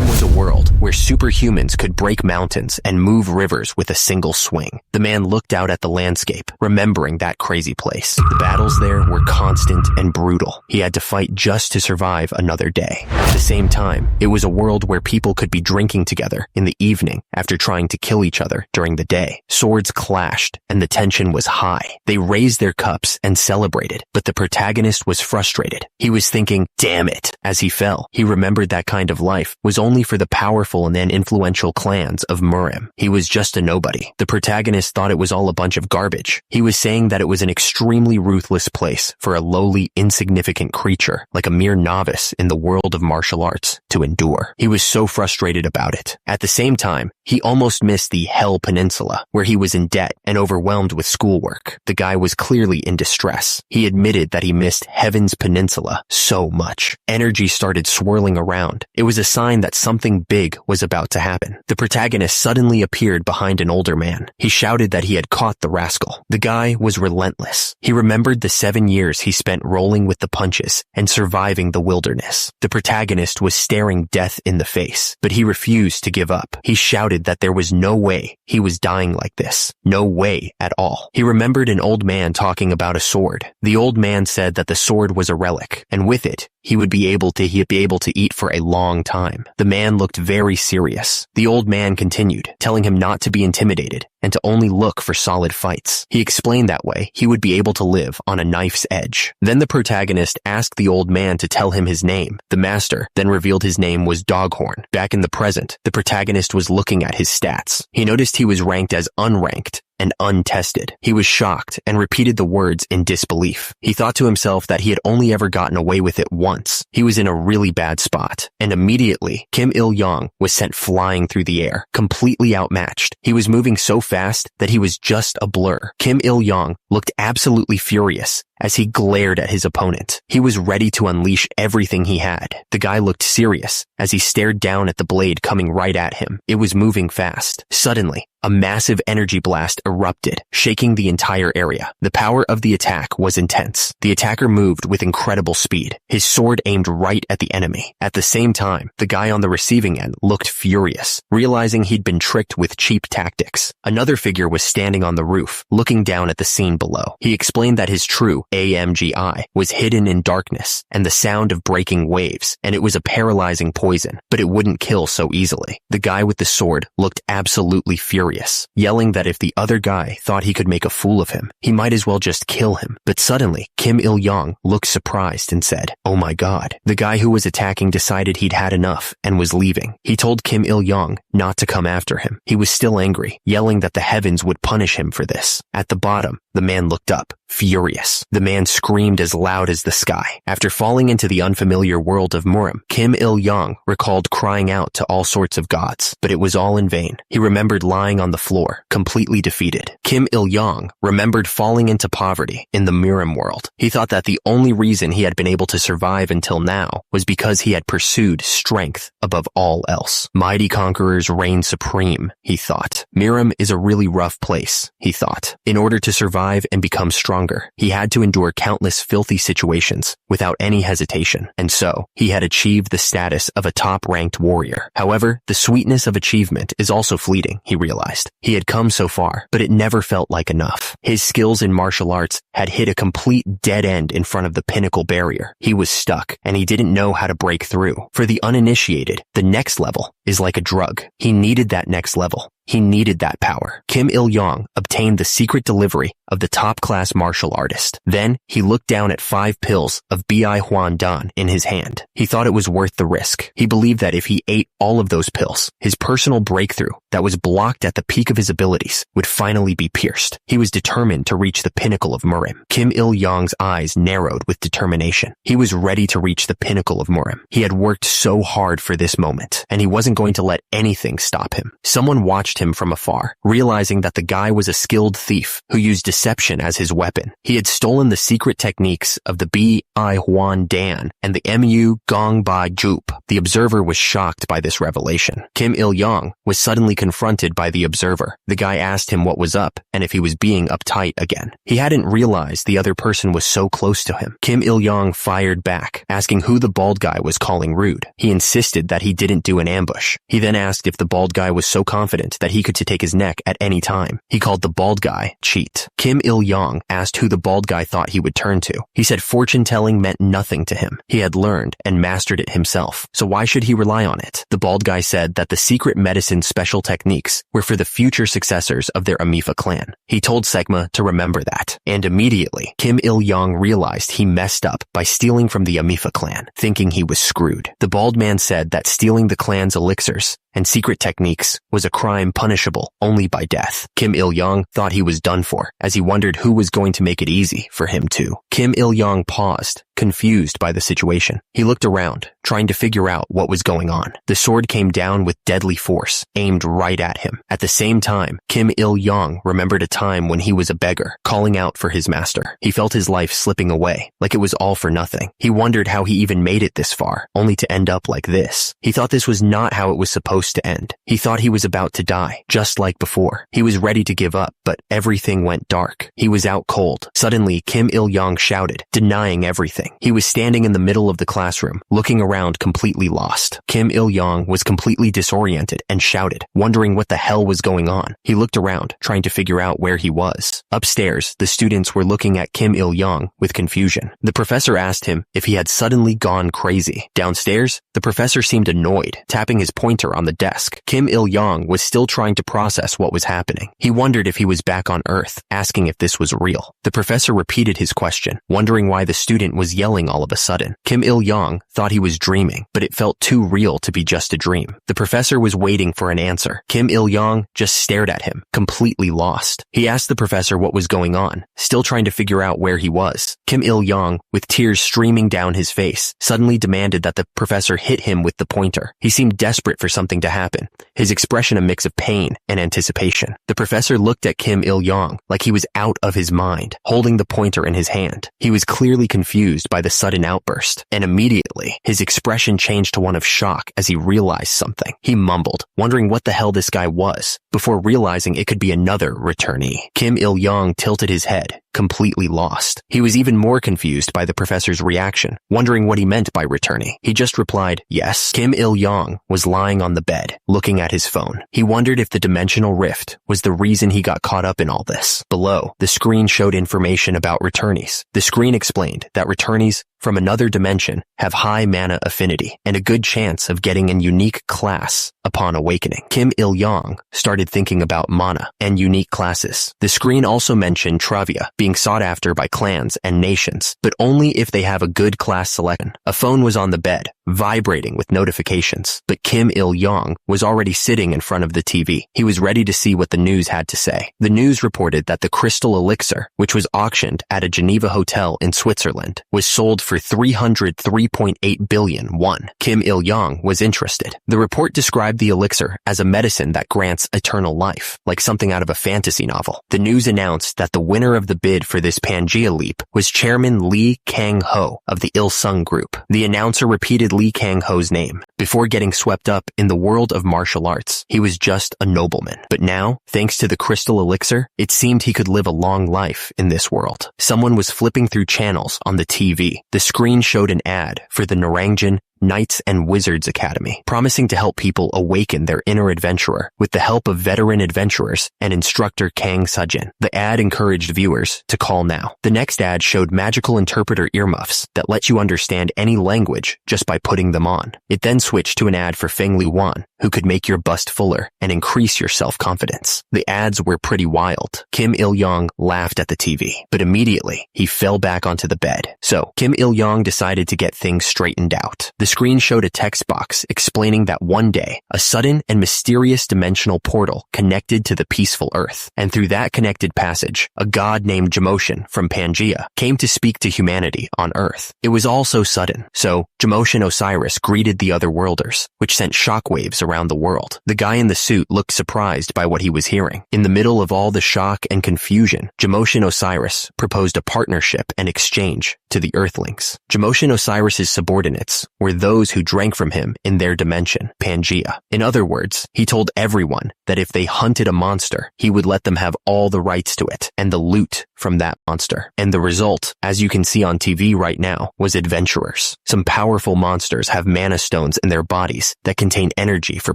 Murim was a world where superhumans could break mountains and move rivers with a single swing. The man looked out at the landscape, remembering that crazy place. The battles there were constant and brutal. He had to fight just to survive another day. At the same time, it was a world where people could be drinking together in the evening after trying to kill each other during the day. Swords clashed, and the tension was high. They raised their cups and celebrated, but the protagonist was frustrated. He was thinking, damn it. As he fell, he remembered that kind of life was only for the powerful and then influential clans of Murim. He was just a nobody. The protagonist thought it was all a bunch of garbage. He was saying that it was an extremely ruthless place for a lowly, insignificant creature, like a mere novice in the world of martial arts, to endure. He was so frustrated about it. At the same time, he almost missed the Hell Peninsula, where he was in debt and overwhelmed with schoolwork. The guy was clearly in distress. He admitted that he missed Heaven's Peninsula so much. Energy started swirling around. It was a sign that something big was about to happen. The protagonist suddenly appeared behind an older man. He shouted that he had caught the rascal. The guy was relentless. He remembered the 7 years he spent rolling with the punches and surviving the wilderness. The protagonist was staring death in the face, but he refused to give up. He shouted that there was no way he was dying like this. No way at all. He remembered an old man talking about a sword. The old man said that the sword was a relic, and with it, he would be able to eat for a long time. The man looked very serious. The old man continued, telling him not to be intimidated and to only look for solid fights. He explained that way he would be able to live on a knife's edge. Then the protagonist asked the old man to tell him his name. The master then revealed his name was Doghorn. Back in the present, the protagonist was looking at his stats. He noticed he was ranked as unranked and untested. He was shocked and repeated the words in disbelief. He thought to himself that he had only ever gotten away with it once. He was in a really bad spot. And immediately, Kim Il-yong was sent flying through the air, completely outmatched. He was moving so fast that he was just a blur. Kim Il-yong looked absolutely furious as he glared at his opponent. He was ready to unleash everything he had. The guy looked serious as he stared down at the blade coming right at him. It was moving fast. Suddenly, a massive energy blast erupted, shaking the entire area. The power of the attack was intense. The attacker moved with incredible speed. His sword aimed right at the enemy. At the same time, the guy on the receiving end looked furious, realizing he'd been tricked with cheap tactics. Another figure was standing on the roof, looking down at the scene below. He explained that his true AMGI was hidden in darkness and the sound of breaking waves, and it was a paralyzing poison, but it wouldn't kill so easily. The guy with the sword looked absolutely furious, yelling that if the other guy thought he could make a fool of him, he might as well just kill him. But suddenly, Kim Il-yong looked surprised and said, "Oh my god." The guy who was attacking decided he'd had enough and was leaving. He told Kim Il-yong not to come after him. He was still angry, yelling that the heavens would punish him for this. At the bottom, the man looked up, furious. The man screamed as loud as the sky. After falling into the unfamiliar world of Murim, Kim Il-yong recalled crying out to all sorts of gods, but it was all in vain. He remembered lying on the floor, completely defeated. Kim Il-yong remembered falling into poverty in the Murim world. He thought that the only reason he had been able to survive until now was because he had pursued strength above all else. Mighty conquerors reign supreme, he thought. Murim is a really rough place, he thought. In order to survive and become stronger, he had to endure countless filthy situations without any hesitation, and so he had achieved the status of a top-ranked warrior. However, the sweetness of achievement is also fleeting, he realized. He had come so far, but it never felt like enough. His skills in martial arts had hit a complete dead end in front of the pinnacle barrier. He was stuck, and he didn't know how to break through. For the uninitiated, the next level is like a drug. He needed that next level. He needed that power. Kim Il-yong obtained the secret delivery of the top-class martial artist. Then, he looked down at 5 pills of Bi Huan Dan in his hand. He thought it was worth the risk. He believed that if he ate all of those pills, his personal breakthrough that was blocked at the peak of his abilities would finally be pierced. He was determined to reach the pinnacle of Murim. Kim Il-yong's eyes narrowed with determination. He was ready to reach the pinnacle of Murim. He had worked so hard for this moment, and he wasn't going to let anything stop him. Someone watched him from afar, realizing that the guy was a skilled thief who used deception as his weapon. He had stolen the secret techniques of the Bi Huan Dan and the Mu Gong Bai Jup. The observer was shocked by this revelation. Kim Il-yong was suddenly confronted by the observer. The guy asked him what was up and if he was being uptight again. He hadn't realized the other person was so close to him. Kim Il-yong fired back, asking who the bald guy was calling rude. He insisted that he didn't do an ambush. He then asked if the bald guy was so confident that he could take his neck at any time. He called the bald guy cheat. Kim Il-yong asked who the bald guy thought he would turn to. He said fortune-telling meant nothing to him. He had learned and mastered it himself, so why should he rely on it? The bald guy said that the secret medicine special techniques were for the future successors of their Amifa clan. He told Segma to remember that, and immediately, Kim Il-yong realized he messed up by stealing from the Amifa clan, thinking he was screwed. The bald man said that stealing the clan's elixirs and secret techniques was a crime punishable only by death. Kim Il-yong thought he was done for, as he wondered who was going to make it easy for him too. Kim Il-yong paused, confused by the situation. He looked around, trying to figure out what was going on. The sword came down with deadly force, aimed right at him. At the same time, Kim Il-yong remembered a time when he was a beggar, calling out for his master. He felt his life slipping away, like it was all for nothing. He wondered how he even made it this far, only to end up like this. He thought this was not how it was supposed to end. He thought he was about to die, just like before. He was ready to give up, but everything went dark. He was out cold. Suddenly, Kim Il-yong shouted, denying everything. He was standing in the middle of the classroom, looking around completely lost. Kim Il-yong was completely disoriented and shouted, wondering what the hell was going on. He looked around, trying to figure out where he was. Upstairs, the students were looking at Kim Il-yong with confusion. The professor asked him if he had suddenly gone crazy. Downstairs, the professor seemed annoyed, tapping his pointer on the desk. Kim Il-yong was still trying to process what was happening. He wondered if he was back on Earth, asking if this was real. The professor repeated his question, wondering why the student was yelling all of a sudden. Kim Il-yong thought he was dreaming, but it felt too real to be just a dream. The professor was waiting for an answer. Kim Il-yong just stared at him, completely lost. He asked the professor what was going on, still trying to figure out where he was. Kim Il-yong, with tears streaming down his face, suddenly demanded that the professor hit him with the pointer. He seemed desperate for something to happen, his expression a mix of pain and anticipation. The professor looked at Kim Il-yong like he was out of his mind, holding the pointer in his hand. He was clearly confused by the sudden outburst, and immediately, his expression changed to one of shock as he realized something. He mumbled, wondering what the hell this guy was, before realizing it could be another returnee. Kim Il-yong tilted his head, completely lost. He was even more confused by the professor's reaction, wondering what he meant by returnee. He just replied, yes. Kim Il-yong was lying on the bed, looking at his phone. He wondered if the dimensional rift was the reason he got caught up in all this. Below, the screen showed information about returnees. The screen explained that returnees from another dimension have high mana affinity and a good chance of getting an unique class upon awakening. Kim Il-yong started thinking about mana and unique classes. The screen also mentioned Travia being sought after by clans and nations, but only if they have a good class selection. A phone was on the bed, vibrating with notifications, but Kim Il-yong was already sitting in front of the TV. He was ready to see what the news had to say. The news reported that the crystal elixir, which was auctioned at a Geneva hotel in Switzerland, was sold for 303.8 billion won. Kim Il-yong was interested. The report described the elixir as a medicine that grants eternal life, like something out of a fantasy novel. The news announced that the winner of the bid for this Pangea leap was Chairman Lee Kang-ho of the Il-sung Group. The announcer repeated Lee Kang-ho's name. Before getting swept up in the world of martial arts, he was just a nobleman. But now, thanks to the crystal elixir, it seemed he could live a long life in this world. Someone was flipping through channels on the TV. The screen showed an ad for the Narangjin Knights and Wizards Academy, promising to help people awaken their inner adventurer with the help of veteran adventurers and instructor Kang Sejin. The ad encouraged viewers to call now. The next ad showed magical interpreter earmuffs that let you understand any language just by putting them on. It then switched to an ad for Feng Li Wan, who could make your bust fuller and increase your self-confidence. The ads were pretty wild. Kim Il-yong laughed at the TV, but immediately he fell back onto the bed. So, Kim Il-yong decided to get things straightened out. The screen showed a text box explaining that one day, a sudden and mysterious dimensional portal connected to the peaceful Earth, and through that connected passage, a god named Jamoshin from Pangea came to speak to humanity on Earth. It was all so sudden, so Jamoshin Osiris greeted the other worlders, which sent shockwaves around the world. The guy in the suit looked surprised by what he was hearing. In the middle of all the shock and confusion, Jamoshin Osiris proposed a partnership and exchange to the Earthlings. Jamoshin Osiris's subordinates were those who drank from him in their dimension, Pangea. In other words, he told everyone that if they hunted a monster, he would let them have all the rights to it and the loot from that monster. And the result, as you can see on TV right now, was adventurers. Some powerful monsters have mana stones in their bodies that contain energy for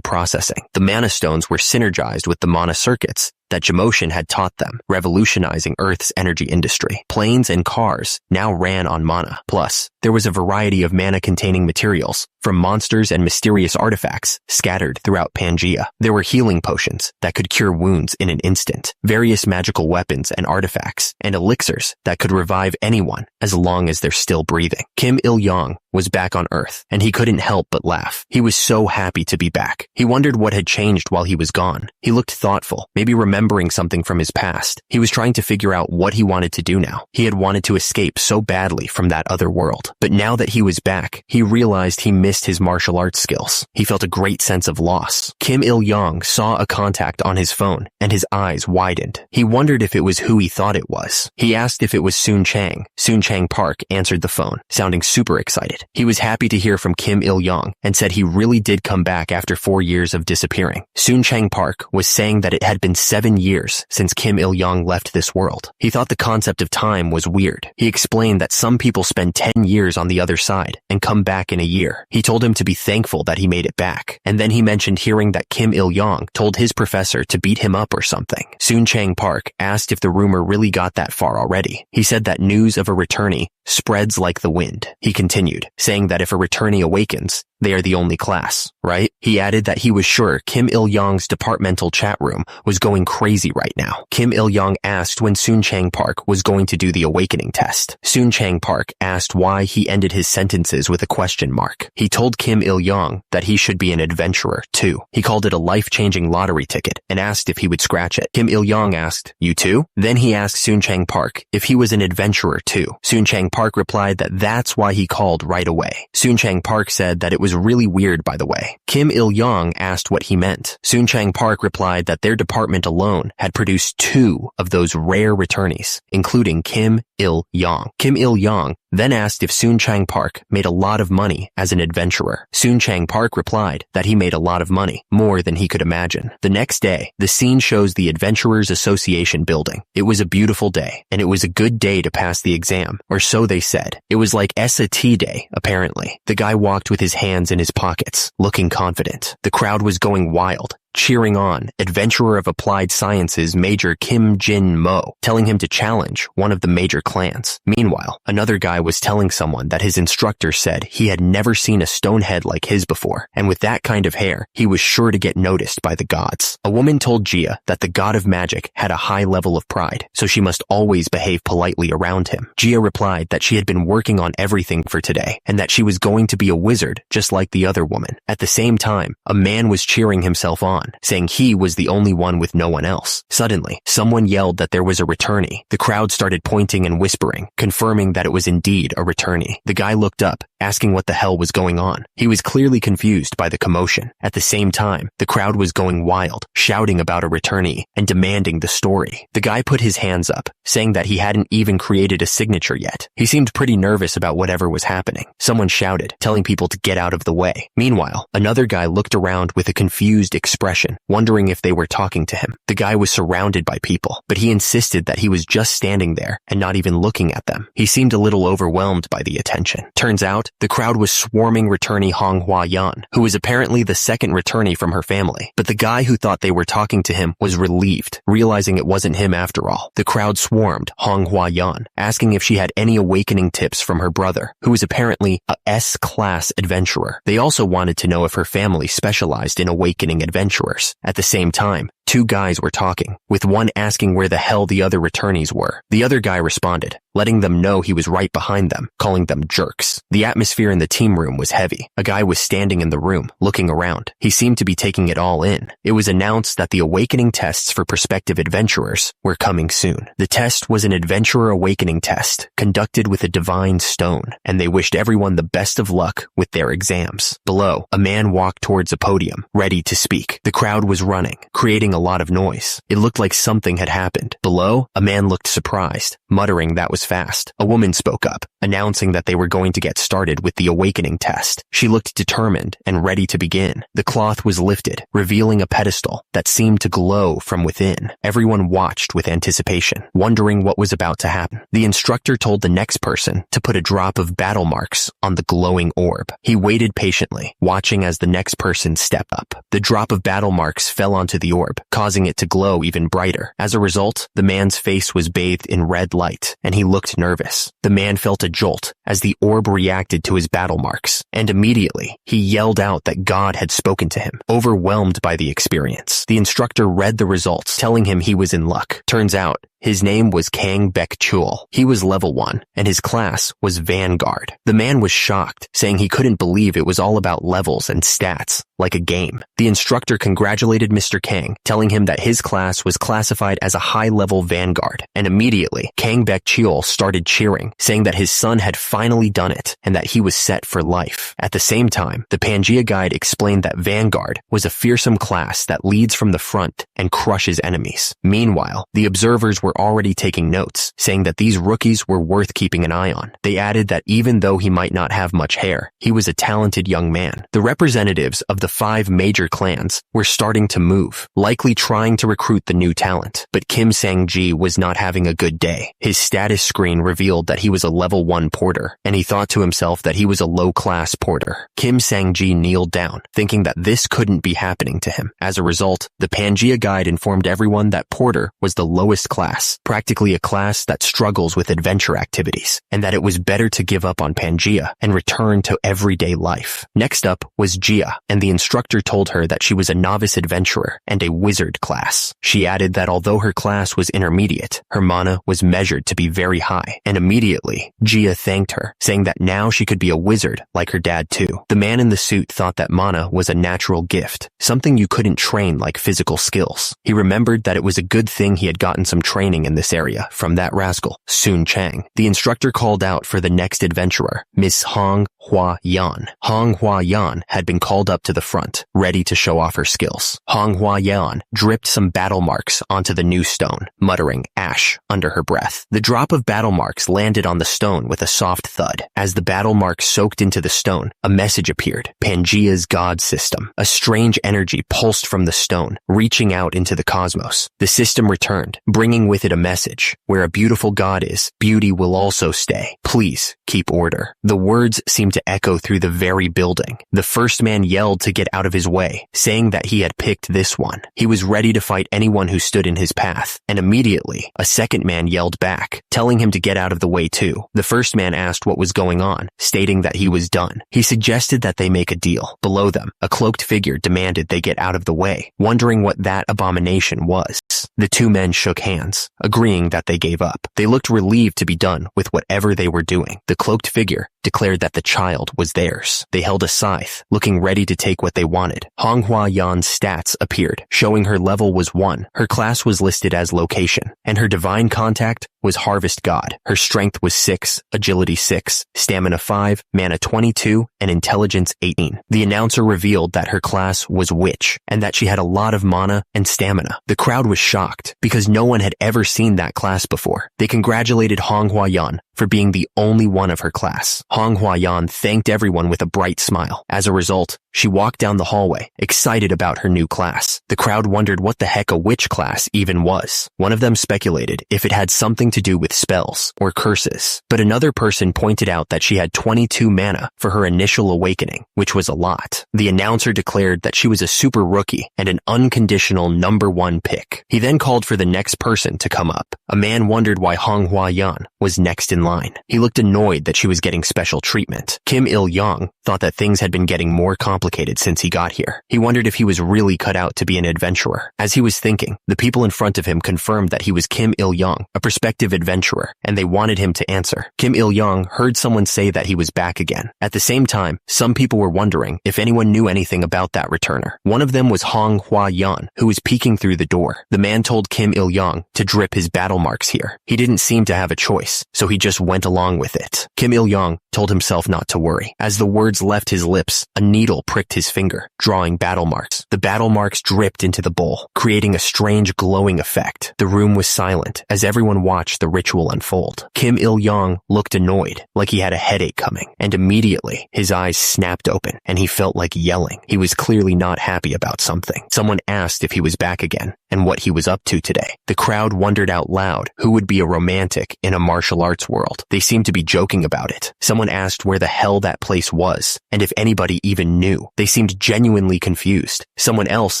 processing. The mana stones were synergized with the mana circuits that Jamoshin had taught them, revolutionizing Earth's energy industry. Planes and cars now ran on mana. Plus, there was a variety of mana-containing materials, from monsters and mysterious artifacts scattered throughout Pangea. There were healing potions that could cure wounds in an instant, various magical weapons and artifacts, and elixirs that could revive anyone as long as they're still breathing. Kim Il-yong was back on Earth, and he couldn't help but laugh. He was so happy to be back. He wondered what had changed while he was gone. He looked thoughtful, maybe remembering something from his past. He was trying to figure out what he wanted to do now. He had wanted to escape so badly from that other world. But now that he was back, he realized he missed his martial arts skills. He felt a great sense of loss. Kim Il-yong saw a contact on his phone, and his eyes widened. He wondered if it was who he thought it was. He asked if it was Soon Chang. Soon Chang Park answered the phone, sounding super excited. He was happy to hear from Kim Il-yong and said he really did come back after 4 years of disappearing. Soon Chang Park was saying that it had been 7 years since Kim Il-yong left this world. He thought the concept of time was weird. He explained that some people spend 10 years on the other side and come back in a year. He told him to be thankful that he made it back. And then he mentioned hearing that Kim Il-yong told his professor to beat him up or something. Soon Chang Park asked if the rumor really got that far already. He said that news of a returnee spreads like the wind. He continued, saying that if a returnee awakens, they are the only class, right? He added that he was sure Kim Il-yong's departmental chat room was going crazy right now. Kim Il-yong asked when Soon Chang Park was going to do the awakening test. Soon Chang Park asked why he ended his sentences with a question mark. He told Kim Il-yong that he should be an adventurer, too. He called it a life-changing lottery ticket and asked if he would scratch it. Kim Il-yong asked, "You too?" Then he asked Soon Chang Park if he was an adventurer, too. Soon Chang Park replied that that's why he called right away. Soon Chang Park said that it was really weird, by the way. Kim Il-yong asked what he meant. Soon Chang Park replied that their department alone had produced 2 of those rare returnees, including Kim Il-yong. Kim Il-yong then asked if Soon Chang Park made a lot of money as an adventurer. Soon Chang Park replied that he made a lot of money, more than he could imagine. The next day, the scene shows the Adventurers Association building. It was a beautiful day, and it was a good day to pass the exam, or so they said. It was like SAT day, apparently. The guy walked with his hands in his pockets, looking confident. The crowd was going wild, cheering on Adventurer of Applied Sciences Major Kim Jin-mo, telling him to challenge one of the major clans. Meanwhile, another guy was telling someone that his instructor said he had never seen a stone head like his before, and with that kind of hair, he was sure to get noticed by the gods. A woman told Jia that the god of magic had a high level of pride, so she must always behave politely around him. Jia replied that she had been working on everything for today, and that she was going to be a wizard just like the other woman. At the same time, a man was cheering himself on, saying he was the only one with no one else. Suddenly, someone yelled that there was a returnee. The crowd started pointing and whispering, confirming that it was indeed a returnee. The guy looked up, asking what the hell was going on. He was clearly confused by the commotion. At the same time, the crowd was going wild, shouting about a returnee and demanding the story. The guy put his hands up, saying that he hadn't even created a signature yet. He seemed pretty nervous about whatever was happening. Someone shouted, telling people to get out of the way. Meanwhile, another guy looked around with a confused expression, wondering if they were talking to him. The guy was surrounded by people, but he insisted that he was just standing there and not even looking at them. He seemed a little overwhelmed by the attention. Turns out, the crowd was swarming returnee Honghua Yan, who was apparently the second returnee from her family. But the guy who thought they were talking to him was relieved, realizing it wasn't him after all. The crowd swarmed Honghua Yan, asking if she had any awakening tips from her brother, who was apparently a S-class adventurer. They also wanted to know if her family specialized in awakening adventurers. At the same time, 2 guys were talking, with one asking where the hell the other returnees were. The other guy responded, letting them know he was right behind them, calling them jerks. The atmosphere in the team room was heavy. A guy was standing in the room, looking around. He seemed to be taking it all in. It was announced that the awakening tests for prospective adventurers were coming soon. The test was an adventurer awakening test, conducted with a divine stone, and they wished everyone the best of luck with their exams. Below, a man walked towards a podium, ready to speak. The crowd was running, creating a lot of noise. It looked like something had happened. Below, a man looked surprised, muttering that was fast. A woman spoke up, announcing that they were going to get started with the awakening test. She looked determined and ready to begin. The cloth was lifted, revealing a pedestal that seemed to glow from within. Everyone watched with anticipation, wondering what was about to happen. The instructor told the next person to put a drop of battle marks on the glowing orb. He waited patiently, watching as the next person stepped up. The drop of battle marks fell onto the orb, causing it to glow even brighter. As a result, the man's face was bathed in red light, and he looked nervous. The man felt a jolt as the orb reacted to his battle marks, and immediately, he yelled out that God had spoken to him. Overwhelmed by the experience, the instructor read the results, telling him he was in luck. Turns out, his name was Kang Baek-chul. He was level 1, and his class was Vanguard. The man was shocked, saying he couldn't believe it was all about levels and stats, like a game. The instructor congratulated Mr. Kang, telling him that his class was classified as a high-level Vanguard, and immediately, Kang Baek-chul started cheering, saying that his son had finally done it, and that he was set for life. At the same time, the Pangea guide explained that Vanguard was a fearsome class that leads from the front and crushes enemies. Meanwhile, the observers were already taking notes, saying that these rookies were worth keeping an eye on. They added that even though he might not have much hair, he was a talented young man. The representatives of the 5 major clans were starting to move, likely trying to recruit the new talent. But Kim Sang-ji was not having a good day. His status screen revealed that he was a level 1 porter, and he thought to himself that he was a low-class porter. Kim Sang-ji kneeled down, thinking that this couldn't be happening to him. As a result, the Pangea guide informed everyone that porter was the lowest class, practically a class that struggles with adventure activities, and that it was better to give up on Pangea and return to everyday life. Next up was Jia, and the instructor told her that she was a novice adventurer and a wizard class. She added that although her class was intermediate, her mana was measured to be very high, and immediately, Jia thanked her, saying that now she could be a wizard like her dad too. The man in the suit thought that mana was a natural gift, something you couldn't train like physical skills. He remembered that it was a good thing he had gotten some training in this area from that rascal, Sun Chang. The instructor called out for the next adventurer, Miss Hong Hua Yan. Hong Hua Yan had been called up to the front, ready to show off her skills. Hong Hua Yan dripped some battle marks onto the new stone, muttering ash under her breath. The drop of battle marks landed on the stone with a soft thud. As the battle marks soaked into the stone, a message appeared, Pangea's God System. A strange energy pulsed from the stone, reaching out into the cosmos. The system returned, bringing with it a message. Where a beautiful God is, beauty will also stay. Please keep order. The words seemed to echo through the very building. The first man yelled to get out of his way, saying that he had picked this one. He was ready to fight anyone who stood in his path, and immediately, a second man yelled back, telling him to get out of the way too. The first man asked what was going on, stating that he was done. He suggested that they make a deal. Below them, a cloaked figure demanded they get out of the way, wondering what that abomination was. The 2 men shook hands, agreeing that they gave up. They looked relieved to be done with whatever they were doing. The cloaked figure declared that the child was theirs. They held a scythe, looking ready to take what they wanted. Hong Hua Yan's stats appeared, showing her level was 1. Her class was listed as location, and her divine contact was Harvest God. Her strength was 6, agility 6, stamina 5, mana 22, and intelligence 18. The announcer revealed that her class was Witch, and that she had a lot of mana and stamina. The crowd was shocked, because no one had ever seen that class before. They congratulated Hong Hua Yan for being the only one of her class. Hong Hua Yan thanked everyone with a bright smile. As a result, she walked down the hallway, excited about her new class. The crowd wondered what the heck a witch class even was. One of them speculated if it had something to do with spells or curses, but another person pointed out that she had 22 mana for her initial awakening, which was a lot. The announcer declared that she was a super rookie and an unconditional number 1 pick. He then called for the next person to come up. A man wondered why Hong Hua Yan was next in line. He looked annoyed that she was getting special treatment. Kim Il-young thought that things had been getting more complicated since he got here. He wondered if he was really cut out to be an adventurer. As he was thinking, the people in front of him confirmed that he was Kim Il-young, a prospective adventurer, and they wanted him to answer. Kim Il-young heard someone say that he was back again. At the same time, some people were wondering if anyone knew anything about that returner. One of them was Hong Hwa-yeon, who was peeking through the door. The man told Kim Il-young to drip his battle marks here. He didn't seem to have a choice, so he just went along with it. Kim Il-young told himself not to worry. As the words left his lips, a needle pricked his finger, drawing battle marks. The battle marks dripped into the bowl, creating a strange glowing effect. The room was silent as everyone watched the ritual unfold. Kim Il-young looked annoyed, like he had a headache coming, and immediately his eyes snapped open and he felt like yelling. He was clearly not happy about something. Someone asked if he was back again and what he was up to today. The crowd wondered out loud who would be a romantic in a martial arts world. They seemed to be joking about it. Someone asked where the hell that place was and if anybody even knew. They seemed genuinely confused. Someone else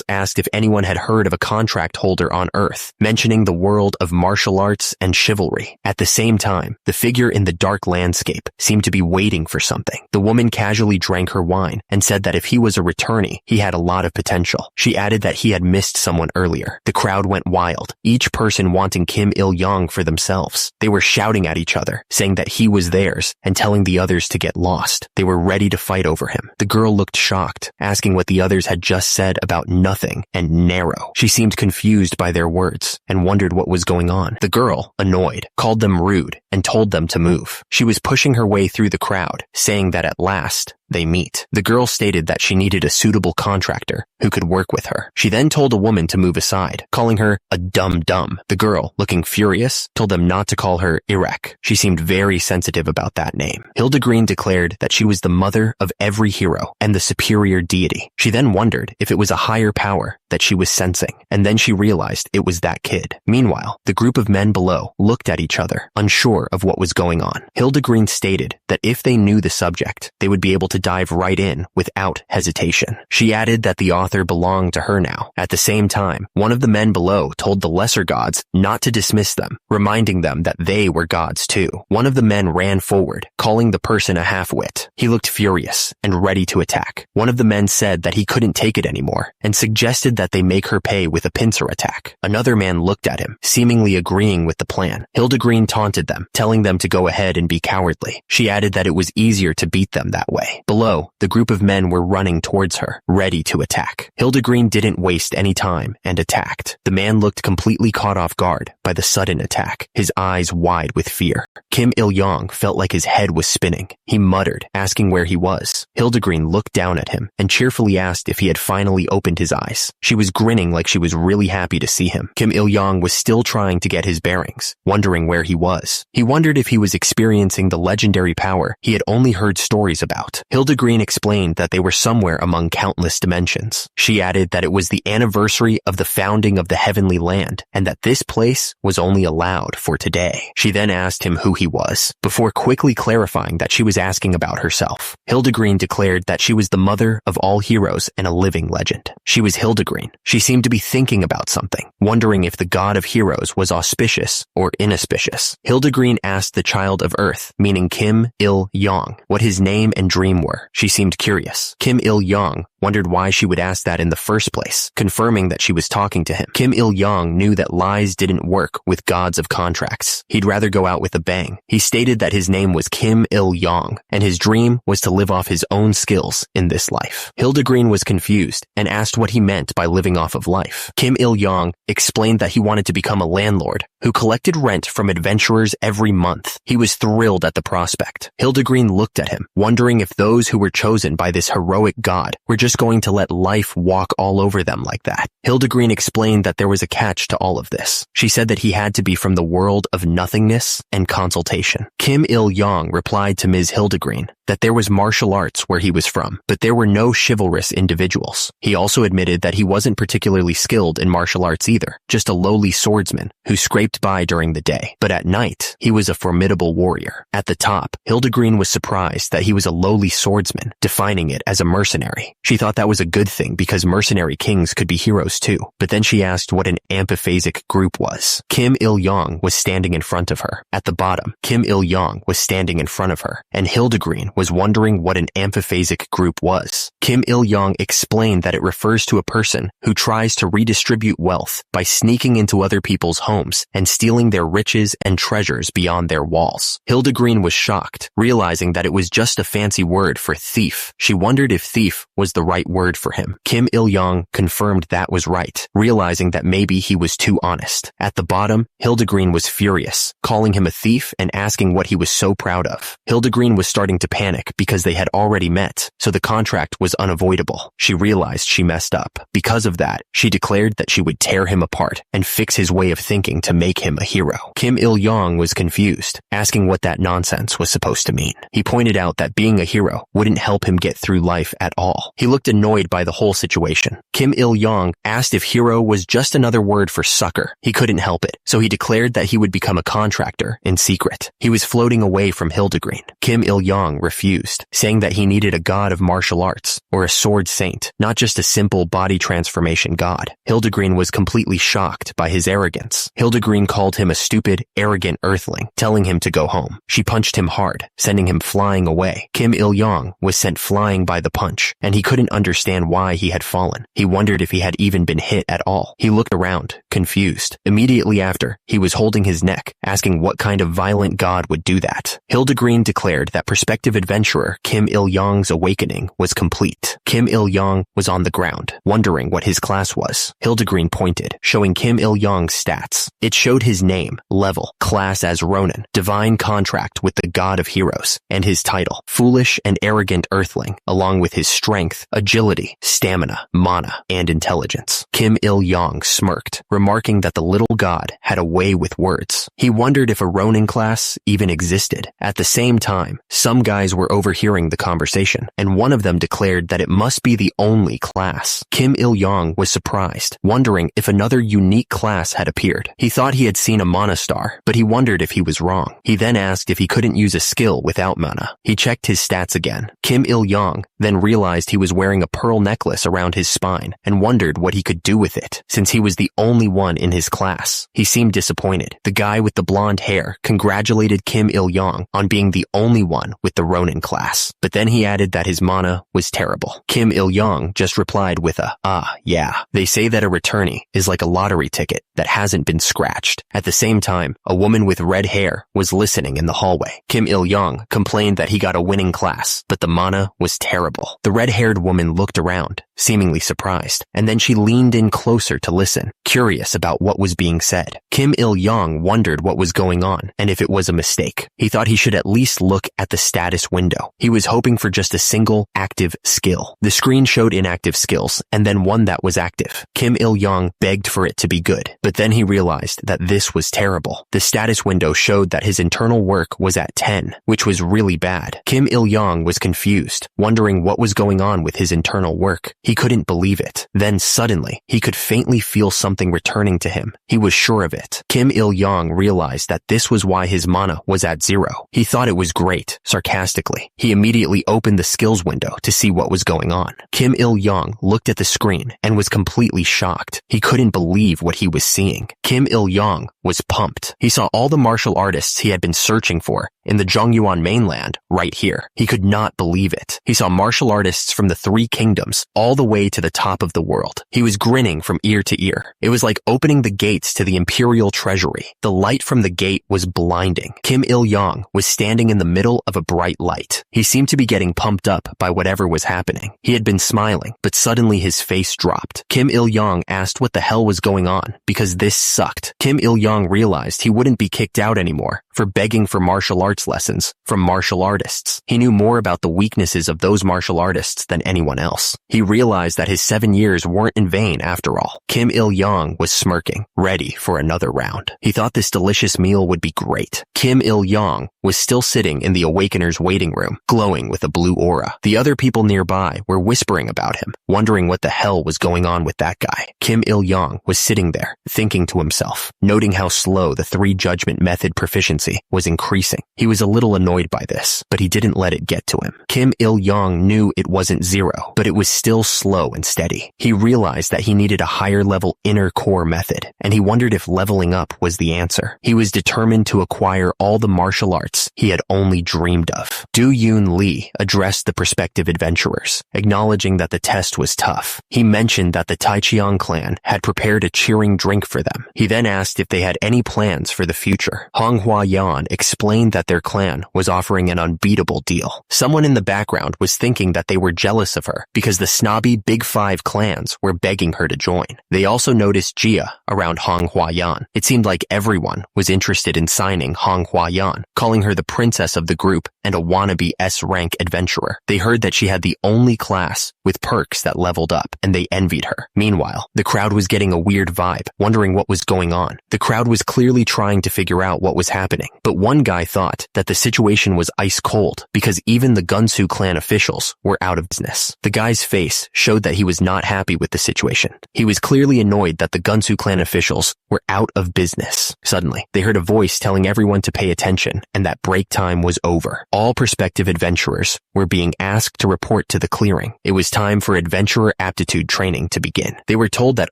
asked if anyone had heard of a contract holder on Earth, mentioning the world of martial arts and chivalry. At the same time, the figure in the dark landscape seemed to be waiting for something. The woman casually drank her wine and said that if he was a returnee, he had a lot of potential. She added that he had missed someone earlier. The crowd went wild, each person wanting Kim Il-young for themselves. They were shouting at each other, saying that he was theirs and telling the others to get lost. They were ready to fight over him. The girl looked shocked, asking what the others had just said about nothing and narrow. She seemed confused by their words and wondered what was going on. The girl, annoyed, called them rude and told them to move. She was pushing her way through the crowd, saying that at last, they meet. The girl stated that she needed a suitable contractor who could work with her. She then told a woman to move aside, calling her a dum-dum. The girl, looking furious, told them not to call her Irek. She seemed very sensitive about that name. Hildegreen declared that she was the mother of every hero and the superior deity. She then wondered if it was a higher power that she was sensing, and then she realized it was that kid. Meanwhile, the group of men below looked at each other, unsure of what was going on. Hildegreen stated that if they knew the subject, they would be able to dive right in without hesitation. She added that the author belonged to her now. At the same time, one of the men below told the lesser gods not to dismiss them, reminding them that they were gods too. One of the men ran forward, calling the person a half-wit. He looked furious and ready to attack. One of the men said that he couldn't take it anymore and suggested that they make her pay with a pincer attack. Another man looked at him, seemingly agreeing with the plan. Hildegreen taunted them, telling them to go ahead and be cowardly. She added that it was easier to beat them that way. Below, the group of men were running towards her, ready to attack. Hildegreen didn't waste any time and attacked. The man looked completely caught off guard by the sudden attack, his eyes wide with fear. Kim Il-young felt like his head was spinning. He muttered, asking where he was. Hildegreen looked down at him and cheerfully asked if he had finally opened his eyes. She was grinning like she was really happy to see him. Kim Il-young was still trying to get his bearings, wondering where he was. He wondered if he was experiencing the legendary power he had only heard stories about. Hildegreen explained that they were somewhere among countless dimensions. She added that it was the anniversary of the founding of the heavenly land, and that this place was only allowed for today. She then asked him who he was, before quickly clarifying that she was asking about herself. Hildegreen declared that she was the mother of all heroes and a living legend. She was Hildegreen. She seemed to be thinking about something, wondering if the god of heroes was auspicious or inauspicious. Hildegreen asked the child of Earth, meaning Kim Il-young, what his name and dream were. She seemed curious. Kim Il-young wondered why she would ask that in the first place, confirming that she was talking to him. Kim Il-young knew that lies didn't work with gods of contracts. He'd rather go out with a bang. He stated that his name was Kim Il-young, and his dream was to live off his own skills in this life. Hildegreen was confused and asked what he meant by living off of life. Kim Il-young explained that he wanted to become a landlord who collected rent from adventurers every month. He was thrilled at the prospect. Hildegreen looked at him, wondering if those who were chosen by this heroic god were just going to let life walk all over them like that. Hildegreen explained that there was a catch to all of this. She said that he had to be from the world of nothingness and consultation. Kim Il-young replied to Ms. Hildegreen that there was martial arts where he was from, but there were no chivalrous individuals. He also admitted that he wasn't particularly skilled in martial arts either, just a lowly swordsman who scraped by during the day. But at night, he was a formidable warrior. At the top, Hildegreen was surprised that he was a lowly swordsman, defining it as a mercenary. She She thought that was a good thing because mercenary kings could be heroes too. But then she asked what an amphipasic group was. Kim Il-yong was standing in front of her. At the bottom, Kim Il-yong was standing in front of her, and Hildegreen was wondering what an amphipasic group was. Kim Il-yong explained that it refers to a person who tries to redistribute wealth by sneaking into other people's homes and stealing their riches and treasures beyond their walls. Hildegreen was shocked, realizing that it was just a fancy word for thief. She wondered if thief was the right word for him. Kim Il-yong confirmed that was right, realizing that maybe he was too honest. At the bottom, Hildegreen was furious, calling him a thief and asking what he was so proud of. Hildegreen was starting to panic because they had already met, so the contract was unavoidable. She realized she messed up. Because of that, she declared that she would tear him apart and fix his way of thinking to make him a hero. Kim Il-yong was confused, asking what that nonsense was supposed to mean. He pointed out that being a hero wouldn't help him get through life at all. He looked annoyed by the whole situation. Kim Il-yong asked if hero was just another word for sucker. He couldn't help it, so he declared that he would become a contractor in secret. He was floating away from Hildegreen. Kim Il-yong refused, saying that he needed a god of martial arts or a sword saint, not just a simple body transformation god. Hildegreen was completely shocked by his arrogance. Hildegreen called him a stupid, arrogant earthling, telling him to go home. She punched him hard, sending him flying away. Kim Il-yong was sent flying by the punch, and he couldn't understand why he had fallen. He wondered if he had even been hit at all. He looked around, confused. Immediately after, he was holding his neck, asking what kind of violent god would do that. Hildegreen declared that prospective adventurer Kim Il-yong's awakening was complete. Kim Il-yong was on the ground, wondering what his class was. Hildegreen pointed, showing Kim Il-yong's stats. It showed his name, level, class as Ronin, divine contract with the god of heroes, and his title, foolish and arrogant earthling, along with his strength, agility, stamina, mana, and intelligence. Kim Il-yong smirked, remarking that the little god had a way with words. He wondered if a Ronin class even existed. At the same time, some guys were overhearing the conversation, and one of them declared that it must be the only class. Kim Il-yong was surprised, wondering if another unique class had appeared. He thought he had seen a mana star, but he wondered if he was wrong. He then asked if he couldn't use a skill without mana. He checked his stats again. Kim Il-yong then realized he was wearing a pearl necklace around his spine and wondered what he could do with it, since he was the only one in his class. He seemed disappointed. The guy with the blonde hair congratulated Kim Il-yong on being the only one with the Ronin class, but then he added that his mana was terrible. Kim Il-yong just replied with a, yeah. They say that a returnee is like a lottery ticket that hasn't been scratched. At the same time, a woman with red hair was listening in the hallway. Kim Il-yong complained that he got a winning class, but the mana was terrible. The red-haired woman looked around, seemingly surprised, and then she leaned in closer to listen, curious about what was being said. Kim Il-yong wondered what was going on and if it was a mistake. He thought he should at least look at the status window. He was hoping for just a single active skill. The screen showed inactive skills and then one that was active. Kim Il-yong begged for it to be good, but then he realized that this was terrible. The status window showed that his internal work was at 10, which was really bad. Kim Il-yong was confused, wondering what was going on with his internal work. He couldn't believe it. Then suddenly, he could faintly feel something returning to him. He was sure of it. Kim Il-yong realized that this was why his mana was at 0. He thought it was great, sarcastically. He immediately opened the skills window to see what was going on. Kim Il-yong looked at the screen and was completely shocked. He couldn't believe what he was seeing. Kim Il-yong was pumped. He saw all the martial artists he had been searching for in the Zhongyuan mainland right here. He could not believe it. He saw martial artists from the 3 kingdoms all the way to the top of the world. He was grinning from ear to ear. It was like opening the gates to the imperial treasury. The light from the gate was blinding. Kim Il-yong was standing in the middle of a bright light. He seemed to be getting pumped up by whatever was happening. He had been smiling, but suddenly his face dropped. Kim Il-yong asked what the hell was going on, because this sucked. Kim Il-yong realized he wouldn't be kicked out anymore for begging for martial arts lessons from martial artists. He knew more about the weaknesses of those martial artists than anyone else. He realized realized that his 7 years weren't in vain after all. Kim Il-young was smirking, ready for another round. He thought this delicious meal would be great. Kim Il-young was still sitting in the Awakener's waiting room, glowing with a blue aura. The other people nearby were whispering about him, wondering what the hell was going on with that guy. Kim Il-young was sitting there, thinking to himself, noting how slow the 3 judgment method proficiency was increasing. He was a little annoyed by this, but he didn't let it get to him. Kim Il-young knew it wasn't 0, but it was still slow and steady. He realized that he needed a higher level inner core method, and he wondered if leveling up was the answer. He was determined to acquire all the martial arts he had only dreamed of. Do-yoon Lee addressed the prospective adventurers, acknowledging that the test was tough. He mentioned that the Taichiang clan had prepared a cheering drink for them. He then asked if they had any plans for the future. Hong Hua Yan explained that their clan was offering an unbeatable deal. Someone in the background was thinking that they were jealous of her because the snobby Big 5 clans were begging her to join. They also noticed Jia around Hong Hua Yan. It seemed like everyone was interested in signing Hong Hua Yan, calling her the princess of the group and a wannabe S-rank adventurer. They heard that she had the only class with perks that leveled up, and they envied her. Meanwhile, the crowd was getting a weird vibe, wondering what was going on. The crowd was clearly trying to figure out what was happening, but one guy thought that the situation was ice cold because even the Gunsu clan officials were out of business. The guy's face showed that he was not happy with the situation. He was clearly annoyed that the Gunsu clan officials were out of business. Suddenly, they heard a voice telling everyone to pay attention and that break time was over. All prospective adventurers were being asked to report to the clearing. It was time for adventurer aptitude training to begin. They were told that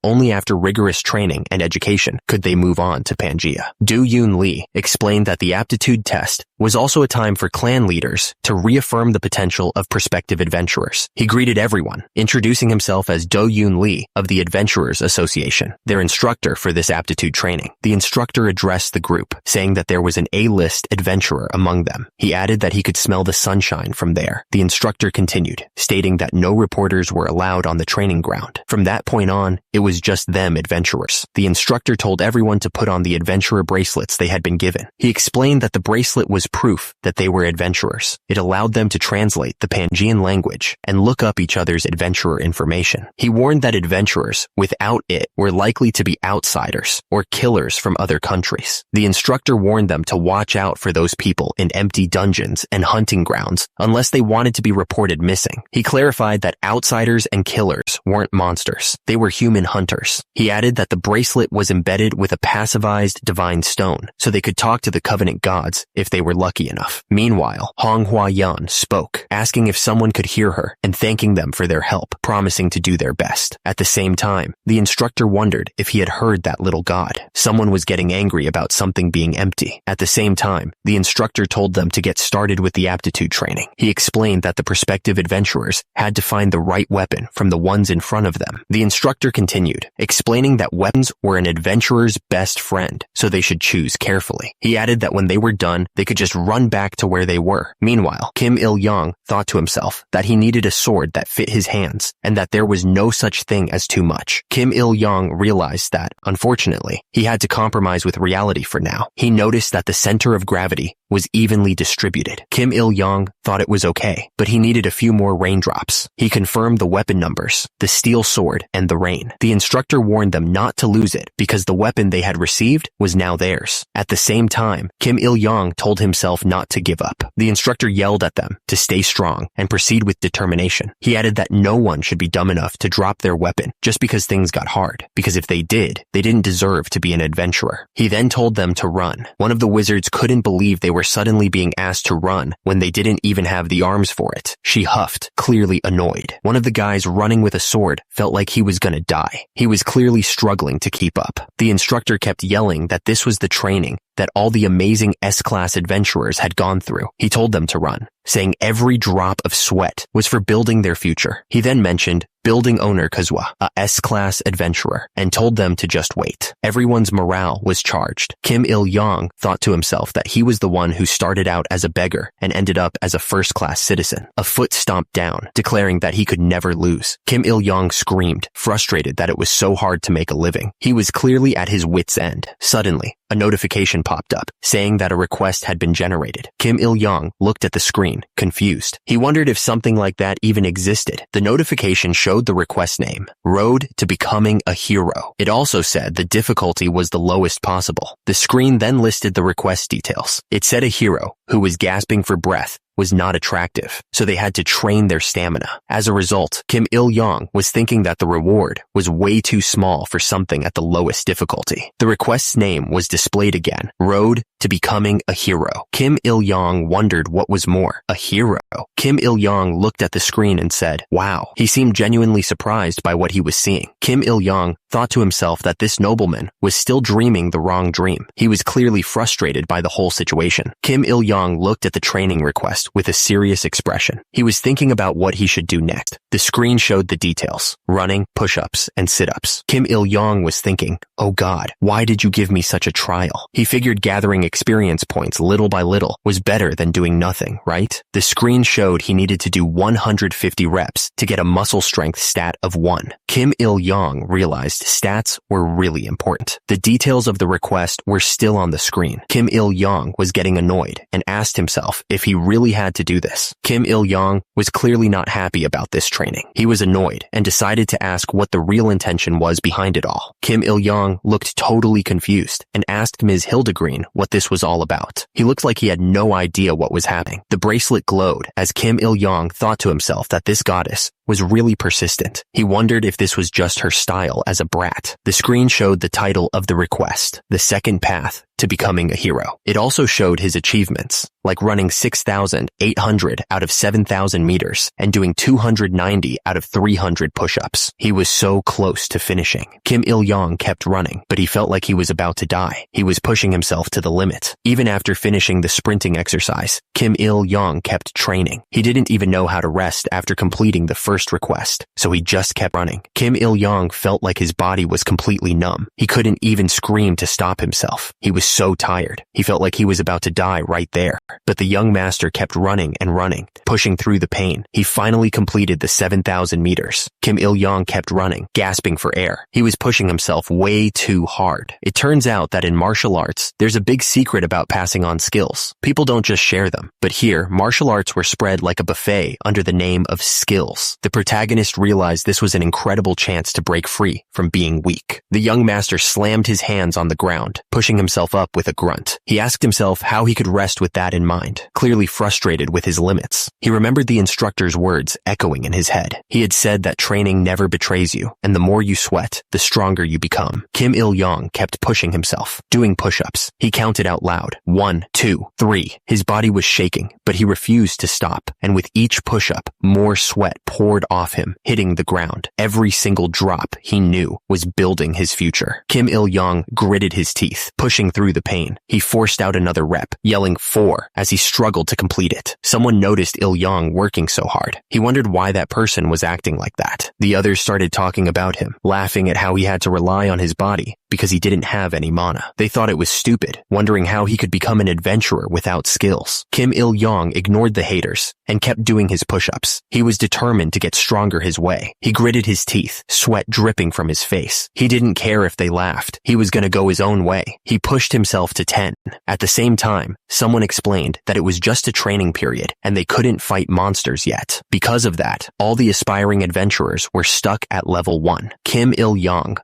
only after rigorous training and education could they move on to Pangea. Do-yoon Lee explained that the aptitude test was also a time for clan leaders to reaffirm the potential of prospective adventurers. He greeted everyone, introducing himself as Do-yoon Lee of the Adventurers Association, their instructor for this aptitude training. The instructor addressed the group, saying that there was an A-list adventurer among them. He added that he could smell the sunshine from there. The instructor continued, stating that no reporters were allowed on the training ground. From that point on, it was just them adventurers. The instructor told everyone to put on the adventurer bracelets they had been given. He explained that the bracelet was proof that they were adventurers. It allowed them to translate the Pangean language and look up each other's adventurer information. He warned that adventurers without it were likely to be outsiders or killers from other countries. The instructor warned them to watch out for those people in empty dungeons and hunting grounds unless they wanted to be reported missing. He clarified that outsiders and killers weren't monsters. They were human hunters. He added that the bracelet was embedded with a passivized divine stone, so they could talk to the Covenant gods if they were lucky enough. Meanwhile, Hong Hua Yan spoke, asking if someone could hear her and thanking them for their help, promising to do their best. At the same time, the instructor wondered if he had heard that little god. Someone was getting angry about something being empty. At the same time, the instructor told them to get started with the aptitude training. He explained that the prospective adventurers had to find the right weapon from the ones in front of them. The instructor continued, explaining that weapons were an adventurer's best friend, so they should choose carefully. He added that when they were done, they could just run back to where they were. Meanwhile, Kim Il-young thought to himself that he needed a sword that fit his hands and that there was no such thing as too much. Kim Il-young realized that, unfortunately, he had to compromise with reality for now. He noticed that the center of gravity was evenly distributed. Kim Il-young thought it was okay, but he needed a few more raindrops. He confirmed the weapon numbers, the steel sword, and the rain. The instructor warned them not to lose it because the weapon they had received was now theirs. At the same time, Kim Il-young told himself not to give up. The instructor yelled at them to stay strong and proceed with determination. He added that no one should be dumb enough to drop their weapon just because things got hard, because if they did, they didn't deserve to be an adventurer. He then told them to run. One of the wizards couldn't believe they were suddenly being asked to run when they didn't even have the arms for it. She huffed, clearly annoyed. One of the guys running with a sword felt like he was gonna die. He was clearly struggling to keep up. The instructor kept yelling that this was the training that all the amazing S-class adventurers had gone through. He told them to run, saying every drop of sweat was for building their future. He then mentioned building owner Kazuha, a S-class adventurer, and told them to just wait. Everyone's morale was charged. Kim Il-young thought to himself that he was the one who started out as a beggar and ended up as a first-class citizen. A foot stomped down, declaring that he could never lose. Kim Il-young screamed, frustrated that it was so hard to make a living. He was clearly at his wit's end. Suddenly, a notification popped up, saying that a request had been generated. Kim Il-young looked at the screen, confused. He wondered if something like that even existed. The notification showed showed the request name, Road to Becoming a Hero. It also said the difficulty was the lowest possible. The screen then listed the request details. It said a hero, who was gasping for breath, was not attractive, so they had to train their stamina. As a result, Kim Il-young was thinking that the reward was way too small for something at the lowest difficulty. The request's name was displayed again, Road to Becoming a Hero. Kim Il-young wondered what was more, a hero. Kim Il-young looked at the screen and said, wow. He seemed genuinely surprised by what he was seeing. Kim Il-young thought to himself that this nobleman was still dreaming the wrong dream. He was clearly frustrated by the whole situation. Kim Il-young looked at the training request with a serious expression. He was thinking about what he should do next. The screen showed the details, running, push-ups, and sit-ups. Kim Il-young was thinking, oh God, why did you give me such a trial? He figured gathering experience points little by little was better than doing nothing, right? The screen showed he needed to do 150 reps to get a muscle strength stat of 1. Kim Il-young realized stats were really important. The details of the request were still on the screen. Kim Il-young was getting annoyed and asked himself if he really had to do this. Kim Il-young was clearly not happy about this training. He was annoyed and decided to ask what the real intention was behind it all. Kim Il-young looked totally confused and asked Ms. Hildegreen what this was all about. He looked like he had no idea what was happening. The bracelet glowed as Kim Il-young thought to himself that this goddess was really persistent. He wondered if this was just her style as a brat. The screen showed the title of the request, The Second Path to Becoming a Hero. It also showed his achievements, like running 6,800 out of 7,000 meters and doing 290 out of 300 push-ups. He was so close to finishing. Kim Il-young kept running, but he felt like he was about to die. He was pushing himself to the limit. Even after finishing the sprinting exercise, Kim Il-young kept training. He didn't even know how to rest after completing the first request, so he just kept running. Kim Il-young felt like his body was completely numb. He couldn't even scream to stop himself. He was so tired. He felt like he was about to die right there. But the young master kept running and running, pushing through the pain. He finally completed the 7,000 meters. Kim Il-young kept running, gasping for air. He was pushing himself way too hard. It turns out that in martial arts, there's a big secret about passing on skills. People don't just share them. But here, martial arts were spread like a buffet under the name of skills. The protagonist realized this was an incredible chance to break free from being weak. The young master slammed his hands on the ground, pushing himself up with a grunt. He asked himself how he could rest with that in mind, clearly frustrated with his limits. He remembered the instructor's words echoing in his head. He had said that training never betrays you, and the more you sweat, the stronger you become. Kim Il-young kept pushing himself, doing push-ups. He counted out loud, 1, 2, 3. His body was shaking, but he refused to stop, and with each push-up, more sweat poured off him, hitting the ground. Every single drop, he knew, was building his future. Kim Il-young gritted his teeth, pushing through the pain. He forced out another rep, yelling 4 as he struggled to complete it. Someone noticed Il-young working so hard. He wondered why that person was acting like that. The others started talking about him, laughing at how he had to rely on his body because he didn't have any mana. They thought it was stupid, wondering how he could become an adventurer without skills. Kim Il-young ignored the haters and kept doing his push-ups. He was determined to get stronger his way. He gritted his teeth, sweat dripping from his face. He didn't care if they laughed. He was going to go his own way. He pushed himself to 10. At the same time, someone explained that it was just a training period and they couldn't fight monsters yet. Because of that, all the aspiring adventurers were stuck at level 1. Kim Il-young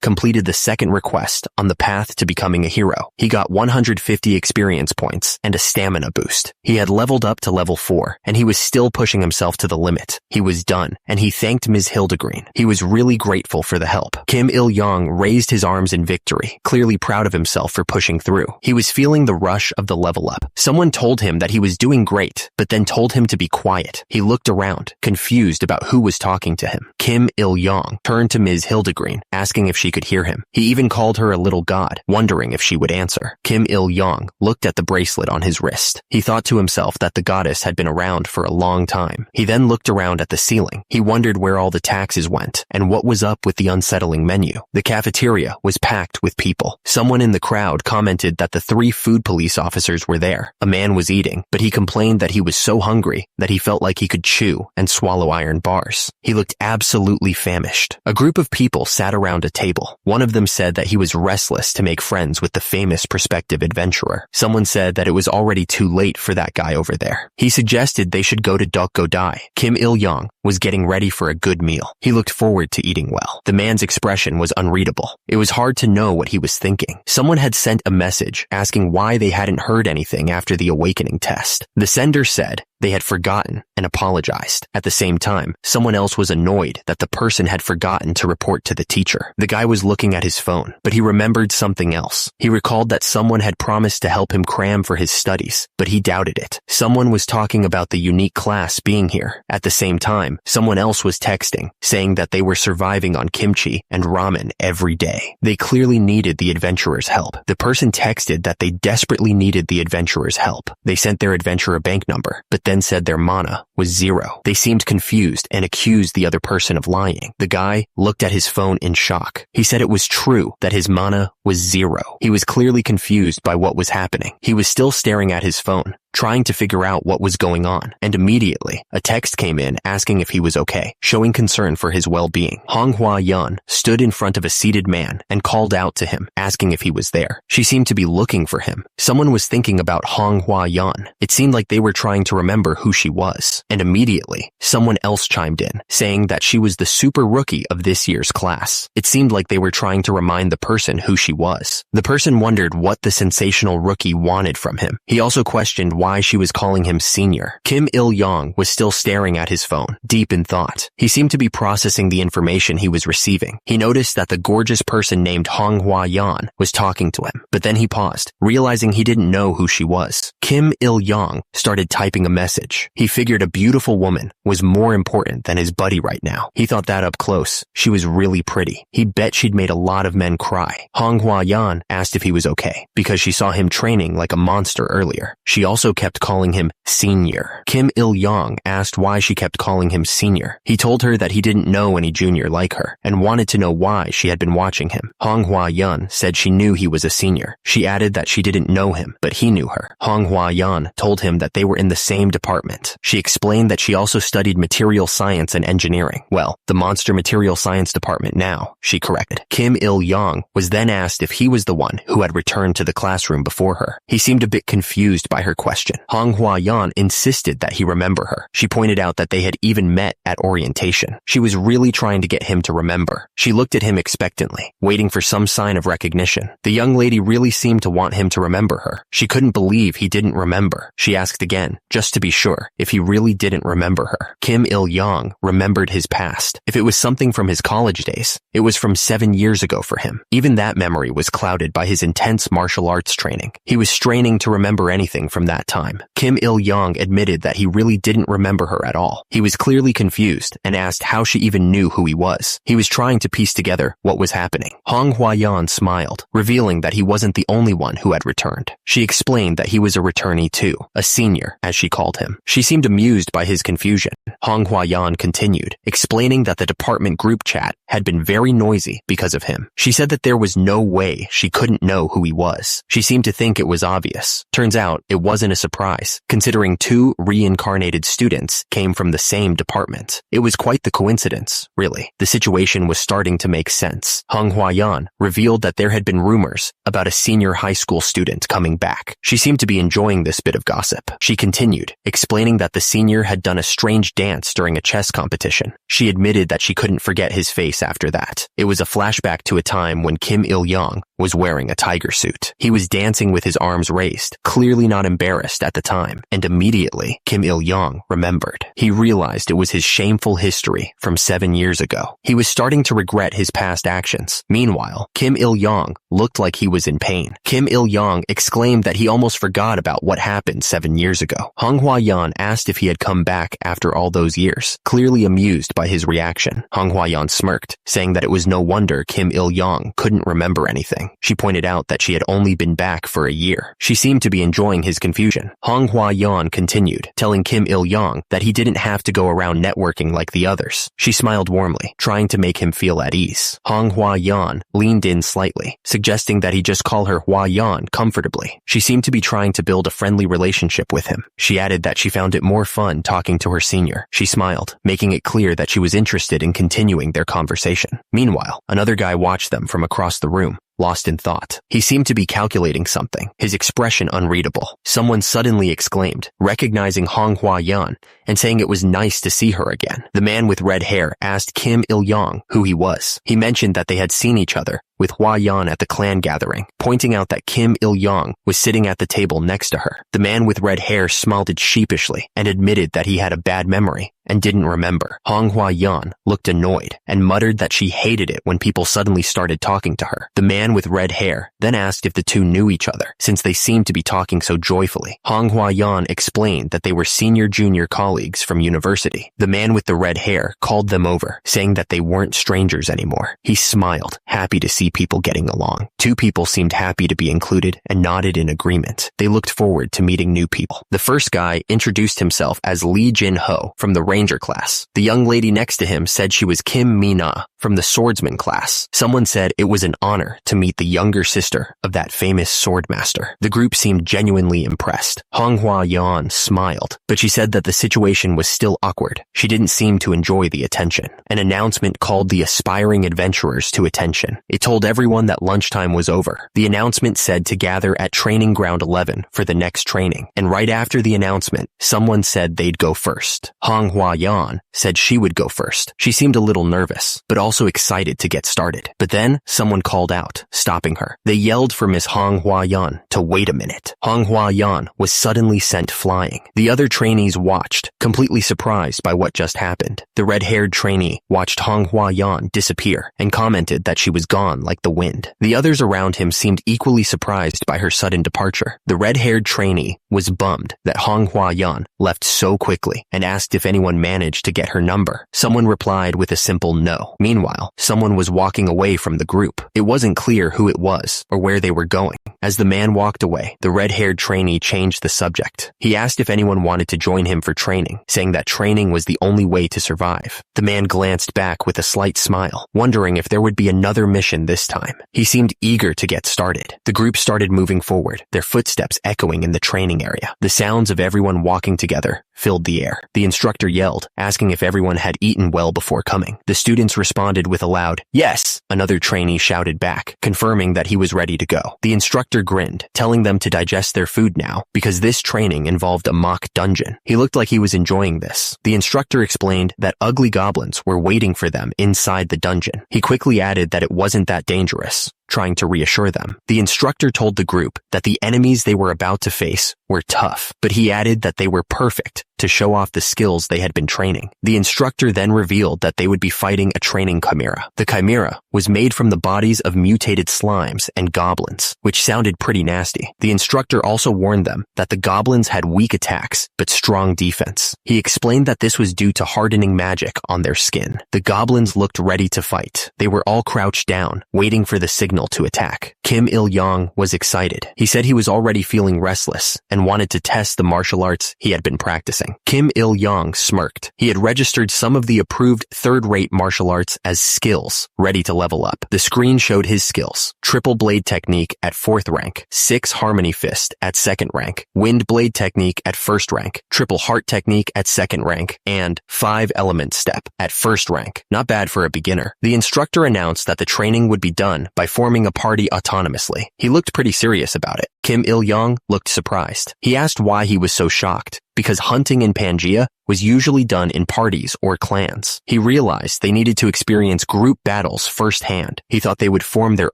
completed the second request on the path to becoming a hero. He got 150 experience points and a stamina boost. He had leveled up to level 4, and he was still pushing himself to the limit. He was done, and he thanked Ms. Hildegreen. He was really grateful for the help. Kim Il-young raised his arms in victory, clearly proud of himself for pushing through. He was feeling the rush of the level up. Someone told him that he was doing great, but then told him to be quiet. He looked around, confused about who was talking to him. Kim Il-young turned to Ms. Hildegreen, asking if she could hear him. He even called her a little god, wondering if she would answer. Kim Il-young looked at the bracelet on his wrist. He thought to himself that the goddess had been around for a long time. He then looked around at the ceiling. He wondered where all the taxes went and what was up with the unsettling menu. The cafeteria was packed with people. Someone in the crowd commented that the 3 food police officers were there. A man was eating, but he complained that he was so hungry that he felt like he could chew and swallow iron bars. He looked absolutely famished. A group of people sat around a table. One of them said that he was restless to make friends with the famous prospective adventurer. Someone said that it was already too late for that guy over there. He suggested they should go to Dokgodai. Kim Il-young was getting ready for a good meal. He looked forward to eating well. The man's expression was unreadable. It was hard to know what he was thinking. Someone had sent a message asking why they hadn't heard anything after the awakening test. The sender said they had forgotten and apologized. At the same time, someone else was annoyed that the person had forgotten to report to the teacher. The guy was looking at his phone, but he remembered something else. He recalled that someone had promised to help him cram for his studies, but he doubted it. Someone was talking about the unique class being here. At the same time, someone else was texting, saying that they were surviving on kimchi and ramen every day. They clearly needed the adventurer's help. The person texted that they desperately needed the adventurer's help. They sent their adventurer bank number, but then said their mana was 0. They seemed confused and accused the other person of lying. The guy looked at his phone in shock. He said it was true that his mana was 0. He was clearly confused by what was happening. He was still staring at his phone, trying to figure out what was going on, and immediately a text came in asking if he was okay, showing concern for his well-being. Hwa-yeon stood in front of a seated man and called out to him, asking if he was there. She seemed to be looking for him. Someone was thinking about Hwa-yeon. It seemed like they were trying to remember who she was, and immediately someone else chimed in, saying that she was the super rookie of this year's class. It seemed like they were trying to remind the person who she was. The person wondered what the sensational rookie wanted from him. He also questioned why she was calling him senior. Kim Il-young was still staring at his phone, deep in thought. He seemed to be processing the information he was receiving. He noticed that the gorgeous person named Hwa-yeon was talking to him, but then he paused, realizing he didn't know who she was. Kim Il-young started typing a message. He figured a beautiful woman was more important than his buddy right now. He thought that up close. She was really pretty. He bet she'd made a lot of men cry. Hwa-yeon asked if he was okay, because she saw him training like a monster earlier. She also kept calling him senior. Kim Il-young asked why she kept calling him senior. He told her that he didn't know any junior like her, and wanted to know why she had been watching him. Hwa-yeon said she knew he was a senior. She added that she didn't know him, but he knew her. Hwa-yeon told him that they were in the same department. She explained that she also studied material science and engineering. Well, the monster material science department now, she corrected. Kim Il-young was then asked if he was the one who had returned to the classroom before her. He seemed a bit confused by her question. Hwa-yeon insisted that he remember her. She pointed out that they had even met at orientation. She was really trying to get him to remember. She looked at him expectantly, waiting for some sign of recognition. The young lady really seemed to want him to remember her. She couldn't believe he didn't remember. She asked again, just to be sure, if he really didn't remember her. Kim Il-young remembered his past. If it was something from his college days, it was from 7 years ago for him. Even that memory was clouded by his intense martial arts training. He was straining to remember anything from that time. Kim Il-young admitted that he really didn't remember her at all. He was clearly confused and asked how she even knew who he was. He was trying to piece together what was happening. Hwa-yeon smiled, revealing that he wasn't the only one who had returned. She explained that he was a returnee too, a senior, as she called him. She seemed amused by his confusion. Hwa-yeon continued, explaining that the department group chat had been very noisy because of him. She said that there was no way she couldn't know who he was. She seemed to think it was obvious. Turns out it wasn't a surprise, considering 2 reincarnated students came from the same department. It was quite the coincidence, really. The situation was starting to make sense. Hwa-yeon revealed that there had been rumors about a senior high school student coming back. She seemed to be enjoying this bit of gossip. She continued, explaining that the senior had done a strange dance during a chess competition. She admitted that she couldn't forget his face after that. It was a flashback to a time when Kim Il-young was wearing a tiger suit. He was dancing with his arms raised, clearly not embarrassed at the time, and immediately Kim Il-young remembered. He realized it was his shameful history from 7 years ago. He was starting to regret his past actions. Meanwhile, Kim Il-young looked like he was in pain. Kim Il-young exclaimed that he almost forgot about what happened 7 years ago. Hwa-yeon asked if he had come back after all those years, clearly amused by his reaction. Hwa-yeon smirked, saying that it was no wonder Kim Il-young couldn't remember anything. She pointed out that she had only been back for a year. She seemed to be enjoying his confusion. Hwa-yeon continued, telling Kim Il-young that he didn't have to go around networking like the others. She smiled warmly, trying to make him feel at ease. Hwa-yeon leaned in slightly, suggesting that he just call her Hwa-yeon comfortably. She seemed to be trying to build a friendly relationship with him. She added that she found it more fun fun talking to her senior. She smiled, making it clear that she was interested in continuing their conversation. Meanwhile, another guy watched them from across the room, lost in thought. He seemed to be calculating something, his expression unreadable. Someone suddenly exclaimed, recognizing Hua Yan and saying it was nice to see her again. The man with red hair asked Kim Il-yong who he was. He mentioned that they had seen each other with Hua Yan at the clan gathering, pointing out that Kim Il-yong was sitting at the table next to her. The man with red hair smiled sheepishly and admitted that he had a bad memory and didn't remember. Hua Yan looked annoyed and muttered that she hated it when people suddenly started talking to her. The man with red hair then asked if the two knew each other, since they seemed to be talking so joyfully. Hua Yan explained that they were senior-junior colleagues from university. The man with the red hair called them over, saying that they weren't strangers anymore. He smiled, happy to see people getting along. Two people seemed happy to be included and nodded in agreement. They looked forward to meeting new people. The first guy introduced himself as Lee Jin-ho from the Ranger class. The young lady next to him said she was Kim Mi-na from the Swordsman class. Someone said it was an honor to meet the younger sister of that famous swordmaster. The group seemed genuinely impressed. Hua Yan smiled, but she said that the situation was still awkward. She didn't seem to enjoy the attention. An announcement called the aspiring adventurers to attention. It told everyone that lunchtime was over. The announcement said to gather at Training Ground 11 for the next training, and right after the announcement, someone said they'd go first. Hua Yan said she would go first. She seemed a little nervous, but also excited to get started. But then, someone called out, stopping her. They yelled for Miss Hua Yan to wait a minute. Hua Yan was suddenly sent flying. The other trainees watched, completely surprised by what just happened. The red-haired trainee watched Hua Yan disappear and commented that she was gone like the wind. The others around him seemed equally surprised by her sudden departure. The red-haired trainee was bummed that Hua Yan left so quickly and asked if anyone managed to get her number. Someone replied with a simple no. Meanwhile, someone was walking away from the group. It wasn't clear who it was or where they were going. As the man walked away, the red-haired trainee changed the subject. He asked if anyone wanted to join him for training, saying that training was the only way to survive. The man glanced back with a slight smile, wondering if there would be another mission this time. He seemed eager to get started. The group started moving forward, their footsteps echoing in the training area. The sounds of everyone walking together filled the air. The instructor yelled, asking if everyone had eaten well before coming. The students responded with a loud, "Yes!" Another trainee shouted back, confirming that he was ready to go. The instructor grinned, telling them to digest their food now, because this training involved a mock dungeon. He looked like he was enjoying this. The instructor explained that ugly goblins were waiting for them inside the dungeon. He quickly added that it wasn't that dangerous, trying to reassure them. The instructor told the group that the enemies they were about to face were tough, but he added that they were perfect to show off the skills they had been training. The instructor then revealed that they would be fighting a training chimera. The chimera was made from the bodies of mutated slimes and goblins, which sounded pretty nasty. The instructor also warned them that the goblins had weak attacks, but strong defense. He explained that this was due to hardening magic on their skin. The goblins looked ready to fight. They were all crouched down, waiting for the signal to attack. Kim Il-yong was excited. He said he was already feeling restless and wanted to test the martial arts he had been practicing. Kim Il-yong smirked. He had registered some of the approved third-rate martial arts as skills, ready to level up. The screen showed his skills: triple blade technique at 4th rank, 6 harmony fist at 2nd rank, wind blade technique at 1st rank, triple heart technique at 2nd rank, and 5 element step at 1st rank. Not bad for a beginner. The instructor announced that the training would be done by forming a party autonomously. He looked pretty serious about it. Kim Il-yong looked surprised. He asked why he was so shocked. Because hunting in Pangaea was usually done in parties or clans. He realized they needed to experience group battles firsthand. He thought they would form their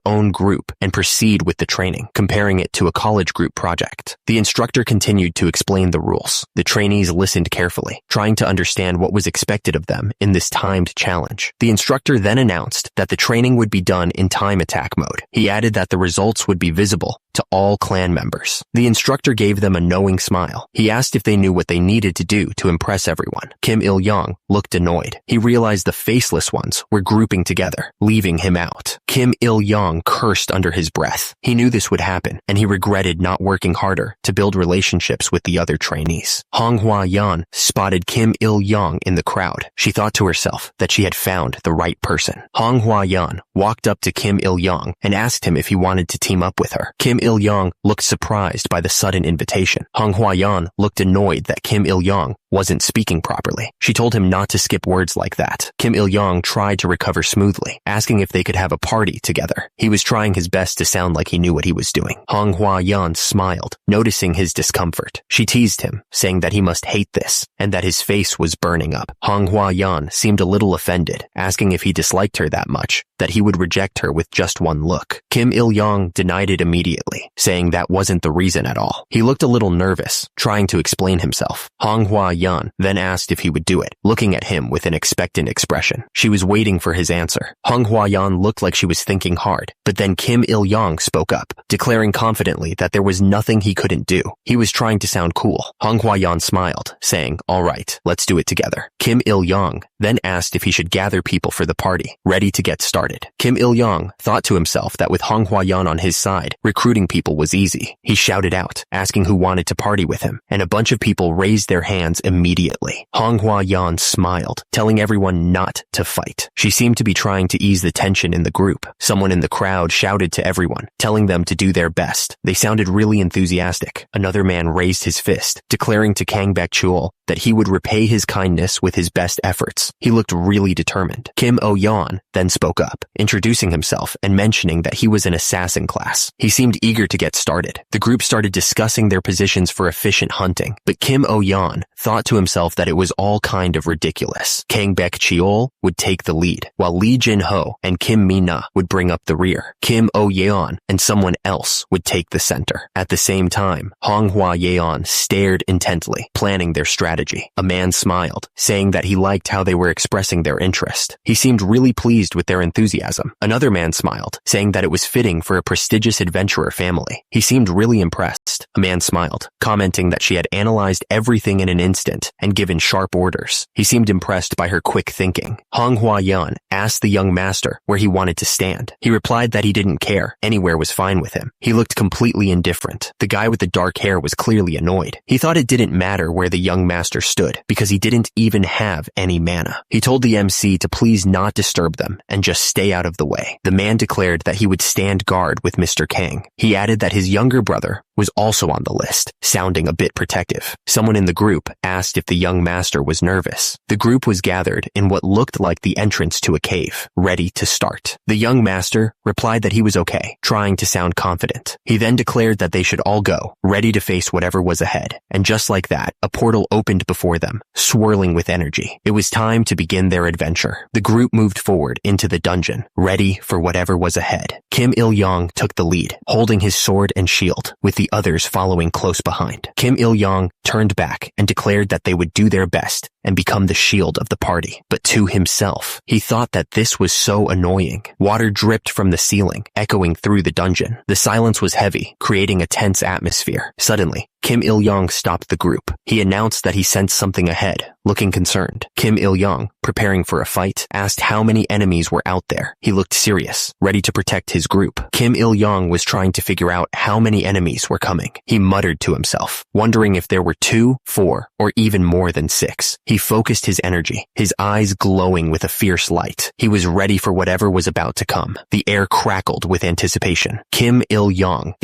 own group and proceed with the training, comparing it to a college group project. The instructor continued to explain the rules. The trainees listened carefully, trying to understand what was expected of them in this timed challenge. The instructor then announced that the training would be done in time attack mode. He added that the results would be visible to all clan members. The instructor gave them a knowing smile. He asked if they knew what they needed to do to impress impress everyone. Kim Il-young looked annoyed. He realized the faceless ones were grouping together, leaving him out. Kim Il-young cursed under his breath. He knew this would happen, and he regretted not working harder to build relationships with the other trainees. Hong Hua-yan spotted Kim Il-young in the crowd. She thought to herself that she had found the right person. Hong Hua-yan walked up to Kim Il-young and asked him if he wanted to team up with her. Kim Il-young looked surprised by the sudden invitation. Hong Hua-yan looked annoyed that Kim Il-young wasn't speaking properly. She told him not to skip words like that. Kim Il-young tried to recover smoothly, asking if they could have a party together. He was trying his best to sound like he knew what he was doing. Hong Hua-yan smiled, noticing his discomfort. She teased him, saying that he must hate this, and that his face was burning up. Hong Hua-yan seemed a little offended, asking if he disliked her that much, that he would reject her with just one look. Kim Il-young denied it immediately, saying that wasn't the reason at all. He looked a little nervous, trying to explain himself. Hong Hua-yan then asked if he would do it, looking at him with an expectant expression. She was waiting for his answer. Hong Hua-yan looked like she was thinking hard, but then Kim Il-young spoke up, declaring confidently that there was nothing he couldn't do. He was trying to sound cool. Hong Hua-yan smiled, saying, "All right, let's do it together." Kim Il-young then asked if he should gather people for the party, ready to get started. Kim Il-young thought to himself that with Hong Hua-yan on his side, recruiting people was easy. He shouted out, asking who wanted to party with him, and a bunch of people raised their hands immediately. Hong Hua-yan smiled, telling everyone not to fight. She seemed to be trying to ease the tension in the group. Someone in the crowd shouted to everyone, telling them to do their best. They sounded really enthusiastic. Another man raised his fist, declaring to Kang Baek-chul that he would repay his kindness with his best efforts. He looked really determined. Kim Oh-yeon then spoke up, introducing himself and mentioning that he was an assassin class. He seemed eager to get started. The group started discussing their positions for efficient hunting, but Kim Oh-yeon thought to himself that it was all kind of ridiculous. Kang Baek-chul would take the lead, while Lee Jin-ho and Kim Mi-na would bring up the rear. Kim Oh-yeon and someone else would take the center. At the same time, Hong Hua-yeon stared intently, planning their strategy. A man smiled, saying that he liked how they were expressing their interest. He seemed really pleased with their enthusiasm. Another man smiled, saying that it was fitting for a prestigious adventurer family. He seemed really impressed. A man smiled, commenting that she had analyzed everything in an instant and given sharp orders. He seemed impressed by her quick thinking. Hong Hua-yeon asked the young master where he wanted to stand. He replied that he didn't care. Anywhere was fine with him. He looked completely indifferent. The guy with the dark hair was clearly annoyed. He thought it didn't matter where the young master stood because he didn't even have any mana. He told the MC to please not disturb them and just stay out of the way. The man declared that he would stand guard with Mr. Kang. He added that his younger brother was also on the list, sounding a bit protective. Someone in the group asked if the young master was nervous. The group was gathered in what looked like the entrance to a cave, ready to start. The young master replied that he was okay, trying to sound confident. He then declared that they should all go, ready to face whatever was ahead. And just like that, a portal opened before them, swirling with energy. It was time to begin their adventure. The group moved forward into the dungeon, ready for whatever was ahead. Kim Il-young took the lead, holding his sword and shield, with the others following close behind. Kim Il-young turned back and declared that they would do their best and become the shield of the party. But to himself, he thought that this was so annoying. Water dripped from the ceiling, echoing through the dungeon. The silence was heavy, creating a tense atmosphere. Suddenly, Kim Il-young stopped the group. He announced that he sensed something ahead, looking concerned. Kim Il-young, preparing for a fight, asked how many enemies were out there. He looked serious, ready to protect his group. Kim Il-young was trying to figure out how many enemies were coming. He muttered to himself, wondering if there were 2, 4, or even more than 6. He focused his energy, his eyes glowing with a fierce light. He was ready for whatever was about to come. The air crackled with anticipation. Kim Il-young,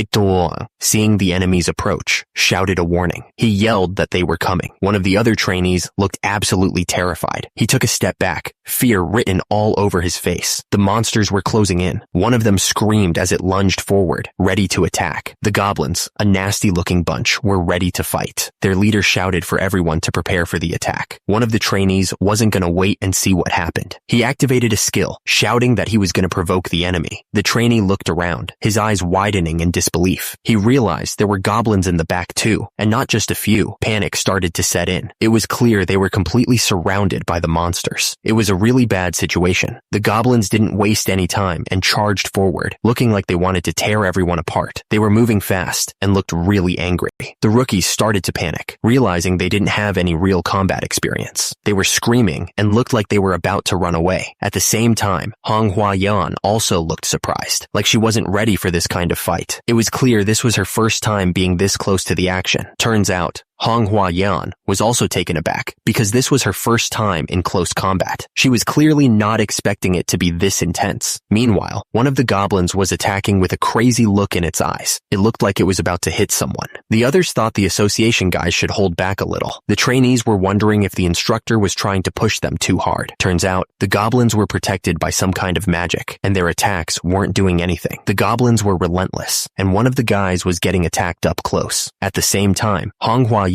seeing the enemies approach, shouted a warning. He yelled that they were coming. One of the other trainees looked absolutely terrified. He took a step back, fear written all over his face. The monsters were closing in. One of them screamed as it lunged forward, ready to attack. The goblins, a nasty-looking bunch, were ready to fight. Their leader shouted for everyone to prepare for the attack. One of the trainees wasn't going to wait and see what happened. He activated a skill, shouting that he was going to provoke the enemy. The trainee looked around, his eyes widening in disbelief. He realized there were goblins in the back too, and not just a few. Panic started to set in. It was clear they were completely surrounded by the monsters. It was a really bad situation. The goblins didn't waste any time and charged forward, looking like they wanted to tear everyone apart. They were moving fast and looked really angry. The rookies started to panic, realizing they didn't have any real combat experience. They were screaming and looked like they were about to run away. At the same time, Manhwa also looked surprised, like she wasn't ready for this kind of fight. It was clear this was her first time being this close to the action. Turns out, Manhwa was also taken aback because this was her first time in close combat. She was clearly not expecting it to be this intense. Meanwhile, one of the goblins was attacking with a crazy look in its eyes. It looked like it was about to hit someone. The others thought the association guys should hold back a little. The trainees were wondering if the instructor was trying to push them too hard. Turns out, the goblins were protected by some kind of magic, and their attacks weren't doing anything. The goblins were relentless, and one of the guys was getting attacked up close. At the same time, Manhwa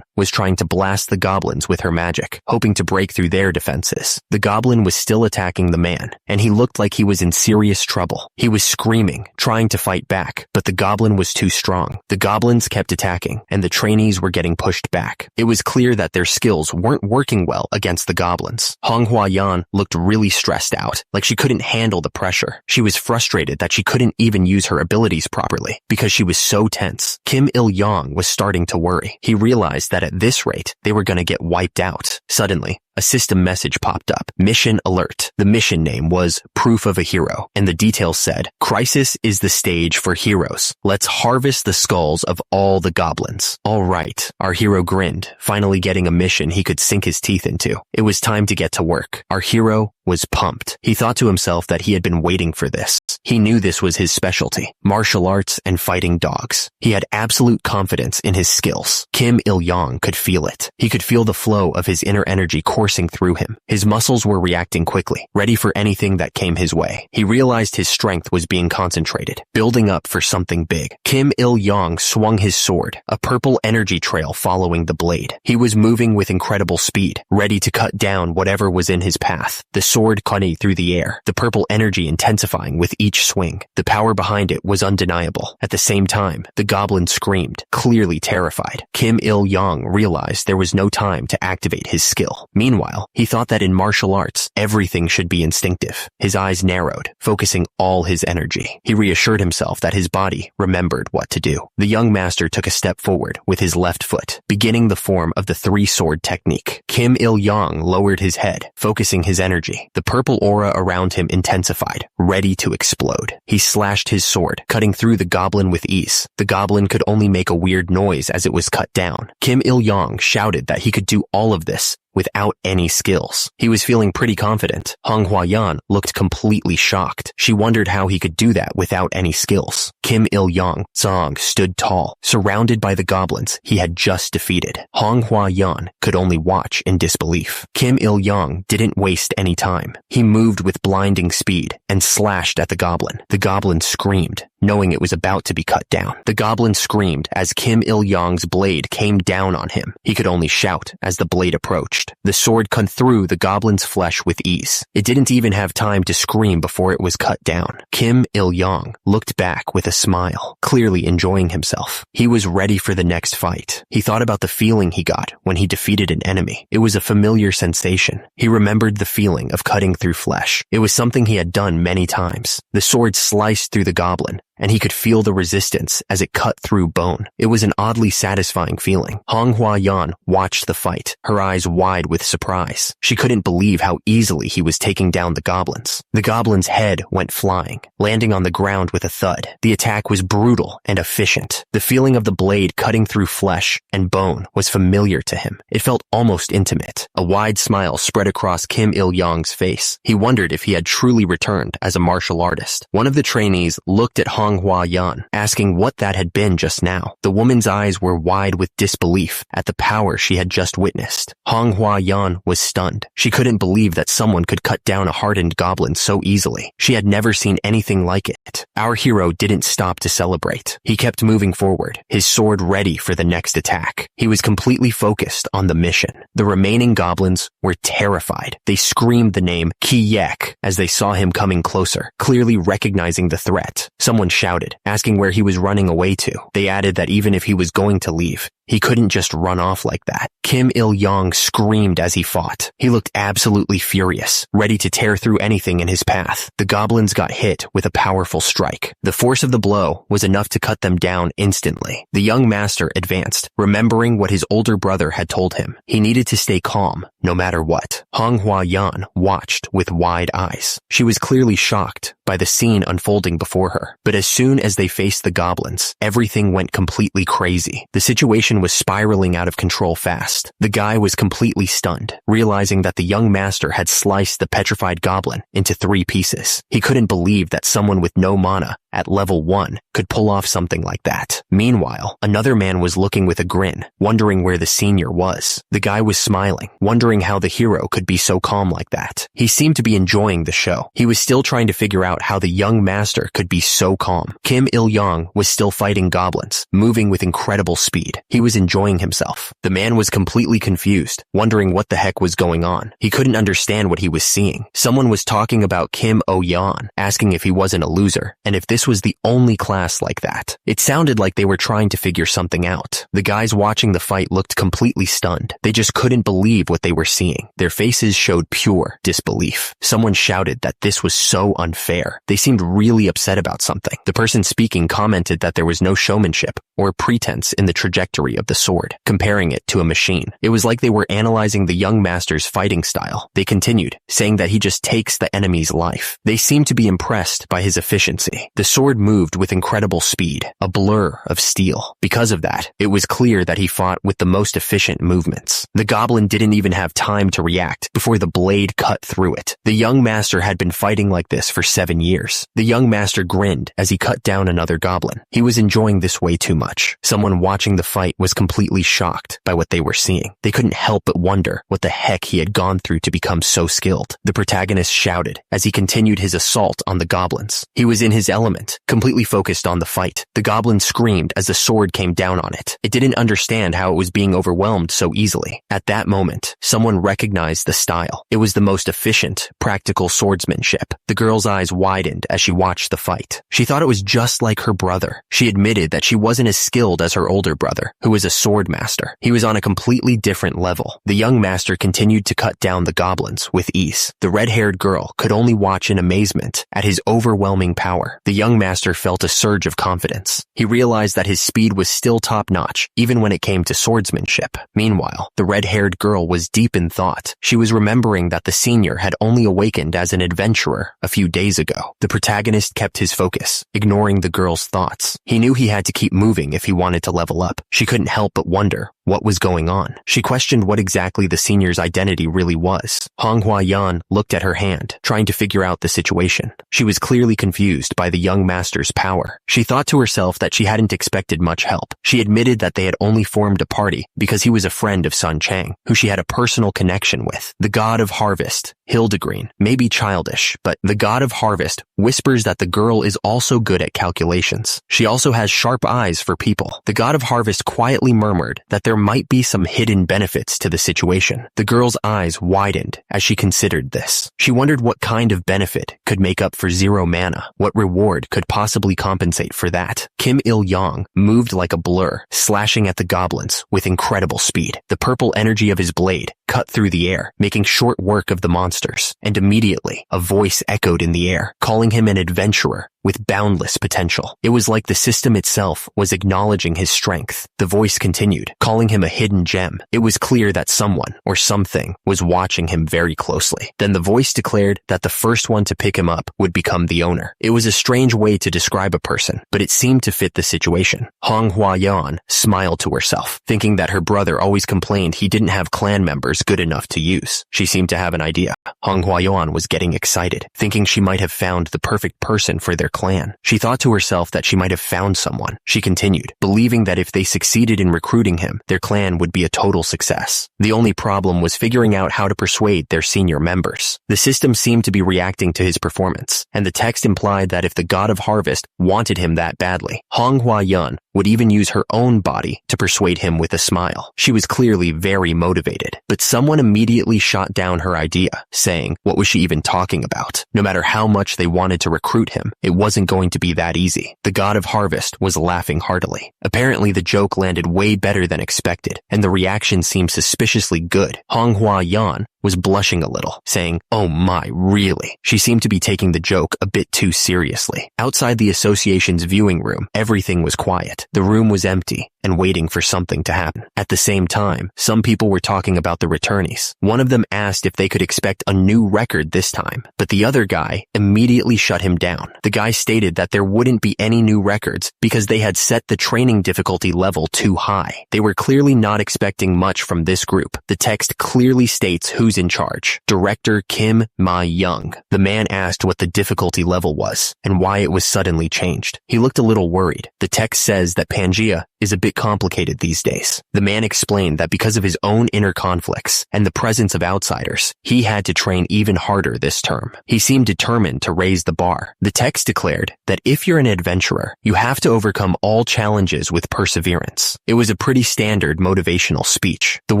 was trying to blast the goblins with her magic, hoping to break through their defenses. The goblin was still attacking the man, and he looked like he was in serious trouble. He was screaming, trying to fight back, but the goblin was too strong. The goblins kept attacking, and the trainees were getting pushed back. It was clear that their skills weren't working well against the goblins. Manhwa looked really stressed out, like she couldn't handle the pressure. She was frustrated that she couldn't even use her abilities properly, because she was so tense. Kim Il-young was starting to worry. He realized that at this rate, they were going to get wiped out. Suddenly, a system message popped up. Mission alert. The mission name was Proof of a Hero, and the details said, Crisis is the stage for heroes. Let's harvest the skulls of all the goblins. All right, our hero grinned, finally getting a mission he could sink his teeth into. It was time to get to work. Our hero was pumped. He thought to himself that he had been waiting for this. He knew this was his specialty, martial arts and fighting dogs. He had absolute confidence in his skills. Kim Il-young could feel it. He could feel the flow of his inner energy coursing through him. His muscles were reacting quickly, ready for anything that came his way. He realized his strength was being concentrated, building up for something big. Kim Il-young swung his sword, a purple energy trail following the blade. He was moving with incredible speed, ready to cut down whatever was in his path. The sword cutting through the air, the purple energy intensifying with each swing. The power behind it was undeniable. At the same time, the goblin screamed, clearly terrified. Kim Il-young realized there was no time to activate his skill. Meanwhile, he thought that in martial arts, everything should be instinctive. His eyes narrowed, focusing all his energy. He reassured himself that his body remembered what to do. The young master took a step forward with his left foot, beginning the form of the three-sword technique. Kim Il-young lowered his head, focusing his energy. The purple aura around him intensified, ready to explode. He slashed his sword, cutting through the goblin with ease. The goblin could only make a weird noise as it was cut down. Kim Il-young shouted that he could do all of this without any skills. He was feeling pretty confident. Manhwa looked completely shocked. She wondered how he could do that without any skills. Kim Il-young stood tall, surrounded by the goblins he had just defeated. Manhwa could only watch in disbelief. Kim Il-young didn't waste any time. He moved with blinding speed and slashed at the goblin. The goblin screamed, knowing it was about to be cut down. The goblin screamed as Kim Il-young's blade came down on him. He could only shout as the blade approached. The sword cut through the goblin's flesh with ease. It didn't even have time to scream before it was cut down. Kim Il-young looked back with a smile, clearly enjoying himself. He was ready for the next fight. He thought about the feeling he got when he defeated an enemy. It was a familiar sensation. He remembered the feeling of cutting through flesh. It was something he had done many times. The sword sliced through the goblin, and he could feel the resistance as it cut through bone. It was an oddly satisfying feeling. Manhwa watched the fight, her eyes wide with surprise. She couldn't believe how easily he was taking down the goblins. The goblin's head went flying, landing on the ground with a thud. The attack was brutal and efficient. The feeling of the blade cutting through flesh and bone was familiar to him. It felt almost intimate. A wide smile spread across Kim Il-young's face. He wondered if he had truly returned as a martial artist. One of the trainees looked at Manhwa asking what that had been just now. The woman's eyes were wide with disbelief at the power she had just witnessed. Manhwa was stunned. She couldn't believe that someone could cut down a hardened goblin so easily. She had never seen anything like it. Our hero didn't stop to celebrate. He kept moving forward, his sword ready for the next attack. He was completely focused on the mission. The remaining goblins were terrified. They screamed the name Kiyek as they saw him coming closer, clearly recognizing the threat. Someone shouted, asking where he was running away to. They added that even if he was going to leave, he couldn't just run off like that. Kim Il-yong screamed as he fought. He looked absolutely furious, ready to tear through anything in his path. The goblins got hit with a powerful strike. The force of the blow was enough to cut them down instantly. The young master advanced, remembering what his older brother had told him. He needed to stay calm, no matter what. Hong Hua-yan watched with wide eyes. She was clearly shocked by the scene unfolding before her. But as soon as they faced the goblins, everything went completely crazy. The situation was spiraling out of control fast. The guy was completely stunned, realizing that the young master had sliced the petrified goblin into 3 pieces. He couldn't believe that someone with no mana at level 1 could pull off something like that. Meanwhile, another man was looking with a grin, wondering where the senior was. The guy was smiling, wondering how the hero could be so calm like that. He seemed to be enjoying the show. He was still trying to figure out how the young master could be so calm. Kim Il-yong was still fighting goblins, moving with incredible speed. He was enjoying himself. The man was completely confused, wondering what the heck was going on. He couldn't understand what he was seeing. Someone was talking about Kim Oh-yeon, asking if he wasn't a loser, and if this was the only class like that. It sounded like they were trying to figure something out. The guys watching the fight looked completely stunned. They just couldn't believe what they were seeing. Their faces showed pure disbelief. Someone shouted that this was so unfair. They seemed really upset about something. The person speaking commented that there was no showmanship or pretense in the trajectory of the sword, comparing it to a machine. It was like they were analyzing the young master's fighting style. They continued, saying that he just takes the enemy's life. They seemed to be impressed by his efficiency. The sword moved with incredible speed, a blur of steel. Because of that, it was clear that he fought with the most efficient movements. The goblin didn't even have time to react before the blade cut through it. The young master had been fighting like this for 7 years. The young master grinned as he cut down another goblin. He was enjoying this way too much. Someone watching the fight was completely shocked by what they were seeing. They couldn't help but wonder what the heck he had gone through to become so skilled. The protagonist shouted as he continued his assault on the goblins. He was in his element, completely focused on the fight. The goblin screamed as the sword came down on it. It didn't understand how it was being overwhelmed so easily. At that moment, someone recognized the style. It was the most efficient, practical swordsmanship. The girl's eyes widened as she watched the fight. She thought it was just like her brother. She admitted that she wasn't as skilled as her older brother, who was a sword master. He was on a completely different level. The young master continued to cut down the goblins with ease. The red-haired girl could only watch in amazement at his overwhelming power. The young master felt a surge of confidence. He realized that his speed was still top-notch, even when it came to swordsmanship. Meanwhile, the red-haired girl was deep in thought. She was remembering that the senior had only awakened as an adventurer a few days ago. The protagonist kept his focus, ignoring the girl's thoughts. He knew he had to keep moving if he wanted to level up. She couldn't help but wonder what was going on. She questioned what exactly the senior's identity really was. Hong Hua-yan looked at her hand, trying to figure out the situation. She was clearly confused by the young master's power. She thought to herself that she hadn't expected much help. She admitted that they had only formed a party because he was a friend of Sun Chang, who she had a personal connection with. The god of harvest, Hildegreen, may be childish, but the god of harvest whispers that the girl is also good at calculations. She also has sharp eyes for people. The god of harvest quietly murmured that there might be some hidden benefits to the situation. The girl's eyes widened as she considered this. She wondered what kind of benefit could make up for 0 mana. What reward could possibly compensate for that? Kim Il-yong moved like a blur, slashing at the goblins with incredible speed. The purple energy of his blade cut through the air, making short work of the monsters, and immediately a voice echoed in the air, calling him an adventurer with boundless potential. It was like the system itself was acknowledging his strength. The voice continued, calling him a hidden gem. It was clear that someone or something was watching him very closely. Then the voice declared that the first one to pick him up would become the owner. It was a strange way to describe a person, but it seemed to fit the situation. Hong Hua-yan smiled to herself, thinking that her brother always complained he didn't have clan members good enough to use. She seemed to have an idea. Hong Hua-yan was getting excited, thinking she might have found the perfect person for their clan. She thought to herself that she might have found someone. She continued, believing that if they succeeded in recruiting him, their clan would be a total success. The only problem was figuring out how to persuade their senior members. The system seemed to be reacting to his performance, and the text implied that if the god of harvest wanted him that badly, Hong Hua-yan would even use her own body to persuade him with a smile. She was clearly very motivated, but someone immediately shot down her idea, saying, what was she even talking about? No matter how much they wanted to recruit him, it wasn't going to be that easy. The god of harvest was laughing heartily. Apparently the joke landed way better than expected, and the reaction seemed suspiciously good. Manhwa was blushing a little, saying, "Oh my, really?" She seemed to be taking the joke a bit too seriously. Outside the association's viewing room, everything was quiet. The room was empty and waiting for something to happen. At the same time, some people were talking about the returnees. One of them asked if they could expect a new record this time, but the other guy immediately shut him down. The guy stated that there wouldn't be any new records because they had set the training difficulty level too high. They were clearly not expecting much from this group. The text clearly states who's in charge: Director Kim Ma-young. The man asked what the difficulty level was and why it was suddenly changed. He looked a little worried. The text says that Pangea is a bit complicated these days. The man explained that because of his own inner conflicts and the presence of outsiders, he had to train even harder this term. He seemed determined to raise the bar. The text declared that if you're an adventurer, you have to overcome all challenges with perseverance. It was a pretty standard motivational speech. The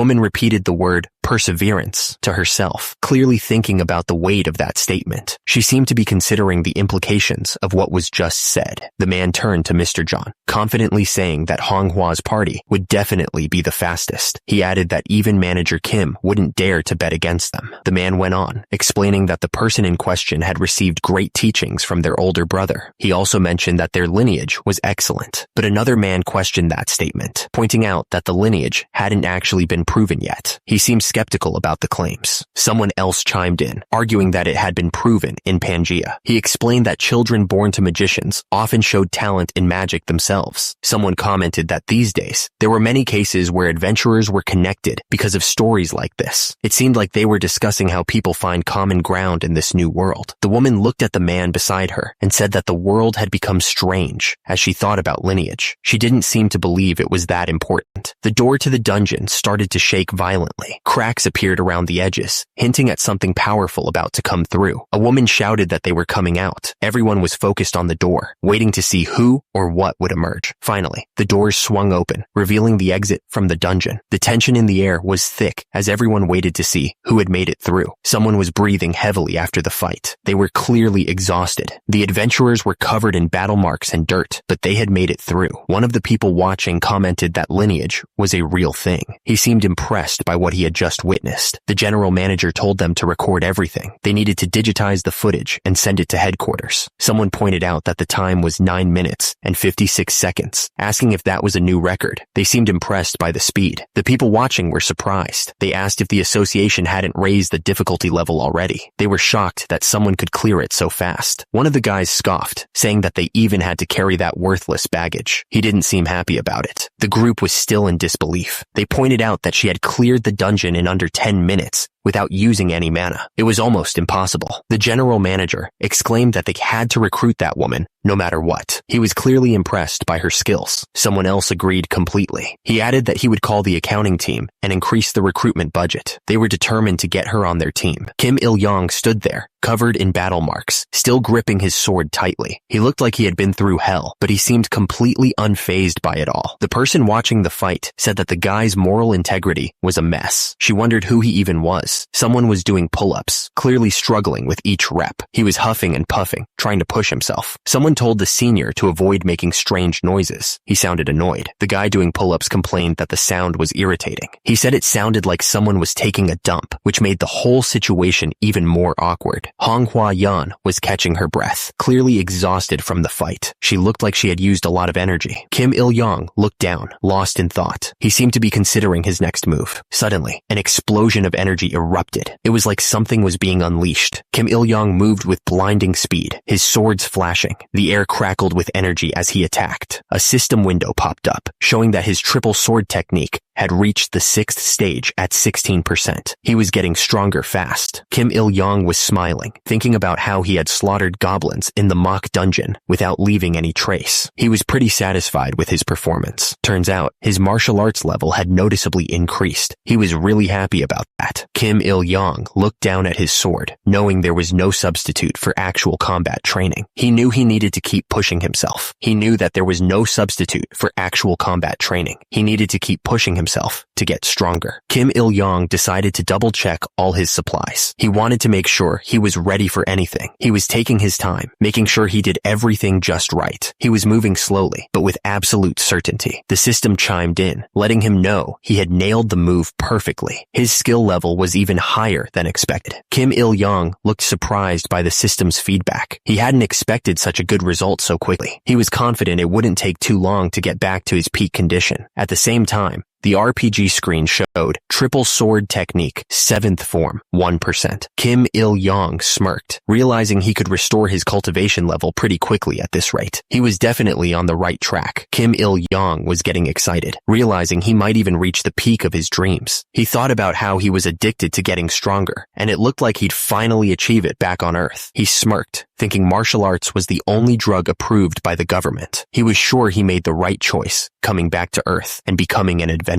woman repeated the word perseverance to herself, clearly thinking about the weight of that statement. She seemed to be considering the implications of what was just said. The man turned to Mr. John, confidently saying that Manhwa's party would definitely be the fastest. He added that even manager Kim wouldn't dare to bet against them. The man went on, explaining that the person in question had received great teachings from their older brother. He also mentioned that their lineage was excellent, but another man questioned that statement, pointing out that the lineage hadn't actually been proven yet. He seemed skeptical about the claims. Someone else chimed in, arguing that it had been proven in Pangea. He explained that children born to magicians often showed talent in magic themselves. Someone commented that these days, there were many cases where adventurers were connected because of stories like this. It seemed like they were discussing how people find common ground in this new world. The woman looked at the man beside her and said that the world had become strange as she thought about lineage. She didn't seem to believe it was that important. The door to the dungeon started to shake violently. Cracks appeared around the edges, hinting at something powerful about to come through. A woman shouted that they were coming out. Everyone was focused on the door, waiting to see who or what would emerge. Finally, the doors swung open, revealing the exit from the dungeon. The tension in the air was thick as everyone waited to see who had made it through. Someone was breathing heavily after the fight. They were clearly exhausted. The adventurers were covered in battle marks and dirt, but they had made it through. One of the people watching commented that lineage was a real thing. He seemed impressed by what he had just witnessed. The general manager told them to record everything. They needed to digitize the footage and send it to headquarters. Someone pointed out that the time was 9 minutes and 56 seconds, asking if that was a new record. They seemed impressed by the speed. The people watching were surprised. They asked if the association hadn't raised the difficulty level already. They were shocked that someone could clear it so fast. One of the guys scoffed, saying that they even had to carry that worthless baggage. He didn't seem happy about it. The group was still in disbelief. They pointed out that she had cleared the dungeon in under 10 minutes without using any mana. It was almost impossible. The general manager exclaimed that they had to recruit that woman no matter what. He was clearly impressed by her skills. Someone else agreed completely. He added that he would call the accounting team and increase the recruitment budget. They were determined to get her on their team. Kim Il-yong stood there, covered in battle marks, still gripping his sword tightly. He looked like he had been through hell, but he seemed completely unfazed by it all. The person watching the fight said that the guy's moral integrity was a mess. She wondered who he even was. Someone was doing pull-ups, clearly struggling with each rep. He was huffing and puffing, trying to push himself. Someone told the senior to avoid making strange noises. He sounded annoyed. The guy doing pull-ups complained that the sound was irritating. He said it sounded like someone was taking a dump, which made the whole situation even more awkward. Manhwa was catching her breath, clearly exhausted from the fight. She looked like she had used a lot of energy. Kim Il-yong looked down, lost in thought. He seemed to be considering his next move. Suddenly, an explosion of energy erupted. It was like something was being unleashed. Kim Il-yong moved with blinding speed, his swords flashing. The air crackled with energy as he attacked. A system window popped up, showing that his triple sword technique had reached the 6th stage at 16%. He was getting stronger fast. Kim Il-yong was smiling, thinking about how he had slaughtered goblins in the mock dungeon without leaving any trace. He was pretty satisfied with his performance. Turns out, his martial arts level had noticeably increased. He was really happy about that. Kim Il-yong looked down at his sword, knowing there was no substitute for actual combat training. He knew he needed to keep pushing himself. He knew that there was no substitute for actual combat training. He needed to keep pushing himself himself to get stronger. Kim Il-yong decided to double-check all his supplies. He wanted to make sure he was ready for anything. He was taking his time, making sure he did everything just right. He was moving slowly, but with absolute certainty. The system chimed in, letting him know he had nailed the move perfectly. His skill level was even higher than expected. Kim Il-yong looked surprised by the system's feedback. He hadn't expected such a good result so quickly. He was confident it wouldn't take too long to get back to his peak condition. At the same time, the RPG screen showed Triple Sword Technique, 7th form, 1%. Kim Il-yong smirked, realizing he could restore his cultivation level pretty quickly at this rate. He was definitely on the right track. Kim Il-yong was getting excited, realizing he might even reach the peak of his dreams. He thought about how he was addicted to getting stronger, and it looked like he'd finally achieve it back on Earth. He smirked, thinking martial arts was the only drug approved by the government. He was sure he made the right choice, coming back to Earth and becoming an adventurer.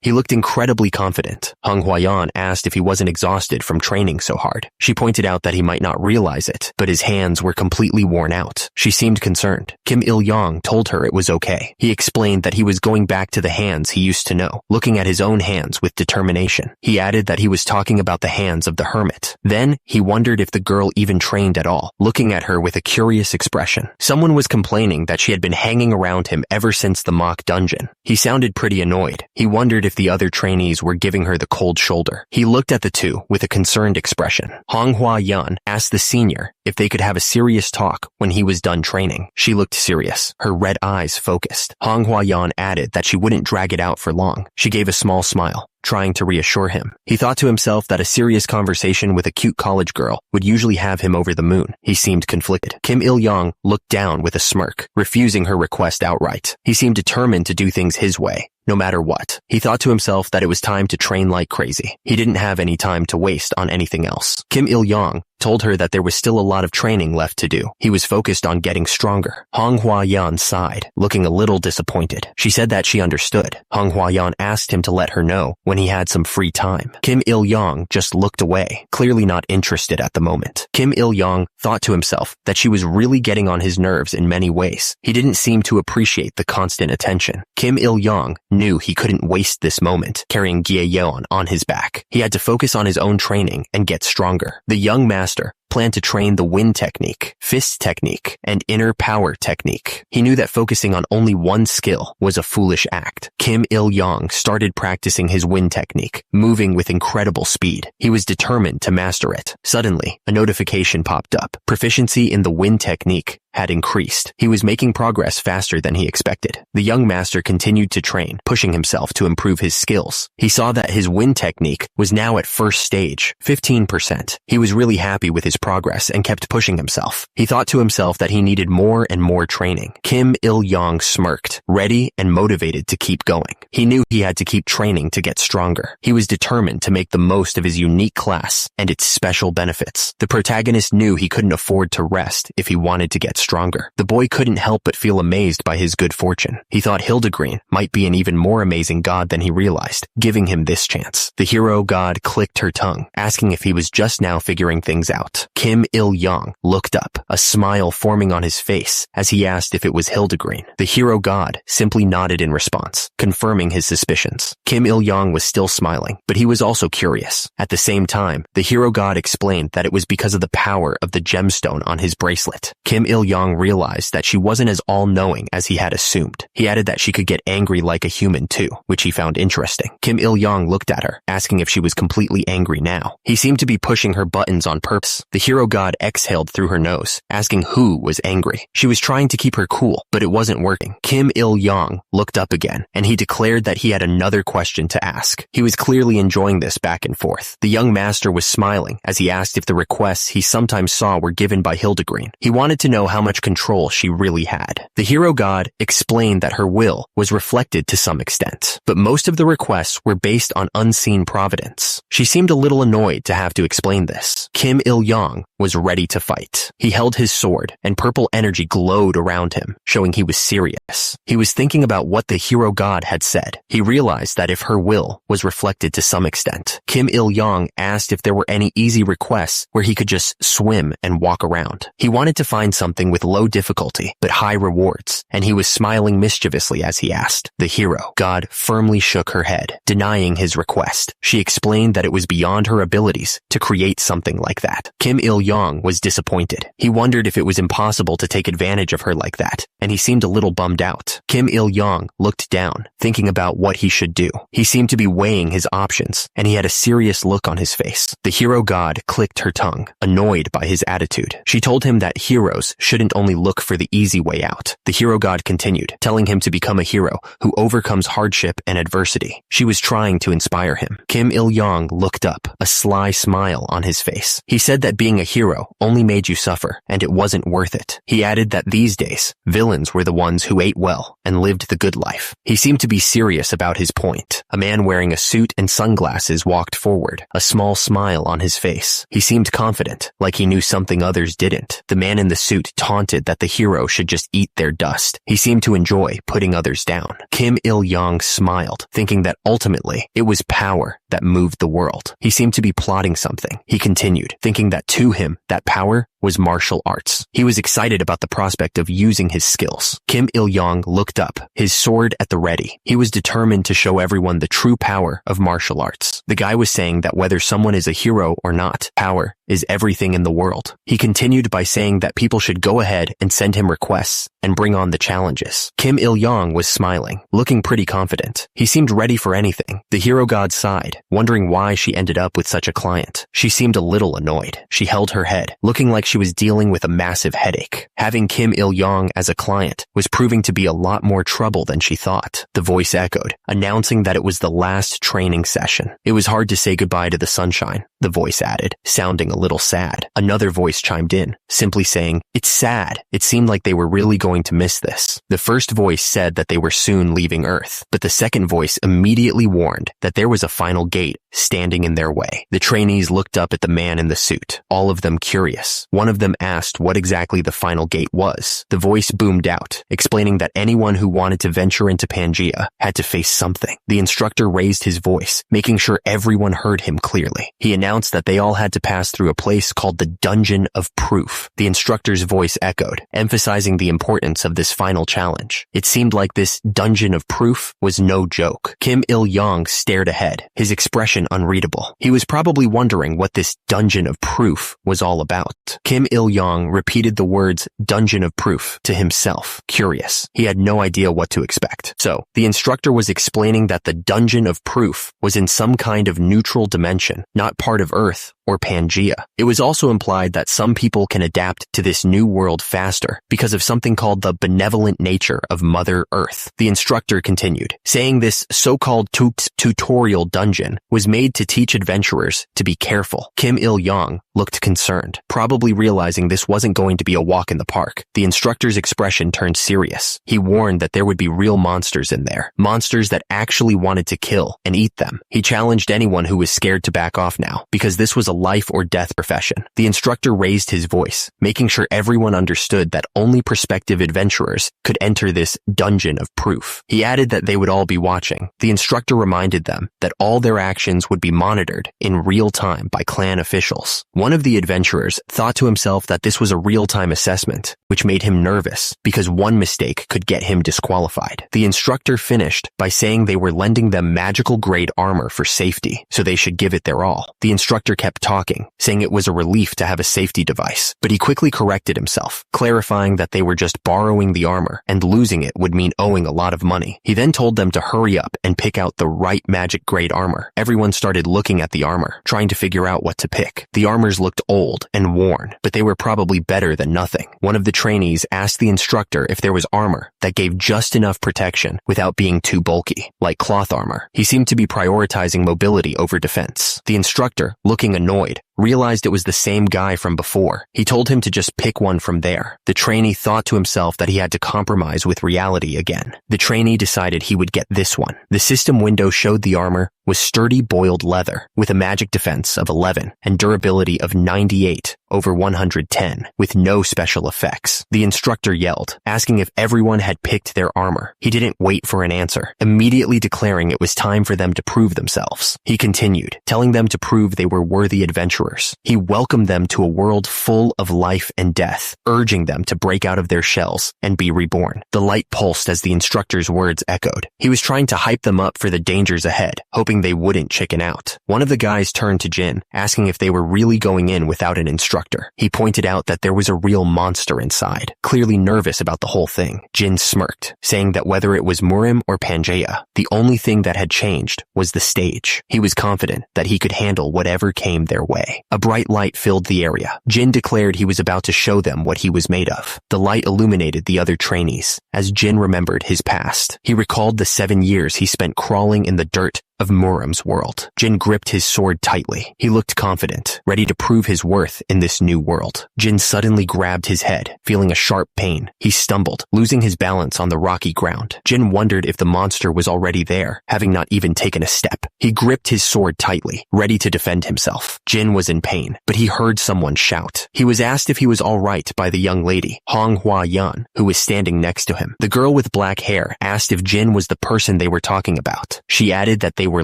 He looked incredibly confident. Hung Hwayan asked if he wasn't exhausted from training so hard. She pointed out that he might not realize it, but his hands were completely worn out. She seemed concerned. Kim Il-yong told her it was okay. He explained that he was going back to the hands he used to know, looking at his own hands with determination. He added that he was talking about the hands of the hermit. Then, he wondered if the girl even trained at all, looking at her with a curious expression. Someone was complaining that she had been hanging around him ever since the mock dungeon. He sounded pretty annoyed. He wondered if the other trainees were giving her the cold shoulder. He looked at the two with a concerned expression. Hong Hwa-yan asked the senior if they could have a serious talk when he was done training. She looked serious, her red eyes focused. Hong Hwa-yan added that she wouldn't drag it out for long. She gave a small smile, trying to reassure him. He thought to himself that a serious conversation with a cute college girl would usually have him over the moon. He seemed conflicted. Kim Il-yong looked down with a smirk, refusing her request outright. He seemed determined to do things his way, no matter what. He thought to himself that it was time to train like crazy. He didn't have any time to waste on anything else. Kim Il-yong told her that there was still a lot of training left to do. He was focused on getting stronger. Hong Hwa-yan sighed, looking a little disappointed. She said that she understood. Hong Hwa-yan asked him to let her know when he had some free time. Kim Il-yong just looked away, clearly not interested at the moment. Kim Il-yong thought to himself that she was really getting on his nerves in many ways. He didn't seem to appreciate the constant attention. Kim Il-yong knew he couldn't waste this moment carrying Yahello on his back. He had to focus on his own training and get stronger. The young master planned to train the wind technique, fist technique, and inner power technique. He knew that focusing on only one skill was a foolish act. Kim Il-yong started practicing his wind technique, moving with incredible speed. He was determined to master it. Suddenly, a notification popped up. Proficiency in the wind technique had increased. He was making progress faster than he expected. The young master continued to train, pushing himself to improve his skills. He saw that his wind technique was now at first stage, 15%. He was really happy with his progress and kept pushing himself. He thought to himself that he needed more and more training. Kim Il-yong smirked, ready and motivated to keep going. He knew he had to keep training to get stronger. He was determined to make the most of his unique class and its special benefits. The protagonist knew he couldn't afford to rest if he wanted to get stronger. The boy couldn't help but feel amazed by his good fortune. He thought Hildegreen might be an even more amazing god than he realized, giving him this chance. The hero god clicked her tongue, asking if he was just now figuring things out. Kim Il-yong looked up, a smile forming on his face as he asked if it was Hildegreen. The hero god simply nodded in response, confirming his suspicions. Kim Il-yong was still smiling, but he was also curious. At the same time, the hero god explained that it was because of the power of the gemstone on his bracelet. Kim Il-yong realized that she wasn't as all-knowing as he had assumed. He added that she could get angry like a human too, which he found interesting. Kim Il-yong looked at her, asking if she was completely angry now. He seemed to be pushing her buttons on purpose. The hero god exhaled through her nose, asking who was angry. She was trying to keep her cool, but it wasn't working. Kim Il-yong looked up again, and he declared that he had another question to ask. He was clearly enjoying this back and forth. The young master was smiling as he asked if the requests he sometimes saw were given by Hildegreen. He wanted to know how much control she really had. The hero god explained that her will was reflected to some extent, but most of the requests were based on unseen providence. She seemed a little annoyed to have to explain this. Kim Il-yong was ready to fight. He held his sword, and purple energy glowed around him, showing he was serious. He was thinking about what the hero god had said. He realized that if her will was reflected to some extent, Kim Il-yong asked if there were any easy requests where he could just swim and walk around. He wanted to find something something with low difficulty but high rewards, and he was smiling mischievously as he asked. The hero god firmly shook her head, denying his request. She explained that it was beyond her abilities to create something like that. Kim Il-yong was disappointed. He wondered if it was impossible to take advantage of her like that, and he seemed a little bummed out. Kim Il-yong looked down, thinking about what he should do. He seemed to be weighing his options, and he had a serious look on his face. The hero god clicked her tongue, annoyed by his attitude. She told him that heroes shouldn't only look for the easy way out. The hero god continued, telling him to become a hero who overcomes hardship and adversity. She was trying to inspire him. Kim Il-yong looked up, a sly smile on his face. He said that being a hero only made you suffer, and it wasn't worth it. He added that these days, villains were the ones who ate well and lived the good life. He seemed to be serious about his point. A man wearing a suit and sunglasses walked forward, a small smile on his face. He seemed confident, like he knew something others didn't. The man in the suit taunted that the hero should just eat their dust. He seemed to enjoy putting others down. Kim Il-yong smiled, thinking that ultimately it was power that moved the world. He seemed to be plotting something. He continued, thinking that to him, that power was martial arts. He was excited about the prospect of using his skills. Kim Il-yong looked up, his sword at the ready. He was determined to show everyone the true power of martial arts. The guy was saying that whether someone is a hero or not, power is everything in the world. He continued by saying that people should go ahead and send him requests and bring on the challenges. Kim Il-yong was smiling, looking pretty confident. He seemed ready for anything. The hero god sighed, wondering why she ended up with such a client. She seemed a little annoyed. She held her head, looking like she was dealing with a massive headache. Having Kim Il-yong as a client was proving to be a lot more trouble than she thought. The voice echoed, announcing that it was the last training session. It was hard to say goodbye to the sunshine, the voice added, sounding a little sad. Another voice chimed in, simply saying, "It's sad." It seemed like they were really going to miss this. The first voice said that they were soon leaving Earth, but the second voice immediately warned that there was a final gate standing in their way. The trainees looked up at the man in the suit, all of them curious. One of them asked what exactly the final gate was. The voice boomed out, explaining that anyone who wanted to venture into Pangea had to face something. The instructor raised his voice, making sure everyone heard him clearly. He announced that they all had to pass through a place called the Dungeon of Proof. The instructor's voice echoed, emphasizing the importance of this final challenge. It seemed like this Dungeon of Proof was no joke. Kim Il-yong stared ahead, his expression unreadable. He was probably wondering what this Dungeon of Proof was all about. Kim Il-yong repeated the words Dungeon of Proof to himself, curious. He had no idea what to expect. So, the instructor was explaining that the Dungeon of Proof was in some kind of neutral dimension, not part of Earth or Pangea. It was also implied that some people can adapt to this new world faster because of something called the benevolent nature of Mother Earth. The instructor continued, saying this so-called tutorial dungeon was made to teach adventurers to be careful. Kim Il-yong looked concerned, probably realizing this wasn't going to be a walk in the park. The instructor's expression turned serious. He warned that there would be real monsters in there, monsters that actually wanted to kill and eat them. He challenged anyone who was scared to back off now, because this was a life or death profession. The instructor raised his voice, making sure everyone understood that only prospective adventurers could enter this Dungeon of Proof. He added that they would all be watching. The instructor reminded them that all their actions would be monitored in real time by clan officials. One of the adventurers thought to himself that this was a real-time assessment, which made him nervous because one mistake could get him disqualified. The instructor finished by saying they were lending them magical-grade armor for safety, so they should give it their all. The instructor kept talking, saying it was a relief to have a safety device, but he quickly corrected himself, clarifying that they were just borrowing the armor, and losing it would mean owing a lot of money. He then told them to hurry up and pick out the right magic-grade armor. Everyone started looking at the armor, trying to figure out what to pick. The armors looked old and worn, but they were probably better than nothing. One of the trainees asked the instructor if there was armor that gave just enough protection without being too bulky, like cloth armor. He seemed to be prioritizing mobility over defense. The instructor, looking annoyed, realized it was the same guy from before. He told him to just pick one from there. The trainee thought to himself that he had to compromise with reality again. The trainee decided he would get this one. The system window showed the armor was sturdy boiled leather with a magic defense of 11 and durability of 98/110 with no special effects. The instructor yelled, asking if everyone had picked their armor. He didn't wait for an answer, immediately declaring it was time for them to prove themselves. He continued, telling them to prove they were worthy adventurers adventurers. He welcomed them to a world full of life and death, urging them to break out of their shells and be reborn. The light pulsed as the instructor's words echoed. He was trying to hype them up for the dangers ahead, hoping they wouldn't chicken out. One of the guys turned to Jin, asking if they were really going in without an instructor. He pointed out that there was a real monster inside, clearly nervous about the whole thing. Jin smirked, saying that whether it was Murim or Pangea, the only thing that had changed was the stage. He was confident that he could handle whatever came their way. A bright light filled the area. Jin declared he was about to show them what he was made of. The light illuminated the other trainees. As Jin remembered his past, he recalled the 7 years he spent crawling in the dirt of Murim's world. Jin gripped his sword tightly. He looked confident, ready to prove his worth in this new world. Jin suddenly grabbed his head, feeling a sharp pain. He stumbled, losing his balance on the rocky ground. Jin wondered if the monster was already there, having not even taken a step. He gripped his sword tightly, ready to defend himself. Jin was in pain, but he heard someone shout. He was asked if he was all right by the young lady, Manhwa, who was standing next to him. The girl with black hair asked if Jin was the person they were talking about. She added that they were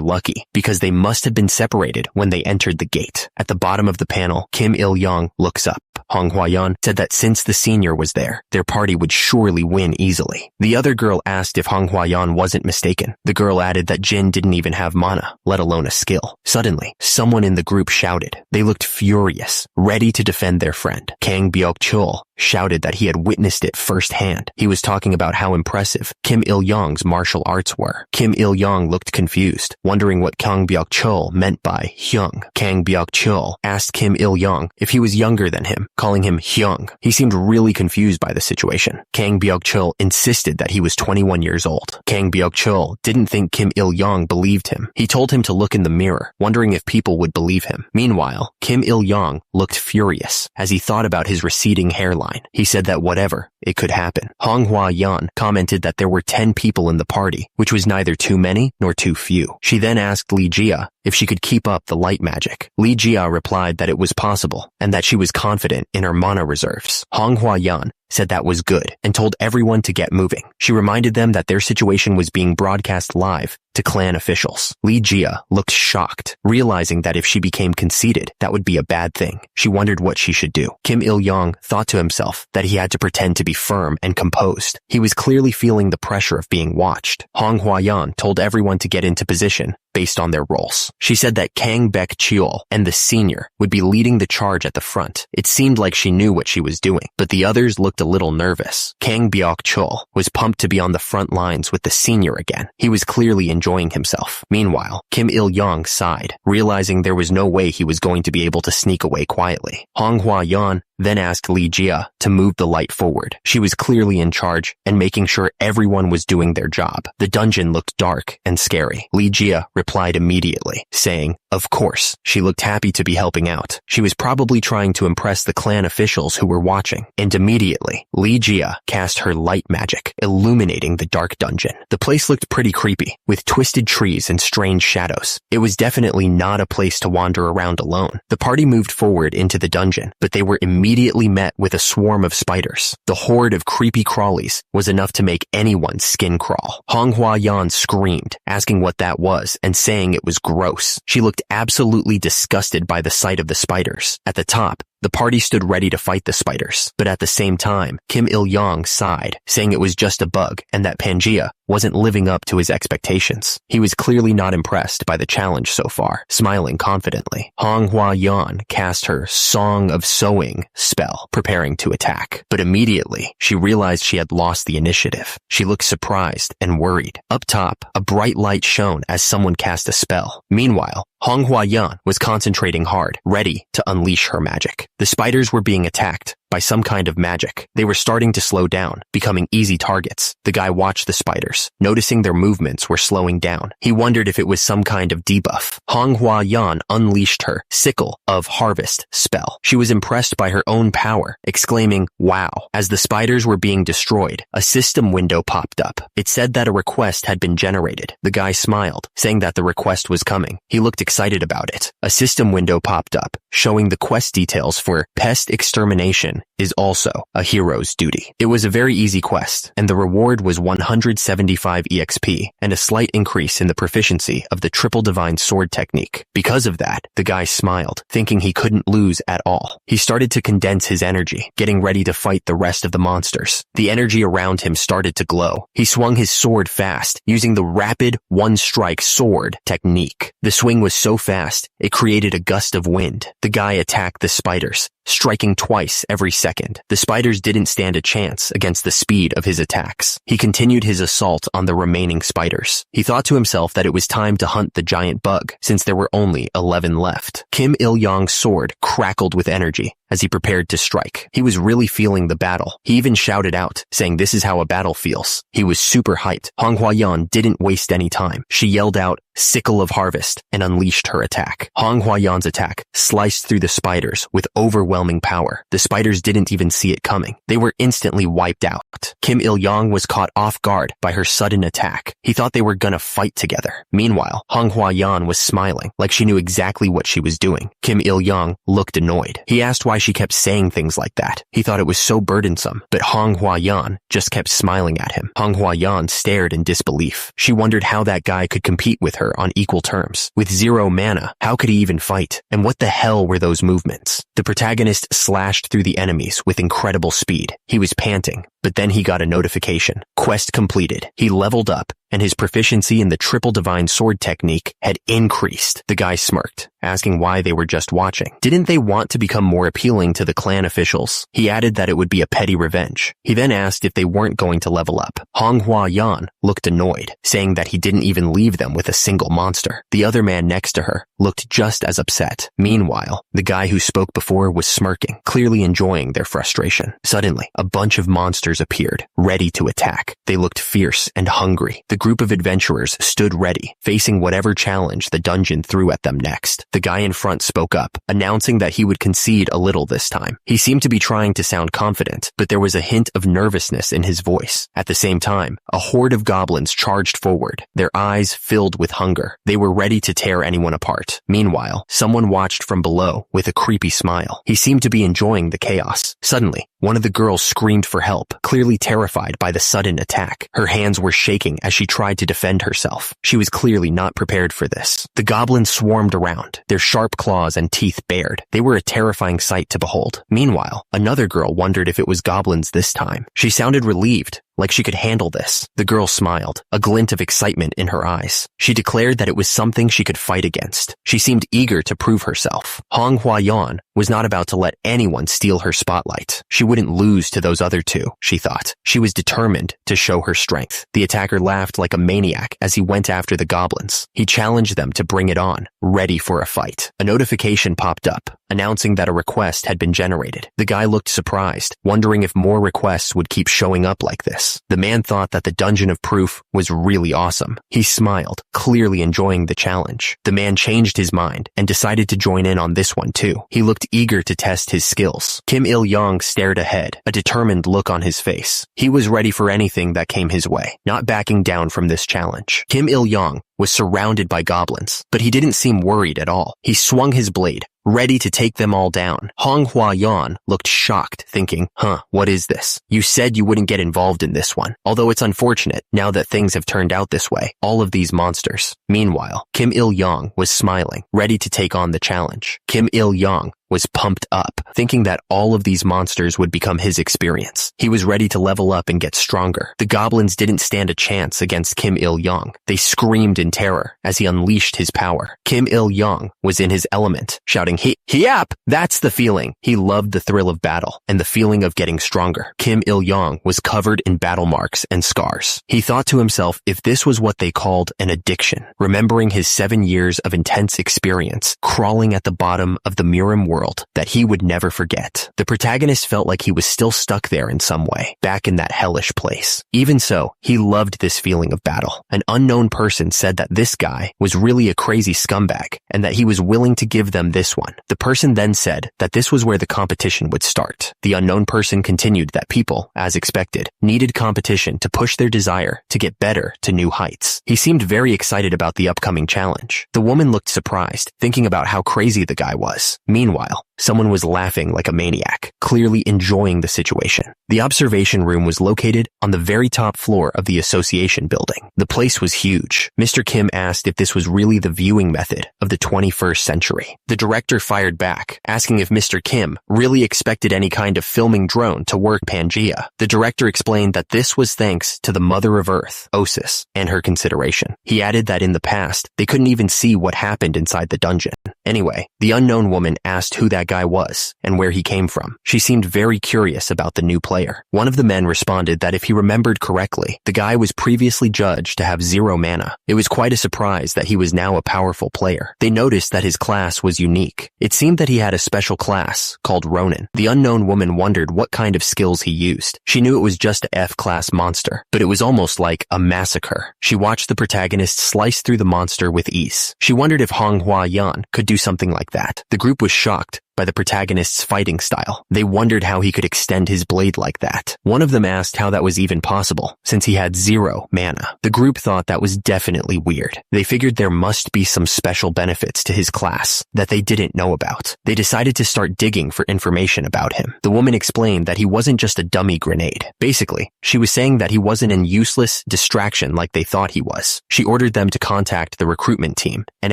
lucky because they must have been separated when they entered the gate. At the bottom of the panel, Kim Il-young looks up. Manhwa said that since the senior was there, their party would surely win easily. The other girl asked if Manhwa wasn't mistaken. The girl added that Jin didn't even have mana, let alone a skill. Suddenly, someone in the group shouted. They looked furious, ready to defend their friend. Kang Byok-chul shouted that he had witnessed it firsthand. He was talking about how impressive Kim Il-young's martial arts were. Kim Il-young looked confused, wondering what Kang Byok-chul meant by Hyung. Kang Byok-chul asked Kim Il-young if he was younger than him, calling him Hyung. He seemed really confused by the situation. Kang Byok-chul insisted that he was 21 years old. Kang Byok-chul didn't think Kim Il-young believed him. He told him to look in the mirror, wondering if people would believe him. Meanwhile, Kim Il-young looked furious as he thought about his receding hairline. He said that whatever, it could happen. Manhwa commented that there were 10 people in the party, which was neither too many nor too few. She then asked Li Jia if she could keep up the light magic. Li Jia replied that it was possible and that she was confident in her mana reserves. Manhwa said that was good and told everyone to get moving. She reminded them that their situation was being broadcast live to clan officials. Li Jia looked shocked, realizing that if she became conceited, that would be a bad thing. She wondered what she should do. Kim Il-young thought to himself that he had to pretend to be firm and composed. He was clearly feeling the pressure of being watched. Manhwa told everyone to get into position based on their roles. She said that Kang Baek-cheol and the senior would be leading the charge at the front. It seemed like she knew what she was doing, but the others looked a little nervous. Kang Byok-chul was pumped to be on the front lines with the senior again. He was clearly enjoying himself. Meanwhile, Kim Il-young sighed, realizing there was no way he was going to be able to sneak away quietly. Manhwa then asked Li Jia to move the light forward. She was clearly in charge and making sure everyone was doing their job. The dungeon looked dark and scary. Li Jia replied immediately, saying, "Of course." She looked happy to be helping out. She was probably trying to impress the clan officials who were watching. And immediately, Li Jia cast her light magic, illuminating the dark dungeon. The place looked pretty creepy, with twisted trees and strange shadows. It was definitely not a place to wander around alone. The party moved forward into the dungeon, but they were immediately met with a swarm of spiders. The horde of creepy crawlies was enough to make anyone's skin crawl. Manhwa screamed, asking what that was and saying it was gross. She looked absolutely disgusted by the sight of the spiders. At the top, the party stood ready to fight the spiders, but at the same time, Kim Il-young sighed, saying it was just a bug and that Pangea wasn't living up to his expectations. He was clearly not impressed by the challenge so far, smiling confidently. Manhwa cast her Song of Sowing spell, preparing to attack. But immediately, she realized she had lost the initiative. She looked surprised and worried. Up top, a bright light shone as someone cast a spell. Meanwhile, Manhwa was concentrating hard, ready to unleash her magic. The spiders were being attacked by some kind of magic. They were starting to slow down, becoming easy targets. The guy watched the spiders, noticing their movements were slowing down. He wondered if it was some kind of debuff. Manhwa unleashed her Sickle of Harvest spell. She was impressed by her own power, exclaiming, "Wow." As the spiders were being destroyed, a system window popped up. It said that a request had been generated. The guy smiled, saying that the request was coming. He looked excited about it. A system window popped up, showing the quest details for Pest Extermination is also a hero's duty. It was a very easy quest, and the reward was 175 EXP and a slight increase in the proficiency of the triple divine sword technique. Because of that, the guy smiled, thinking he couldn't lose at all. He started to condense his energy, getting ready to fight the rest of the monsters. The energy around him started to glow. He swung his sword fast, using the rapid one-strike sword technique. The swing was so fast, it created a gust of wind. The guy attacked the spiders, striking twice every second. The spiders didn't stand a chance against the speed of his attacks. He continued his assault on the remaining spiders. He thought to himself that it was time to hunt the giant bug, since there were only 11 left. Kim Il-yong's sword crackled with energy as he prepared to strike. He was really feeling the battle. He even shouted out, saying this is how a battle feels. He was super hyped. Hong Huayan didn't waste any time. She yelled out, "Sickle of Harvest," and unleashed her attack. Hong Huayan's attack sliced through the spiders with overwhelming power. The spiders didn't even see it coming. They were instantly wiped out. Kim Il-yong was caught off guard by her sudden attack. He thought they were gonna fight together. Meanwhile, Hong Huayan was smiling, like she knew exactly what she was doing. Kim Il-yong looked annoyed. He asked why she kept saying things like that. He thought it was so burdensome, but Hong Huayan just kept smiling at him. Hong Huayan stared in disbelief. She wondered how that guy could compete with her on equal terms. With 0 mana, how could he even fight? And what the hell were those movements? The protagonist slashed through the enemies with incredible speed. He was panting, but then he got a notification. Quest completed. He leveled up, and his proficiency in the triple divine sword technique had increased. The guy smirked, asking why they were just watching. Didn't they want to become more appealing to the clan officials? He added that it would be a petty revenge. He then asked if they weren't going to level up. Hong Huayan looked annoyed, saying that he didn't even leave them with a single monster. The other man next to her looked just as upset. Meanwhile, the guy who spoke before was smirking, clearly enjoying their frustration. Suddenly, a bunch of monsters appeared, ready to attack. They looked fierce and hungry. The group of adventurers stood ready, facing whatever challenge the dungeon threw at them next. The guy in front spoke up, announcing that he would concede a little this time. He seemed to be trying to sound confident, but there was a hint of nervousness in his voice. At the same time, a horde of goblins charged forward, their eyes filled with hunger. They were ready to tear anyone apart. Meanwhile, someone watched from below with a creepy smile. He seemed to be enjoying the chaos. Suddenly, one of the girls screamed for help, clearly terrified by the sudden attack. Her hands were shaking as she tried to defend herself. She was clearly not prepared for this. The goblins swarmed around, their sharp claws and teeth bared. They were a terrifying sight to behold. Meanwhile, another girl wondered if it was goblins this time. She sounded relieved, like she could handle this. The girl smiled, a glint of excitement in her eyes. She declared that it was something she could fight against. She seemed eager to prove herself. Hong Huayan was not about to let anyone steal her spotlight. She wouldn't lose to those other two, she thought. She was determined to show her strength. The attacker laughed like a maniac as he went after the goblins. He challenged them to bring it on, ready for a fight. A notification popped up, announcing that a request had been generated. The guy looked surprised, wondering if more requests would keep showing up like this. The man thought that the Dungeon of Proof was really awesome. He smiled, clearly enjoying the challenge. The man changed his mind and decided to join in on this one too. He looked eager to test his skills. Kim Il-yong stared ahead, a determined look on his face. He was ready for anything that came his way, not backing down from this challenge. Kim Il-yong was surrounded by goblins, but he didn't seem worried at all. He swung his blade, ready to take them all down. Hong Huayan looked shocked, thinking, what is this? You said you wouldn't get involved in this one. Although it's unfortunate, now that things have turned out this way, all of these monsters. Meanwhile, Kim Il-yong was smiling, ready to take on the challenge. Kim Il-yong was pumped up, thinking that all of these monsters would become his experience. He was ready to level up and get stronger. The goblins didn't stand a chance against Kim Il-yong. They screamed in terror as he unleashed his power. Kim Il-yong was in his element, shouting, Hiap! That's the feeling. He loved the thrill of battle and the feeling of getting stronger. Kim Il-yong was covered in battle marks and scars. He thought to himself if this was what they called an addiction, remembering his 7 years of intense experience crawling at the bottom of the Mirim world that he would never forget. The protagonist felt like he was still stuck there in some way, back in that hellish place. Even so, he loved this feeling of battle. An unknown person said that this guy was really a crazy scumbag and that he was willing to give them this one. The person then said that this was where the competition would start. The unknown person continued that people, as expected, needed competition to push their desire to get better to new heights. He seemed very excited about the upcoming challenge. The woman looked surprised, thinking about how crazy the guy was. Meanwhile, Someone was laughing like a maniac, clearly enjoying the situation. The observation room was located on the very top floor of the association building. The place was huge. Mr. Kim asked if this was really the viewing method of the 21st century. The director fired back, asking if Mr. Kim really expected any kind of filming drone to work Pangea. The director explained that this was thanks to the Mother of Earth, Osis, and her consideration. He added that in the past, they couldn't even see what happened inside the dungeon. Anyway, the unknown woman asked who that guy was and where he came from. She seemed very curious about the new player. One of the men responded that if he remembered correctly, the guy was previously judged to have 0 mana. It was quite a surprise that he was now a powerful player. They noticed that his class was unique. It seemed that he had a special class called Ronin. The unknown woman wondered what kind of skills he used. She knew it was just a F-class monster, but it was almost like a massacre. She watched the protagonist slice through the monster with ease. She wondered if Manhwa could do something like that. The group was shocked by the protagonist's fighting style. They wondered how he could extend his blade like that. One of them asked how that was even possible, since he had 0 mana. The group thought that was definitely weird. They figured there must be some special benefits to his class that they didn't know about. They decided to start digging for information about him. The woman explained that he wasn't just a dummy grenade. Basically, she was saying that he wasn't an useless distraction like they thought he was. She ordered them to contact the recruitment team and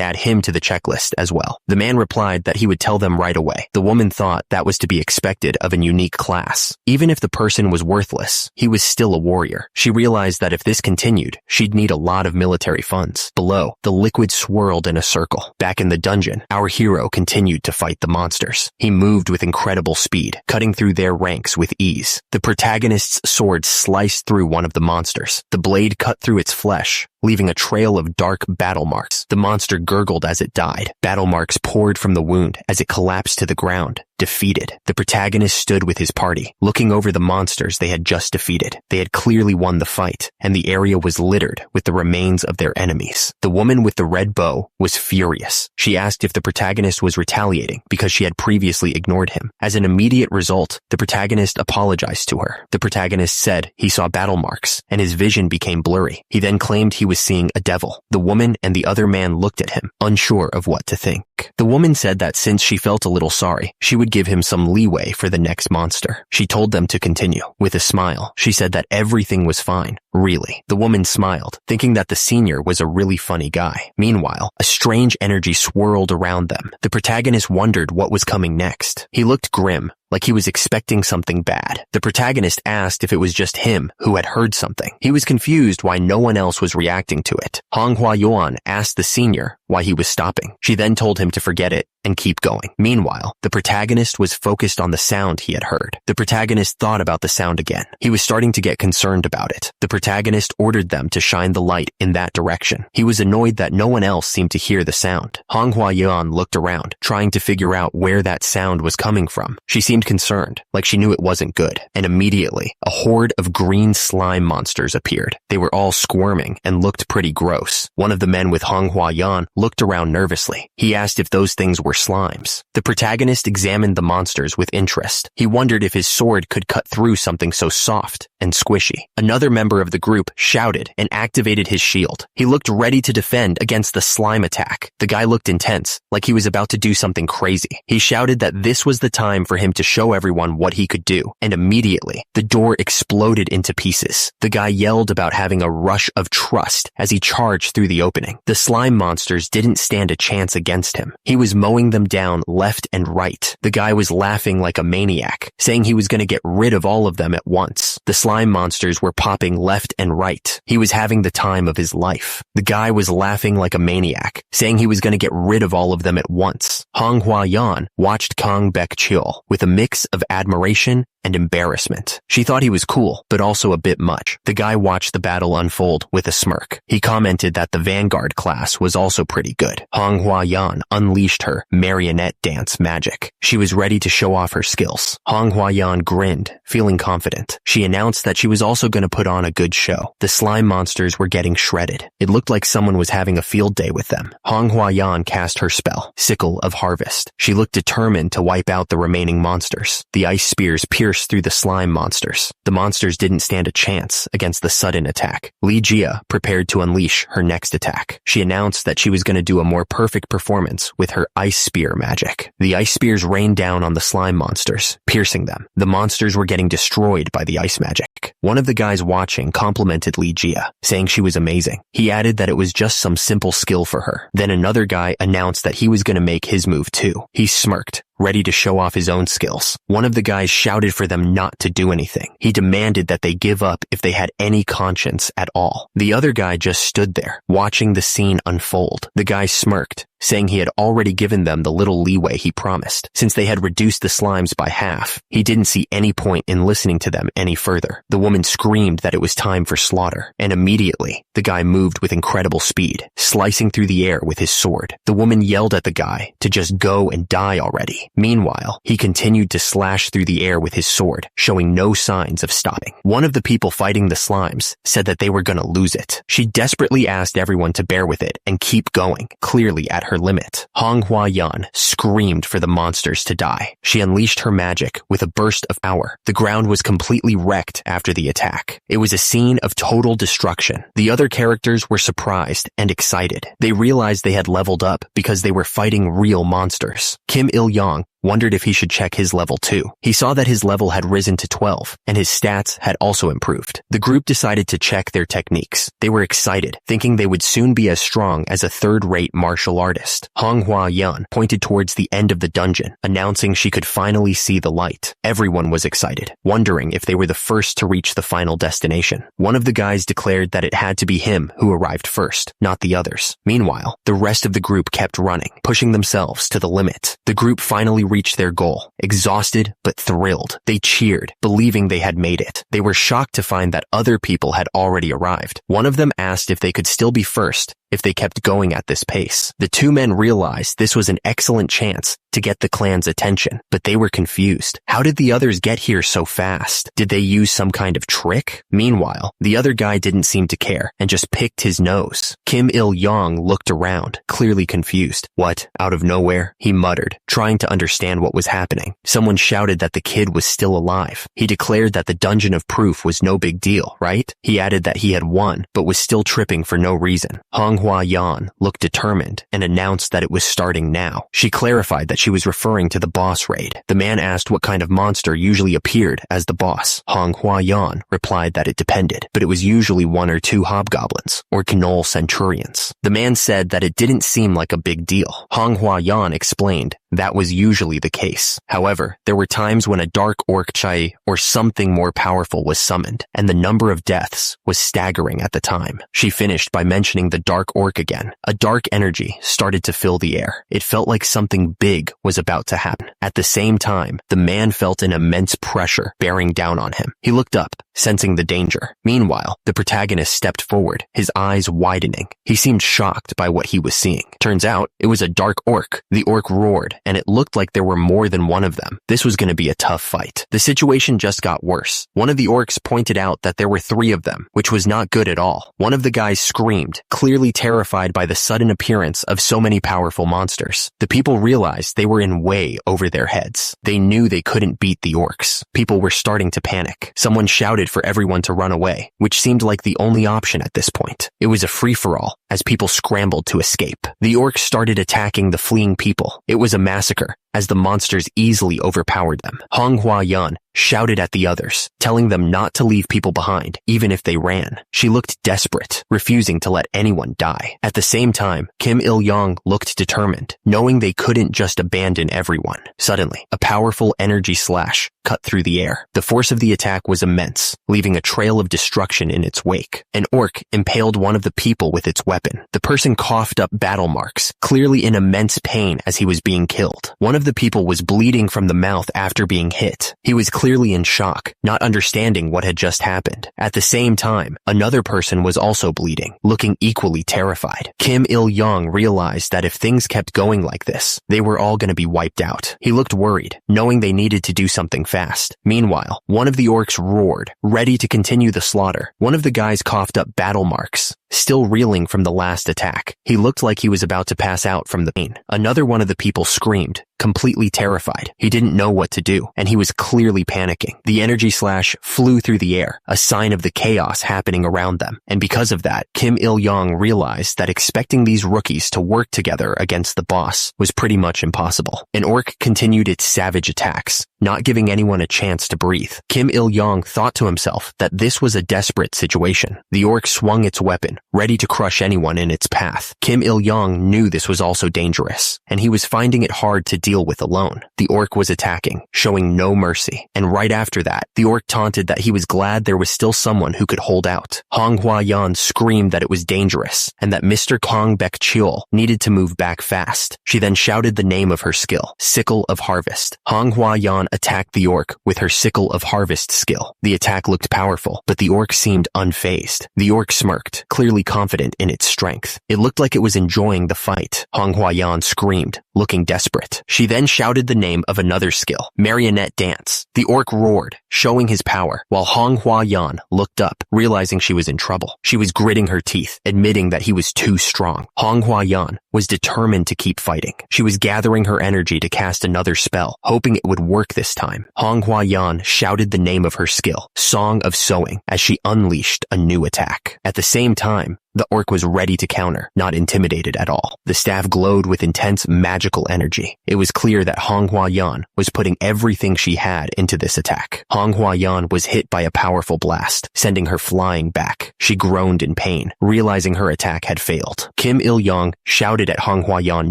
add him to the checklist as well. The man replied that he would tell them right away. The woman thought that was to be expected of a unique class. Even if the person was worthless, he was still a warrior. She realized that if this continued, she'd need a lot of military funds. Below, the liquid swirled in a circle. Back in the dungeon, our hero continued to fight the monsters. He moved with incredible speed, cutting through their ranks with ease. The protagonist's sword sliced through one of the monsters. The blade cut through its flesh, leaving a trail of dark battle marks. The monster gurgled as it died. Battle marks poured from the wound as it collapsed to the ground, defeated. The protagonist stood with his party, looking over the monsters they had just defeated. They had clearly won the fight, and the area was littered with the remains of their enemies. The woman with the red bow was furious. She asked if the protagonist was retaliating because she had previously ignored him. As an immediate result, the protagonist apologized to her. The protagonist said he saw battle marks, and his vision became blurry. He then claimed he was seeing a devil. The woman and the other man looked at him, unsure of what to think. The woman said that since she felt a little sorry, she would give him some leeway for the next monster. She told them to continue. With a smile, she said that everything was fine. Really? The woman smiled, thinking that the senior was a really funny guy. Meanwhile, a strange energy swirled around them. The protagonist wondered what was coming next. He looked grim, like he was expecting something bad. The protagonist asked if it was just him who had heard something. He was confused why no one else was reacting to it. Manhwa asked the senior why he was stopping. She then told him to forget it and keep going. Meanwhile, the protagonist was focused on the sound he had heard. The protagonist thought about the sound again. He was starting to get concerned about it. The protagonist ordered them to shine the light in that direction. He was annoyed that no one else seemed to hear the sound. Manhwa looked around, trying to figure out where that sound was coming from. She seemed concerned, like she knew it wasn't good. And immediately, a horde of green slime monsters appeared. They were all squirming and looked pretty gross. One of the men with Manhwa looked around nervously. He asked if those things were slimes. The protagonist examined the monsters with interest. He wondered if his sword could cut through something so soft and squishy. Another member of the group shouted and activated his shield. He looked ready to defend against the slime attack. The guy looked intense, like he was about to do something crazy. He shouted that this was the time for him to show everyone what he could do, and immediately, the door exploded into pieces. The guy yelled about having a rush of trust as he charged through the opening. The slime monsters didn't stand a chance against him. He was mowing them down left and right. The guy was laughing like a maniac, saying he was going to get rid of all of them at once. The slime monsters were popping left and right. He was having the time of his life. The guy was laughing like a maniac, saying he was going to get rid of all of them at once. Manhwa watched Kang Baek-chul with a mix of admiration and embarrassment. She thought he was cool, but also a bit much. The guy watched the battle unfold with a smirk. He commented that the Vanguard class was also pretty good. Manhwa unleashed her marionette dance magic. She was ready to show off her skills. Manhwa grinned, feeling confident. She announced that she was also going to put on a good would show. The slime monsters were getting shredded. It looked like someone was having a field day with them. Manhwa cast her spell, Sickle of Harvest. She looked determined to wipe out the remaining monsters. The ice spears pierced through the slime monsters. The monsters didn't stand a chance against the sudden attack. Li Jia prepared to unleash her next attack. She announced that she was going to do a more perfect performance with her ice spear magic. The ice spears rained down on the slime monsters, piercing them. The monsters were getting destroyed by the ice magic. One of the guys watching complimented Li Jia, saying she was amazing. He added that it was just some simple skill for her. Then another guy announced that he was going to make his move too. He smirked, ready to show off his own skills. One of the guys shouted for them not to do anything. He demanded that they give up if they had any conscience at all. The other guy just stood there, watching the scene unfold. The guy smirked, saying he had already given them the little leeway he promised. Since they had reduced the slimes by half, he didn't see any point in listening to them any further. The woman screamed that it was time for slaughter, and immediately, the guy moved with incredible speed, slicing through the air with his sword. The woman yelled at the guy to just go and die already. Meanwhile, he continued to slash through the air with his sword, showing no signs of stopping. One of the people fighting the slimes said that they were gonna lose it. She desperately asked everyone to bear with it and keep going, clearly at her limit. Manhwa screamed for the monsters to die. She unleashed her magic with a burst of power. The ground was completely wrecked after the attack. It was a scene of total destruction. The other characters were surprised and excited. They realized they had leveled up because they were fighting real monsters. Kim Il-young wondered if he should check his level too. He saw that his level had risen to 12, and his stats had also improved. The group decided to check their techniques. They were excited, thinking they would soon be as strong as a third-rate martial artist. Manhwa pointed towards the end of the dungeon, announcing she could finally see the light. Everyone was excited, wondering if they were the first to reach the final destination. One of the guys declared that it had to be him who arrived first, not the others. Meanwhile, the rest of the group kept running, pushing themselves to the limit. The group finally reached their goal, exhausted but thrilled. They cheered, believing they had made it. They were shocked to find that other people had already arrived. One of them asked if they could still be first if they kept going at this pace. The two men realized this was an excellent chance to get the clan's attention, but they were confused. How did the others get here so fast? Did they use some kind of trick? Meanwhile, the other guy didn't seem to care and just picked his nose. Kim Il-young looked around, clearly confused. What? Out of nowhere? He muttered, trying to understand what was happening. Someone shouted that the kid was still alive. He declared that the Dungeon of Proof was no big deal, right? He added that he had won, but was still tripping for no reason. Manhwa looked determined and announced that it was starting now. She clarified that she was referring to the boss raid. The man asked what kind of monster usually appeared as the boss. Manhwa replied that it depended, but it was usually 1 or 2 hobgoblins or gnoll centurions. The man said that it didn't seem like a big deal. Manhwa explained that was usually the case. However, there were times when a dark orc chai or something more powerful was summoned, and the number of deaths was staggering at the time. She finished by mentioning the dark orc again. A dark energy started to fill the air. It felt like something big was about to happen. At the same time, the man felt an immense pressure bearing down on him. He looked up, sensing the danger. Meanwhile, the protagonist stepped forward, his eyes widening. He seemed shocked by what he was seeing. Turns out, it was a dark orc. The orc roared, and it looked like there were more than one of them. This was going to be a tough fight. The situation just got worse. One of the orcs pointed out that there were 3 of them, which was not good at all. One of the guys screamed, clearly terrified by the sudden appearance of so many powerful monsters. The people realized they were in way over their heads. They knew they couldn't beat the orcs. People were starting to panic. Someone shouted for everyone to run away, which seemed like the only option at this point. It was a free-for-all as people scrambled to escape. The orcs started attacking the fleeing people. It was a massacre, as the monsters easily overpowered them. Manhwa shouted at the others, telling them not to leave people behind, even if they ran. She looked desperate, refusing to let anyone die. At the same time, Kim Il-young looked determined, knowing they couldn't just abandon everyone. Suddenly, a powerful energy slash cut through the air. The force of the attack was immense, leaving a trail of destruction in its wake. An orc impaled one of the people with its weapon. The person coughed up battle marks, clearly in immense pain as he was being killed. One of the people was bleeding from the mouth after being hit. He was clearly in shock, not understanding what had just happened. At the same time, another person was also bleeding, looking equally terrified. Kim Il-young realized that if things kept going like this, they were all going to be wiped out. He looked worried, knowing they needed to do something fast. Meanwhile, one of the orcs roared, ready to continue the slaughter. One of the guys coughed up battle marks, still reeling from the last attack. He looked like he was about to pass out from the pain. Another one of the people screamed, completely terrified. He didn't know what to do, and he was clearly panicking. The energy slash flew through the air, a sign of the chaos happening around them. And because of that, Kim Il-young realized that expecting these rookies to work together against the boss was pretty much impossible. An orc continued its savage attacks, not giving anyone a chance to breathe. Kim Il-young thought to himself that this was a desperate situation. The orc swung its weapon, ready to crush anyone in its path. Kim Il-young knew this was also dangerous, and he was finding it hard to deal with alone. The orc was attacking, showing no mercy, and right after that, the orc taunted that he was glad there was still someone who could hold out. Hong Hua-yan screamed that it was dangerous, and that Mr. Kong Baek-cheol needed to move back fast. She then shouted the name of her skill, Sickle of Harvest. Hong Hua-yan attacked the orc with her Sickle of Harvest skill. The attack looked powerful, but the orc seemed unfazed. The orc smirked, clearly confident in its strength. It looked like it was enjoying the fight. Hong Hua-yan screamed, looking desperate. She then shouted the name of another skill, Marionette Dance. The orc roared, showing his power, while Hong Hua-yan looked up, realizing she was in trouble. She was gritting her teeth, admitting that he was too strong. Hong Hua-yan was determined to keep fighting. She was gathering her energy to cast another spell, hoping it would work this time. Hong Hua-yan shouted the name of her skill, Song of Sowing, as she unleashed a new attack. At the same time, the orc was ready to counter, not intimidated at all. The staff glowed with intense magical energy. It was clear that Hong Hua-yan was putting everything she had into this attack. Hong Hua-yan was hit by a powerful blast, sending her flying back. She groaned in pain, realizing her attack had failed. Kim Il-young shouted at Hong Hua-yan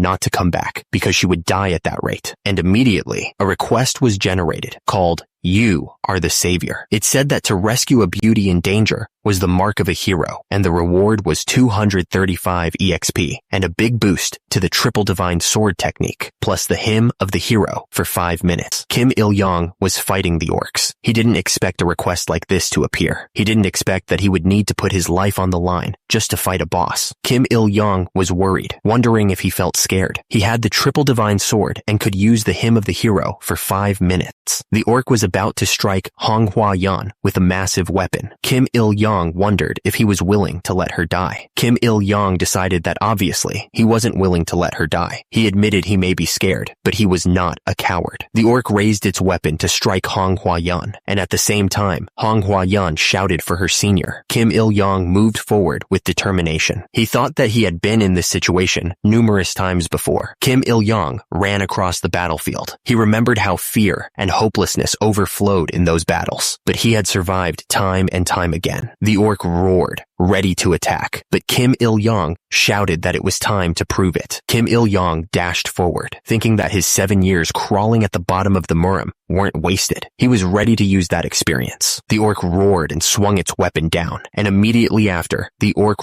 not to come back, because she would die at that rate. And immediately, a request was generated, called "You are the savior." It said that to rescue a beauty in danger was the mark of a hero, and the reward was 235 EXP, and a big boost to the triple divine sword technique, plus the hymn of the hero for 5 minutes. Kim Il-young was fighting the orcs. He didn't expect a request like this to appear. He didn't expect that he would need to put his life on the line just to fight a boss. Kim Il-young was worried, wondering if he felt scared. He had the triple divine sword and could use the hymn of the hero for 5 minutes. The orc was about to strike Hong Hua-yan with a massive weapon. Kim Il-young wondered if he was willing to let her die. Kim Il-young decided that obviously he wasn't willing to let her die. He admitted he may be scared, but he was not a coward. The orc raised its weapon to strike Hong Hua-yan, and at the same time, Hong Hua-yan shouted for her senior. Kim Il-young moved forward with determination. He thought that he had been in this situation numerous times before. Kim Il-young ran across the battlefield. He remembered how fear and hopelessness overflowed in those battles, but he had survived time and time again. The orc roared, ready to attack, but Kim Il-young shouted that it was time to prove it. Kim Il-young dashed forward, thinking that his 7 years crawling at the bottom of the Murim weren't wasted. He was ready to use that experience. The orc roared and swung its weapon down, and immediately after, the orc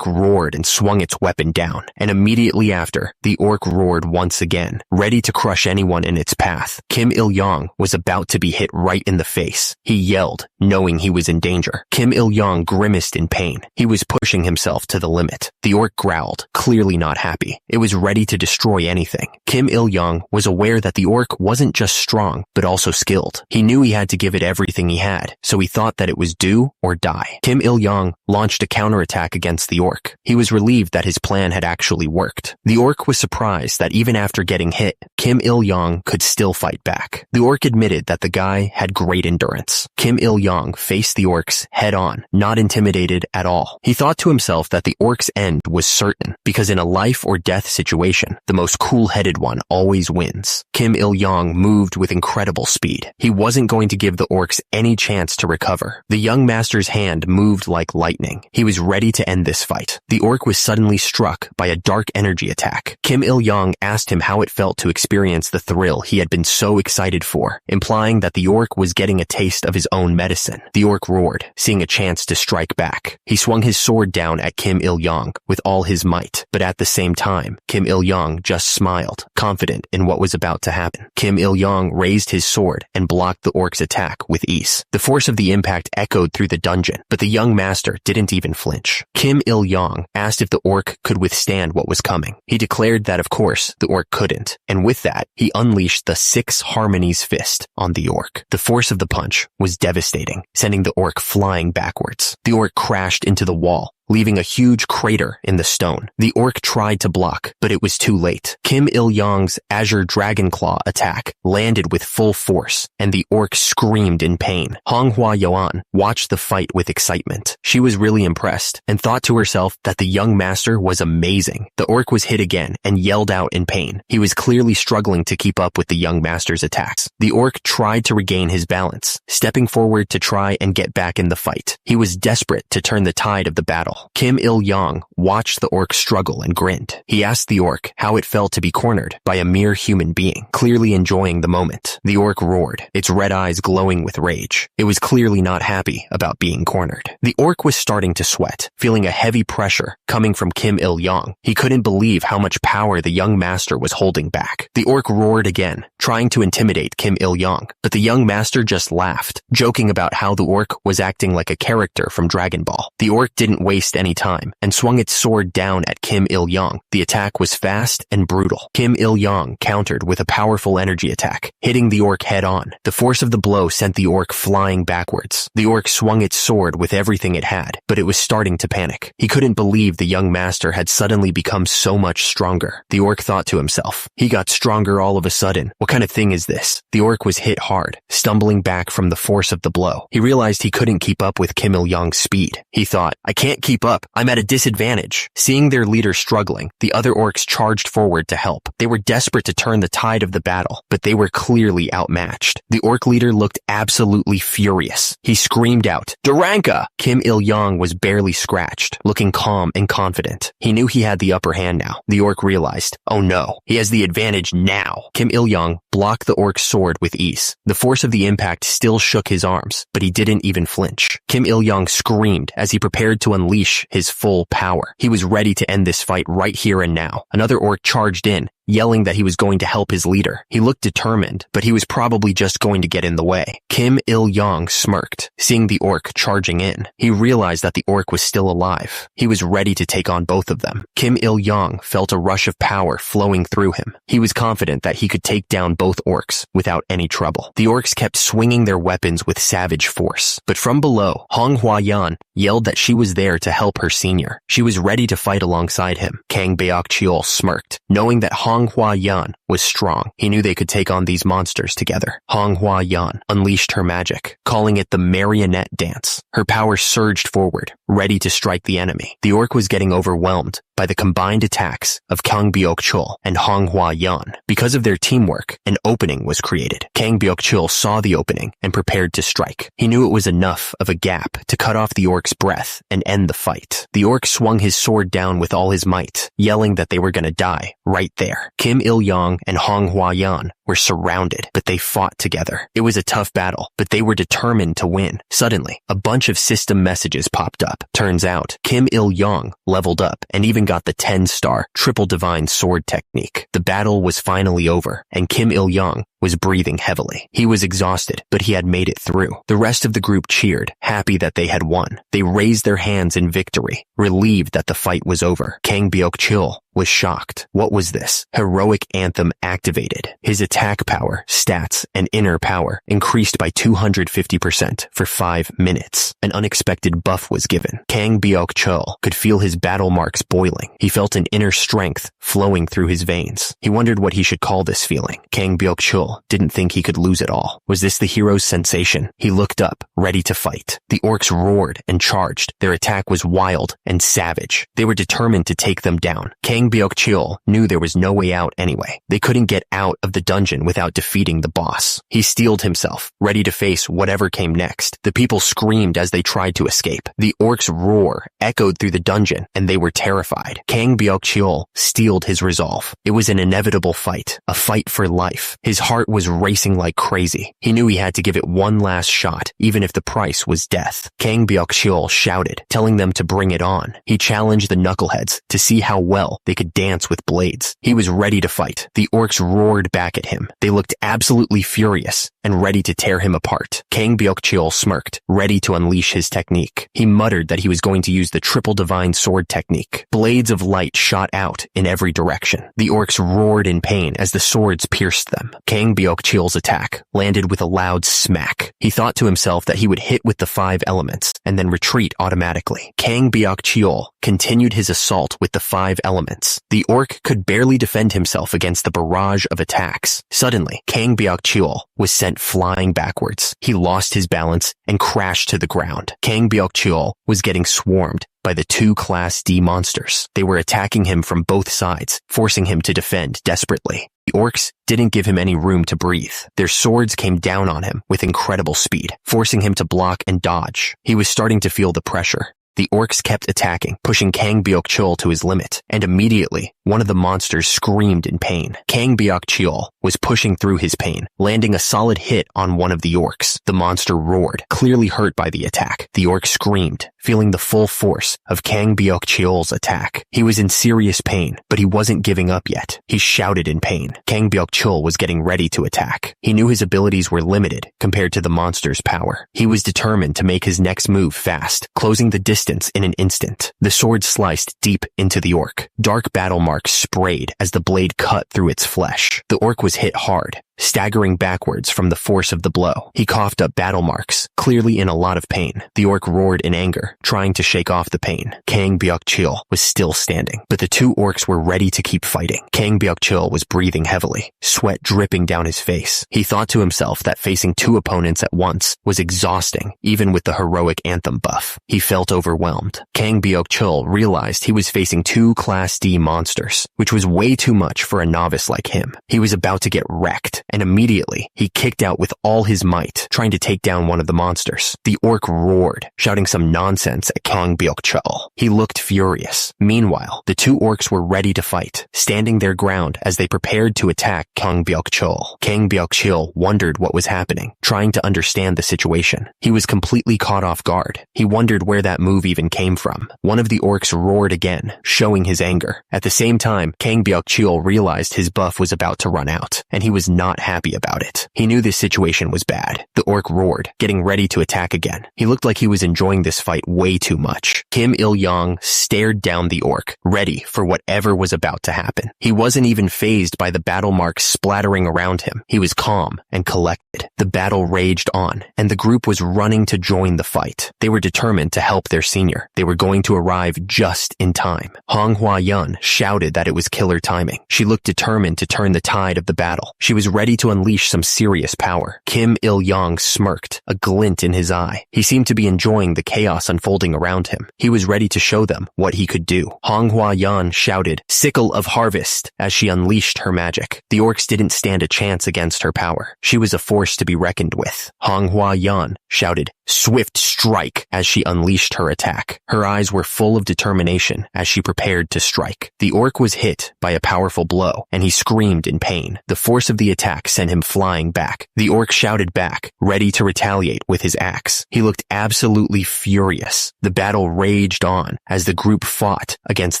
roared and swung its weapon down, and immediately after, the orc roared once again, ready to crush anyone in its path. Kim Il-young was about to be hit right in the face. He yelled, knowing he was in danger. Kim Il-young grimaced in pain. He was pushing himself to the limit. The orc growled, clearly not happy. It was ready to destroy anything. Kim Il-young was aware that the orc wasn't just strong, but also skilled. He knew he had to give it everything he had, so he thought that it was do or die. Kim Il-young launched a counterattack against the orc. He was relieved that his plan had actually worked. The orc was surprised that even after getting hit, Kim Il-young could still fight back. The orc admitted that the guy had great endurance. Kim Il-young faced the orcs head on, not intimidated at all. He thought to himself that the orc's end was certain, because in a life or death situation, the most cool-headed one always wins. Kim Il-young moved with incredible speed. He wasn't going to give the orcs any chance to recover. The young master's hand moved like lightning. He was ready to end this fight. The orc was suddenly struck by a dark energy attack. Kim Il-young asked him how it felt to experience the thrill he had been so excited for, implying that the orc was getting a taste of his own medicine. The orc roared, seeing a chance to strike back. He swung his sword down at Kim Il-young with all his might, but at the same time, Kim Il-young just smiled, confident in what was about to happen. Kim Il-young raised his sword and blocked the orc's attack with ease. The force of the impact echoed through the dungeon, but the young master didn't even flinch. Kim Il-young asked if the orc could withstand what was coming. He declared that of course the orc couldn't, and with that, he unleashed the 6 Harmonies fist on the orc. The force of the punch was devastating, sending the orc flying backwards. The orc crashed into the wall, leaving a huge crater in the stone. The orc tried to block, but it was too late. Kim Il-young's Azure Dragon Claw attack landed with full force, and the orc screamed in pain. Manhwa Yuan watched the fight with excitement. She was really impressed, and thought to herself that the young master was amazing. The orc was hit again, and yelled out in pain. He was clearly struggling to keep up with the young master's attacks. The orc tried to regain his balance, stepping forward to try and get back in the fight. He was desperate to turn the tide of the battle. Kim Il-young watched the orc struggle and grinned. He asked the orc how it felt to be cornered by a mere human being, clearly enjoying the moment. The orc roared, its red eyes glowing with rage. It was clearly not happy about being cornered. The orc was starting to sweat, feeling a heavy pressure coming from Kim Il-young. He couldn't believe how much power the young master was holding back. The orc roared again, trying to intimidate Kim Il-young, but the young master just laughed, joking about how the orc was acting like a character from Dragon Ball. The orc didn't waste any time and swung its sword down at Kim Il-young. The attack was fast and brutal. Kim Il-young countered with a powerful energy attack, hitting the orc head on. The force of the blow sent the orc flying backwards. The orc swung its sword with everything it had, but it was starting to panic. He couldn't believe the young master had suddenly become so much stronger. The orc thought to himself, he got stronger all of a sudden. What kind of thing is this? The orc was hit hard, stumbling back from the force of the blow. He realized he couldn't keep up with Kim Il-young's speed. He thought, I can't keep up. I'm at a disadvantage. Seeing their leader struggling, the other orcs charged forward to help. They were desperate to turn the tide of the battle, but they were clearly outmatched. The orc leader looked absolutely furious. He screamed out, Duranka! Kim Il-young was barely scratched, looking calm and confident. He knew he had the upper hand now. The orc realized, oh no, he has the advantage now. Kim Il-young blocked the orc's sword with ease. The force of the impact still shook his arms, but he didn't even flinch. Kim Il-young screamed as he prepared to unleash his full power. He was ready to end this fight right here and now. Another orc charged in, yelling that he was going to help his leader. He looked determined, but he was probably just going to get in the way. Kim Il-young smirked, seeing the orc charging in. He realized that the orc was still alive. He was ready to take on both of them. Kim Il-young felt a rush of power flowing through him. He was confident that he could take down both orcs without any trouble. The orcs kept swinging their weapons with savage force, but from below, Manhwa Yan yelled that she was there to help her senior. She was ready to fight alongside him. Kang Beok-cheol smirked, knowing that Manhwa Yan was strong. He knew they could take on these monsters together. Manhwa Yan unleashed her magic, calling it the marionette dance. Her power surged forward, ready to strike the enemy. The orc was getting overwhelmed by the combined attacks of Kang Beok-cheol and Manhwa Yan. Because of their teamwork, an opening was created. Kang Beok-cheol saw the opening and prepared to strike. He knew it was enough of a gap to cut off the orc's breath and end the fight. The orc swung his sword down with all his might, yelling that they were gonna die right there. Kim Il-young and Manhwa Yan were surrounded, but they fought together. It was a tough battle, but they were determined to win. Suddenly, a bunch of system messages popped up. Turns out, Kim Il-young leveled up and even got the 10-star triple divine sword technique. The battle was finally over, and Kim Il-young was breathing heavily. He was exhausted, but he had made it through. The rest of the group cheered, happy that they had won. They raised their hands in victory, relieved that the fight was over. Kang Beok-cheol was shocked. What was this? Heroic anthem activated. His attack power, stats, and inner power increased by 250% for 5 minutes. An unexpected buff was given. Kang Beok-cheol could feel his battle marks boiling. He felt an inner strength flowing through his veins. He wondered what he should call this feeling. Kang Beok-cheol Byuk-chul didn't think he could lose it all. Was this the hero's sensation? He looked up, ready to fight. The orcs roared and charged. Their attack was wild and savage. They were determined to take them down. Kang Byuk-chul knew there was no way out anyway. They couldn't get out of the dungeon without defeating the boss. He steeled himself, ready to face whatever came next. The people screamed as they tried to escape. The orcs' roar echoed through the dungeon, and they were terrified. Kang Byuk-chul steeled his resolve. It was an inevitable fight, a fight for life. His heart was racing like crazy. He knew he had to give it one last shot, even if the price was death. Kang Byuk-chul shouted, telling them to bring it on. He challenged the knuckleheads to see how well they could dance with blades. He was ready to fight. The orcs roared back at him. They looked absolutely furious and ready to tear him apart. Kang Byuk-chul smirked, ready to unleash his technique. He muttered that he was going to use the triple divine sword technique. Blades of light shot out in every direction. The orcs roared in pain as the swords pierced them. Kang Byuk-chul's attack landed with a loud smack. He thought to himself that he would hit with the 5 elements and then retreat automatically. Kang Byuk-chul continued his assault with the 5 elements. The orc could barely defend himself against the barrage of attacks. Suddenly, Kang Byuk-chul was sent flying backwards. He lost his balance and crashed to the ground. Kang Byuk-chul was getting swarmed by the 2 Class D monsters. They were attacking him from both sides, forcing him to defend desperately. The orcs didn't give him any room to breathe. Their swords came down on him with incredible speed, forcing him to block and dodge. He was starting to feel the pressure. The orcs kept attacking, pushing Kang Byuk-chul to his limit, and immediately, one of the monsters screamed in pain. Kang Byuk-chul was pushing through his pain, landing a solid hit on one of the orcs. The monster roared, clearly hurt by the attack. The orc screamed, feeling the full force of Kang Byuk-chul's attack. He was in serious pain, but he wasn't giving up yet. He shouted in pain. Kang Byuk-chul was getting ready to attack. He knew his abilities were limited compared to the monster's power. He was determined to make his next move fast, closing the distance in an instant. The sword sliced deep into the orc. Dark battle marks sprayed as the blade cut through its flesh. The orc was hit hard, staggering backwards from the force of the blow. He coughed up battle marks, clearly in a lot of pain. The orc roared in anger, trying to shake off the pain. Kang Byuk-chul was still standing, but the 2 orcs were ready to keep fighting. Kang Byuk-chul was breathing heavily, sweat dripping down his face. He thought to himself that facing 2 opponents at once was exhausting, even with the heroic anthem buff. He felt overwhelmed. Kang Byuk-chul realized he was facing 2 Class D monsters, which was way too much for a novice like him. He was about to get wrecked, and immediately he kicked out with all his might, trying to take down one of the monsters. The orc roared, shouting some nonsense at Kang Byuk-chul. He looked furious. Meanwhile, the 2 orcs were ready to fight, standing their ground as they prepared to attack Kang Byuk-chul. Kang Byuk-chul wondered what was happening, trying to understand the situation. He was completely caught off guard. He wondered where that move even came from. One of the orcs roared again, showing his anger. At the same time, Kang Byuk-chul realized his buff was about to run out, and he was not happy about it. He knew this situation was bad. The orc roared, getting ready to attack again. He looked like he was enjoying this fight way too much. Kim Il-yong stared down the orc, ready for whatever was about to happen. He wasn't even fazed by the battle marks splattering around him. He was calm and collected. The battle raged on, and the group was running to join the fight. They were determined to help their senior. They were going to arrive just in time. Hong Hua-yun shouted that it was killer timing. She looked determined to turn the tide of the battle. She was ready to unleash some serious power. Kim Il-yong smirked, a glint in his eye. He seemed to be enjoying the chaos unfolding around him. He was ready to show them what he could do. Hong Hua-yun shouted, "Sickle of Harvest," as she unleashed her magic. The orcs didn't stand a chance against her power. She was a force to be reckoned with. Hong Hua-yun shouted, "Swift Strike," as she unleashed her attack. Her eyes were full of determination as she prepared to strike. The orc was hit by a powerful blow, and he screamed in pain. The force of the attack sent him flying back. The orc shouted back, ready to retaliate with his axe. He looked absolutely furious. The battle raged on as the group fought against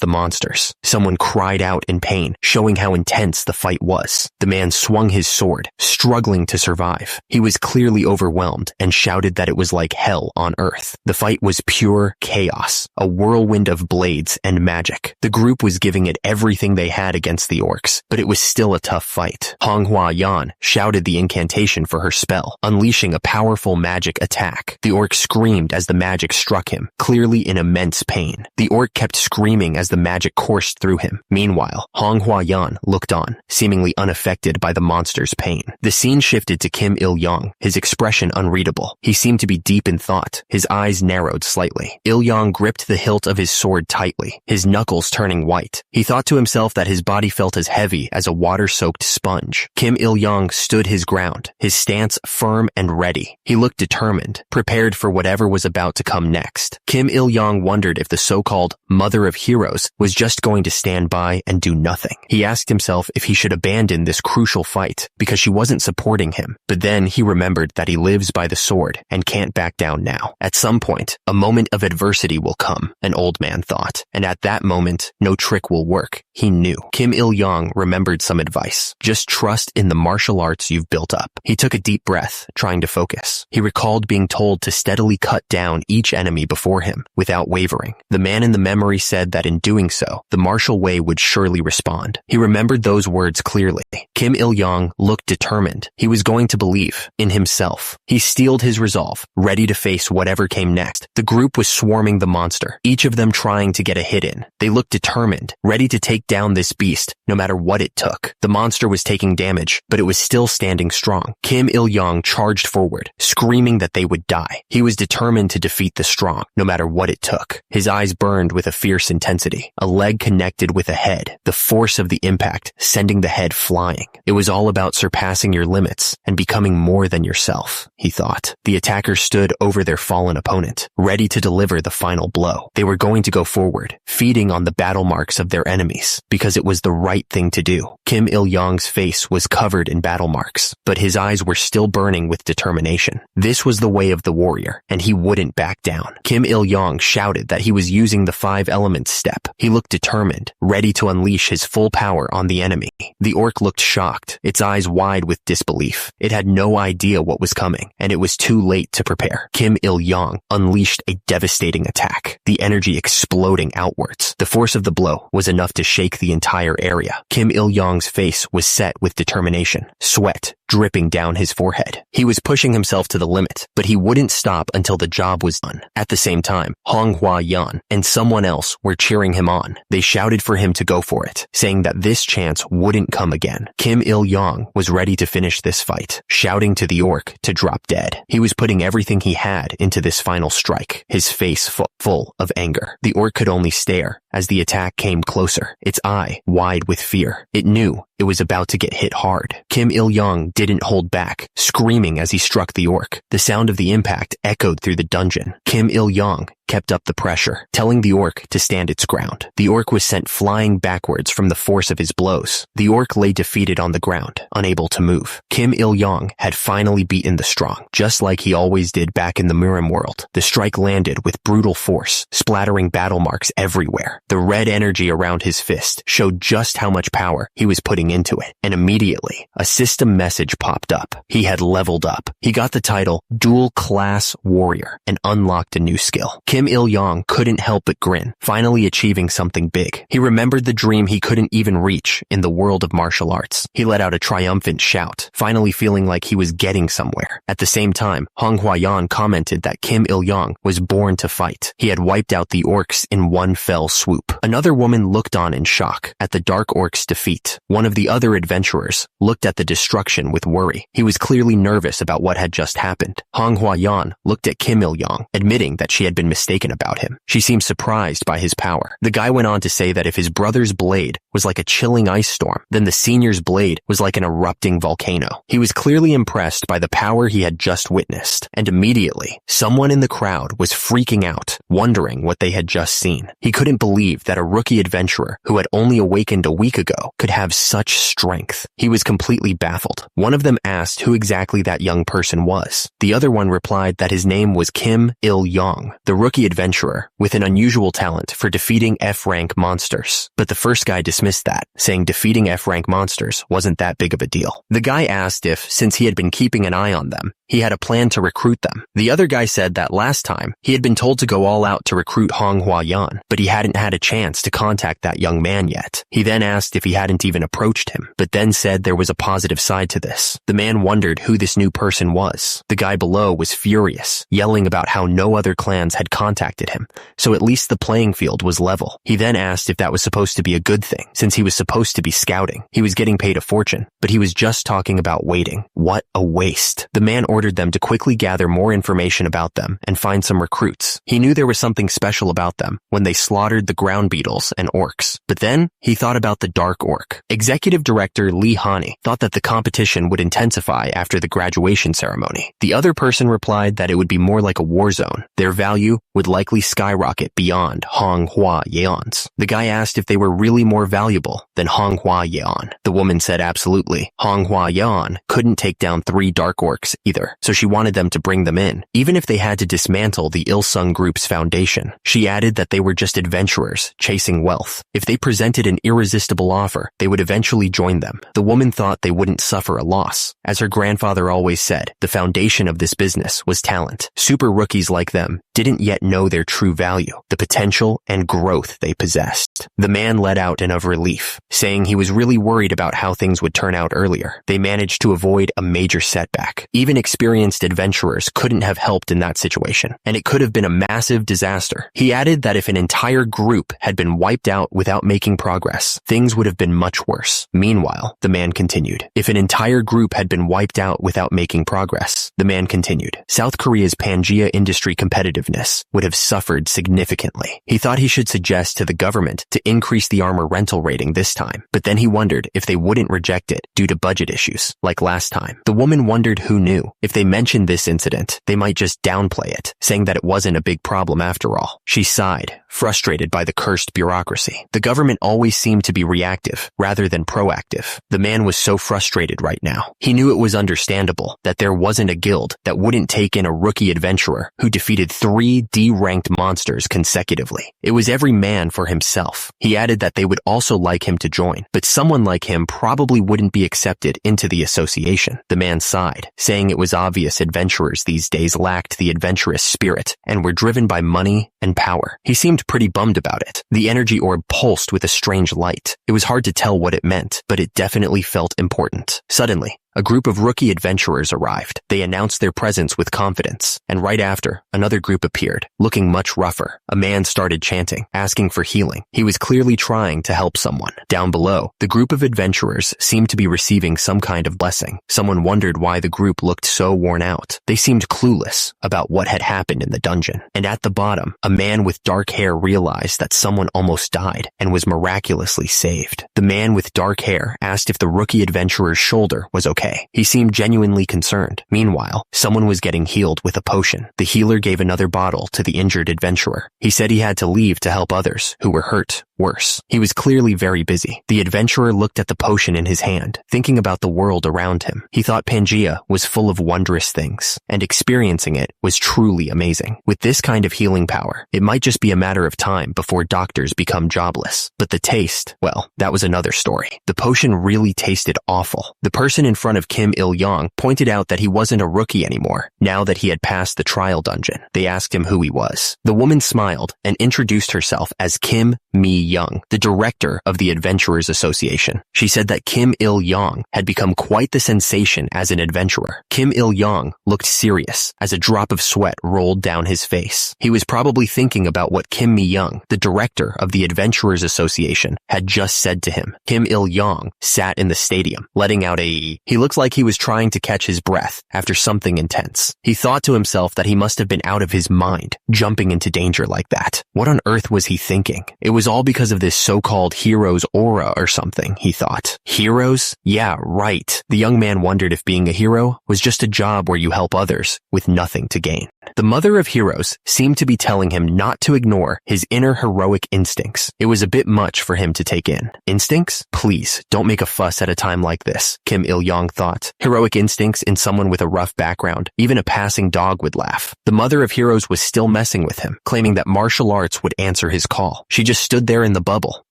the monsters. Someone cried out in pain, showing how intense the fight was. The man swung his sword, struggling to survive. He was clearly overwhelmed and shouted that it was like like hell on Earth. The fight was pure chaos, a whirlwind of blades and magic. The group was giving it everything they had against the orcs, but it was still a tough fight. Manhwa shouted the incantation for her spell, unleashing a powerful magic attack. The orc screamed as the magic struck him, clearly in immense pain. The orc kept screaming as the magic coursed through him. Meanwhile, Manhwa looked on, seemingly unaffected by the monster's pain. The scene shifted to Kim Il-yong, his expression unreadable. He seemed to be deep in thought, his eyes narrowed slightly. Il-yong gripped the hilt of his sword tightly, his knuckles turning white. He thought to himself that his body felt as heavy as a water-soaked sponge. Kim Il-yong stood his ground, his stance firm and ready. He looked determined, prepared for whatever was about to come next. Kim Il-yong wondered if the so-called Mother of Heroes was just going to stand by and do nothing. He asked himself if he should abandon this crucial fight because she wasn't supporting him, but then he remembered that he lives by the sword and can't back down now. At some point, a moment of adversity will come, an old man thought, and at that moment, no trick will work. He knew. Kim Il-yong remembered some advice. Just trust in the martial arts you've built up. He took a deep breath, trying to focus. He recalled being told to steadily cut down each enemy before him, without wavering. The man in the memory said that in doing so, the martial way would surely respond. He remembered those words clearly. Kim Il-yong looked determined. He was going to believe in himself. He steeled his resolve, ready to face whatever came next. The group was swarming the monster, each of them trying to get a hit in. They looked determined, ready to take down this beast, no matter what it took. The monster was taking damage, but it was still standing strong. Kim Il-yong charged forward, screaming that they would die. He was determined to defeat the strong, no matter what it took. His eyes burned with a fierce intensity. A leg connected with a head, the force of the impact sending the head flying. It was all about surpassing your limits and becoming more than yourself, he thought. The attackers stood over their fallen opponent, ready to deliver the final blow. They were going to go forward, feeding on the battle marks of their enemies, because it was the right thing to do. Kim Il-yong's face was covered in battle marks, but his eyes were still burning with determination. This was the way of the warrior, and he wouldn't back down. Kim Il-yong shouted that he was using the 5 elements step. He looked determined, ready to unleash his full power on the enemy. The orc looked shocked, its eyes wide with disbelief. It had no idea what was coming, and it was too late to prepare. Kim Il-yong unleashed a devastating attack, the energy exploding outwards. The force of the blow was enough to shake the entire area. Kim Il-yong's face was set with determination, sweat dripping down his forehead. He was pushing himself to the limit, but he wouldn't stop until the job was done. At the same time, Manhwa and someone else were cheering him on. They shouted for him to go for it, saying that this chance wouldn't come again. Kim Il-yong was ready to finish this fight, shouting to the orc to drop dead. He was putting everything he had into this final strike, his face full of anger. The orc could only stare as the attack came closer, its eye wide with fear. It knew it was about to get hit hard. Kim Il-yong didn't hold back, screaming as he struck the orc. The sound of the impact echoed through the dungeon. Kim Il-yong kept up the pressure, telling the orc to stand its ground. The orc was sent flying backwards from the force of his blows. The orc lay defeated on the ground, unable to move. Kim Il-yong had finally beaten the strong, just like he always did back in the Murim world. The strike landed with brutal force, splattering battle marks everywhere. The red energy around his fist showed just how much power he was putting into it, and immediately, a system message popped up. He had leveled up. He got the title Dual Class Warrior and unlocked a new skill. Kim Il-yong couldn't help but grin, finally achieving something big. He remembered the dream he couldn't even reach in the world of martial arts. He let out a triumphant shout, finally feeling like he was getting somewhere. At the same time, Manhwa commented that Kim Il-yong was born to fight. He had wiped out the orcs in one fell swoop. Another woman looked on in shock at the dark orcs' defeat. One of the other adventurers looked at the destruction with worry. He was clearly nervous about what had just happened. Manhwa looked at Kim Il-yong, admitting that she had been mistaken about him. She seemed surprised by his power. The guy went on to say that if his brother's blade was like a chilling ice storm, then the senior's blade was like an erupting volcano. He was clearly impressed by the power he had just witnessed, and immediately, someone in the crowd was freaking out, wondering what they had just seen. He couldn't believe that a rookie adventurer who had only awakened a week ago could have such strength. He was completely baffled. One of them asked who exactly that young person was. The other one replied that his name was Kim Il-yong, the rookie adventurer with an unusual talent for defeating F-rank monsters. But the first guy dismissed that, saying defeating F-rank monsters wasn't that big of a deal. The guy asked if, since he had been keeping an eye on them, he had a plan to recruit them. The other guy said that last time, he had been told to go all out to recruit Manhwa Yan, but he hadn't had a chance to contact that young man yet. He then asked if he hadn't even approached him, but then said there was a positive side to this. The man wondered who this new person was. The guy below was furious, yelling about how no other clans had contacted him, so at least the playing field was level. He then asked if that was supposed to be a good thing, since he was supposed to be scouting. He was getting paid a fortune, but he was just talking about waiting. What a waste. The man ordered them to quickly gather more information about them and find some recruits. He knew there was something special about them when they slaughtered the ground beetles and orcs. But then, he thought about the dark orc. Executive Director Lee Hani thought that the competition would intensify after the graduation ceremony. The other person replied that it would be more like a war zone. Their value would likely skyrocket beyond Manhwa Yan's. The guy asked if they were really more valuable than Manhwa Yan. The woman said absolutely. Manhwa Yan couldn't take down 3 dark orcs either, so she wanted them to bring them in, even if they had to dismantle the Ilsung Group's foundation. She added that they were just adventurers chasing wealth. If they presented an irresistible offer, they would eventually join them. The woman thought they wouldn't suffer a loss. As her grandfather always said, the foundation of this business was talent. Super rookies like them didn't yet know their true value, the potential and growth they possessed. The man let out an of relief, saying he was really worried about how things would turn out earlier. They managed to avoid a major setback. Even experienced adventurers couldn't have helped in that situation, and it could have been a massive disaster. He added that if an entire group had been wiped out without making progress, things would have been much worse. Meanwhile, the man continued, if an entire group had been wiped out without making progress, the man continued, South Korea's Pangea industry competitiveness would have suffered significantly. He thought he should suggest to the government to increase the armor rental rating this time, but then he wondered if they wouldn't reject it due to budget issues, like last time. The woman wondered who knew. If they mentioned this incident, they might just downplay it, saying that it wasn't a big problem after all. She sighed, frustrated by the cursed bureaucracy. The government always seemed to be reactive rather than proactive. The man was so frustrated right now. He knew it was understandable that there wasn't a guild that wouldn't take in a rookie adventurer who defeated 3 D-ranked monsters consecutively. It was every man for himself. He added that they would also like him to join, but someone like him probably wouldn't be accepted into the association. The man sighed, saying it was obvious adventurers these days lacked the adventurous spirit and were driven by money and power. He seemed pretty bummed about it. The energy orb pulsed with a strange light. It was hard to tell what it meant, but it definitely felt important. Suddenly, a group of rookie adventurers arrived. They announced their presence with confidence, and right after, another group appeared, looking much rougher. A man started chanting, asking for healing. He was clearly trying to help someone. Down below, the group of adventurers seemed to be receiving some kind of blessing. Someone wondered why the group looked so worn out. They seemed clueless about what had happened in the dungeon. And at the bottom, a man with dark hair realized that someone almost died and was miraculously saved. The man with dark hair asked if the rookie adventurer's shoulder was okay. He seemed genuinely concerned. Meanwhile, someone was getting healed with a potion. The healer gave another bottle to the injured adventurer. He said he had to leave to help others who were hurt worse. He was clearly very busy. The adventurer looked at the potion in his hand, thinking about the world around him. He thought Pangea was full of wondrous things, and experiencing it was truly amazing. With this kind of healing power, it might just be a matter of time before doctors become jobless. But the taste, well, that was another story. The potion really tasted awful. The person in front of Kim Il-young pointed out that he wasn't a rookie anymore, now that he had passed the trial dungeon. They asked him who he was. The woman smiled and introduced herself as Kim Mi-young, the director of the Adventurers Association. She said that Kim Il-young had become quite the sensation as an adventurer. Kim Il-young looked serious as a drop of sweat rolled down his face. He was probably thinking about what Kim Mi-young, the director of the Adventurers Association, had just said to him. Kim Il-young sat in the stadium, letting out a He looked like he was trying to catch his breath after something intense. He thought to himself that he must have been out of his mind, jumping into danger like that. What on earth was he thinking? It was all because of this so-called hero's aura or something, he thought. Heroes? Yeah, right. The young man wondered if being a hero was just a job where you help others with nothing to gain. The mother of heroes seemed to be telling him not to ignore his inner heroic instincts. It was a bit much for him to take in. Instincts? Please, don't make a fuss at a time like this, Kim Il-young thought. Heroic instincts in someone with a rough background. Even a passing dog would laugh. The mother of heroes was still messing with him, claiming that martial arts would answer his call. She just stood there in the bubble,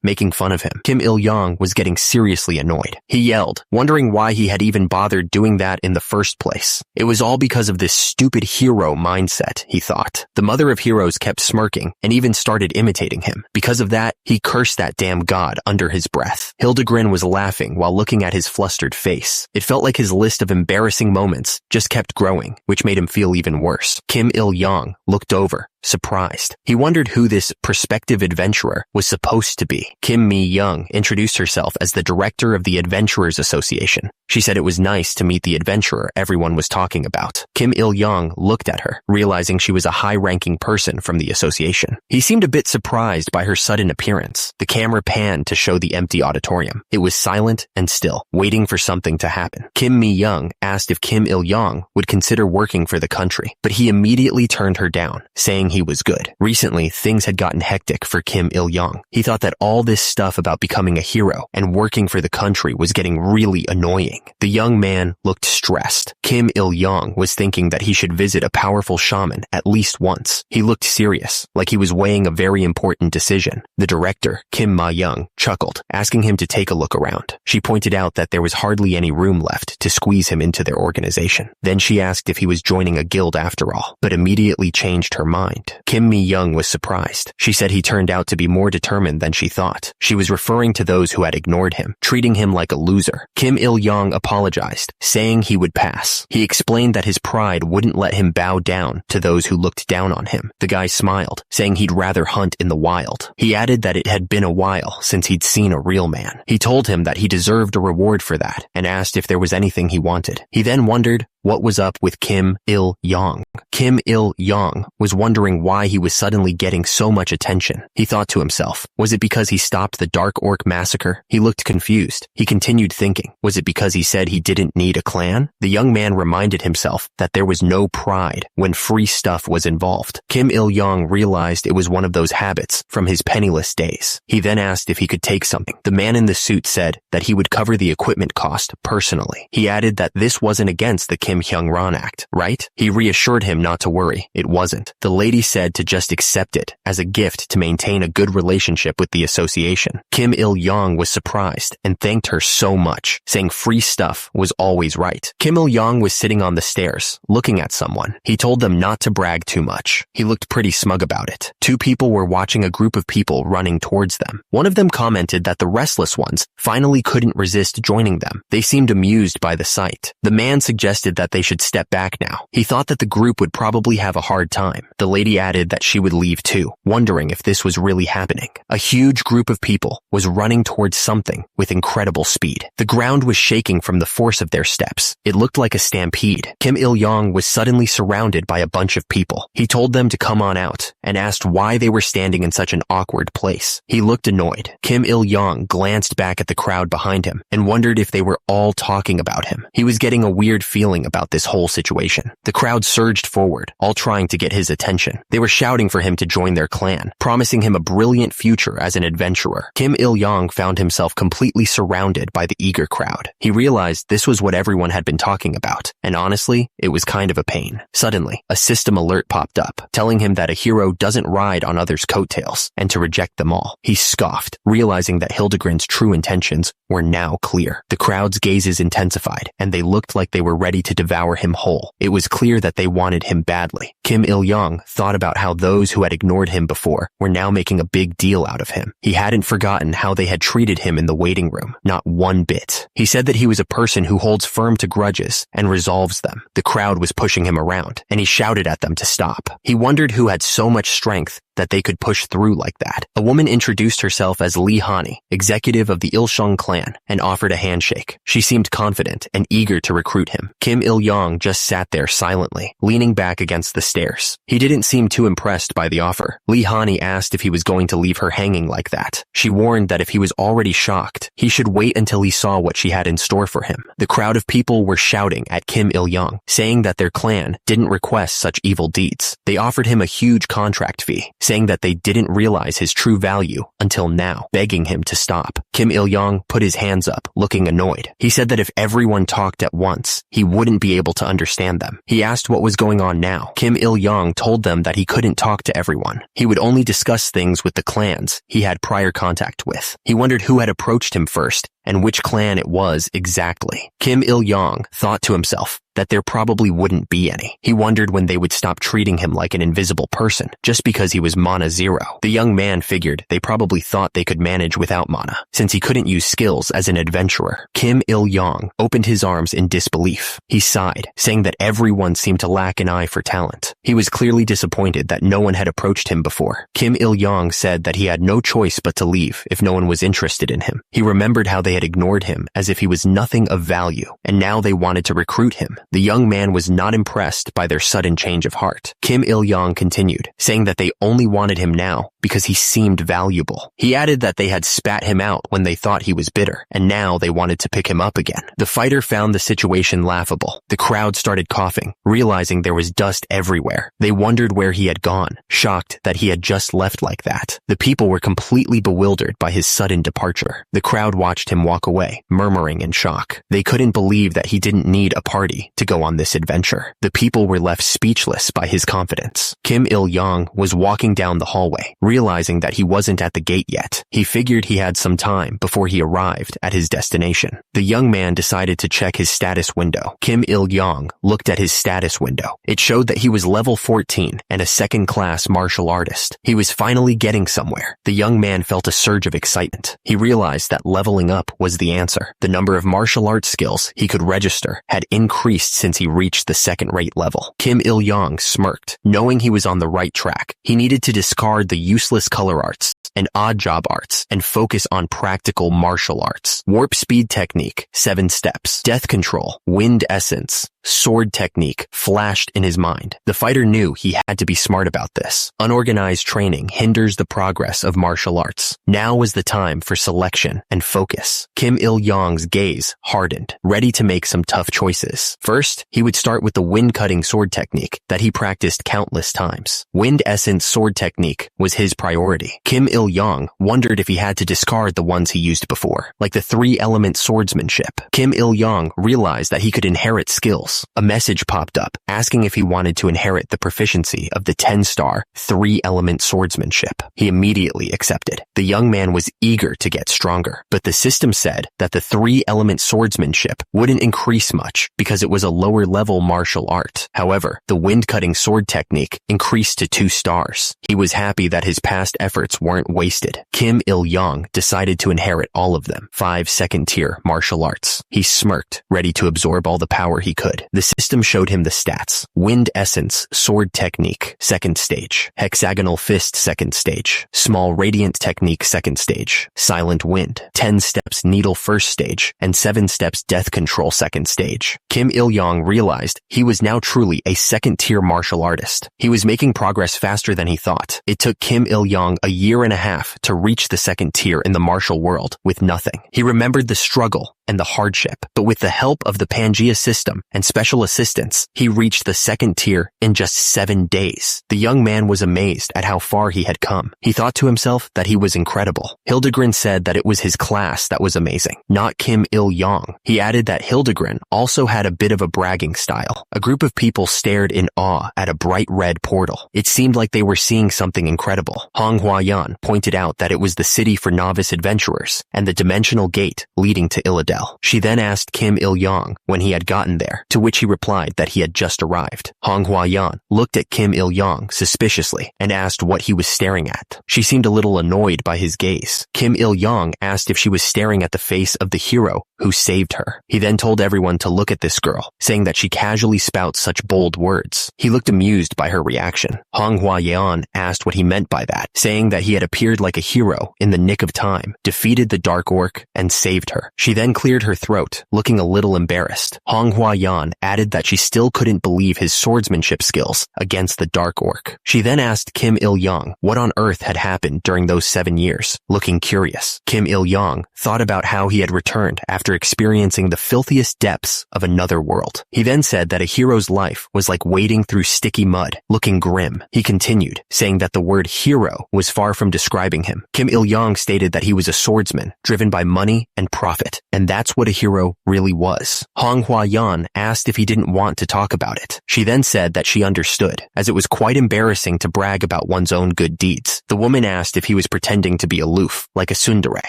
making fun of him. Kim Il-young was getting seriously annoyed. He yelled, wondering why he had even bothered doing that in the first place. It was all because of this stupid hero mindset, he thought. The mother of heroes kept smirking and even started imitating him. Because of that, he cursed that damn god under his breath. Hildegren was laughing while looking at his flustered face. It felt like his list of embarrassing moments just kept growing, which made him feel even worse. Kim Il-young looked over, surprised. He wondered who this prospective adventurer was supposed to be. Kim Mi-young introduced herself as the director of the Adventurers Association. She said it was nice to meet the adventurer everyone was talking about. Kim Il-young looked at her, realizing she was a high-ranking person from the association. He seemed a bit surprised by her sudden appearance. The camera panned to show the empty auditorium. It was silent and still, waiting for something to happen. Kim Mi-young asked if Kim Il-young would consider working for the country, but he immediately turned her down, saying he was good. Recently, things had gotten hectic for Kim Il-young. He thought that all this stuff about becoming a hero and working for the country was getting really annoying. The young man looked stressed. Kim Il-young was thinking that he should visit a powerful shaman at least once. He looked serious, like he was weighing a very important decision. The director, Kim Ma-young, chuckled, asking him to take a look around. She pointed out that there was hardly any room left to squeeze him into their organization. Then she asked if he was joining a guild after all, but immediately changed her mind. Kim Mi-young was surprised. She said he turned out to be more determined than she thought. She was referring to those who had ignored him, treating him like a loser. Kim Il-young apologized, saying he would pass. He explained that his pride wouldn't let him bow down to those who looked down on him. The guy smiled, saying he'd rather hunt in the wild. He added that it had been a while since he'd seen a real man. He told him that he deserved a reward for that and asked if there was anything he wanted. He then wondered what was up with Kim Il-young. Kim Il-young was wondering why he was suddenly getting so much attention. He thought to himself, was it because he stopped the Dark Orc massacre? He looked confused. He continued thinking, was it because he said he didn't need a clan? The young man reminded himself that there was no pride when free stuff was involved. Kim Il-young realized it was one of those habits from his penniless days. He then asked if he could take something. The man in the suit said that he would cover the equipment cost personally. He added that this wasn't against the Kim Hyung-ran Act, right? He reassured him not to worry. It wasn't. The lady said to just accept it as a gift to maintain a good relationship with the association. Kim Il-young was surprised and thanked her so much, saying free stuff was always right. Kim Il-young was sitting on the stairs, looking at someone. He told them not to brag too much. He looked pretty smug about it. Two people were watching a group of people running towards them. One of them commented that the restless ones finally couldn't resist joining them. They seemed amused by the sight. The man suggested that they should step back now. He thought that the group would probably have a hard time. The lady added that she would leave too, wondering if this was really happening. A huge group of people was running towards something with incredible speed. The ground was shaking from the force of their steps. It looked like a stampede. Kim Il-young was suddenly surrounded by a bunch of people. He told them to come on out and asked why they were standing in such an awkward place. He looked annoyed. Kim Il-young glanced back at the crowd behind him and wondered if they were all talking about him. He was getting a weird feeling about this whole situation. The crowd surged forward, all trying to get his attention. They were shouting for him to join their clan, promising him a brilliant future as an adventurer. Kim Il-young found himself completely surrounded by the eager crowd. He realized this was what everyone had been talking about, and honestly, it was kind of a pain. Suddenly, a system alert popped up, telling him that a hero doesn't ride on others' coattails, and to reject them all. He scoffed, realizing that Hildegren's true intentions were now clear. The crowd's gazes intensified, and they looked like they were ready to devour him whole. It was clear that they wanted him badly. Kim Il-young thought about how those who had ignored him before were now making a big deal out of him. He hadn't forgotten how they had treated him in the waiting room, not one bit. He said that he was a person who holds firm to grudges and resolves them. The crowd was pushing him around, and he shouted at them to stop. He wondered who had so much strength that they could push through like that. A woman introduced herself as Li Hani, executive of the Ilshung clan, and offered a handshake. She seemed confident and eager to recruit him. Kim Il-young just sat there silently, leaning back against the stairs. He didn't seem too impressed by the offer. Li Hani asked if he was going to leave her hanging like that. She warned that if he was already shocked, he should wait until he saw what she had in store for him. The crowd of people were shouting at Kim Il-young, saying that their clan didn't request such evil deeds. They offered him a huge contract fee, saying that they didn't realize his true value until now, begging him to stop. Kim Il-yong put his hands up, looking annoyed. He said that if everyone talked at once, he wouldn't be able to understand them. He asked what was going on now. Kim Il-yong told them that he couldn't talk to everyone. He would only discuss things with the clans he had prior contact with. He wondered who had approached him first and which clan it was exactly. Kim Il-yong thought to himself that there probably wouldn't be any. He wondered when they would stop treating him like an invisible person just because he was Mana Zero. The young man figured they probably thought they could manage without Mana, since he couldn't use skills as an adventurer. Kim Il-yong opened his arms in disbelief. He sighed, saying that everyone seemed to lack an eye for talent. He was clearly disappointed that no one had approached him before. Kim Il-yong said that he had no choice but to leave if no one was interested in him. He remembered how they had ignored him as if he was nothing of value, and now they wanted to recruit him. The young man was not impressed by their sudden change of heart. Kim Il-yong continued, saying that they only wanted him now because he seemed valuable. He added that they had spat him out when they thought he was bitter, and now they wanted to pick him up again. The fighter found the situation laughable. The crowd started coughing, realizing there was dust everywhere. They wondered where he had gone, shocked that he had just left like that. The people were completely bewildered by his sudden departure. The crowd watched him walk away, murmuring in shock. They couldn't believe that he didn't need a party to go on this adventure. The people were left speechless by his confidence. Kim Il-yong was walking down the hallway, realizing that he wasn't at the gate yet. He figured he had some time before he arrived at his destination. The young man decided to check his status window. Kim Il-yong looked at his status window. It showed that he was level 14 and a second-class martial artist. He was finally getting somewhere. The young man felt a surge of excitement. He realized that leveling up was the answer. The number of martial arts skills he could register had increased since he reached the second-rate level. Kim Il-yong smirked, knowing he was on the right track. He needed to discard the useless color arts and odd job arts and focus on practical martial arts. Warp speed technique, 7 steps. Death control, wind essence, sword technique flashed in his mind. The fighter knew he had to be smart about this. Unorganized training hinders the progress of martial arts. Now was the time for selection and focus. Kim Il-yong's gaze hardened, ready to make some tough choices. First, he would start with the wind-cutting sword technique that he practiced countless times. Wind essence sword technique was his priority. Kim Il-yong wondered if he had to discard the ones he used before, like the 3-element swordsmanship. Kim Il-yong realized that he could inherit skills. A message popped up, asking if he wanted to inherit the proficiency of the 10-star, 3-element swordsmanship. He immediately accepted. The young man was eager to get stronger, but the system said that the 3-element swordsmanship wouldn't increase much because it was a lower-level martial art. However, the wind-cutting sword technique increased to 2 stars. He was happy that his past efforts weren't wasted. Kim Il-yong decided to inherit all of them, 5 second-tier martial arts. He smirked, ready to absorb all the power he could. The system showed him the stats. Wind essence, sword technique, 2nd stage. Hexagonal fist, 2nd stage. Small radiant technique, 2nd stage. Silent wind, 10 steps needle, 1st stage, and 7 steps death control, 2nd stage. Kim Il-yong realized he was now truly a 2nd-tier martial artist. He was making progress faster than he thought. It took Kim Il-yong a year and a half to reach the 2nd tier in the martial world with nothing. He remembered the struggle and the hardship, but with the help of the Pangea system and special assistance, he reached the 2nd tier in just 7 days. The young man was amazed at how far he had come. He thought to himself that he was incredible. Hildegren said that it was his class that was amazing, not Kim Il-yong. He added that Hildegren also had a bit of a bragging style. A group of people stared in awe at a bright red portal. It seemed like they were seeing something incredible. Hong Huayan pointed out that it was the city for novice adventurers and the dimensional gate leading to Illidel. She then asked Kim Il-yong when he had gotten there, to which he replied that he had just arrived. Hong Huayan looked at Kim Il-yong suspiciously and asked what he was staring at. She seemed a little annoyed by his gaze. Kim Il-yong asked if she was staring at the face of the hero who saved her. He then told everyone to look at this girl, saying that she casually spouts such bold words. He looked amused by her reaction. Hong Huayan asked what he meant by that, saying that he had appeared like a hero in the nick of time, defeated the Dark Orc, and saved her. She then clearly cleared her throat, looking a little embarrassed. Manhwa added that she still couldn't believe his swordsmanship skills against the Dark Orc. She then asked Kim Il-young what on earth had happened during those 7 years. Looking curious, Kim Il-young thought about how he had returned after experiencing the filthiest depths of another world. He then said that a hero's life was like wading through sticky mud. Looking grim, he continued, saying that the word hero was far from describing him. Kim Il-young stated that he was a swordsman, driven by money and profit, and that's what a hero really was. Manhwa asked if he didn't want to talk about it. She then said that she understood, as it was quite embarrassing to brag about one's own good deeds. The woman asked if he was pretending to be aloof, like a tsundere.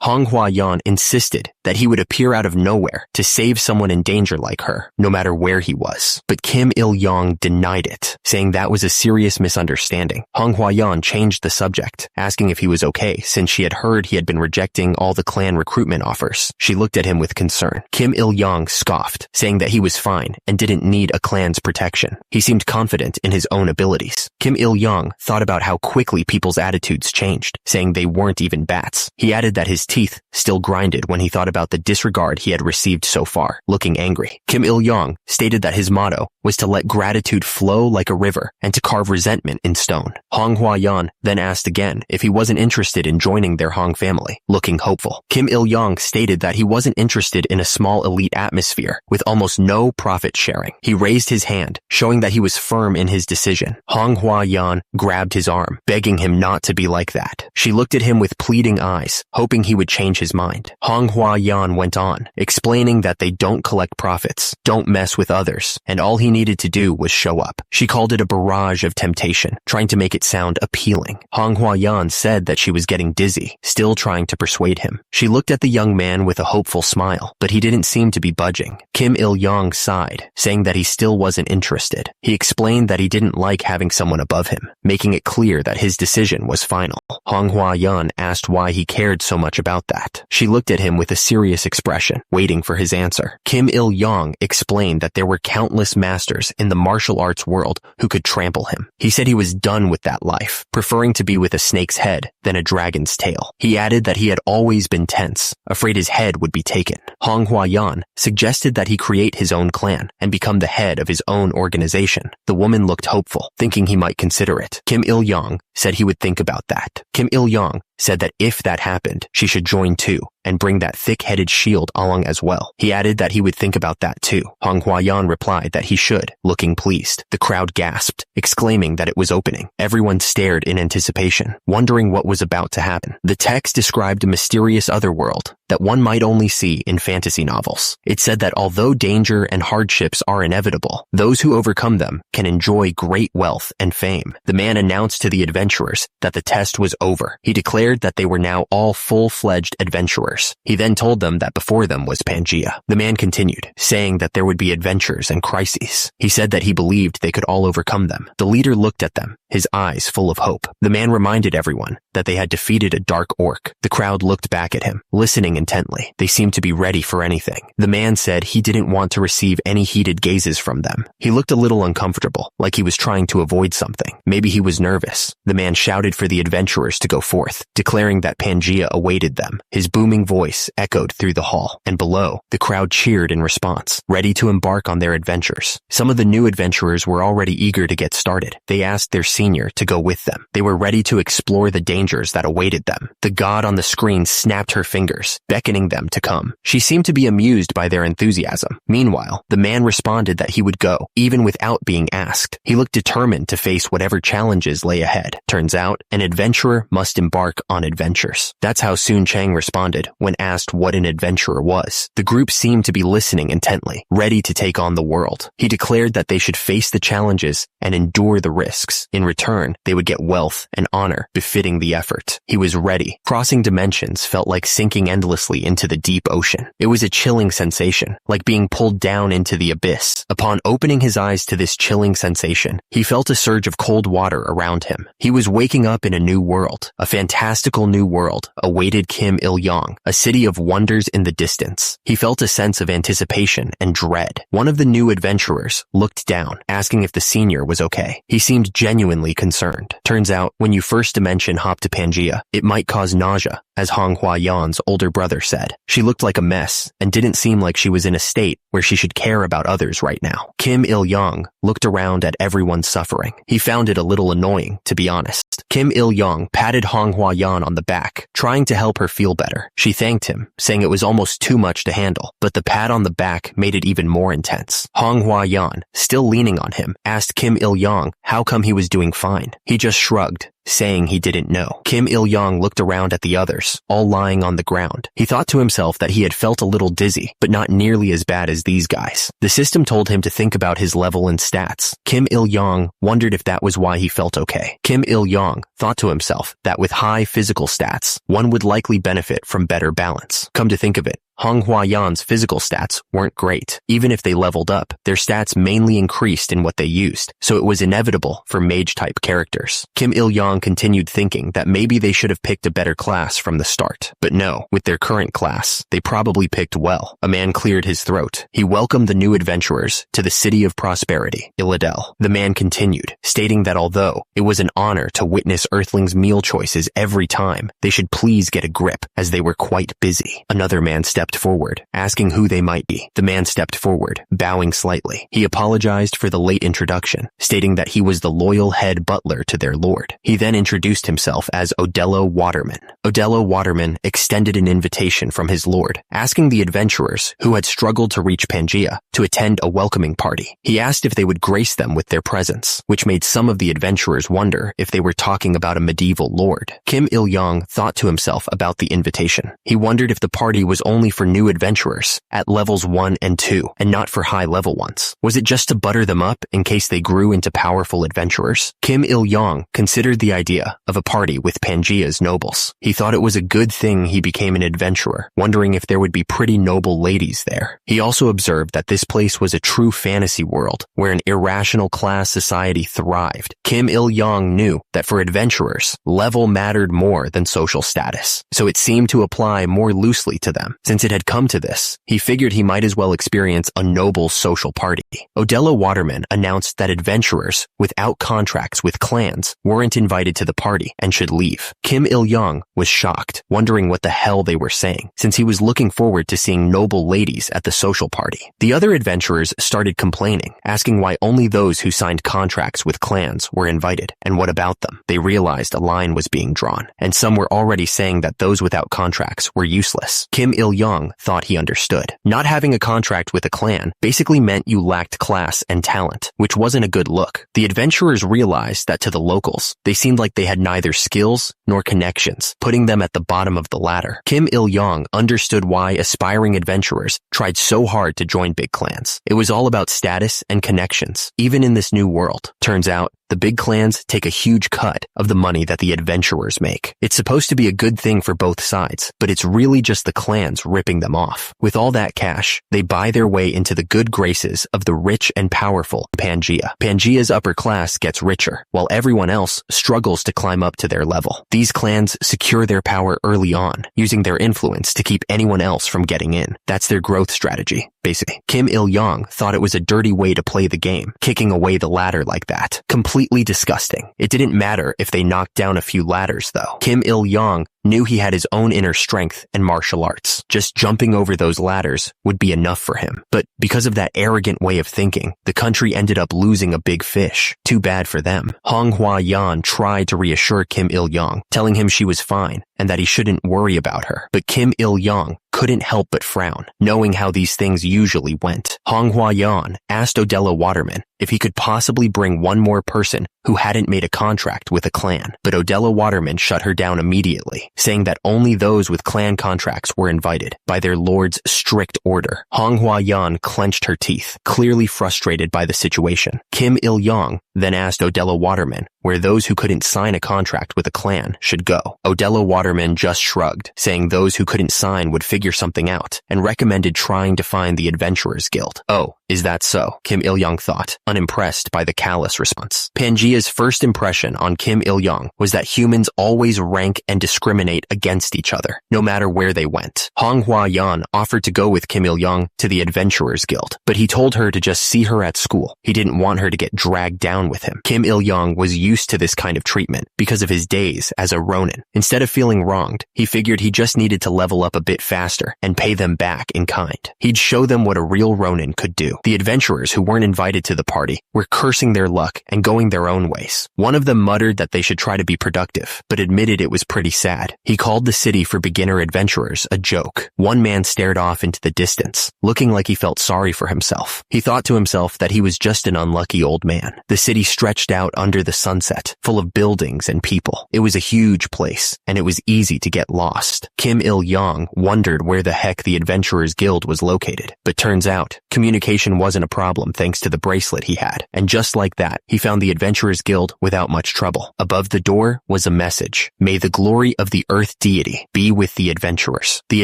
Manhwa insisted that he would appear out of nowhere to save someone in danger like her, no matter where he was. But Kim Il-young denied it, saying that was a serious misunderstanding. Manhwa changed the subject, asking if he was okay since she had heard he had been rejecting all the clan recruitment offers. She looked at him with concern. Kim Il-young scoffed, saying that he was fine and didn't need a clan's protection. He seemed confident in his own abilities. Kim Il-young thought about how quickly people's attitudes changed, saying they weren't even bats. He added that his teeth still grinded when he thought about the disregard he had received so far, looking angry. Kim Il-young stated that his motto was to let gratitude flow like a river and to carve resentment in stone. Manhwa then asked again if he wasn't interested in joining their Hong family, looking hopeful. Kim Il-young stated that he wasn't interested in a small elite atmosphere with almost no profit sharing. He raised his hand, showing that he was firm in his decision. Manhwa grabbed his arm, begging him not to be like that. She looked at him with pleading eyes, hoping he would change his mind. Manhwa went on, explaining that they don't collect profits, don't mess with others, and all he needed to do was show up. She called it a barrage of temptation, trying to make it sound appealing. Manhwa said that she was getting dizzy, still trying to persuade him. She looked at the young man with a hopeful smile, but he didn't seem to be budging. Kim Il-young sighed, saying that he still wasn't interested. He explained that he didn't like having someone above him, making it clear that his decision was final. Manhwa asked why he cared so much about that. She looked at him with a serious expression, waiting for his answer. Kim Il-young explained that there were countless masters in the martial arts world who could trample him. He said he was done with that life, preferring to be with a snake's head than a dragon's tail. He added that he had always been tense, afraid his head would be taken. Manhwa suggested that he create his own clan and become the head of his own organization. The woman looked hopeful, thinking he might consider it. Kim Il-young said he would think about that. Kim Il-young said that if that happened, she should join too and bring that thick-headed shield along as well. He added that he would think about that too. Manhwa replied that he should, looking pleased. The crowd gasped, exclaiming that it was opening. Everyone stared in anticipation, wondering what was about to happen. The text described a mysterious otherworld that one might only see in fantasy novels. It said that although danger and hardships are inevitable, those who overcome them can enjoy great wealth and fame. The man announced to the adventurers that the test was over. He declared that they were now all full-fledged adventurers. He then told them that before them was Pangea. The man continued, saying that there would be adventures and crises. He said that he believed they could all overcome them. The leader looked at them, his eyes full of hope. The man reminded everyone that they had defeated a dark orc. The crowd looked back at him, listening intently. They seemed to be ready for anything. The man said he didn't want to receive any heated gazes from them. He looked a little uncomfortable, like he was trying to avoid something. Maybe he was nervous. The man shouted for the adventurers to go forth, declaring that Pangea awaited them. His booming voice echoed through the hall, and below, the crowd cheered in response, ready to embark on their adventures. Some of the new adventurers were already eager to get started. They asked their senior to go with them. They were ready to explore the dangers that awaited them. The god on the screen snapped her fingers, beckoning them to come. She seemed to be amused by their enthusiasm. Meanwhile, the man responded that he would go, even without being asked. He looked determined to face whatever challenges lay ahead. Turns out, an adventurer must embark on adventures. That's how Sun Chang responded when asked what an adventurer was. The group seemed to be listening intently, ready to take on the world. He declared that they should face the challenges and endure the risks. In return, they would get wealth and honor befitting the effort. He was ready. Crossing dimensions felt like sinking endlessly into the deep ocean. It was a chilling sensation, like being pulled down into the abyss. Upon opening his eyes to this chilling sensation, he felt a surge of cold water around him. He was waking up in a new world. A fantastical new world awaited Kim Il-young, a city of wonders in the distance. He felt a sense of anticipation and dread. One of the new adventurers looked down, asking if the senior was okay. He seemed genuinely genuinely concerned. Turns out, when you first dimension hop to Pangea, it might cause nausea, as Honghua Yan's older brother said. She looked like a mess and didn't seem like she was in a state where she should care about others right now. Kim Il-young looked around at everyone suffering. He found it a little annoying, to be honest. Kim Il-young patted Honghua Yan on the back, trying to help her feel better. She thanked him, saying it was almost too much to handle, but the pat on the back made it even more intense. Honghua Yan, still leaning on him, asked Kim Il-young how come he was doing fine. He just shrugged, saying he didn't know. Kim Il-young looked around at the others, all lying on the ground. He thought to himself that he had felt a little dizzy, but not nearly as bad as these guys. The system told him to think about his level and stats. Kim Il-young wondered if that was why he felt okay. Kim Il-young thought to himself that with high physical stats, one would likely benefit from better balance. Come to think of it, Honghua Yan's physical stats weren't great. Even if they leveled up, their stats mainly increased in what they used, so it was inevitable for mage-type characters. Kim Il-young continued thinking that maybe they should have picked a better class from the start. But no, with their current class, they probably picked well. A man cleared his throat. He welcomed the new adventurers to the City of Prosperity, Illidel. The man continued, stating that although it was an honor to witness Earthlings' meal choices every time, they should please get a grip, as they were quite busy. Another man stepped forward, asking who they might be. The man stepped forward, bowing slightly. He apologized for the late introduction, stating that he was the loyal head butler to their lord. He then introduced himself as Yahello Waterman. Yahello Waterman extended an invitation from his lord, asking the adventurers, who had struggled to reach Pangea, to attend a welcoming party. He asked if they would grace them with their presence, which made some of the adventurers wonder if they were talking about a medieval lord. Kim Il-young thought to himself about the invitation. He wondered if the party was only for new adventurers at levels 1 and 2 and not for high-level ones. Was it just to butter them up in case they grew into powerful adventurers? Kim Il-young considered the idea of a party with Pangea's nobles. He thought it was a good thing he became an adventurer, wondering if there would be pretty noble ladies there. He also observed that this place was a true fantasy world where an irrational class society thrived. Kim Il-young knew that for adventurers, level mattered more than social status, so it seemed to apply more loosely to them. Since it had come to this, he figured he might as well experience a noble social party. Yahello Waterman announced that adventurers without contracts with clans weren't invited to the party and should leave. Kim Il-young was shocked, wondering what the hell they were saying, since he was looking forward to seeing noble ladies at the social party. The other adventurers started complaining, asking why only those who signed contracts with clans were invited, and what about them. They realized a line was being drawn, and some were already saying that those without contracts were useless. Kim Il-young thought he understood. Not having a contract with a clan basically meant you lacked class and talent, which wasn't a good look. The adventurers realized that to the locals, they seemed like they had neither skills nor connections, putting them at the bottom of the ladder. Kim Il-young understood why aspiring adventurers tried so hard to join big clans. It was all about status and connections, even in this new world. Turns out, the big clans take a huge cut of the money that the adventurers make. It's supposed to be a good thing for both sides, but it's really just the clans ripping them off. With all that cash, they buy their way into the good graces of the rich and powerful Pangea. Pangea's upper class gets richer, while everyone else struggles to climb up to their level. These clans secure their power early on, using their influence to keep anyone else from getting in. That's their growth strategy, basically. Kim Il-young thought it was a dirty way to play the game, kicking away the ladder like that. Completely disgusting. It didn't matter if they knocked down a few ladders, though. Kim Il-young knew he had his own inner strength and martial arts. Just jumping over those ladders would be enough for him. But because of that arrogant way of thinking, the country ended up losing a big fish. Too bad for them. Honghua Yan tried to reassure Kim Il-young, telling him she was fine and that he shouldn't worry about her. But Kim Il-young couldn't help but frown, knowing how these things usually went. Honghua Yan asked Yahello Waterman if he could possibly bring one more person who hadn't made a contract with a clan. But Yahello Waterman shut her down immediately, saying that only those with clan contracts were invited by their lord's strict order. Honghua Yan clenched her teeth, clearly frustrated by the situation. Kim Il-young then asked Yahello Waterman where those who couldn't sign a contract with a clan should go. Yahello Waterman just shrugged, saying those who couldn't sign would figure something out, and recommended trying to find the Adventurers Guild. Oh, is that so? Kim Il-young thought, unimpressed by the callous response. Pangea Mia's first impression on Kim Il-young was that humans always rank and discriminate against each other, no matter where they went. Hong Hua-yan offered to go with Kim Il-young to the Adventurers Guild, but he told her to just see her at school. He didn't want her to get dragged down with him. Kim Il-young was used to this kind of treatment because of his days as a ronin. Instead of feeling wronged, he figured he just needed to level up a bit faster and pay them back in kind. He'd show them what a real ronin could do. The adventurers who weren't invited to the party were cursing their luck and going their own ways. One of them muttered that they should try to be productive, but admitted it was pretty sad. He called the city for beginner adventurers a joke. One man stared off into the distance, looking like he felt sorry for himself. He thought to himself that he was just an unlucky old man. The city stretched out under the sunset, full of buildings and people. It was a huge place, and it was easy to get lost. Kim Il-young wondered where the heck the Adventurers Guild was located, but turns out, communication wasn't a problem thanks to the bracelet he had, and just like that, he found the Adventurers Guild without much trouble. Above the door was a message: "May the glory of the Earth Deity be with the adventurers." The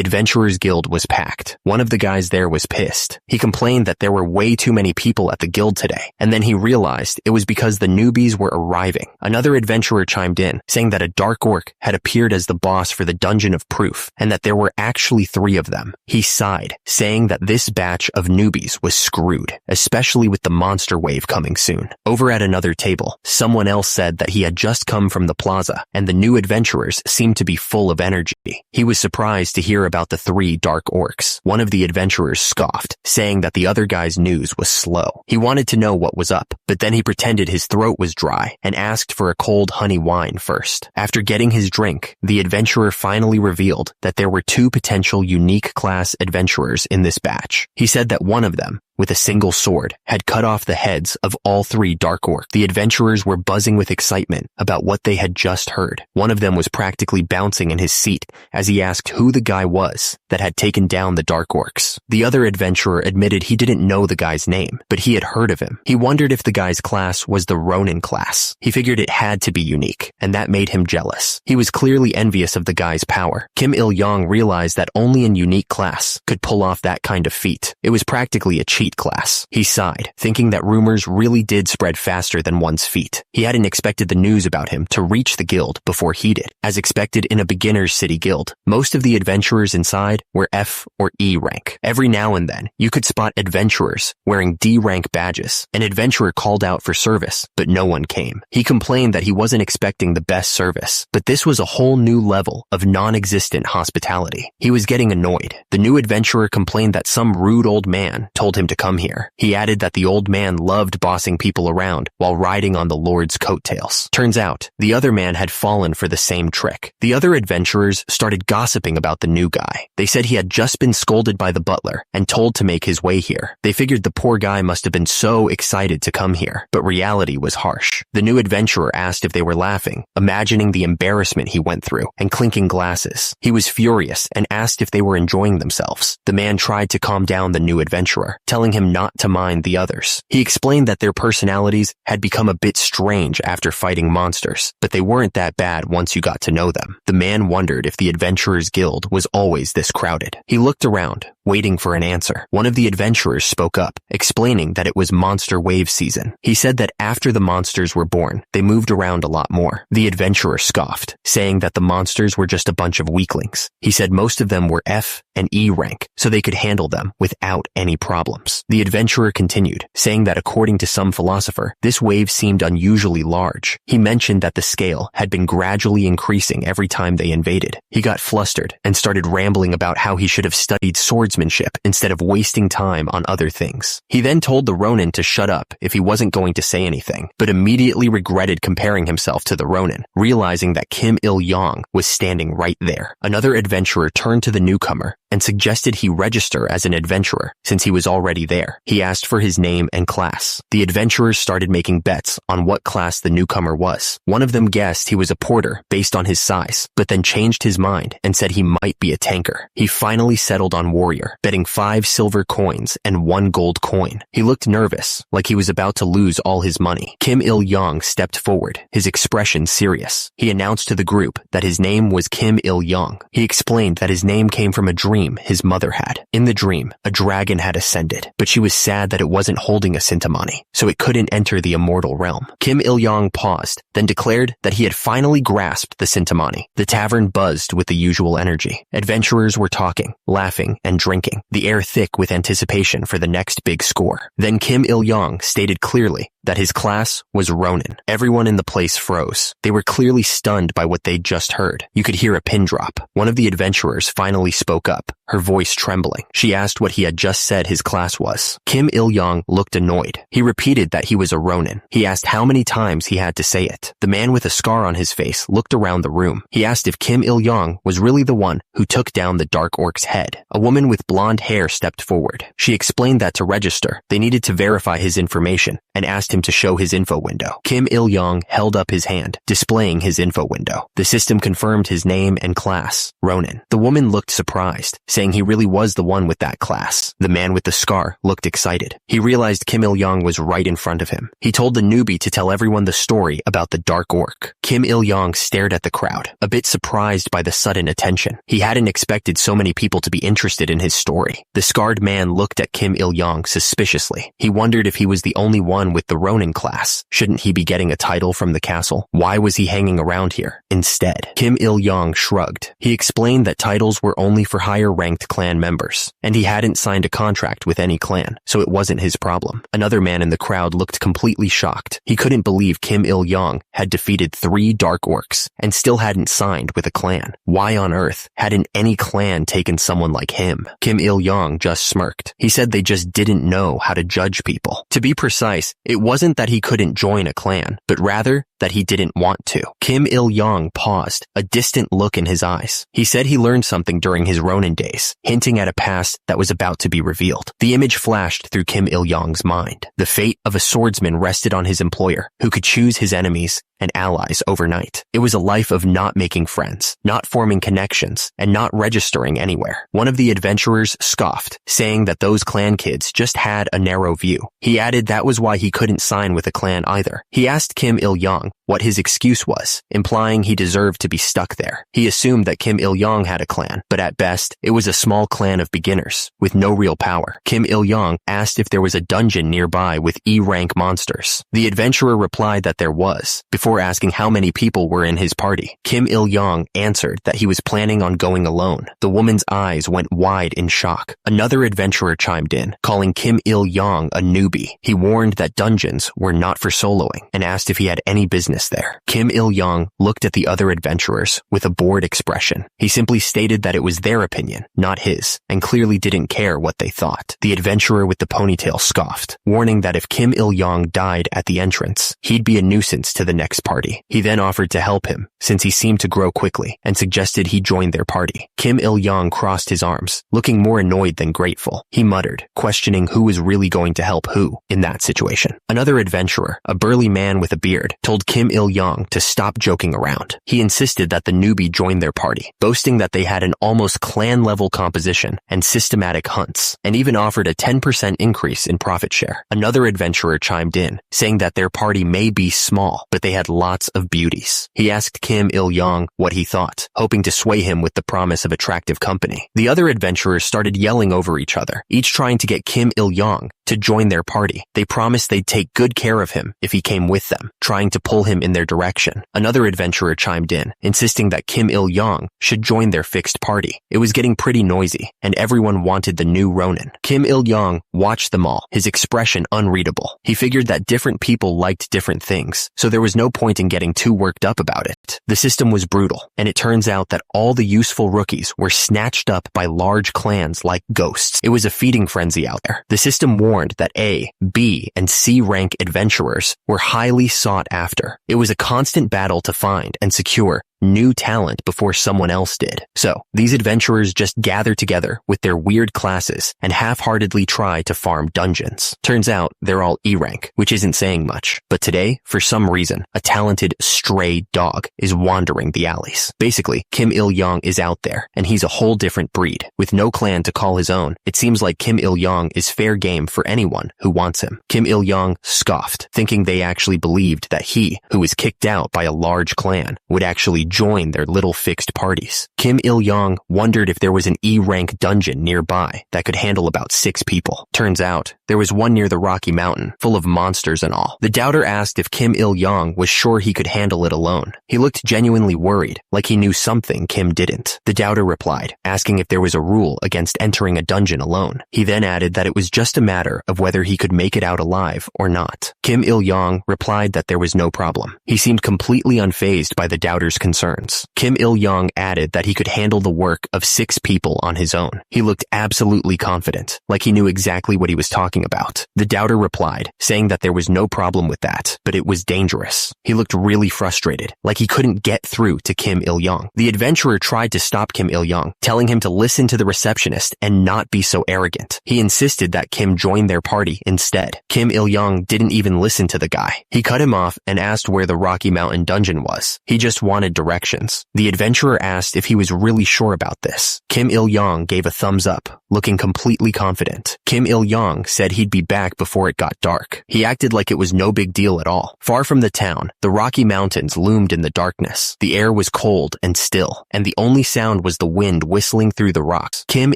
Adventurers Guild was packed. One of the guys there was pissed. He complained that there were way too many people at the guild today, and then he realized it was because the newbies were arriving. Another adventurer chimed in, saying that a dark orc had appeared as the boss for the Dungeon of Proof, and that there were actually 3 of them. He sighed, saying that this batch of newbies was screwed, especially with the monster wave coming soon. Over at another table, someone else said that he had just come from the plaza, and the new adventurers seemed to be full of energy. He was surprised to hear about the 3 dark orcs. One of the adventurers scoffed, saying that the other guy's news was slow. He wanted to know what was up, but then he pretended his throat was dry and asked for a cold honey wine first. After getting his drink, the adventurer finally revealed that there were 2 potential unique class adventurers in this batch. He said that one of them, with a single sword, had cut off the heads of all 3 dark orcs. The adventurers were buzzing with excitement about what they had just heard. One of them was practically bouncing in his seat as he asked who the guy was that had taken down the dark orcs. The other adventurer admitted he didn't know the guy's name, but he had heard of him. He wondered if the guy's class was the Ronin class. He figured it had to be unique, and that made him jealous. He was clearly envious of the guy's power. Kim Il-young realized that only a unique class could pull off that kind of feat. It was practically a cheat class. He sighed, thinking that rumors really did spread faster than one's feet. He hadn't expected the news about him to reach the guild before he did. As expected in a beginner's city guild, most of the adventurers inside were F or E rank. Every now and then, you could spot adventurers wearing D rank badges. An adventurer called out for service, but no one came. He complained that he wasn't expecting the best service, but this was a whole new level of non-existent hospitality. He was getting annoyed. The new adventurer complained that some rude old man told him to come here. He added that the old man loved bossing people around while riding on the Lord's coattails. Turns out, the other man had fallen for the same trick. The other adventurers started gossiping about the new guy. They said he had just been scolded by the butler and told to make his way here. They figured the poor guy must have been so excited to come here, but reality was harsh. The new adventurer asked if they were laughing, imagining the embarrassment he went through, and clinking glasses. He was furious and asked if they were enjoying themselves. The man tried to calm down the new adventurer, telling him not to mind the others. He explained that their personalities had become a bit strange after fighting monsters, but they weren't that bad once you got to know them. The man wondered if the Adventurers Guild was always this crowded. He looked around, waiting for an answer. One of the adventurers spoke up, explaining that it was monster wave season. He said that after the monsters were born, they moved around a lot more. The adventurer scoffed, saying that the monsters were just a bunch of weaklings. He said most of them were F and E rank, so they could handle them without any problems. The adventurer continued, saying that according to some philosopher, this wave seemed unusually large. He mentioned that the scale had been gradually increasing every time they invaded. He got flustered and started rambling about how he should have studied swordsmanship instead of wasting time on other things. He then told the Ronin to shut up if he wasn't going to say anything, but immediately regretted comparing himself to the Ronin, realizing that Kim Il-young was standing right there. Another adventurer turned to the newcomer and suggested he register as an adventurer since he was already there. He asked for his name and class. The adventurers started making bets on what class the newcomer was. One of them guessed he was a porter based on his size, but then changed his mind and said he might be a tanker. He finally settled on warrior adventurer, betting 5 silver coins and 1 gold coin. He looked nervous, like he was about to lose all his money. Kim Il-young stepped forward, his expression serious. He announced to the group that his name was Kim Il-young. He explained that his name came from a dream his mother had. In the dream, a dragon had ascended, but she was sad that it wasn't holding a Sintamani, so it couldn't enter the immortal realm. Kim Il-young paused, then declared that he had finally grasped the Sintamani. The tavern buzzed with the usual energy. Adventurers were talking, laughing, and drinking, the air thick with anticipation for the next big score. Then Kim Il-young stated clearly that his class was Ronin. Everyone in the place froze. They were clearly stunned by what they'd just heard. You could hear a pin drop. One of the adventurers finally spoke up, her voice trembling. She asked what he had just said his class was. Kim Il-young looked annoyed. He repeated that he was a Ronin. He asked how many times he had to say it. The man with a scar on his face looked around the room. He asked if Kim Il-young was really the one who took down the Dark Orc's head. A woman with blonde hair stepped forward. She explained that to register, they needed to verify his information and asked him to show his info window. Kim Il-young held up his hand, displaying his info window. The system confirmed his name and class, Ronin. The woman looked surprised, saying he really was the one with that class. The man with the scar looked excited. He realized Kim Il-young was right in front of him. He told the newbie to tell everyone the story about the Dark Orc. Kim Il-young stared at the crowd, a bit surprised by the sudden attention. He hadn't expected so many people to be interested in his story. The scarred man looked at Kim Il-young suspiciously. He wondered if he was the only one with the Ronin class. Shouldn't he be getting a title from the castle? Why was he hanging around here instead? Kim Il-young shrugged. He explained that titles were only for higher-ranked clan members, and he hadn't signed a contract with any clan, so it wasn't his problem. Another man in the crowd looked completely shocked. He couldn't believe Kim Il-young had defeated 3 Dark Orcs and still hadn't signed with a clan. Why on earth hadn't any clan taken someone like him? Kim Il-young just smirked. He said they just didn't know how to judge people. To be precise, it wasn't that he couldn't join a clan, but rather that he didn't want to. Kim Il-young paused, a distant look in his eyes. He said he learned something during his Ronin days, hinting at a past that was about to be revealed. The image flashed through Kim Il-young's mind. The fate of a swordsman rested on his employer, who could choose his enemies and allies overnight. It was a life of not making friends, not forming connections, and not registering anywhere. One of the adventurers scoffed, saying that those clan kids just had a narrow view. He added that was why he couldn't sign with a clan either. He asked Kim Il-young what his excuse was, implying he deserved to be stuck there. He assumed that Kim Il-young had a clan, but at best, it was a small clan of beginners, with no real power. Kim Il-young asked if there was a dungeon nearby with E-rank monsters. The adventurer replied that there was, before asking how many people were in his party. Kim Il-young answered that he was planning on going alone. The woman's eyes went wide in shock. Another adventurer chimed in, calling Kim Il-young a newbie. He warned that dungeons were not for soloing and asked if he had any business there. Kim Il-young looked at the other adventurers with a bored expression. He simply stated that it was their opinion, not his, and clearly didn't care what they thought. The adventurer with the ponytail scoffed, warning that if Kim Il-young died at the entrance, he'd be a nuisance to the next party. He then offered to help him, since he seemed to grow quickly, and suggested he join their party. Kim Il-young crossed his arms, looking more annoyed than grateful. He muttered, questioning who was really going to help who in that situation. Another adventurer, a burly man with a beard, told Kim Il-young to stop joking around. He insisted that the newbie join their party, boasting that they had an almost clan-level composition and systematic hunts, and even offered a 10% increase in profit share. Another adventurer chimed in, saying that their party may be small, but they had lots of beauties. He asked Kim Il-young what he thought, hoping to sway him with the promise of attractive company. The other adventurers started yelling over each other, each trying to get Kim Il-young to join their party. They promised they'd take good care of him if he came with them, trying to pull him in their direction. Another adventurer chimed in, insisting that Kim Il-young should join their fixed party. It was getting pretty noisy, and everyone wanted the new Ronin. Kim Il-young watched them all, his expression unreadable. He figured that different people liked different things, so there was no point in getting too worked up about it. The system was brutal, and it turns out that all the useful rookies were snatched up by large clans like ghosts. It was a feeding frenzy out there. The system warned that A, B, and C rank adventurers were highly sought after. It was a constant battle to find and secure new talent before someone else did. So, these adventurers just gather together with their weird classes and half-heartedly try to farm dungeons. Turns out, they're all E rank, which isn't saying much. But today, for some reason, a talented stray dog is wandering the alleys. Basically, Kim Il-young is out there, and he's a whole different breed. With no clan to call his own, it seems like Kim Il-young is fair game for anyone who wants him. Kim Il-young scoffed, thinking they actually believed that he, who was kicked out by a large clan, would actually join their little fixed parties. Kim Il-young wondered if there was an E-rank dungeon nearby that could handle about 6 people. Turns out, there was one near the Rocky Mountain, full of monsters and all. The doubter asked if Kim Il-young was sure he could handle it alone. He looked genuinely worried, like he knew something Kim didn't. The doubter replied, asking if there was a rule against entering a dungeon alone. He then added that it was just a matter of whether he could make it out alive or not. Kim Il-young replied that there was no problem. He seemed completely unfazed by the doubter's concerns. Kim Il-young added that he could handle the work of 6 people on his own. He looked absolutely confident, like he knew exactly what he was talking about. The doubter replied, saying that there was no problem with that, but it was dangerous. He looked really frustrated, like he couldn't get through to Kim Il-young. The adventurer tried to stop Kim Il-young, telling him to listen to the receptionist and not be so arrogant. He insisted that Kim join their party instead. Kim Il-young didn't even listen to the guy. He cut him off and asked where the Rocky Mountain dungeon was. He just wanted directions. The adventurer asked if he was really sure about this. Kim Il-young gave a thumbs up, looking completely confident. Kim Il-young said he'd be back before it got dark. He acted like it was no big deal at all. Far from the town, the Rocky Mountains loomed in the darkness. The air was cold and still, and the only sound was the wind whistling through the rocks. Kim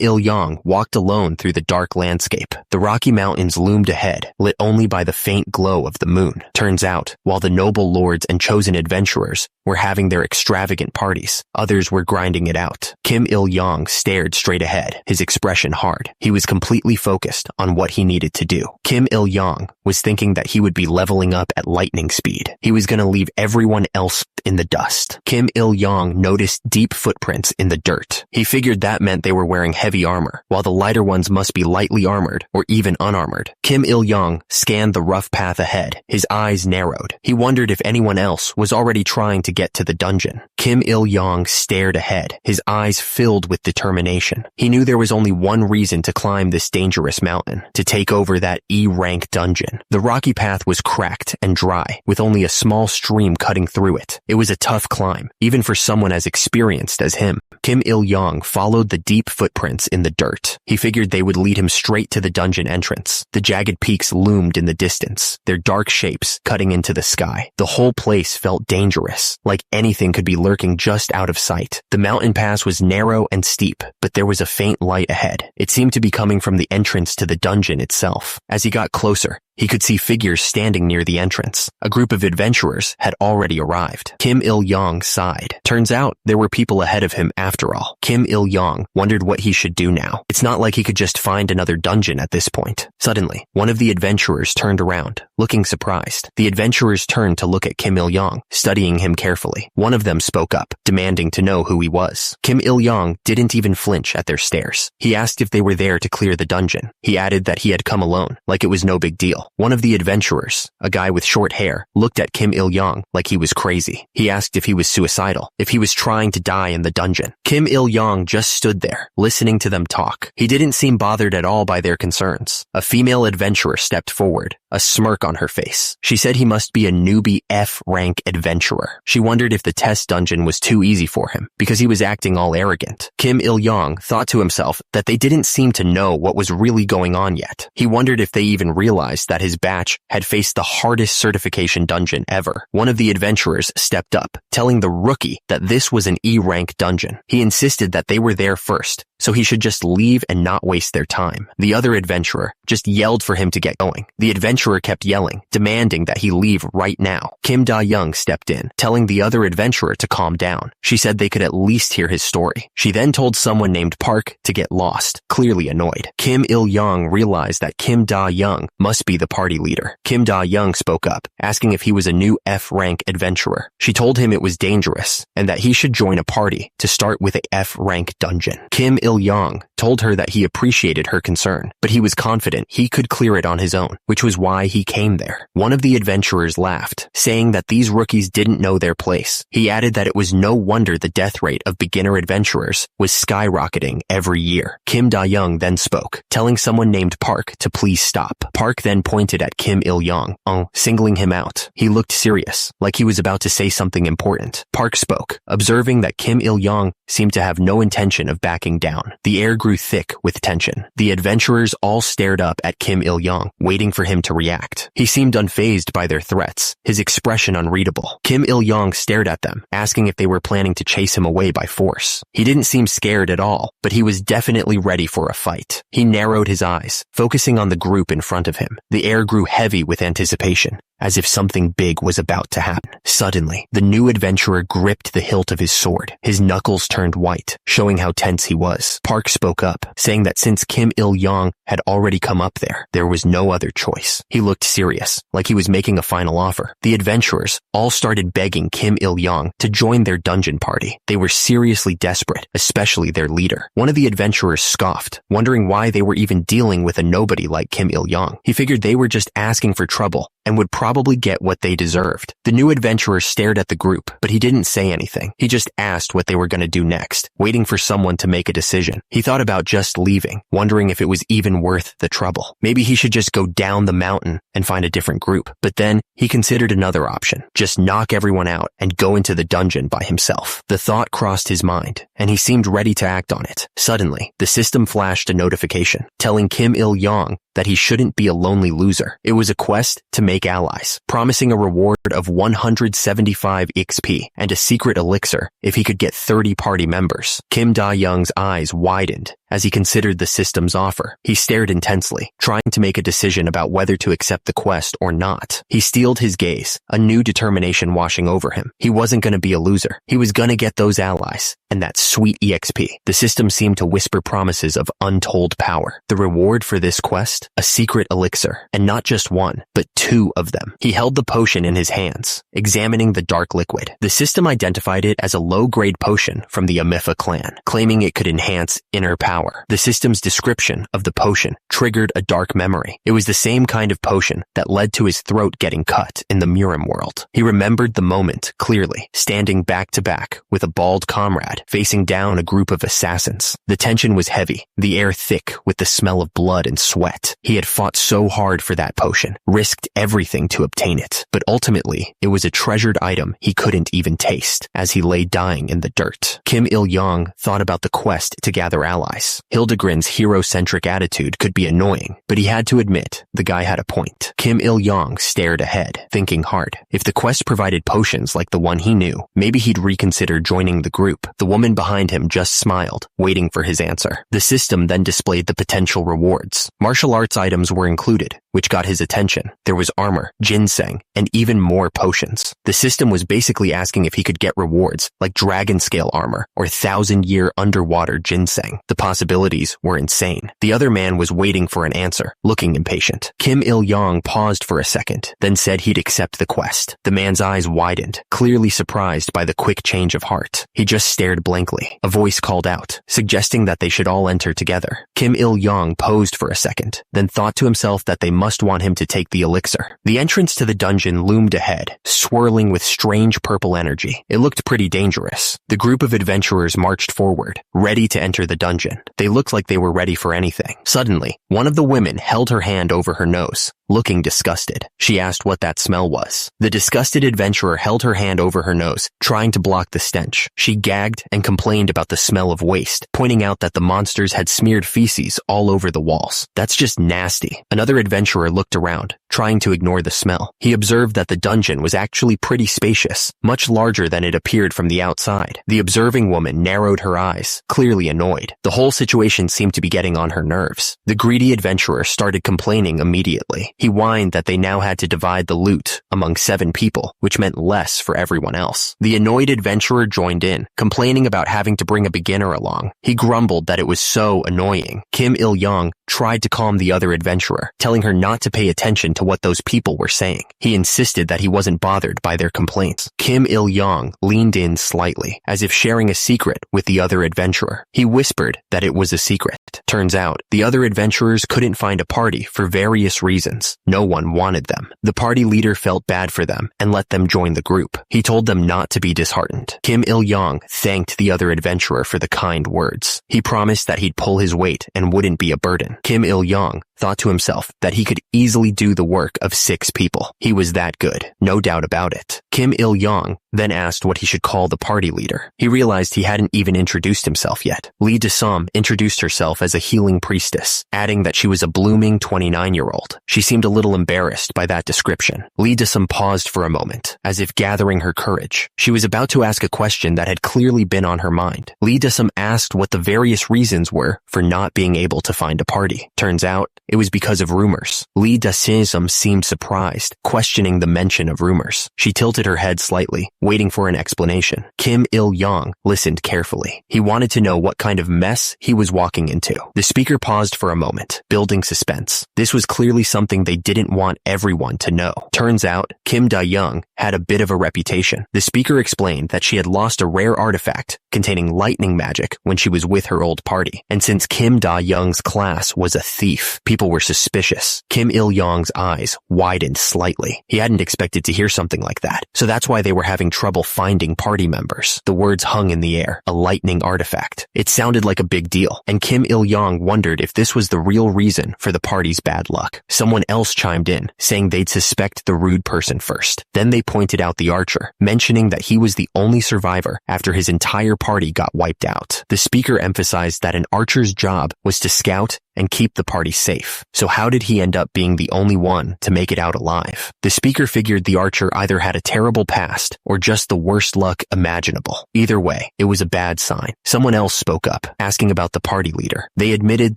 Il-young walked alone through the dark landscape. The Rocky Mountains loomed ahead, lit only by the faint glow of the moon. Turns out, while the noble lords and chosen adventurers were having their extravagant parties, others were grinding it out. Kim Il-young stared straight ahead, his expression hard. He was completely focused on what he needed to do. Kim Il-young was thinking that he would be leveling up at lightning speed. He was going to leave everyone else in the dust. Kim Il-young noticed deep footprints in the dirt. He figured that meant they were wearing heavy armor, while the lighter ones must be lightly armored or even unarmored. Kim Il-young scanned the rough path ahead. His eyes narrowed. He wondered if anyone else was already trying to get to the dungeon. Kim Il-young stared ahead, his eyes filled with determination. He knew there was only one reason to climb this dangerous mountain, to take over that E-rank dungeon. The rocky path was cracked and dry, with only a small stream cutting through it. It was a tough climb, even for someone as experienced as him. Kim Il-young followed the deep footprints in the dirt. He figured they would lead him straight to the dungeon entrance. The jagged peaks loomed in the distance, their dark shapes cutting into the sky. The whole place felt dangerous, like anything could be lurking just out of sight. The mountain pass was narrow and steep, but there was a faint light ahead. It seemed to be coming from the entrance to the dungeon itself. As he got closer, he could see figures standing near the entrance. A group of adventurers had already arrived. Kim Il-young sighed. Turns out there were people ahead of him after all. Kim Il-young wondered what he should do now. It's not like he could just find another dungeon at this point. Suddenly, one of the adventurers turned around, looking surprised. The adventurers turned to look at Kim Il-young, studying him carefully. One of them spoke up, demanding to know who he was. Kim Il-young didn't even flinch at their stares. He asked if they were there to clear the dungeon. He added that he had come alone, like it was no big deal. One of the adventurers, a guy with short hair, looked at Kim Il-young like he was crazy. He asked if he was suicidal, if he was trying to die in the dungeon. Kim Il-young just stood there, listening to them talk. He didn't seem bothered at all by their concerns. A female adventurer stepped forward, a smirk on her face. She said he must be a newbie F-rank adventurer. She wondered if the test dungeon was too easy for him, because he was acting all arrogant. Kim Il-young thought to himself that they didn't seem to know what was really going on yet. He wondered if they even realized that his batch had faced the hardest certification dungeon ever. One of the adventurers stepped up, telling the rookie that this was an E-rank dungeon. He insisted that they were there first, so he should just leave and not waste their time. The other adventurer just yelled for him to get going. The adventurer kept yelling, demanding that he leave right now. Kim Da-young stepped in, telling the other adventurer to calm down. She said they could at least hear his story. She then told someone named Park to get lost, clearly annoyed. Kim Il-young realized that Kim Da-young must be the party leader. Kim Da-young spoke up, asking if he was a new F-rank adventurer. She told him it was dangerous, and that he should join a party to start with a F-rank dungeon. Kim Il-yong told her that he appreciated her concern, but he was confident he could clear it on his own, which was why he came there. One of the adventurers laughed, saying that these rookies didn't know their place. He added that it was no wonder the death rate of beginner adventurers was skyrocketing every year. Kim Da-young then spoke, telling someone named Park to please stop. Park then pointed at Kim Il-yong, singling him out. He looked serious, like he was about to say something important. Park spoke, observing that Kim Il-yong seemed to have no intention of backing down. The air grew thick with tension. The adventurers all stared up at Kim Il-yong, waiting for him to react. He seemed unfazed by their threats, his expression unreadable. Kim Il-yong stared at them, asking if they were planning to chase him away by force. He didn't seem scared at all, but he was definitely ready for a fight. He narrowed his eyes, focusing on the group in front of him. The air grew heavy with anticipation, as if something big was about to happen. Suddenly, the new adventurer gripped the hilt of his sword. His knuckles turned white, showing how tense he was. Park spoke up, saying that since Kim Il-yong had already come up there was no other choice. He looked serious, like he was making a final offer. The adventurers all started begging Kim Il-yong to join their dungeon party. They were seriously desperate, especially their leader. One of the adventurers scoffed, wondering why they were even dealing with a nobody like Kim Il-yong. He figured they were just asking for trouble and would probably get what they deserved. The new adventurer stared at the group, but he didn't say anything. He just asked what they were going to do next, waiting for someone to make a decision. He thought about just leaving, wondering if it was even worth the trouble. Maybe he should just go down the mountain and find a different group. But then he considered another option, just knock everyone out and go into the dungeon by himself. The thought crossed his mind, and he seemed ready to act on it. Suddenly, the system flashed a notification, telling Kim Il-yong that he shouldn't be a lonely loser. It was a quest to make allies, promising a reward of 175 XP and a secret elixir if he could get 30 party members. Kim Da-young's eyes widened as he considered the system's offer. He stared intensely, trying to make a decision about whether to accept the quest or not. He steeled his gaze, a new determination washing over him. He wasn't going to be a loser. He was going to get those allies and that sweet EXP. The system seemed to whisper promises of untold power. The reward for this quest? A secret elixir, and not just one, but two of them. He held the potion in his hands, examining the dark liquid. The system identified it as a low-grade potion from the Amifa clan, claiming it could enhance inner power. The system's description of the potion triggered a dark memory. It was the same kind of potion that led to his throat getting cut in the Murim world. He remembered the moment clearly, standing back to back with a bald comrade, facing down a group of assassins. The tension was heavy, the air thick with the smell of blood and sweat. He had fought so hard for that potion, risked everything to obtain it, but ultimately, it was a treasured item he couldn't even taste as he lay dying in the dirt. Kim Il-yong thought about the quest to gather allies. Hildegrin's hero-centric attitude could be annoying, but he had to admit the guy had a point. Kim Il-yong stared ahead, thinking hard. If the quest provided potions like the one he knew, maybe he'd reconsider joining the group. The woman behind him just smiled, waiting for his answer. The system then displayed the potential rewards. Martial arts items were included, which got his attention. There was armor, ginseng, and even more potions. The system was basically asking if he could get rewards like dragon scale armor or 1,000-year underwater ginseng. The possibilities were insane. The other man was waiting for an answer, looking impatient. Kim Il-yong paused for a second, then said he'd accept the quest. The man's eyes widened, clearly surprised by the quick change of heart. He just stared blankly. A voice called out, suggesting that they should all enter together. Kim Il-yong posed for a second, then thought to himself that they must want him to take the elixir. The entrance to the dungeon loomed ahead, swirling with strange purple energy. It looked pretty dangerous. The group of adventurers marched forward, ready to enter the dungeon. They looked like they were ready for anything. Suddenly, one of the women held her hand over her nose, looking disgusted. She asked what that smell was. The disgusted adventurer held her hand over her nose, trying to block the stench. She gagged and complained about the smell of waste, pointing out that the monsters had smeared feces all over the walls. That's just nasty. Another adventurer looked around, trying to ignore the smell. He observed that the dungeon was actually pretty spacious, much larger than it appeared from the outside. The observing woman narrowed her eyes, clearly annoyed. The whole situation seemed to be getting on her nerves. The greedy adventurer started complaining immediately. He whined that they now had to divide the loot among 7 people, which meant less for everyone else. The annoyed adventurer joined in, complaining about having to bring a beginner along. He grumbled that it was so annoying. shouting. Kim Il-young tried to calm the other adventurer, telling her not to pay attention to what those people were saying. He insisted that he wasn't bothered by their complaints. Kim Il-young leaned in slightly, as if sharing a secret with the other adventurer. He whispered that it was a secret. Turns out, the other adventurers couldn't find a party for various reasons. No one wanted them. The party leader felt bad for them and let them join the group. He told them not to be disheartened. Kim Il-young thanked the other adventurer for the kind words. He promised that he'd pull his weight and wouldn't be a burden. Kim Il-young thought to himself that he could easily do the work of 6 people. He was that good, no doubt about it. Kim Il-young then asked what he should call the party leader. He realized he hadn't even introduced himself yet. Lee Desum introduced herself as a healing priestess, adding that she was a blooming 29-year-old. She seemed a little embarrassed by that description. Lee Desum paused for a moment, as if gathering her courage. She was about to ask a question that had clearly been on her mind. Lee Desum asked what the various reasons were for not being able to find a party. Turns out, it was because of rumors. Lee Desum seemed surprised, questioning the mention of rumors. She tilted her head slightly, waiting for an explanation. Kim Il-young listened carefully. He wanted to know what kind of mess he was walking into. The speaker paused for a moment, building suspense. This was clearly something they didn't want everyone to know. Turns out, Kim Da-young had a bit of a reputation. The speaker explained that she had lost a rare artifact containing lightning magic when she was with her old party. And since Kim Da-young's class was a thief, people were suspicious. Kim Il-young's eyes widened slightly. He hadn't expected to hear something like that, so that's why they were having trouble finding party members. The words hung in the air, a lightning artifact. It sounded like a big deal, and Kim Il-young wondered if this was the real reason for the party's bad luck. Someone else chimed in, saying they'd suspect the rude person first. Then they pointed out the archer, mentioning that he was the only survivor after his entire party got wiped out. The speaker emphasized that an archer's job was to scout and keep the party safe. So how did he end up being the only one to make it out alive? The speaker figured the archer either had a terrible past or just the worst luck imaginable. Either way, it was a bad sign. Someone else spoke up, asking about the party leader. They admitted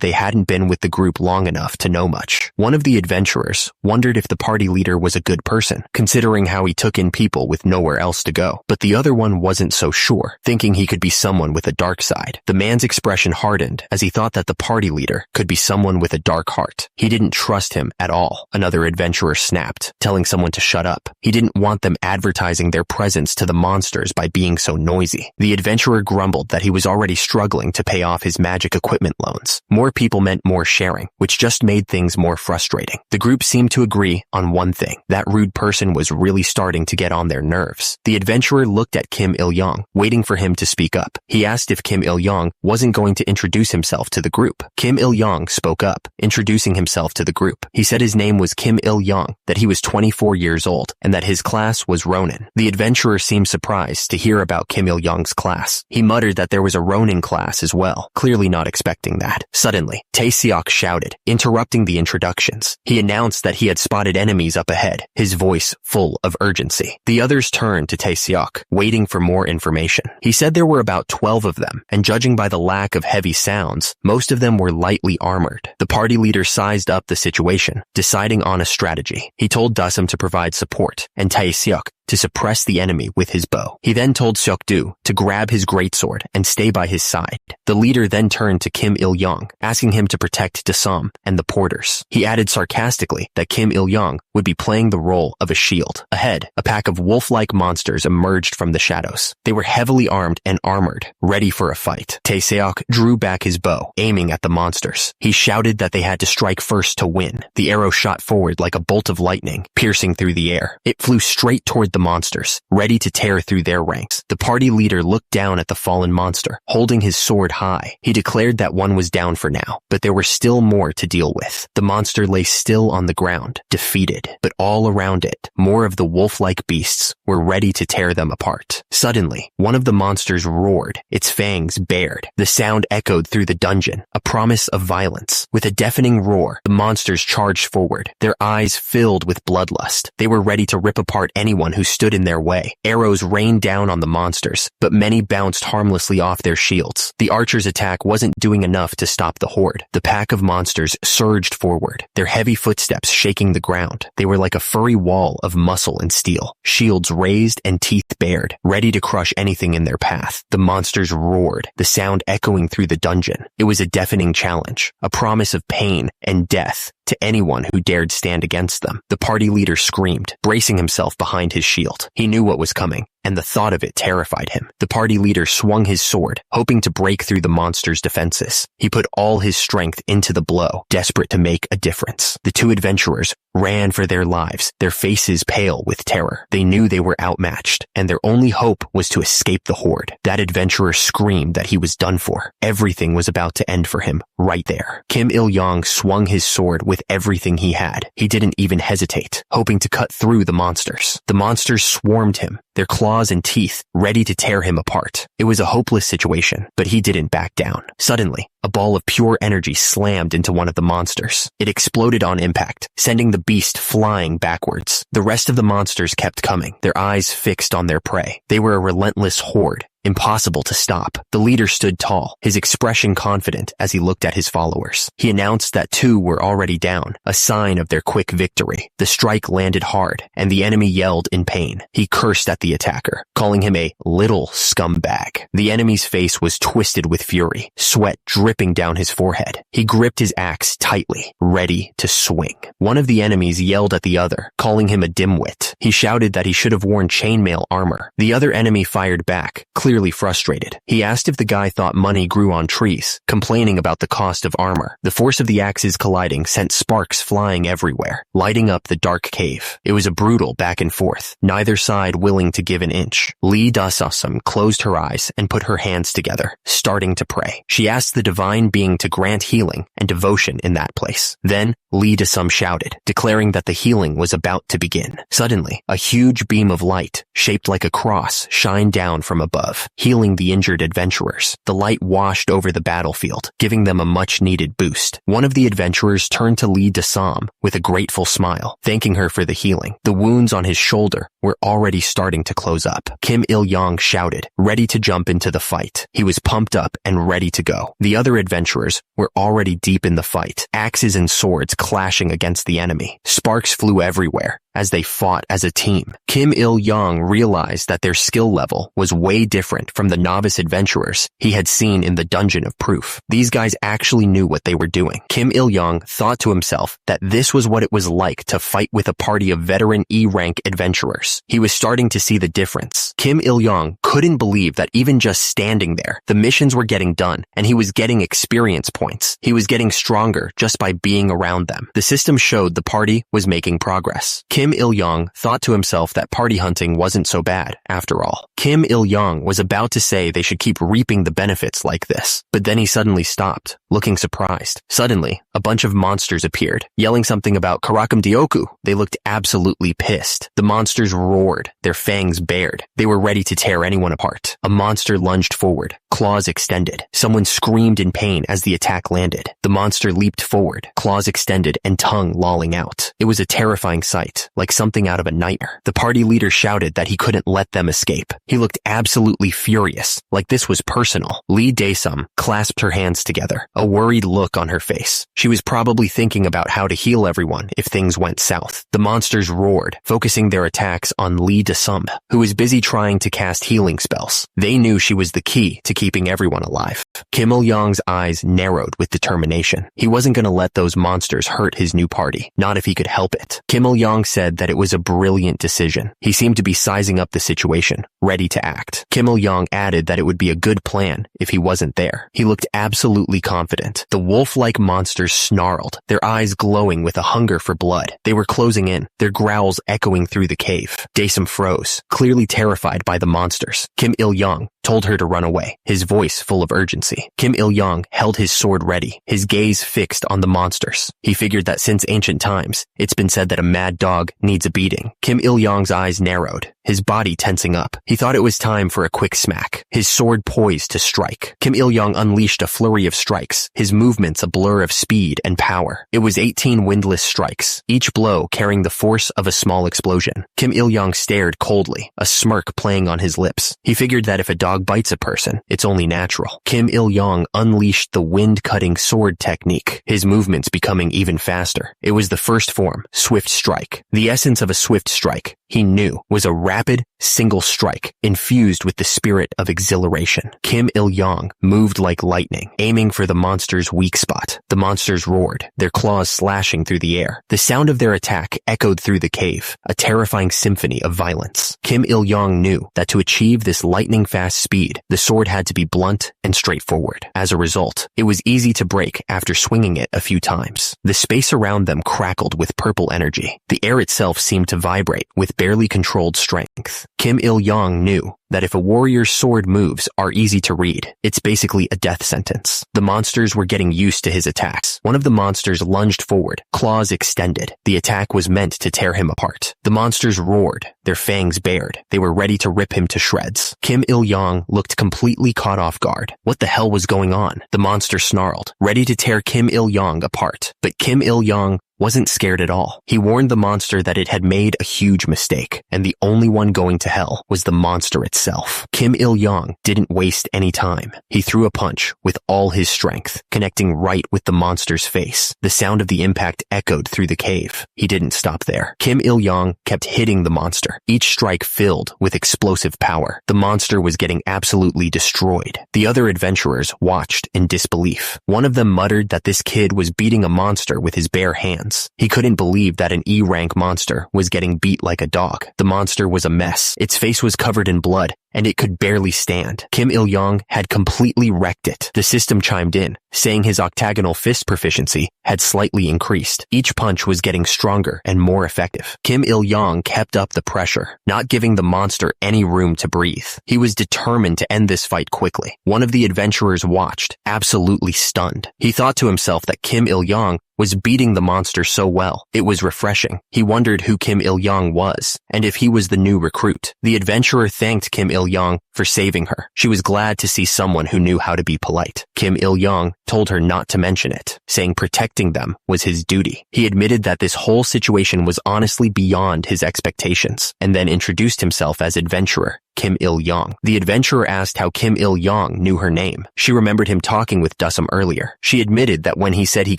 they hadn't been with the group long enough to know much. One of the adventurers wondered if the party leader was a good person, considering how he took in people with nowhere else to go. But the other one wasn't so sure, thinking he could be someone with a dark side. The man's expression hardened as he thought that the party leader could be someone with a dark heart. He didn't trust him at all. Another adventurer snapped, telling someone to shut up. He didn't want them advertising their presence to the monsters by being so noisy. The adventurer grumbled that he was already struggling to pay off his magic equipment loans. More people meant more sharing, which just made things more frustrating. The group seemed to agree on one thing. That rude person was really starting to get on their nerves. The adventurer looked at Kim Il-young, waiting for him to speak up. He asked if Kim Il-young wasn't going to introduce himself to the group. Kim Il-young spoke up, introducing himself to the group. He said his name was Kim Il-young, that he was 24 years old, and that his class was Ronin. The adventurer seemed surprised to hear about Kim Il-young's class. He muttered that there was a Ronin class as well, clearly not expecting that. Suddenly, Tae-seok shouted, interrupting the introductions. He announced that he had spotted enemies up ahead, his voice full of urgency. The others turned to Tae-seok, waiting for more information. He said there were about 12 of them, and judging by the lack of heavy sounds, most of them were lightly armored. The party leader sized up the situation, deciding on a strategy. He told Dasum to provide support, and Tae-seok to suppress the enemy with his bow. He then told Seok-do to grab his greatsword and stay by his side. The leader then turned to Kim Il-young, asking him to protect Dasum and the porters. He added sarcastically that Kim Il-young would be playing the role of a shield. Ahead, a pack of wolf-like monsters emerged from the shadows. They were heavily armed and armored, ready for a fight. Tae-seok drew back his bow, aiming at the monsters. He shouted that they had to strike first to win. The arrow shot forward like a bolt of lightning, piercing through the air. It flew straight toward the monsters, ready to tear through their ranks. The party leader looked down at the fallen monster, holding his sword high. He declared that one was down for now, but there were still more to deal with. The monster lay still on the ground, defeated, but all around it, more of the wolf-like beasts were ready to tear them apart. Suddenly, one of the monsters roared, its fangs bared. The sound echoed through the dungeon, a promise of violence. With a deafening roar, the monsters charged forward, their eyes filled with bloodlust. They were ready to rip apart anyone who stood in their way. Arrows rained down on the monsters, but many bounced harmlessly off their shields. The archer's attack wasn't doing enough to stop the horde. The pack of monsters surged forward, their heavy footsteps shaking the ground. They were like a furry wall of muscle and steel, shields raised and teeth bared, ready to crush anything in their path. The monsters roared, the sound echoing through the dungeon. It was a deafening challenge, a promise of pain and death to anyone who dared stand against them. The party leader screamed, bracing himself behind his shield. He knew what was coming, and the thought of it terrified him. The party leader swung his sword, hoping to break through the monster's defenses. He put all his strength into the blow, desperate to make a difference. The two adventurers ran for their lives, their faces pale with terror. They knew they were outmatched, and their only hope was to escape the horde. That adventurer screamed that he was done for. Everything was about to end for him, right there. Kim Il-yong swung his sword with everything he had. He didn't even hesitate, hoping to cut through the monsters. The monsters swarmed him, their claws and teeth ready to tear him apart. It was a hopeless situation, but he didn't back down. Suddenly, a ball of pure energy slammed into one of the monsters. It exploded on impact, sending the beast flying backwards. The rest of the monsters kept coming, their eyes fixed on their prey. They were a relentless horde, impossible to stop. The leader stood tall, his expression confident as he looked at his followers. He announced that 2 were already down, a sign of their quick victory. The strike landed hard, and the enemy yelled in pain. He cursed at the attacker, calling him a little scumbag. The enemy's face was twisted with fury, sweat dripping down his forehead. He gripped his axe tightly, ready to swing. One of the enemies yelled at the other, calling him a dimwit. He shouted that he should have worn chainmail armor. The other enemy fired back, clearly frustrated. He asked if the guy thought money grew on trees, complaining about the cost of armor. The force of the axes colliding sent sparks flying everywhere, lighting up the dark cave. It was a brutal back and forth, neither side willing to give an inch. Lee Da-sum closed her eyes and put her hands together, starting to pray. She asked the divine being to grant healing and devotion in that place. Then, Lee Da-sum shouted, declaring that the healing was about to begin. Suddenly, a huge beam of light, shaped like a cross, shined down from above, healing the injured adventurers. The light washed over the battlefield, giving them a much-needed boost. One of the adventurers turned to Lee Da-sum with a grateful smile, thanking her for the healing. The wounds on his shoulder were already starting to close up. Kim Il-yong shouted, ready to jump into the fight. He was pumped up and ready to go. The other adventurers were already deep in the fight, axes and swords clashing against the enemy. Sparks flew everywhere as they fought as a team. Kim Il-yong realized that their skill level was way different from the novice adventurers he had seen in the Dungeon of Proof. These guys actually knew what they were doing. Kim Il-yong thought to himself that this was what it was like to fight with a party of veteran E-rank adventurers. He was starting to see the difference. Kim Il-yong couldn't believe that even just standing there, the missions were getting done, and he was getting experience points. He was getting stronger just by being around them. The system showed the party was making progress. Kim Il-yong thought to himself that party hunting wasn't so bad, after all. Kim Il-yong was about to say they should keep reaping the benefits like this, but then he suddenly stopped, looking surprised. Suddenly, a bunch of monsters appeared, yelling something about Karakam Dioku. They looked absolutely pissed. The monsters roared, their fangs bared. They were ready to tear anyone apart. A monster lunged forward, claws extended. Someone screamed in pain as the attack landed. The monster leaped forward, claws extended and tongue lolling out. It was a terrifying sight, like something out of a nightmare. The party leader shouted that he couldn't let them escape. He looked absolutely furious, like this was personal. Lee Da-sum clasped her hands together, a worried look on her face. She was probably thinking about how to heal everyone if things went south. The monsters roared, focusing their attacks on Lee Da-sum, who was busy trying to cast healing spells. They knew she was the key to keeping everyone alive. Kim Il-yong's eyes narrowed with determination. He wasn't going to let those monsters hurt his new party, not if he could help it. Kim Il-yong said that it was a brilliant decision. He seemed to be sizing up the situation, ready to act. Kim Il-yong added that it would be a good plan if he wasn't there. He looked absolutely confident. The wolf-like monsters snarled, their eyes glowing with a hunger for blood. They were closing in, their growls echoing through the cave. Da-sum froze, clearly terrified by the monsters. Kim Il-yong told her to run away, his voice full of urgency. Kim Il-yong held his sword ready, his gaze fixed on the monsters. He figured that since ancient times, it's been said that a mad dog needs a beating. Kim Il-yong's eyes narrowed, his body tensing up. He thought it was time for a quick smack, his sword poised to strike. Kim Il-yong unleashed a flurry of strikes, his movements a blur of speed and power. It was 18 windless strikes, each blow carrying the force of a small explosion. Kim Il-yong stared coldly, a smirk playing on his lips. He figured that if a dog bites a person, it's only natural. Kim Il-yong unleashed the wind-cutting sword technique, his movements becoming even faster. It was the first form, swift strike. The The essence of a swift strike, he knew, was a rapid, single strike, infused with the spirit of exhilaration. Kim Il-yong moved like lightning, aiming for the monster's weak spot. The monsters roared, their claws slashing through the air. The sound of their attack echoed through the cave, a terrifying symphony of violence. Kim Il-yong knew that to achieve this lightning-fast speed, the sword had to be blunt and straightforward. As a result, it was easy to break after swinging it a few times. The space around them crackled with purple energy. The air itself seemed to vibrate with barely controlled strength. Kim Il-yong knew that if a warrior's sword moves are easy to read, it's basically a death sentence. The monsters were getting used to his attacks. One of the monsters lunged forward, claws extended. The attack was meant to tear him apart. The monsters roared, their fangs bared. They were ready to rip him to shreds. Kim Il-yong looked completely caught off guard. What the hell was going on? The monster snarled, ready to tear Kim Il-yong apart. But Kim Il-yong wasn't scared at all. He warned the monster that it had made a huge mistake, and the only one going to hell was the monster itself. Kim Il-yong didn't waste any time. He threw a punch with all his strength, connecting right with the monster's face. The sound of the impact echoed through the cave. He didn't stop there. Kim Il-yong kept hitting the monster, each strike filled with explosive power. The monster was getting absolutely destroyed. The other adventurers watched in disbelief. One of them muttered that this kid was beating a monster with his bare hands. He couldn't believe that an E-rank monster was getting beat like a dog. The monster was a mess. Its face was covered in blood, and it could barely stand. Kim Il-yong had completely wrecked it. The system chimed in, saying his octagonal fist proficiency had slightly increased. Each punch was getting stronger and more effective. Kim Il-yong kept up the pressure, not giving the monster any room to breathe. He was determined to end this fight quickly. One of the adventurers watched, absolutely stunned. He thought to himself that Kim Il-yong was beating the monster so well. It was refreshing. He wondered who Kim Il-yong was, and if he was the new recruit. The adventurer thanked Kim Il-yong for saving her. She was glad to see someone who knew how to be polite. Kim Il-yong told her not to mention it, saying protecting them was his duty. He admitted that this whole situation was honestly beyond his expectations, and then introduced himself as adventurer Kim Il-yong. The adventurer asked how Kim Il-yong knew her name. She remembered him talking with Dusum earlier. She admitted that when he said he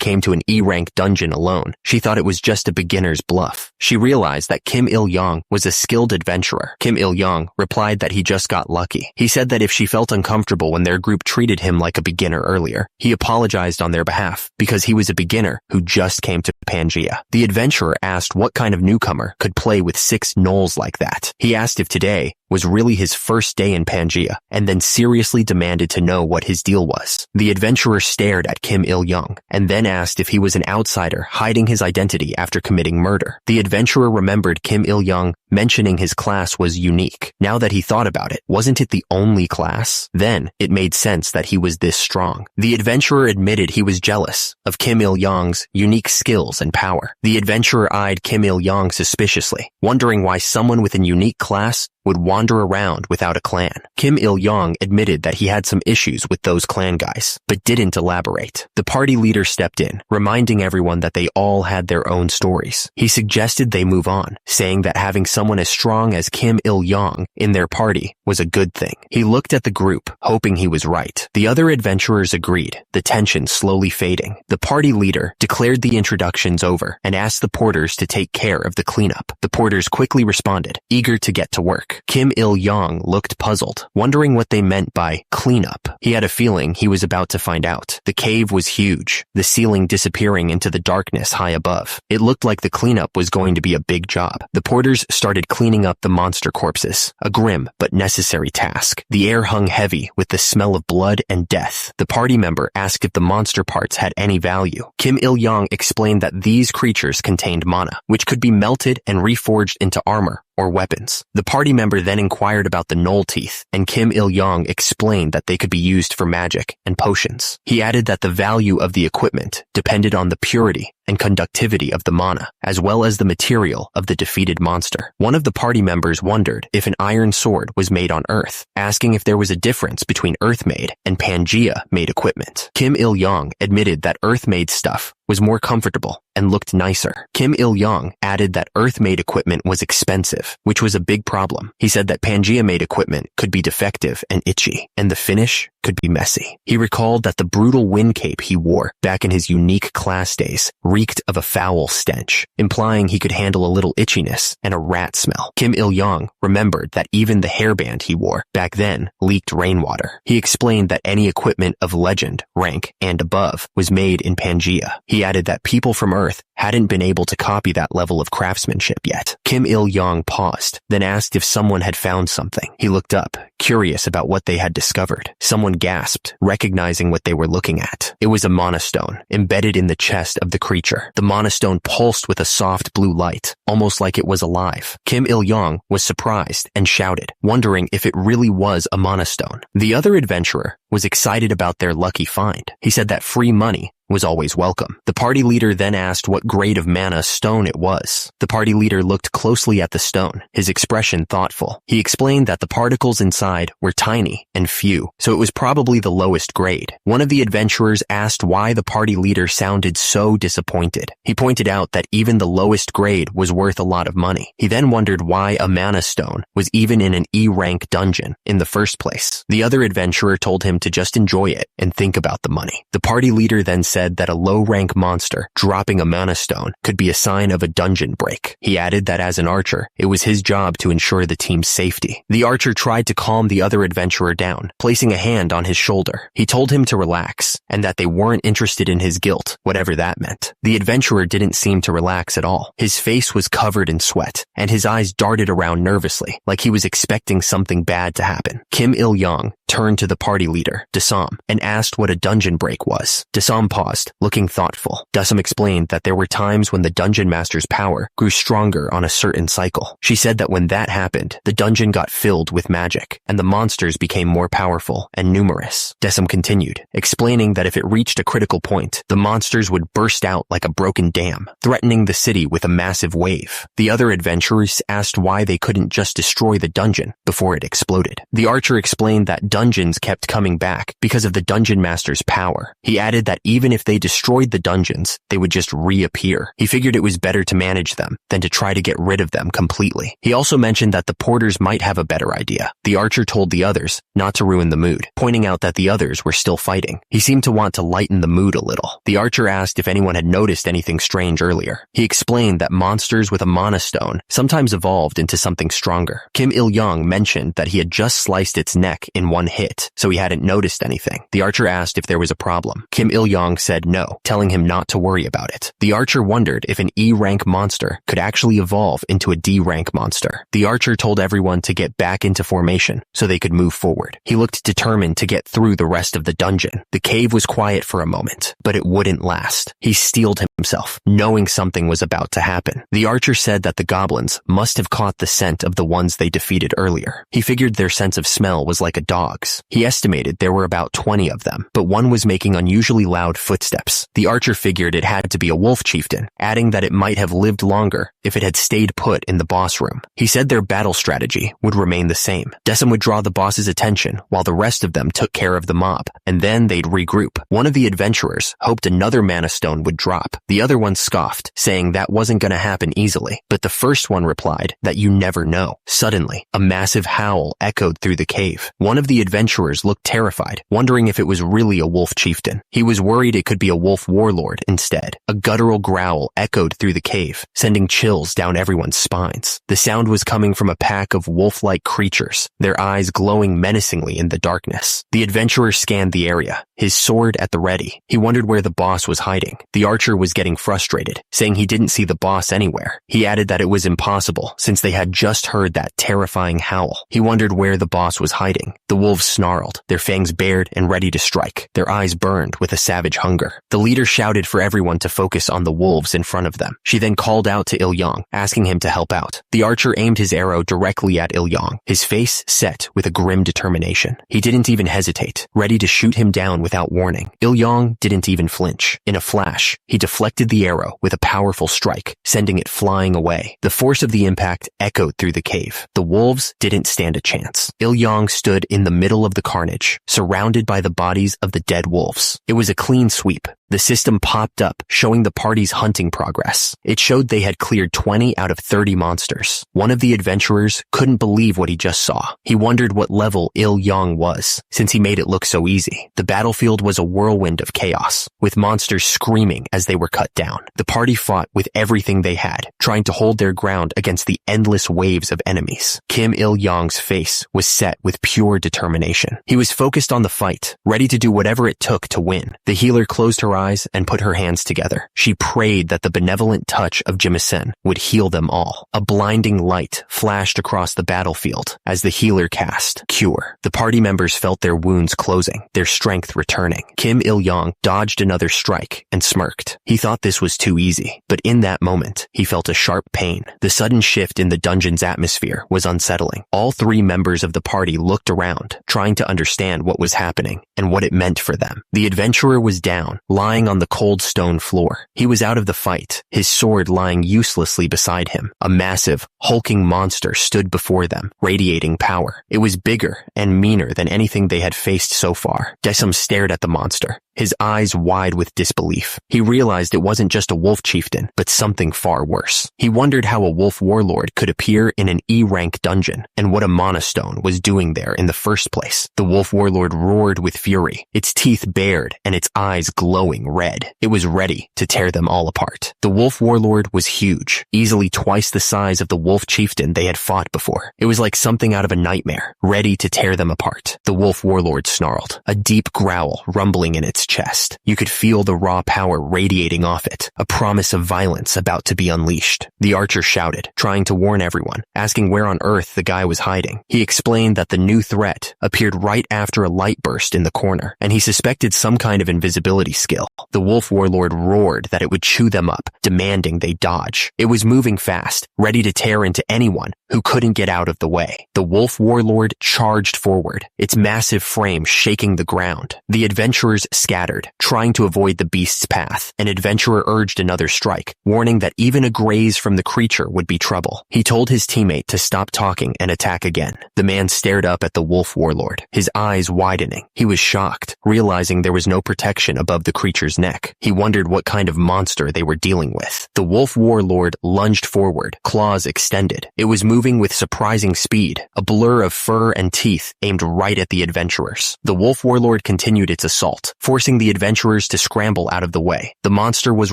came to an E-rank dungeon alone, she thought it was just a beginner's bluff. She realized that Kim Il-yong was a skilled adventurer. Kim Il-yong replied that he just got lucky. He said that if she felt uncomfortable when their group treated him like a beginner earlier, he apologized on their behalf because he was a beginner who just came to Pangea. The adventurer asked what kind of newcomer could play with 6 gnolls like that. He asked if today was really his first day in Pangea, and then seriously demanded to know what his deal was. The adventurer stared at Kim Il-yong, and then asked if he was an outsider hiding his identity after committing murder. The adventurer remembered Kim Il-yong mentioning his class was unique. Now that he thought about it, wasn't it the only class? Then, it made sense that he was this strong. The adventurer admitted he was jealous of Kim Il-yong's unique skills and power. The adventurer eyed Kim Il-yong suspiciously, wondering why someone with a unique class would wander around without a clan. Kim Il-yong admitted that he had some issues with those clan guys, but didn't elaborate. The party leader stepped in, reminding everyone that they all had their own stories. He suggested they move on, saying that having someone as strong as Kim Il-yong in their party was a good thing. He looked at the group, hoping he was right. The other adventurers agreed, the tension slowly fading. The party leader declared the introductions over and asked the porters to take care of the cleanup. The porters quickly responded, eager to get to work. Kim Il-yong looked puzzled, wondering what they meant by cleanup. He had a feeling he was about to find out. The cave was huge, the ceiling disappearing into the darkness high above. It looked like the cleanup was going to be a big job. The porters started cleaning up the monster corpses, a grim but necessary task. The air hung heavy with the smell of blood and death. The party member asked if the monster parts had any value. Kim Il-yong explained that these creatures contained mana, which could be melted and reforged into armor or weapons. The party member then inquired about the gnoll teeth, and Kim Il-yong explained that they could be used for magic and potions. He added that the value of the equipment depended on the purity and conductivity of the mana, as well as the material of the defeated monster. One of the party members wondered if an iron sword was made on Earth, asking if there was a difference between Earth-made and Pangea-made equipment. Kim Il-yong admitted that Earth-made stuff was more comfortable and looked nicer. Kim Il-yong added that Earth-made equipment was expensive, which was a big problem. He said that Pangea-made equipment could be defective and itchy, and the finish could be messy. He recalled that the brutal wind cape he wore back in his unique class days reeked of a foul stench, implying he could handle a little itchiness and a rat smell. Kim Il-young remembered that even the hairband he wore back then leaked rainwater. He explained that any equipment of legend, rank, and above was made in Pangea. He added that people from Earth hadn't been able to copy that level of craftsmanship yet. Kim Il-young paused, then asked if someone had found something. He looked up, curious about what they had discovered. Someone gasped, recognizing what they were looking at. It was a mana stone, embedded in the chest of the creature. The mana stone pulsed with a soft blue light, almost like it was alive. Kim Il-young was surprised and shouted, wondering if it really was a mana stone. The other adventurer was excited about their lucky find. He said that free money was always welcome. The party leader then asked what grade of mana stone it was. The party leader looked closely at the stone, his expression thoughtful. He explained that the particles inside were tiny and few, so it was probably the lowest grade. One of the adventurers asked why the party leader sounded so disappointed. He pointed out that even the lowest grade was worth a lot of money. He then wondered why a mana stone was even in an E-rank dungeon in the first place. The other adventurer told him to just enjoy it and think about the money. The party leader then said that a low-rank monster dropping a mana stone could be a sign of a dungeon break. He added that as an archer, it was his job to ensure the team's safety. The archer tried to calm the other adventurer down, placing a hand on his shoulder. He told him to relax, and that they weren't interested in his guilt, whatever that meant. The adventurer didn't seem to relax at all. His face was covered in sweat, and his eyes darted around nervously, like he was expecting something bad to happen. Kim Il-young turned to the party leader, Dasam, and asked what a dungeon break was. Dasam paused, looking thoughtful. Dasam explained that there were times when the dungeon master's power grew stronger on a certain cycle. She said that when that happened, the dungeon got filled with magic, and the monsters became more powerful and numerous. Dasam continued, explaining that if it reached a critical point, the monsters would burst out like a broken dam, threatening the city with a massive wave. The other adventurers asked why they couldn't just destroy the dungeon before it exploded. The archer explained that dungeons kept coming back because of the dungeon master's power. He added that even if they destroyed the dungeons, they would just reappear. He figured it was better to manage them than to try to get rid of them completely. He also mentioned that the porters might have a better idea. The archer told the others not to ruin the mood, pointing out that the others were still fighting. He seemed to want to lighten the mood a little. The archer asked if anyone had noticed anything strange earlier. He explained that monsters with a mana stone sometimes evolved into something stronger. Kim Il-young mentioned that he had just sliced its neck in one hit, so he hadn't noticed anything. The archer asked if there was a problem. Kim Il-young said no, telling him not to worry about it. The archer wondered if an E-rank monster could actually evolve into a D-rank monster. The archer told everyone to get back into formation so they could move forward. He looked determined to get through the rest of the dungeon. The cave was quiet for a moment, but it wouldn't last. He steeled himself, knowing something was about to happen. The archer said that the goblins must have caught the scent of the ones they defeated earlier. He figured their sense of smell was like a dog's. He estimated there were about 20 of them, but one was making unusually loud footsteps. The archer figured it had to be a wolf chieftain, adding that it might have lived longer if it had stayed put in the boss room. He said their battle strategy would remain the same. Desum would draw the boss's attention while the rest of them took care of the mob, and then they'd regroup. One of the adventurers hoped another mana stone would drop. The other one scoffed, saying that wasn't going to happen easily, but the first one replied that you never know. Suddenly, a massive howl echoed through the cave. One of the adventurers looked terrified, wondering if it was really a wolf chieftain. He was worried it could be a wolf warlord instead. A guttural growl echoed through the cave, sending chills down everyone's spines. The sound was coming from a pack of wolf-like creatures, their eyes glowing menacingly in the darkness. The adventurer scanned the area, his sword at the ready. He wondered where the boss was hiding. The archer was getting frustrated, saying he didn't see the boss anywhere. He added that it was impossible since they had just heard that terrifying howl. He wondered where the boss was hiding. The wolves snarled, their fangs bared and ready to strike, their eyes burned with a savage hunger. The leader shouted for everyone to focus on the wolves in front of them. She then called out to Il-young, asking him to help out. The archer aimed his arrow directly at Il-young, his face set with a grim determination. He didn't even hesitate, ready to shoot him down without warning. Il-young didn't even flinch. In a flash, he deflected the arrow with a powerful strike, sending it flying away. The force of the impact echoed through the cave. The wolves didn't stand a chance. Il-young stood in the middle of the carnage, surrounded by the bodies of the dead wolves. It was a clean sweep, The system popped up, showing the party's hunting progress. It showed they had cleared 20 out of 30 monsters. One of the adventurers couldn't believe what he just saw. He wondered what level Il-yang was, since he made it look so easy. The battlefield was a whirlwind of chaos, with monsters screaming as they were cut down. The party fought with everything they had, trying to hold their ground against the endless waves of enemies. Kim Il-yang's face was set with pure determination. He was focused on the fight, ready to do whatever it took to win. The healer closed her eyes and put her hands together. She prayed that the benevolent touch of Jimisen would heal them all. A blinding light flashed across the battlefield as the healer cast Cure. The party members felt their wounds closing, their strength returning. Kim Il-yang dodged another strike and smirked. He thought this was too easy, but in that moment, he felt a sharp pain. The sudden shift in the dungeon's atmosphere was unsettling. All three members of the party looked around, trying to understand what was happening and what it meant for them. The adventurer was down, lying on the cold stone floor. He was out of the fight, his sword lying uselessly beside him. A massive, hulking monster stood before them, radiating power. It was bigger and meaner than anything they had faced so far. Desum stared at the monster, his eyes wide with disbelief. He realized it wasn't just a wolf chieftain, but something far worse. He wondered how a wolf warlord could appear in an E-rank dungeon, and what a monostone was doing there in the first place. The wolf warlord roared with fury, its teeth bared and its eyes glowing red. It was ready to tear them all apart. The wolf warlord was huge, easily twice the size of the wolf chieftain they had fought before. It was like something out of a nightmare, ready to tear them apart. The wolf warlord snarled, a deep growl rumbling in its chest. You could feel the raw power radiating off it, a promise of violence about to be unleashed. The archer shouted, trying to warn everyone, asking where on earth the guy was hiding. He explained that the new threat appeared right after a light burst in the corner, and he suspected some kind of invisibility skill. The wolf warlord roared that it would chew them up, demanding they dodge. It was moving fast, ready to tear into anyone who couldn't get out of the way. The wolf warlord charged forward, its massive frame shaking the ground. The adventurers scattered, trying to avoid the beast's path. An adventurer urged another strike, warning that even a graze from the creature would be trouble. He told his teammate to stop talking and attack again. The man stared up at the wolf warlord, his eyes widening. He was shocked, realizing there was no protection above the creature's neck. He wondered what kind of monster they were dealing with. The wolf warlord lunged forward, claws extended. It was moving with surprising speed, a blur of fur and teeth aimed right at the adventurers. The wolf warlord continued its assault, forcing the adventurers to scramble out of the way. The monster was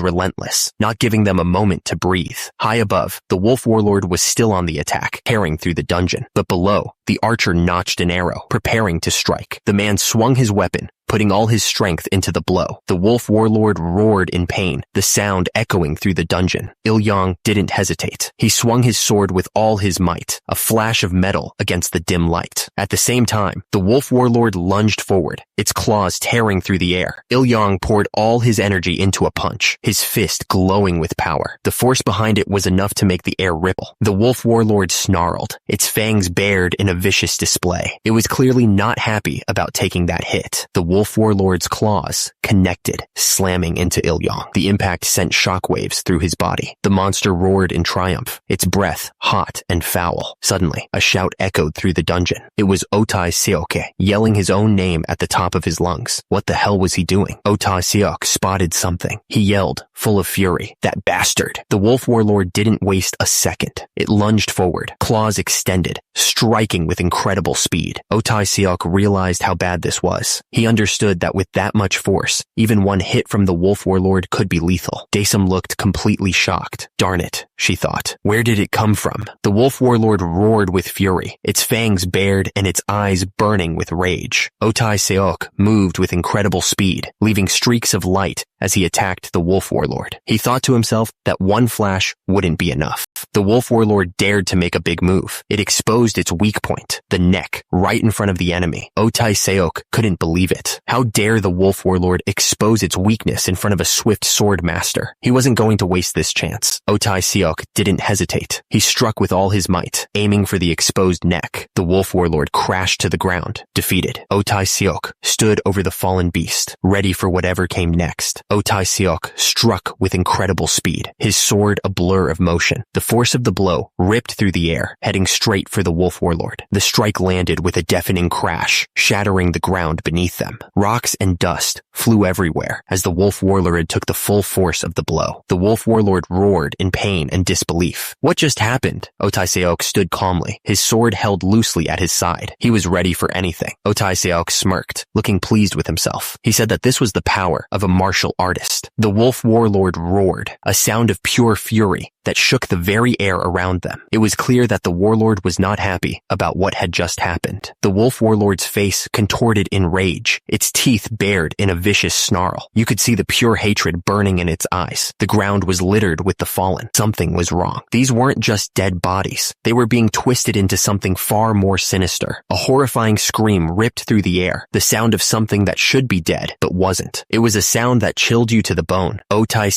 relentless, not giving them a moment to breathe. High above, the wolf warlord was still on the attack, tearing through the dungeon. But below, the archer notched an arrow, preparing to strike. The man swung his weapon, putting all his strength into the blow. The wolf warlord roared in pain, the sound echoing through the dungeon. Il-yang didn't hesitate. He swung his sword with all his might, a flash of metal against the dim light. At the same time, the wolf warlord lunged forward, its claws tearing through the air. Il-yang poured all his energy into a punch, his fist glowing with power. The force behind it was enough to make the air ripple. The wolf warlord snarled, its fangs bared in a vicious display. It was clearly not happy about taking that hit. The wolf warlord's claws connected, slamming into Il-yang. The impact sent shockwaves through his body. The monster roared in triumph, its breath hot and foul. Suddenly, a shout echoed through the dungeon. It was Otai Seoke, yelling his own name at the top of his lungs. What the hell was he doing? Otai Seok spotted something. He yelled, full of fury, "That bastard!" The wolf warlord didn't waste a second. It lunged forward, claws extended, striking with incredible speed. Otai Seok realized how bad this was. He understood that with that much force, even one hit from the wolf warlord could be lethal. Daesum looked completely shocked. Darn it, she thought. Where did it come from? The wolf warlord roared with fury, its fangs bared and its eyes burning with rage. Otai Seok moved with incredible speed, leaving streaks of light as he attacked the wolf warlord. He thought to himself that one flash wouldn't be enough. The wolf warlord dared to make a big move. It exposed its weak point, the neck, right in front of the enemy. Otai Seok couldn't believe it. How dare the wolf warlord expose its weakness in front of a swift sword master? He wasn't going to waste this chance. Otai Seok didn't hesitate. He struck with all his might, aiming for the exposed neck. The wolf warlord crashed to the ground, defeated. Otai Seok stood over the fallen beast, ready for whatever came next. Otai Seok struck with incredible speed, his sword a blur of motion. The force of the blow ripped through the air, heading straight for the wolf warlord. The strike landed with a deafening crash, shattering the ground beneath them. Rocks and dust flew everywhere as the wolf warlord took the full force of the blow. The wolf warlord roared in pain and disbelief. What just happened? Otai stood calmly, his sword held loosely at his side. He was ready for anything. Otai smirked, looking pleased with himself. He said that this was the power of a martial artist. The wolf warlord roared, a sound of pure fury that shook the very air around them. It was clear that the warlord was not happy about what had just happened. The wolf warlord's face contorted in rage, its teeth bared in a vicious snarl. You could see the pure hatred burning in its eyes. The ground was littered with the fallen. Something was wrong. These weren't just dead bodies. They were being twisted into something far more sinister. A horrifying scream ripped through the air, the sound of something that should be dead, but wasn't. It was a sound that chilled you to the bone. Otai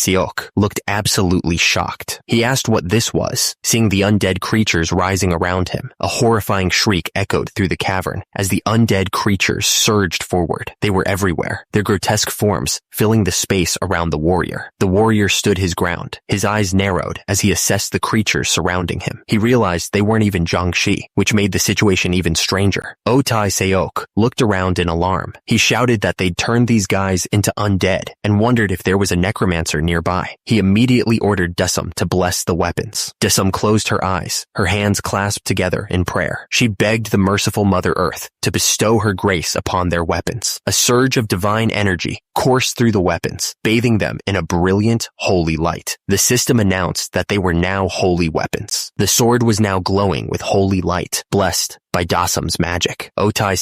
looked absolutely shocked. He asked what this was, seeing the undead creatures rising around him. A horrifying shriek echoed through the cavern as the undead creatures surged forward. They were everywhere, their grotesque forms filling the space around the warrior. The warrior stood his ground, his eyes narrowed as he assessed the creatures surrounding him. He realized they weren't even Jiangshi, which made the situation even stranger. Otai looked around in alarm. He shouted that they'd turned these guys into undead and wondered if there was a necromancer nearby. He immediately ordered Desum to bless the weapons. Desum closed her eyes, her hands clasped together in prayer. She begged the merciful Mother Earth to bestow her grace upon their weapons. A surge of divine energy coursed through the weapons, bathing them in a brilliant, holy light. The system announced that they were now holy weapons. The sword was now glowing with holy light, blessed by Dasum's magic. Otai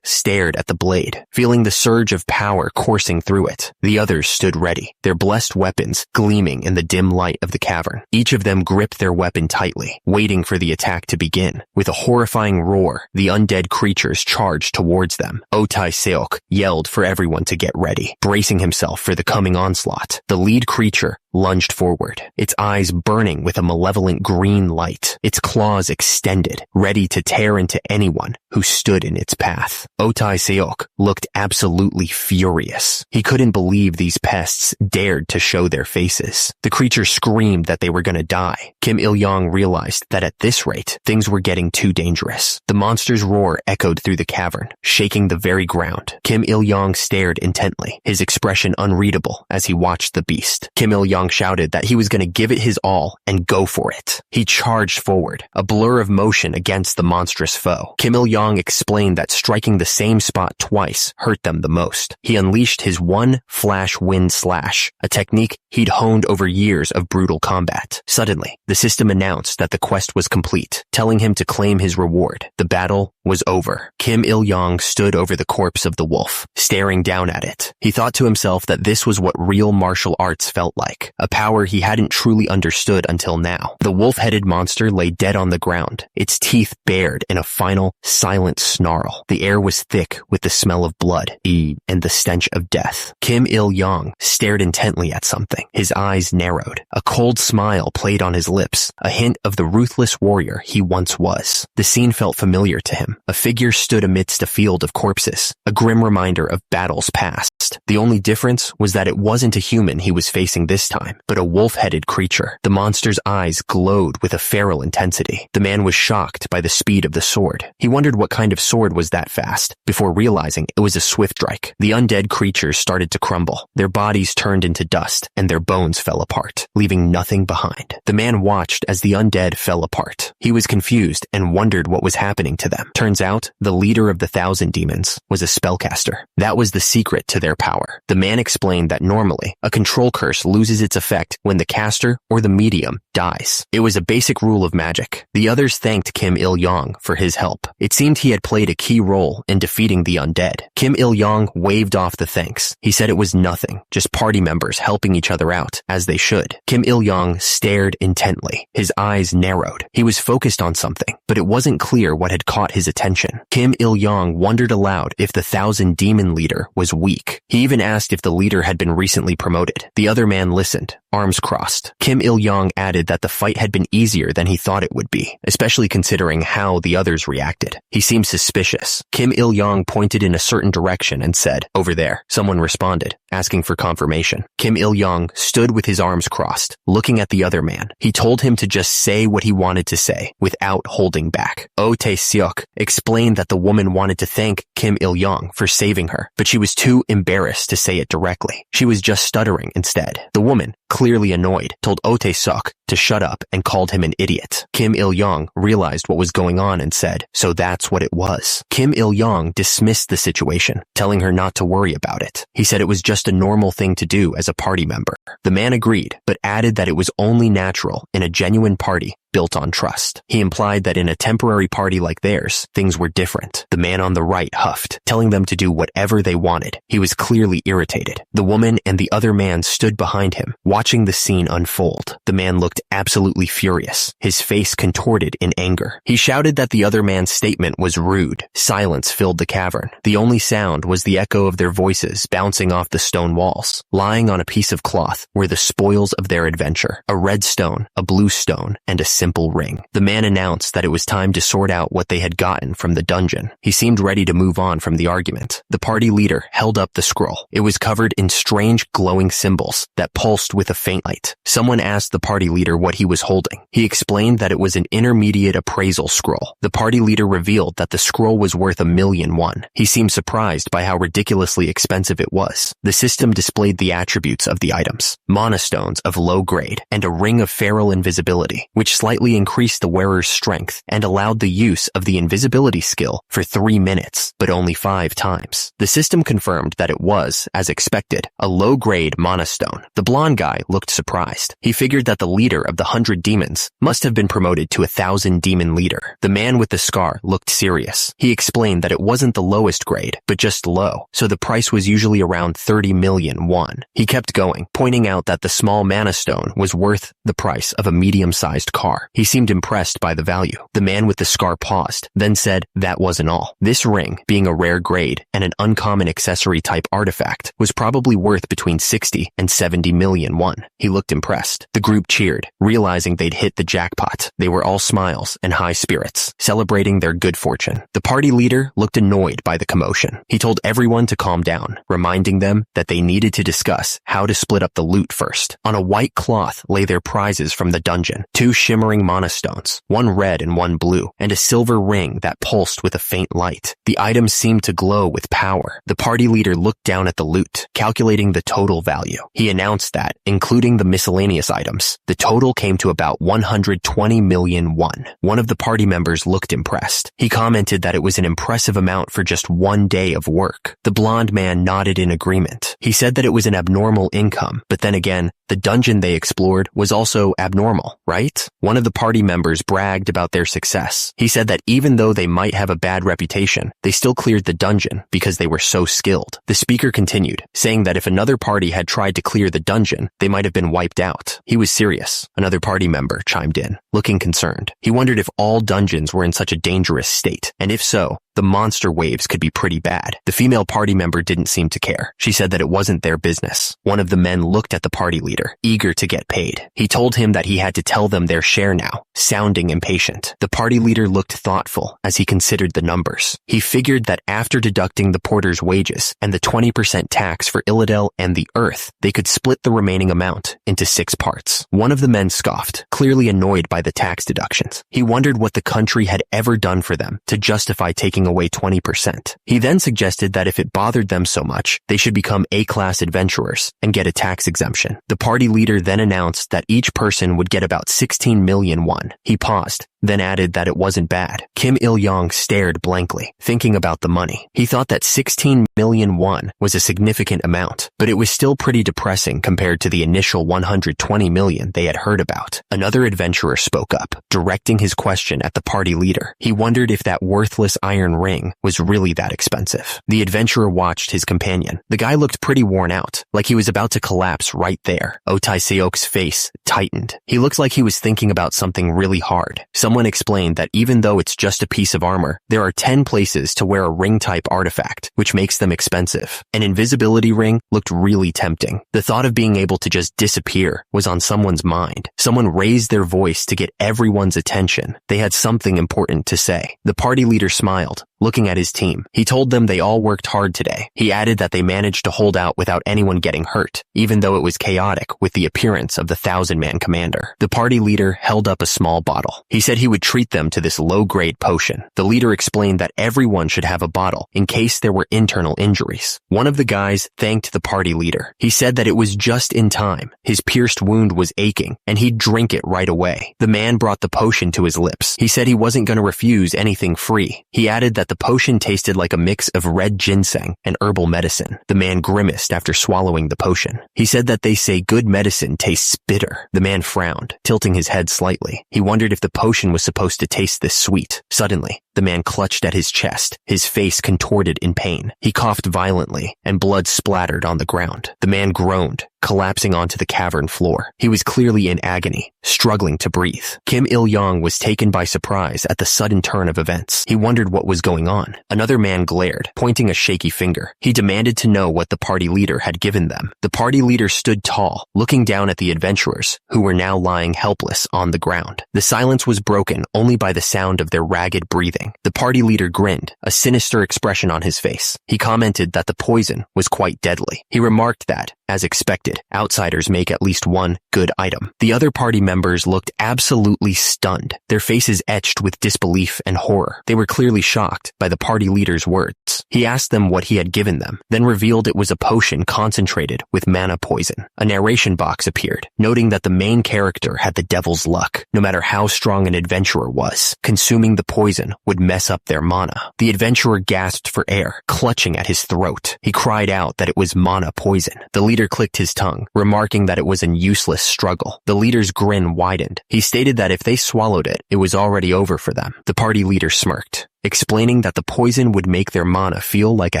stared at the blade, feeling the surge of power coursing through it. The others stood ready, their blessed weapons gleaming in the dim light of the cavern. Each of them gripped their weapon tightly, waiting for the attack to begin. With a horrifying roar, the undead creatures charged towards them. Otai yelled for everyone to get ready, bracing himself for the coming onslaught. The lead creature lunged forward, its eyes burning with a malevolent green light, its claws extended, ready to tear into anyone who stood in its path. Otai looked absolutely furious. He couldn't believe these pests dared to show their faces. The creature screamed that they were gonna die. Kim Il-yong realized that at this rate, things were getting too dangerous. The monster's roar echoed through the cavern, shaking the very ground. Kim Il-yong stared intently, his expression unreadable as he watched the beast. Kim Il-yong shouted that he was going to give it his all and go for it. He charged forward, a blur of motion against the monstrous foe. Kim Il-yong explained that striking the same spot twice hurt them the most. He unleashed his one flash wind slash, a technique he'd honed over years of brutal combat. Suddenly, the system announced that the quest was complete, telling him to claim his reward. The battle was over. Kim Il-yong stood over the corpse of the wolf, staring down at it. He thought to himself that this was what real martial arts felt like, a power he hadn't truly understood until now. The wolf-headed monster lay dead on the ground, its teeth bared in a final, silent snarl. The air was thick with the smell of blood and the stench of death. Kim Il-yong stared intently at something. His eyes narrowed. A cold smile played on his lips, a hint of the ruthless warrior he once was. The scene felt familiar to him. A figure stood amidst a field of corpses, a grim reminder of battles past. The only difference was that it wasn't a human he was facing this time, but a wolf-headed creature. The monster's eyes glowed with a feral intensity. The man was shocked by the speed of the sword. He wondered what kind of sword was that fast, before realizing it was a swift strike. The undead creatures started to crumble. Their bodies turned into dust, and their bones fell apart, leaving nothing behind. The man watched as the undead fell apart. He was confused and wondered what was happening to them. Turns out, the leader of the 1,000 demons was a spellcaster. That was the secret to their power. The man explained that normally, a control curse loses its effect when the caster or the medium dies. It was a basic rule of magic. The others thanked Kim Il-yong for his help. It seemed he had played a key role in defeating the undead. Kim Il-yong waved off the thanks. He said it was nothing, just party members helping each other out, as they should. Kim Il-yong stared intently. His eyes narrowed. He was focused on something, but it wasn't clear what had caught his attention. Kim Il-yong wondered aloud if the 1,000 demon leader was weak. He even asked if the leader had been recently promoted. The other man listened, arms crossed. Kim Il-young added that the fight had been easier than he thought it would be, especially considering how the others reacted. He seemed suspicious. Kim Il-young pointed in a certain direction and said, "Over there." Someone responded, asking for confirmation. Kim Il-young stood with his arms crossed, looking at the other man. He told him to just say what he wanted to say, without holding back. Oh Tae-seok explained that the woman wanted to thank Kim Il-young for saving her, but she was too embarrassed to say it directly. She was just stuttering instead. The woman, clearly annoyed, told Oh Tae-seok to shut up and called him an idiot. Kim Il-young realized what was going on and said, "So that's what it was." Kim Il-young dismissed the situation, telling her not to worry about it. He said it was just a normal thing to do as a party member. The man agreed, but added that it was only natural in a genuine party built on trust. He implied that in a temporary party like theirs, things were different. The man on the right huffed, telling them to do whatever they wanted. He was clearly irritated. The woman and the other man stood behind him, watching the scene unfold. The man looked absolutely furious, his face contorted in anger. He shouted that the other man's statement was rude. Silence filled the cavern. The only sound was the echo of their voices bouncing off the stone walls. Lying on a piece of cloth were the spoils of their adventure: a red stone, a blue stone, and a simple ring. The man announced that it was time to sort out what they had gotten from the dungeon. He seemed ready to move on from the argument. The party leader held up the scroll. It was covered in strange glowing symbols that pulsed with a faint light. Someone asked the party leader what he was holding. He explained that it was an intermediate appraisal scroll. The party leader revealed that the scroll was worth 1,000,000 won. He seemed surprised by how ridiculously expensive it was. The system displayed the attributes of the items: mana stones of low grade and a ring of feral invisibility, which slightly increased the wearer's strength and allowed the use of the invisibility skill for 3 minutes, but only 5 times. The system confirmed that it was, as expected, a low-grade mana stone. The blonde guy looked surprised. He figured that the leader of the 100 demons must have been promoted to 1,000 demon leader. The man with the scar looked serious. He explained that it wasn't the lowest grade, but just low, so the price was usually around 30 million won. He kept going, pointing out that the small mana stone was worth the price of a medium-sized car. He seemed impressed by the value. The man with the scar paused, then said that wasn't all. This ring, being a rare grade and an uncommon accessory-type artifact, was probably worth between 60 and 70 million won. He looked impressed. The group cheered, realizing they'd hit the jackpot. They were all smiles and high spirits, celebrating their good fortune. The party leader looked annoyed by the commotion. He told everyone to calm down, reminding them that they needed to discuss how to split up the loot first. On a white cloth lay their prizes from the dungeon: 2 shimmering mana stones, 1 red and 1 blue, and a silver ring that pulsed with a faint light. The items seemed to glow with power. The party leader looked down at the loot, calculating the total value. He announced that, including the miscellaneous items, the total came to about 120 million won. One of the party members looked impressed. He commented that it was an impressive amount for just 1 day of work. The blonde man nodded in agreement. He said that it was an abnormal income, but then again, the dungeon they explored was also abnormal, right? One of the party members bragged about their success. He said that even though they might have a bad reputation, they still cleared the dungeon because they were so skilled. The speaker continued, saying that if another party had tried to clear the dungeon, they might have been wiped out. He was serious. Another party member chimed in, looking concerned. He wondered if all dungeons were in such a dangerous state, and if so, the monster waves could be pretty bad. The female party member didn't seem to care. She said that it wasn't their business. One of the men looked at the party leader, eager to get paid. He told him that he had to tell them their share now, sounding impatient. The party leader looked thoughtful as he considered the numbers. He figured that after deducting the porter's wages and the 20% tax for Illidel and the Earth, they could split the remaining amount into 6 parts. One of the men scoffed, clearly annoyed by the tax deductions. He wondered what the country had ever done for them to justify taking away 20%. He then suggested that if it bothered them so much, they should become A-class adventurers and get a tax exemption. The party leader then announced that each person would get about 16 million won. He paused, then added that it wasn't bad. Kim Il-young stared blankly, thinking about the money. He thought that 16 million won was a significant amount, but it was still pretty depressing compared to the initial 120 million they had heard about. Another adventurer spoke. spoke up, directing his question at the party leader. He wondered if that worthless iron ring was really that expensive. The adventurer watched his companion. The guy looked pretty worn out, like he was about to collapse right there. Otai Seok's face tightened. He looked like he was thinking about something really hard. Someone explained that even though it's just a piece of armor, there are 10 places to wear a ring-type artifact, which makes them expensive. An invisibility ring looked really tempting. The thought of being able to just disappear was on someone's mind. Someone raised their voice to get everyone's attention. They had something important to say. The party leader smiled, looking at his team. He told them they all worked hard today. He added that they managed to hold out without anyone getting hurt, even though it was chaotic with the appearance of the 1,000-man commander. The party leader held up a small bottle. He said he would treat them to this low-grade potion. The leader explained that everyone should have a bottle in case there were internal injuries. One of the guys thanked the party leader. He said that it was just in time. His pierced wound was aching, and he'd drink it right away. The man brought the potion to his lips. He said he wasn't going to refuse anything free. He added that the potion tasted like a mix of red ginseng and herbal medicine. The man grimaced after swallowing the potion. He said that they say good medicine tastes bitter. The man frowned, tilting his head slightly. He wondered if the potion was supposed to taste this sweet. Suddenly, the man clutched at his chest, his face contorted in pain. He coughed violently, and blood splattered on the ground. The man groaned, collapsing onto the cavern floor. He was clearly in agony, struggling to breathe. Kim Il-yong was taken by surprise at the sudden turn of events. He wondered what was going on. Another man glared, pointing a shaky finger. He demanded to know what the party leader had given them. The party leader stood tall, looking down at the adventurers, who were now lying helpless on the ground. The silence was broken only by the sound of their ragged breathing. The party leader grinned, a sinister expression on his face. He commented that the poison was quite deadly. He remarked that, as expected, outsiders make at least one good item. The other party members looked absolutely stunned, their faces etched with disbelief and horror. They were clearly shocked by the party leader's words. He asked them what he had given them, then revealed it was a potion concentrated with mana poison. A narration box appeared, noting that the main character had the devil's luck. No matter how strong an adventurer was, consuming the poison would mess up their mana. The adventurer gasped for air, clutching at his throat. He cried out that it was mana poison. The leader clicked his tongue, remarking that it was an useless struggle. The leader's grin widened. He stated that if they swallowed it, it was already over for them. The party leader smirked, explaining that the poison would make their mana feel like a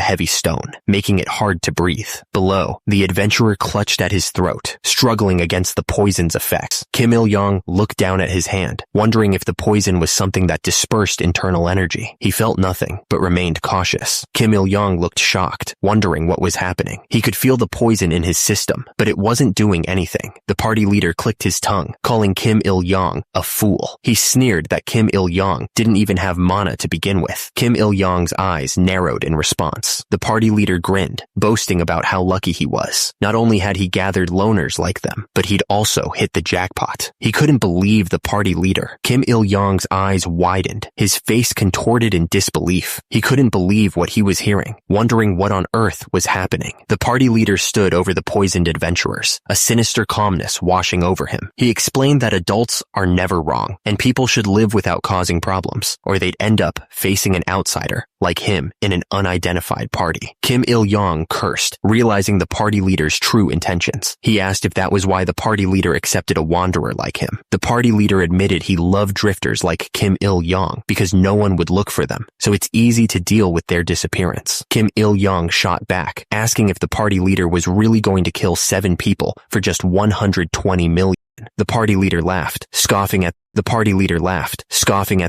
heavy stone, making it hard to breathe. Below, the adventurer clutched at his throat, struggling against the poison's effects. Kim Il-yong looked down at his hand, wondering if the poison was something that dispersed internal energy. He felt nothing, but remained cautious. Kim Il-yong looked shocked, wondering what was happening. He could feel the poison in his system, but it wasn't doing anything. The party leader clicked his tongue, calling Kim Il-yong a fool. He sneered that Kim Il-yong didn't even have mana to begin with. Kim Il-yong's eyes narrowed in response. The party leader grinned, boasting about how lucky he was. Not only had he gathered loners like them, but he'd also hit the jackpot. He couldn't believe the party leader. Kim Il-yong's eyes widened, his face contorted in disbelief. He couldn't believe what he was hearing, wondering what on earth was happening. The party leader stood over the poisoned adventurers, a sinister calmness washing over him. He explained that adults are never wrong, and people should live without causing problems, or they'd end up facing an outsider like him in an unidentified party. Kim Il-yong cursed, realizing the party leader's true intentions. He asked if that was why the party leader accepted a wanderer like him. The party leader admitted he loved drifters like Kim Il-yong because no one would look for them, so it's easy to deal with their disappearance. Kim Il-yong shot back, asking if the party leader was really going to kill 7 people for just 120 million. The party leader laughed, scoffing at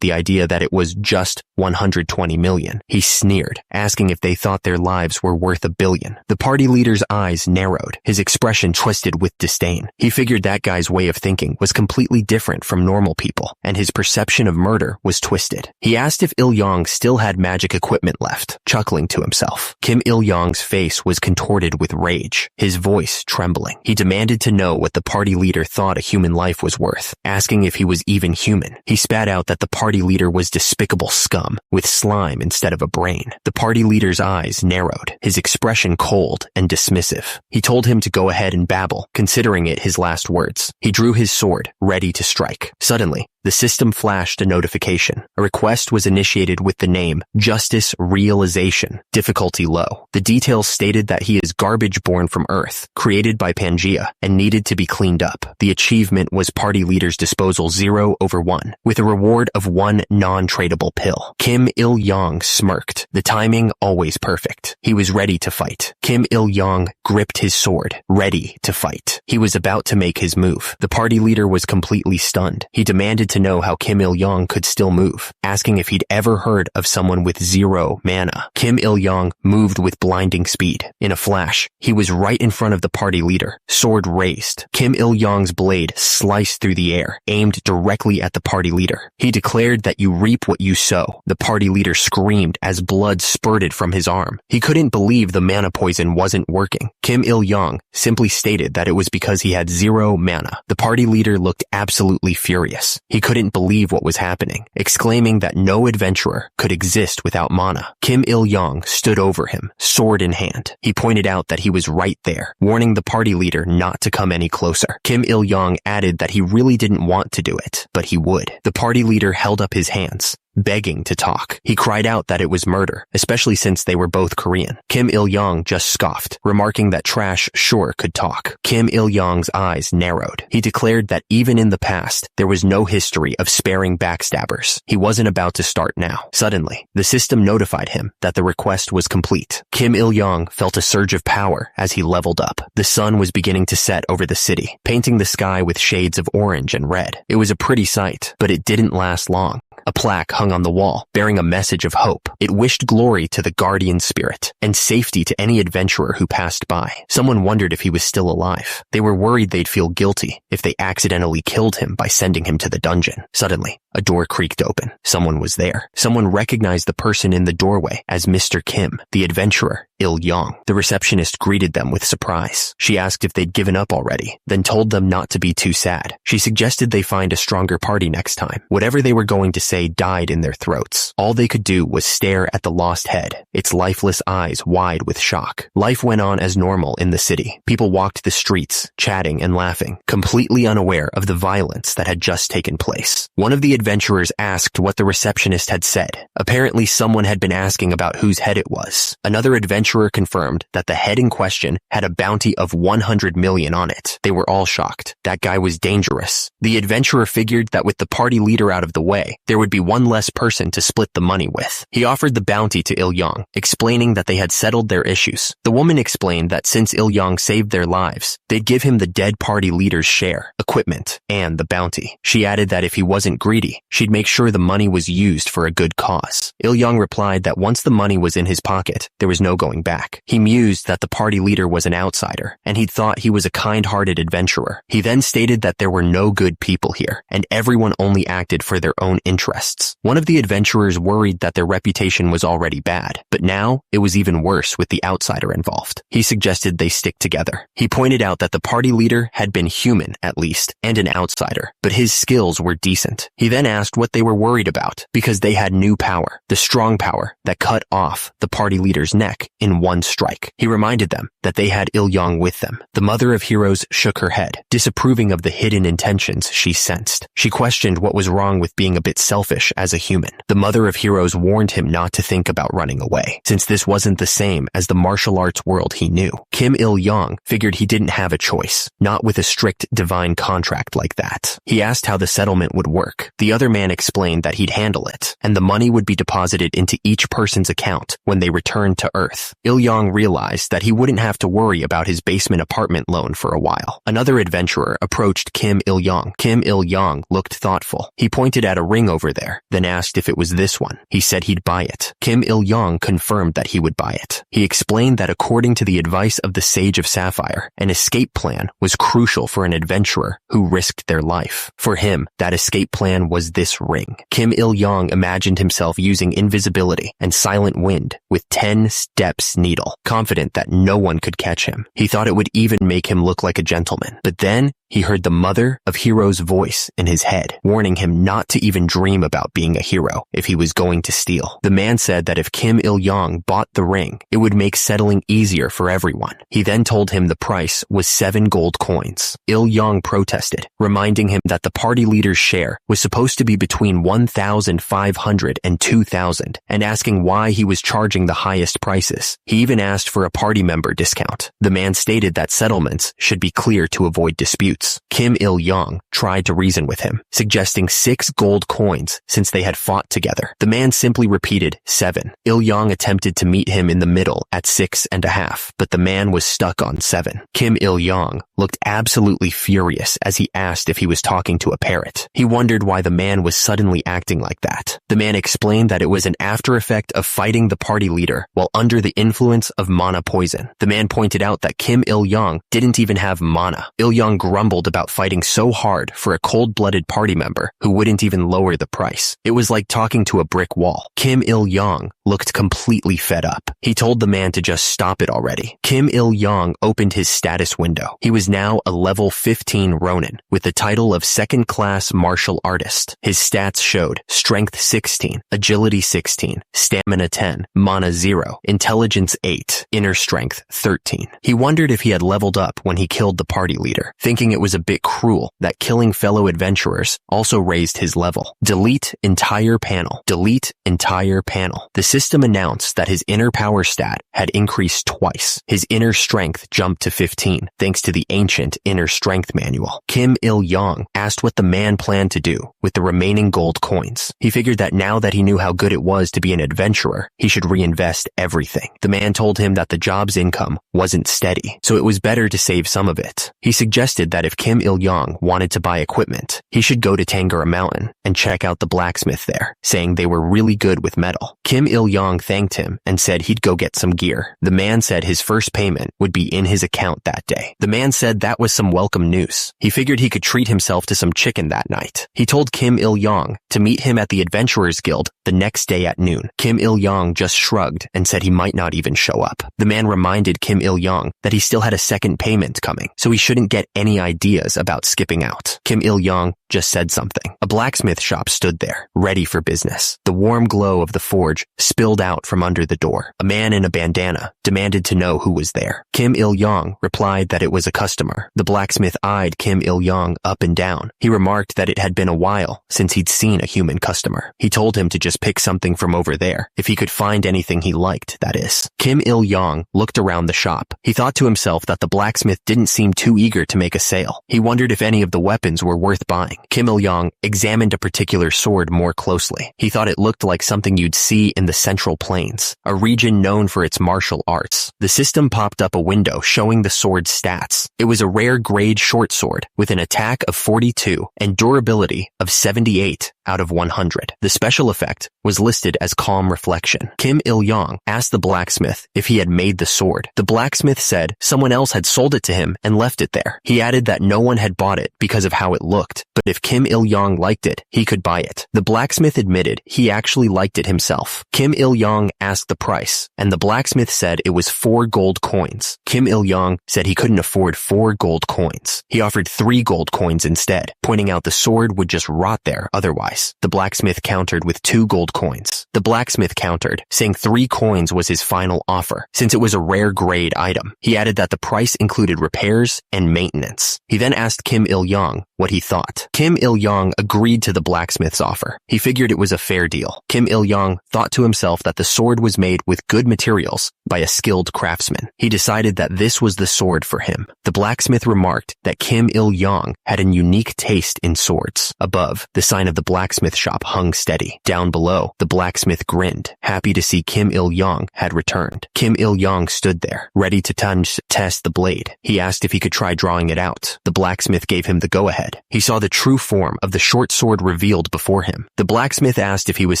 the idea that it was just 120 million. He sneered, asking if they thought their lives were worth $1 billion. The party leader's eyes narrowed, his expression twisted with disdain. He figured that guy's way of thinking was completely different from normal people, and his perception of murder was twisted. He asked if Il-yong still had magic equipment left, chuckling to himself. Kim Il-yong's face was contorted with rage, his voice trembling. He demanded to know what the party leader thought a human life was worth, asking if he was even human. He spat out that the party leader was despicable scum, with slime instead of a brain. The party leader's eyes narrowed, his expression cold and dismissive. He told him to go ahead and babble, considering it his last words. He drew his sword, ready to strike. Suddenly, The system flashed a notification. A request was initiated with the name Justice Realization, difficulty low. The details stated that he is garbage born from Earth, created by Pangea, and needed to be cleaned up. The achievement was party leader's disposal 0/1, with a reward of 1 non-tradable pill. Kim Il-yong smirked, the timing always perfect. He was ready to fight. Kim Il-yong gripped his sword, ready to fight. He was about to make his move. The party leader was completely stunned. He demanded to know how Kim Il-yong could still move, asking if he'd ever heard of someone with 0 mana. Kim Il-yong moved with blinding speed. In a flash, he was right in front of the party leader, sword raised. Kim Il-yong's blade sliced through the air, aimed directly at the party leader. He declared that you reap what you sow. The party leader screamed as blood spurted from his arm. He couldn't believe the mana poison wasn't working. Kim Il-yong simply stated that it was because he had 0 mana. The party leader looked absolutely furious. He couldn't believe what was happening, exclaiming that no adventurer could exist without mana. Kim Il-yong stood over him, sword in hand. He pointed out that he was right there, warning the party leader not to come any closer. Kim Il-yong added that he really didn't want to do it, but he would. The party leader held up his hands, begging to talk. He cried out that it was murder, especially since they were both Korean. Kim Il-yong just scoffed, remarking that trash sure could talk. Kim Il-yong's eyes narrowed. He declared that even in the past, there was no history of sparing backstabbers. He wasn't about to start now. Suddenly, the system notified him that the request was complete. Kim Il-yong felt a surge of power as he leveled up. The sun was beginning to set over the city, painting the sky with shades of orange and red. It was a pretty sight, but it didn't last long. A plaque hung on the wall, bearing a message of hope. It wished glory to the guardian spirit and safety to any adventurer who passed by. Someone wondered if he was still alive. They were worried they'd feel guilty if they accidentally killed him by sending him to the dungeon. Suddenly, a door creaked open. Someone was there. Someone recognized the person in the doorway as Mr. Kim, the adventurer, Il-yong. The receptionist greeted them with surprise. She asked if they'd given up already, then told them not to be too sad. She suggested they find a stronger party next time. Whatever they were going to say died in their throats. All they could do was stare at the lost head, its lifeless eyes wide with shock. Life went on as normal in the city. People walked the streets, chatting and laughing, completely unaware of the violence that had just taken place. One of the adventurers asked what the receptionist had said. Apparently someone had been asking about whose head it was. Another adventurer confirmed that the head in question had a bounty of 100 million on it. They were all shocked. That guy was dangerous. The adventurer figured that with the party leader out of the way, there would be one less person to split the money with. He offered the bounty to Il-yong, explaining that they had settled their issues. The woman explained that since Il-yong saved their lives, they'd give him the dead party leader's share, equipment, and the bounty. She added that if he wasn't greedy, she'd make sure the money was used for a good cause. Il-yong replied that once the money was in his pocket, there was no going back. He mused that the party leader was an outsider, and he'd thought he was a kind-hearted adventurer. He then stated that there were no good people here, and everyone only acted for their own interests. One of the adventurers worried that their reputation was already bad, but now it was even worse with the outsider involved. He suggested they stick together. He pointed out that the party leader had been human, at least, and an outsider, but his skills were decent. He then asked what they were worried about, because they had new power, the strong power that cut off the party leader's neck in one strike. He reminded them that they had Il-yong with them. The mother of heroes shook her head, disapproving of the hidden intentions she sensed. She questioned what was wrong with being a bit selfish as a human. The mother of heroes warned him not to think about running away, since this wasn't the same as the martial arts world he knew. Kim Il-yong figured he didn't have a choice, not with a strict divine contract like that. He asked how the settlement would work. The other man explained that he'd handle it, and the money would be deposited into each person's account when they returned to Earth. Il-yong realized that he wouldn't have to worry about his basement apartment loan for a while. Another adventurer approached Kim Il-yong. Kim Il-yong looked thoughtful. He pointed at a ring over there, then asked if it was this one. He said he'd buy it. Kim Il-yong confirmed that he would buy it. He explained that according to the advice of the Sage of Sapphire, an escape plan was crucial for an adventurer who risked their life. For him, that escape plan was this ring. Kim Il-yong imagined himself using invisibility and silent wind with 10 steps needle, confident that no one could catch him. He thought it would even make him look like a gentleman. But then, he heard the mother of hero's voice in his head, warning him not to even dream about being a hero if he was going to steal. The man said that if Kim Il-yong bought the ring, it would make settling easier for everyone. He then told him the price was 7 gold coins. Il-yong protested protested, reminding him that the party leader's share was supposed to be between 1,500 and 2,000, and asking why he was charging the highest prices. He even asked for a party member discount. The man stated that settlements should be clear to avoid disputes. Kim Il-yong tried to reason with him, suggesting 6 gold coins since they had fought together. The man simply repeated 7. Il-yong attempted to meet him in the middle at 6.5, but the man was stuck on 7. Kim Il-yong looked absolutely furious as he asked if he was talking to a parrot. He wondered why the man was suddenly acting like that. The man explained that it was an after effect of fighting the party leader while under the influence of mana poison. The man pointed out that Kim Il-yong didn't even have mana. Il-yong grumbled about fighting so hard for a cold-blooded party member who wouldn't even lower the price. It was like talking to a brick wall. Kim Il-yong looked completely fed up. He told the man to just stop it already. Kim Il-yong opened his status window. He was now a level 15 Ronin with the title of second-class martial artist. His stats showed strength 16, agility 16, stamina 10, mana 0, intelligence 8, inner strength 13. He wondered if he had leveled up when he killed the party leader, thinking it was a bit cruel that killing fellow adventurers also raised his level. Delete entire panel. Delete entire panel. The system announced that his inner power stat had increased twice. His inner strength jumped to 15 thanks to the ancient inner strength manual. Kim Il-yong asked what the man planned to do with the remaining gold coins. He figured that now that he knew how good it was to be an adventurer, he should reinvest everything. The man told him that the job's income wasn't steady, so it was better to save some of it. He suggested that if Kim Il-yong wanted to buy equipment, he should go to Tangara Mountain and check out the blacksmith there, saying they were really good with metal. Kim Il-yong thanked him and said he'd go get some gear. The man said his first payment would be in his account that day. The man said that was some welcome news. He figured he could treat himself to some chicken that night. He told Kim Il-yong to meet him at the Adventurers Guild the next day at noon. Kim Il-yong just shrugged and said he might not even show up. The man reminded Kim Il-yong that he still had a second payment coming, so he shouldn't get any ideas about skipping out. Kim Il-yong just said something. A blacksmith shop stood there, ready for business. The warm glow of the forge spilled out from under the door. A man in a bandana demanded to know who was there. Kim Il-yong replied that it was a customer. The blacksmith eyed Kim Il-yong up and down. He remarked that it had been a while since he'd seen a human customer. He told him to just pick something from over there, if he could find anything he liked, that is. Kim Il-yong looked around the shop. He thought to himself that the blacksmith didn't seem too eager to make a sale. He wondered if any of the weapons were worth buying. Kim Il-yong examined a particular sword more closely. He thought it looked like something you'd see in the Central Plains, a region known for its martial arts. The system popped up a window showing the sword's stats. It was a rare grade short sword with an attack of 42 and durability of 78 out of 100. The special effect was listed as Calm Reflection. Kim Il-yong asked the blacksmith if he had made the sword. The blacksmith said someone else had sold it to him and left it there. He added that no one had bought it because of how it looked, but if Kim Il-yong liked it, he could buy it. The blacksmith admitted he actually liked it himself. Kim Il-yong asked the price, and the blacksmith said it was 4 gold coins. Kim Il-yong said he couldn't afford 4 gold coins. He offered 3 gold coins instead, pointing out the sword would just rot there otherwise. The blacksmith countered with 2 gold coins. The blacksmith countered, saying 3 coins was his final offer, since it was a rare grade item. He added that the price included repairs and maintenance. He then asked Kim Il-yong what he thought. Kim Il-yong agreed to the blacksmith's offer. He figured it was a fair deal. Kim Il-yong thought to himself that the sword was made with good materials by a skilled craftsman. He decided that this was the sword for him. The blacksmith remarked that Kim Il-yong had a unique taste in swords. Above, the sign of the blacksmith shop hung steady. Down below, the blacksmith grinned, happy to see Kim Il-yong had returned. Kim Il-yong stood there, ready to test the blade. He asked if he could try drawing it out. The blacksmith gave him the go-ahead. He saw the true form of the short sword revealed before him. The blacksmith asked if he was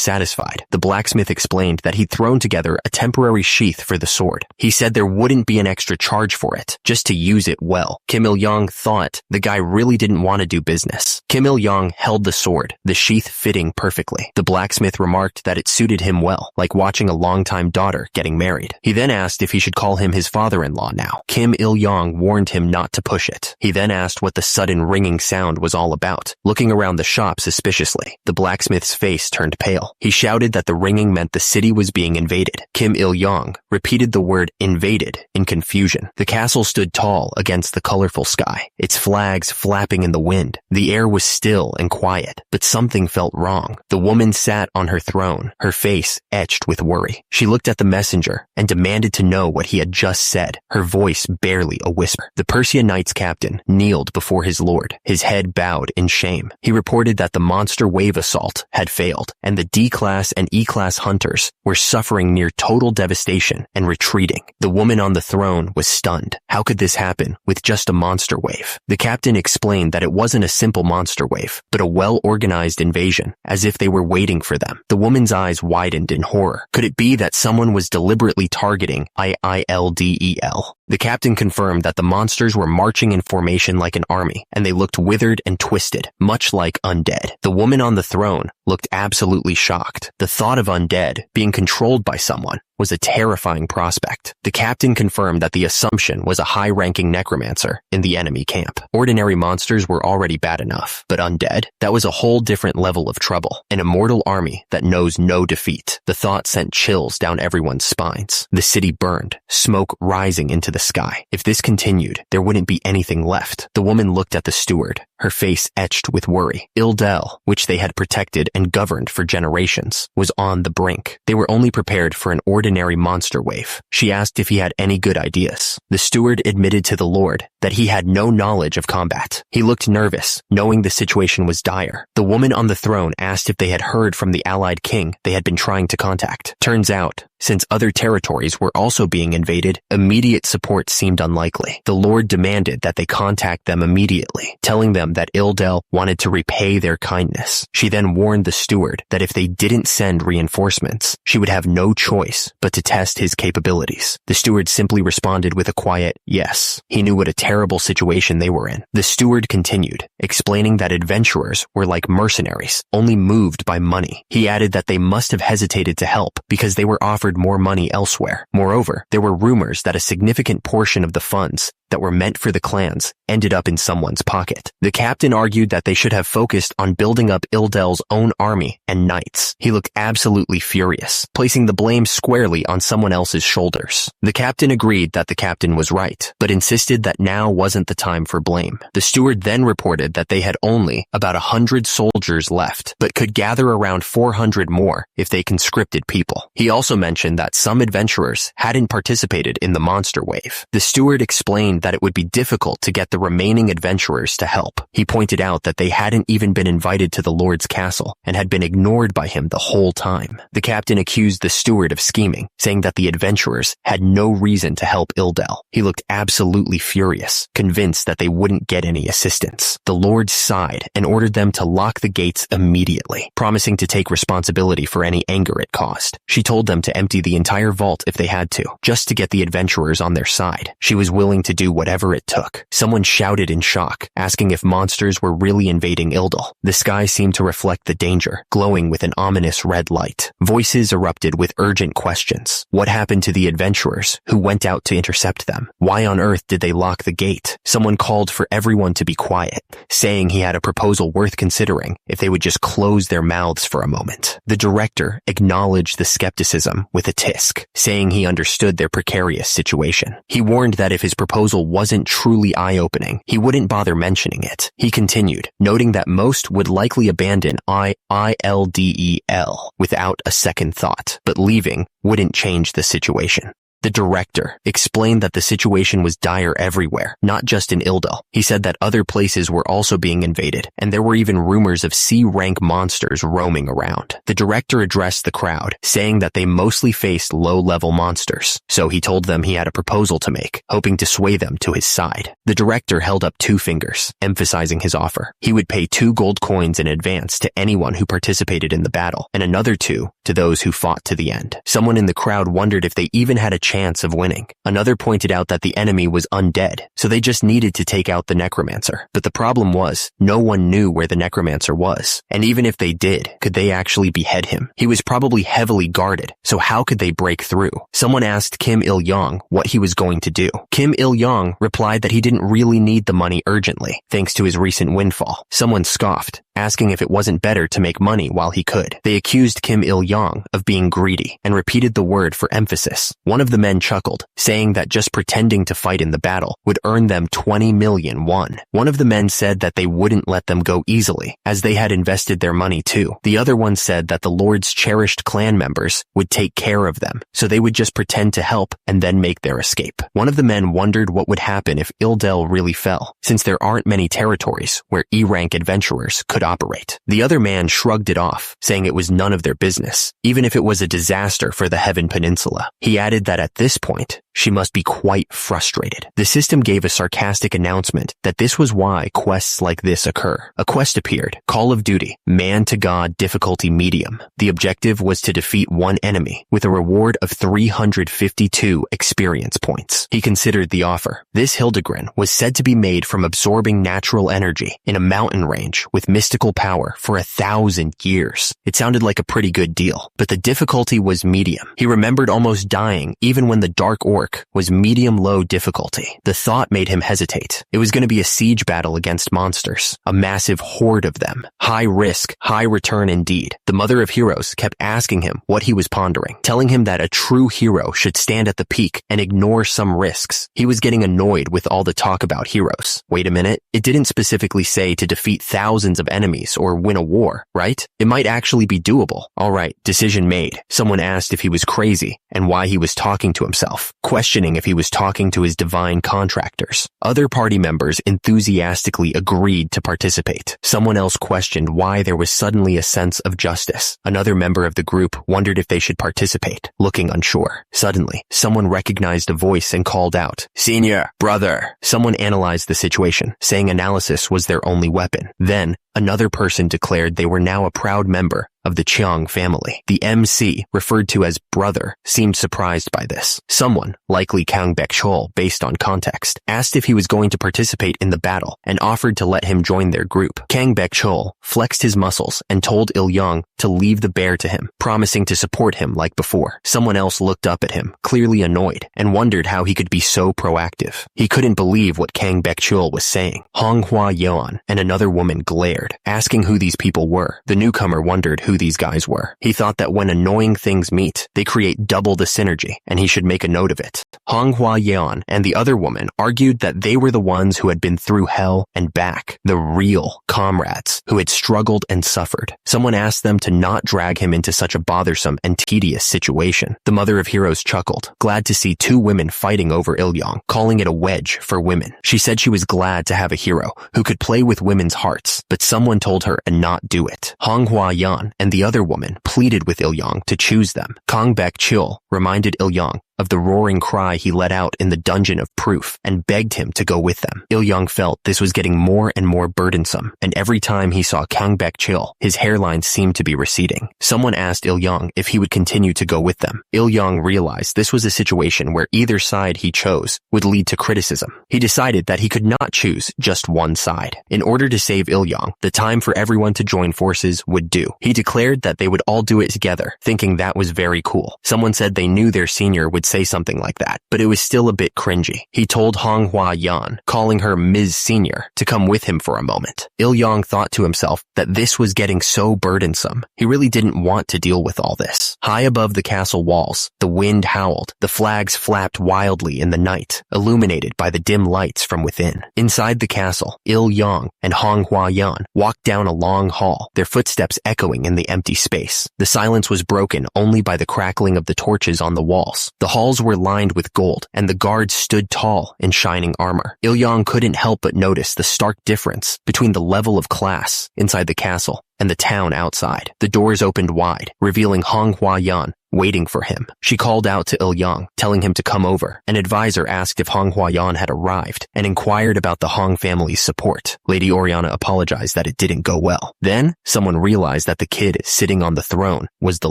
satisfied. The blacksmith explained that he'd thrown together a temporary sheath for the sword. He said there wouldn't be an extra charge for it, just to use it well. Kim Il-yong thought the guy really didn't want to do business. Kim Il-yong held the sword, the sheath fitting perfectly. The blacksmith remarked that it suited him well, like watching a longtime daughter getting married. He then asked if he should call him his father-in-law now. Kim Il-yong warned him not to push it. He then asked what the sudden ringing sound was all about, looking around the shop suspiciously. The blacksmith's face turned pale. He shouted that the ringing meant the city was being invaded. Kim Il-yong repeated the word invaded in confusion. The castle stood tall against the colorful sky, its flags flapping in the wind. The air was still and quiet, but something felt wrong. The woman sat on her throne, her face etched with worry. She looked at the messenger and demanded to know what he had just said, her voice barely a whisper. The Persia Knight's captain kneeled before his lord, his head bowed in shame. He reported that the monster wave assault had failed, and the D-class and E-class hunters were suffering near total devastation and retreating. The woman on the throne was stunned. How could this happen with just a monster wave? The captain explained that it wasn't a simple monster wave, but a well-organized invasion, as if they were waiting for them. The woman's eyes widened in horror. Could it be that someone was deliberately targeting IILDEL? The captain confirmed that the monsters were marching in formation like an army, and they looked withered and twisted, much like undead. The woman on the throne looked absolutely shocked. The thought of undead being controlled by someone was a terrifying prospect. The captain confirmed that the assumption was a high-ranking necromancer in the enemy camp. Ordinary monsters were already bad enough, but undead? That was a whole different level of trouble. An immortal army that knows no defeat. The thought sent chills down everyone's spines. The city burned, smoke rising into the sky. If this continued, there wouldn't be anything left. The woman looked at the steward, her face etched with worry. Ildel, which they had protected and governed for generations, was on the brink. They were only prepared for an ordinary monster wave. She asked if he had any good ideas. The steward admitted to the Lord that he had no knowledge of combat. He looked nervous, knowing the situation was dire. The woman on the throne asked if they had heard from the allied king they had been trying to contact. Turns out, since other territories were also being invaded, immediate support seemed unlikely. The Lord demanded that they contact them immediately, telling them that Ildel wanted to repay their kindness. She then warned the steward that if they didn't send reinforcements, she would have no choice but to test his capabilities. The steward simply responded with a quiet yes. He knew what a terrible situation they were in. The steward continued, explaining that adventurers were like mercenaries, only moved by money. He added that they must have hesitated to help because they were offered more money elsewhere. Moreover, there were rumors that a significant portion of the funds that were meant for the clans ended up in someone's pocket. The captain argued that they should have focused on building up Ildel's own army and knights. He looked absolutely furious, placing the blame squarely on someone else's shoulders. The captain agreed that the captain was right, but insisted that now wasn't the time for blame. The steward then reported that they had only about 100 soldiers left, but could gather around 400 more if they conscripted people. He also mentioned that some adventurers hadn't participated in the monster wave. The steward explained that it would be difficult to get the remaining adventurers to help. He pointed out that they hadn't even been invited to the Lord's castle and had been ignored by him the whole time. The captain accused the steward of scheming, saying that the adventurers had no reason to help Ildel. He looked absolutely furious, convinced that they wouldn't get any assistance. The Lord sighed and ordered them to lock the gates immediately, promising to take responsibility for any anger it caused. She told them to empty the entire vault if they had to, just to get the adventurers on their side. She was willing to do whatever it took. Someone shouted in shock, asking if monsters were really invading Ildel. The sky seemed to reflect the danger, glowing with an ominous red light. Voices erupted with urgent questions. What happened to the adventurers who went out to intercept them? Why on earth did they lock the gate? Someone called for everyone to be quiet, saying he had a proposal worth considering if they would just close their mouths for a moment. The director acknowledged the skepticism with a tisk, saying he understood their precarious situation. He warned that if his proposal wasn't truly eye-opening, he wouldn't bother mentioning it. He continued, noting that most would likely abandon IILDEL without a second thought, but leaving wouldn't change the situation. The director explained that the situation was dire everywhere, not just in Ildel. He said that other places were also being invaded, and there were even rumors of C-rank monsters roaming around. The director addressed the crowd, saying that they mostly faced low-level monsters, so he told them he had a proposal to make, hoping to sway them to his side. The director held up 2 fingers, emphasizing his offer. He would pay 2 gold coins in advance to anyone who participated in the battle, and another 2 to those who fought to the end. Someone in the crowd wondered if they even had a chance of winning. Another pointed out that the enemy was undead, so they just needed to take out the necromancer. But the problem was, no one knew where the necromancer was, and even if they did, could they actually behead him? He was probably heavily guarded, so how could they break through? Someone asked Kim Il-yong what he was going to do. Kim Il-yong replied that he didn't really need the money urgently, thanks to his recent windfall. Someone scoffed, asking if it wasn't better to make money while he could. They accused Kim Il-yong of being greedy and repeated the word for emphasis. One of the men chuckled, saying that just pretending to fight in the battle would earn them 20 million won. One of the men said that they wouldn't let them go easily, as they had invested their money too. The other one said that the Lord's cherished clan members would take care of them, so they would just pretend to help and then make their escape. One of the men wondered what would happen if Ildel really fell, since there aren't many territories where E-rank adventurers could operate. The other man shrugged it off, saying it was none of their business, even if it was a disaster for the Heaven Peninsula. He added that at this point, she must be quite frustrated. The system gave a sarcastic announcement that this was why quests like this occur. A quest appeared, Call of Duty, Man to God difficulty medium. The objective was to defeat one enemy with a reward of 352 experience points. He considered the offer. This Hildegren was said to be made from absorbing natural energy in a mountain range with mystical power for 1,000 years. It sounded like a pretty good deal, but the difficulty was medium. He remembered almost dying even when the Dark Orc was medium-low difficulty. The thought made him hesitate. It was going to be a siege battle against monsters, a massive horde of them. High risk, high return indeed. The Mother of Heroes kept asking him what he was pondering, telling him that a true hero should stand at the peak and ignore some risks. He was getting annoyed with all the talk about heroes. Wait a minute, it didn't specifically say to defeat thousands of enemies or win a war, right? It might actually be doable. Alright, decision made. Someone asked if he was crazy and why he was talking to himself, questioning if he was talking to his divine contractors. Other party members enthusiastically agreed to participate. Someone else questioned why there was suddenly a sense of justice. Another member of the group wondered if they should participate, looking unsure. Suddenly, someone recognized a voice and called out, "Senior, brother." Someone analyzed the situation, saying analysis was their only weapon. Then, another person declared they were now a proud member of the Cheong family. The MC, referred to as brother, seemed surprised by this. Someone, likely Kang Baek-chol based on context, asked if he was going to participate in the battle and offered to let him join their group. Kang Baek-chol flexed his muscles and told Il-yong to leave the bear to him, promising to support him like before. Someone else looked up at him, clearly annoyed, and wondered how he could be so proactive. He couldn't believe what Kang Baek-chol was saying. Honghwa Yeon and another woman glared, asking who these people were. The newcomer wondered who these guys were. He thought that when annoying things meet, they create double the synergy, and he should make a note of it. Honghwa Yeon and the other woman argued that they were the ones who had been through hell and back, the real comrades who had struggled and suffered. Someone asked them to not drag him into such a bothersome and tedious situation. The Mother of Heroes chuckled, glad to see two women fighting over Il-yong, calling it a wedge for women. She said she was glad to have a hero who could play with women's hearts, but someone told her to not do it. Honghwa Yeon and the other woman pleaded with Il-yong to choose them. Kang Baek-chol reminded Il-yong of the roaring cry he let out in the Dungeon of Proof and begged him to go with them. Il-yong felt this was getting more and more burdensome, and every time he saw Kang Baek-chol, his hairline seemed to be receding. Someone asked Il-yong if he would continue to go with them. Il-yong realized this was a situation where either side he chose would lead to criticism. He decided that he could not choose just one side. In order to save Il-yong, the time for everyone to join forces would do. He declared that they would all do it together, thinking that was very cool. Someone said they knew their senior would say something like that, but it was still a bit cringy. He told Honghwa Yeon, calling her Ms. Senior, to come with him for a moment. Il-yong thought to himself that this was getting so burdensome. He really didn't want to deal with all this. High above the castle walls, the wind howled, the flags flapped wildly in the night, illuminated by the dim lights from within. Inside the castle, Il-yong and Honghwa Yeon walked down a long hall, their footsteps echoing in the empty space. The silence was broken only by the crackling of the torches on the walls. The halls were lined with gold, and the guards stood tall in shining armor. Il-yong couldn't help but notice the stark difference between the level of class inside the castle and the town outside. The doors opened wide, revealing Honghwa Yeon waiting for him. She called out to Il-yong, telling him to come over. An advisor asked if Honghwa Yeon had arrived and inquired about the Hong family's support. Lady Oriana apologized that it didn't go well. Then, someone realized that the kid sitting on the throne was the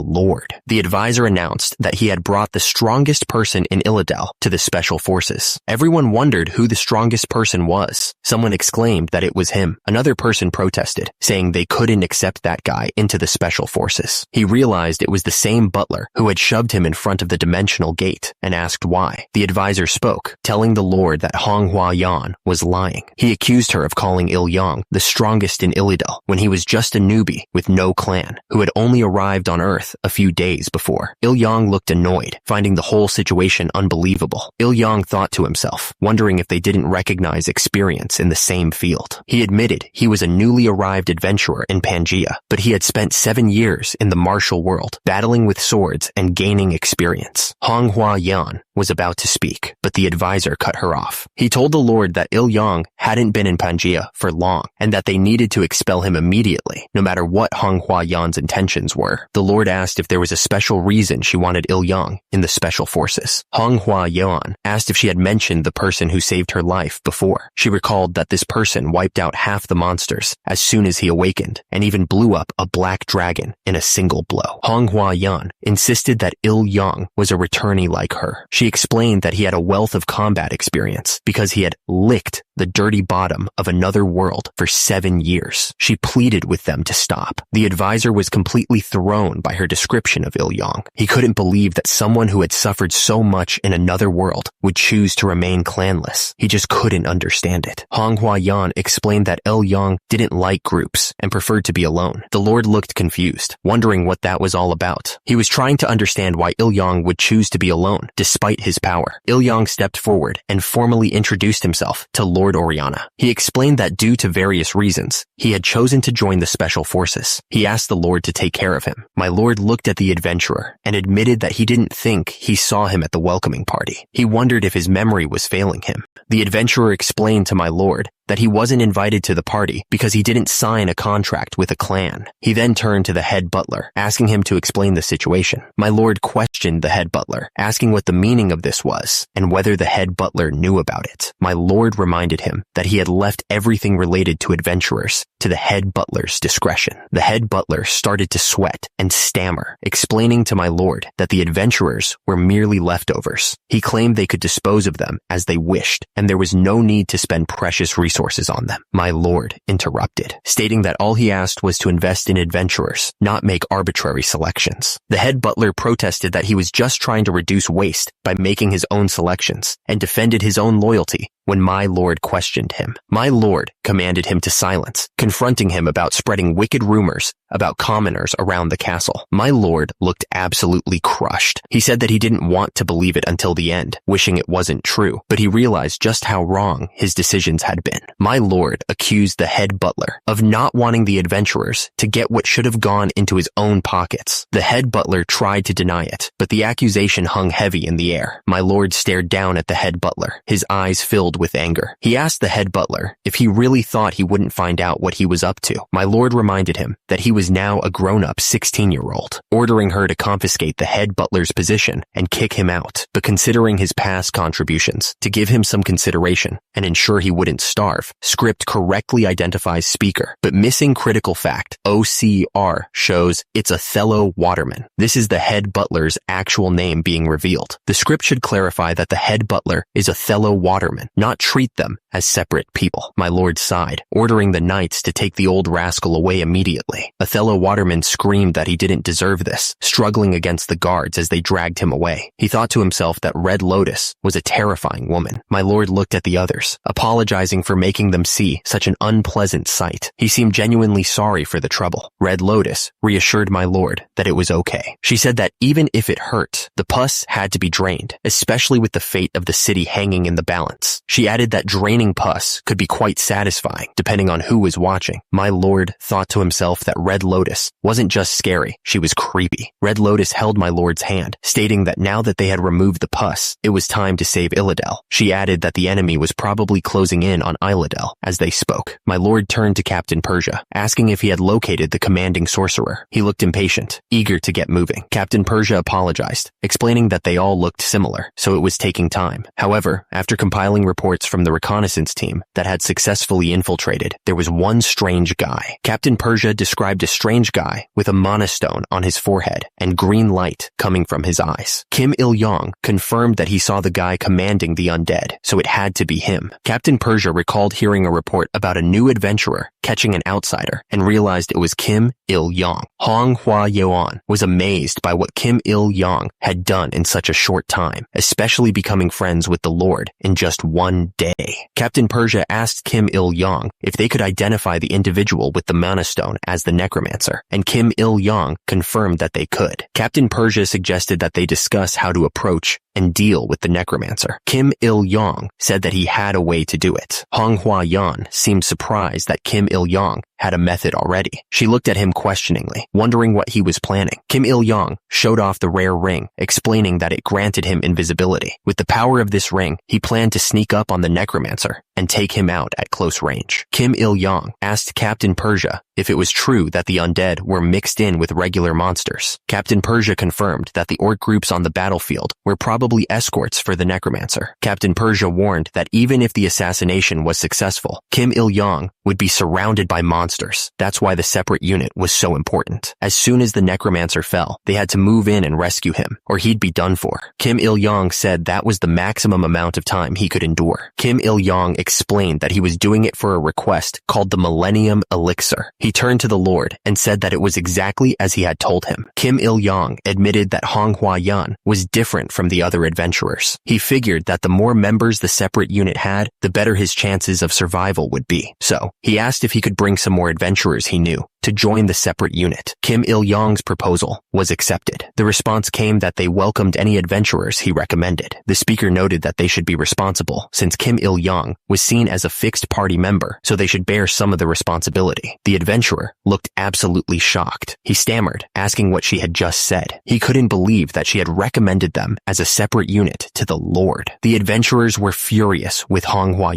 Lord. The advisor announced that he had brought the strongest person in Illidel to the special forces. Everyone wondered who the strongest person was. Someone exclaimed that it was him. Another person protested, saying they couldn't accept that guy into the special forces. He realized it was the same butler who had shoved him in front of the dimensional gate and asked why. The advisor spoke, telling the Lord that Honghua Yan was lying. He accused her of calling Il-yang the strongest in Illidel when he was just a newbie with no clan, who had only arrived on Earth a few days before. Il-yang looked annoyed, finding the whole situation unbelievable. Il-yang thought to himself, wondering if they didn't recognize experience in the same field. He admitted he was a newly arrived adventurer in Pangaea, but he had spent 7 years in the martial world, battling with swords and gaining experience. Honghua Yan was about to speak, but the advisor cut her off. He told the Lord that Il-yang hadn't been in Pangaea for long, and that they needed to expel him immediately, no matter what Honghua Yan's intentions were. The Lord asked if there was a special reason she wanted Il-yang in the special forces. Honghua Yan asked if she had mentioned the person who saved her life before. She recalled that this person wiped out half the monsters as soon as he awakened, and even blew up a black dragon in a single blow. Honghua Yan insisted that Il-yang was a returnee like her. She explained that he had a wealth of combat experience because he had licked the dirty bottom of another world for 7 years. She pleaded with them to stop. The advisor was completely thrown by her description of Il-yang. He couldn't believe that someone who had suffered so much in another world would choose to remain clanless. He just couldn't understand it. Honghua Yan explained that Il-yang didn't like groups and preferred to be alone. The Lord looked confused, wondering what that was all about. He was trying to understand why Il-yang would choose to be alone, despite his power. Il-yang stepped forward and formally introduced himself to Lord Oriana. He explained that due to various reasons, he had chosen to join the special forces. He asked the Lord to take care of him. My Lord looked at the adventurer and admitted that he didn't think he saw him at the welcoming party. He wondered if his memory was failing him. The adventurer explained to my Lord that he wasn't invited to the party because he didn't sign a contract with a clan. He then turned to the head butler, asking him to explain the situation. My Lord questioned the head butler, asking what the meaning of this was and whether the head butler knew about it. My Lord reminded him that he had left everything related to adventurers to the head butler's discretion. The head butler started to sweat and stammer, explaining to my Lord that the adventurers were merely leftovers. He claimed they could dispose of them as they wished, and there was no need to spend precious resources on them. My Lord interrupted, stating that all he asked was to invest in adventurers, not make arbitrary selections. The head butler protested that he was just trying to reduce waste by making his own selections, and defended his own loyalty when my Lord questioned him. My Lord commanded him to silence, confronting him about spreading wicked rumors about commoners around the castle. My Lord looked absolutely crushed. He said that he didn't want to believe it until the end, wishing it wasn't true, but he realized just how wrong his decisions had been. My Lord accused the head butler of not wanting the adventurers to get what should have gone into his own pockets. The head butler tried to deny it, but the accusation hung heavy in the air. My Lord stared down at the head butler, his eyes filled with anger. He asked the head butler if he really thought he wouldn't find out what he was up to. My Lord reminded him that he was now a grown-up 16-year-old, ordering her to confiscate the head butler's position and kick him out, but considering his past contributions, to give him some consideration and ensure he wouldn't starve. Script correctly identifies speaker, but missing critical fact, OCR, shows it's Othello Waterman. This is the head butler's actual name being revealed. The script should clarify that the head butler is Othello Waterman, not treat them as separate people. My Lord sighed, ordering the knights to take the old rascal away immediately. Othello Waterman screamed that he didn't deserve this, struggling against the guards as they dragged him away. He thought to himself that Red Lotus was a terrifying woman. My Lord looked at the others, apologizing for making them see such an unpleasant sight. He seemed genuinely sorry for the trouble. Red Lotus reassured my Lord that it was okay. She said that even if it hurt, the pus had to be drained, especially with the fate of the city hanging in the balance. She added that draining pus could be quite satisfying, depending on who was watching. My Lord thought to himself that Red Lotus wasn't just scary, she was creepy. Red Lotus held my Lord's hand, stating that now that they had removed the pus, it was time to save Illidel. She added that the enemy was probably closing in on Illidel as they spoke. My Lord turned to Captain Persia, asking if he had located the commanding sorcerer. He looked impatient, eager to get moving. Captain Persia apologized, explaining that they all looked similar, so it was taking time. However, after compiling reports from the reconnaissance team that had successfully infiltrated, there was one strange guy. Captain Persia described a strange guy with a monostone on his forehead and green light coming from his eyes. Kim Il-yang confirmed that he saw the guy commanding the undead, so it had to be him. Captain Persia recalled recalled hearing a report about a new adventurer catching an outsider and realized it was Kim Il-yong. Manhwa was amazed by what Kim Il-yong had done in such a short time, especially becoming friends with the Lord in just one day. Captain Persia asked Kim Il-yong if they could identify the individual with the mana stone as the necromancer, and Kim Il-yong confirmed that they could. Captain Persia suggested that they discuss how to approach and deal with the necromancer. Kim Il-yong said that he had a way to do it. Manhwa seemed surprised that Kim Il-yong had a method already. She looked at him questioningly, wondering what he was planning. Kim Il-yong showed off the rare ring, explaining that it granted him invisibility. With the power of this ring, he planned to sneak up on the necromancer and take him out at close range. Kim Il-yong asked Captain Persia if it was true that the undead were mixed in with regular monsters. Captain Persia confirmed that the orc groups on the battlefield were probably escorts for the necromancer. Captain Persia warned that even if the assassination was successful, Kim Il-yong would be surrounded by monsters. That's why the separate unit was so important. As soon as the necromancer fell, they had to move in and rescue him, or he'd be done for. Kim Il-yong said that was the maximum amount of time he could endure. Kim Il-yong explained that he was doing it for a request called the Millennium Elixir. He turned to the Lord and said that it was exactly as he had told him. Kim Il-yong admitted that Manhwa was different from the other adventurers. He figured that the more members the separate unit had, the better his chances of survival would be. So, he asked if he could bring some more adventurers he knew to join the separate unit. Kim Il-yong's proposal was accepted. The response came that they welcomed any adventurers he recommended. The speaker noted that they should be responsible, since Kim Il-yong was seen as a fixed party member, so they should bear some of the responsibility. The adventurer looked absolutely shocked. He stammered, asking what she had just said. He couldn't believe that she had recommended them as a separate unit to the Lord. The adventurers were furious with Manhwa.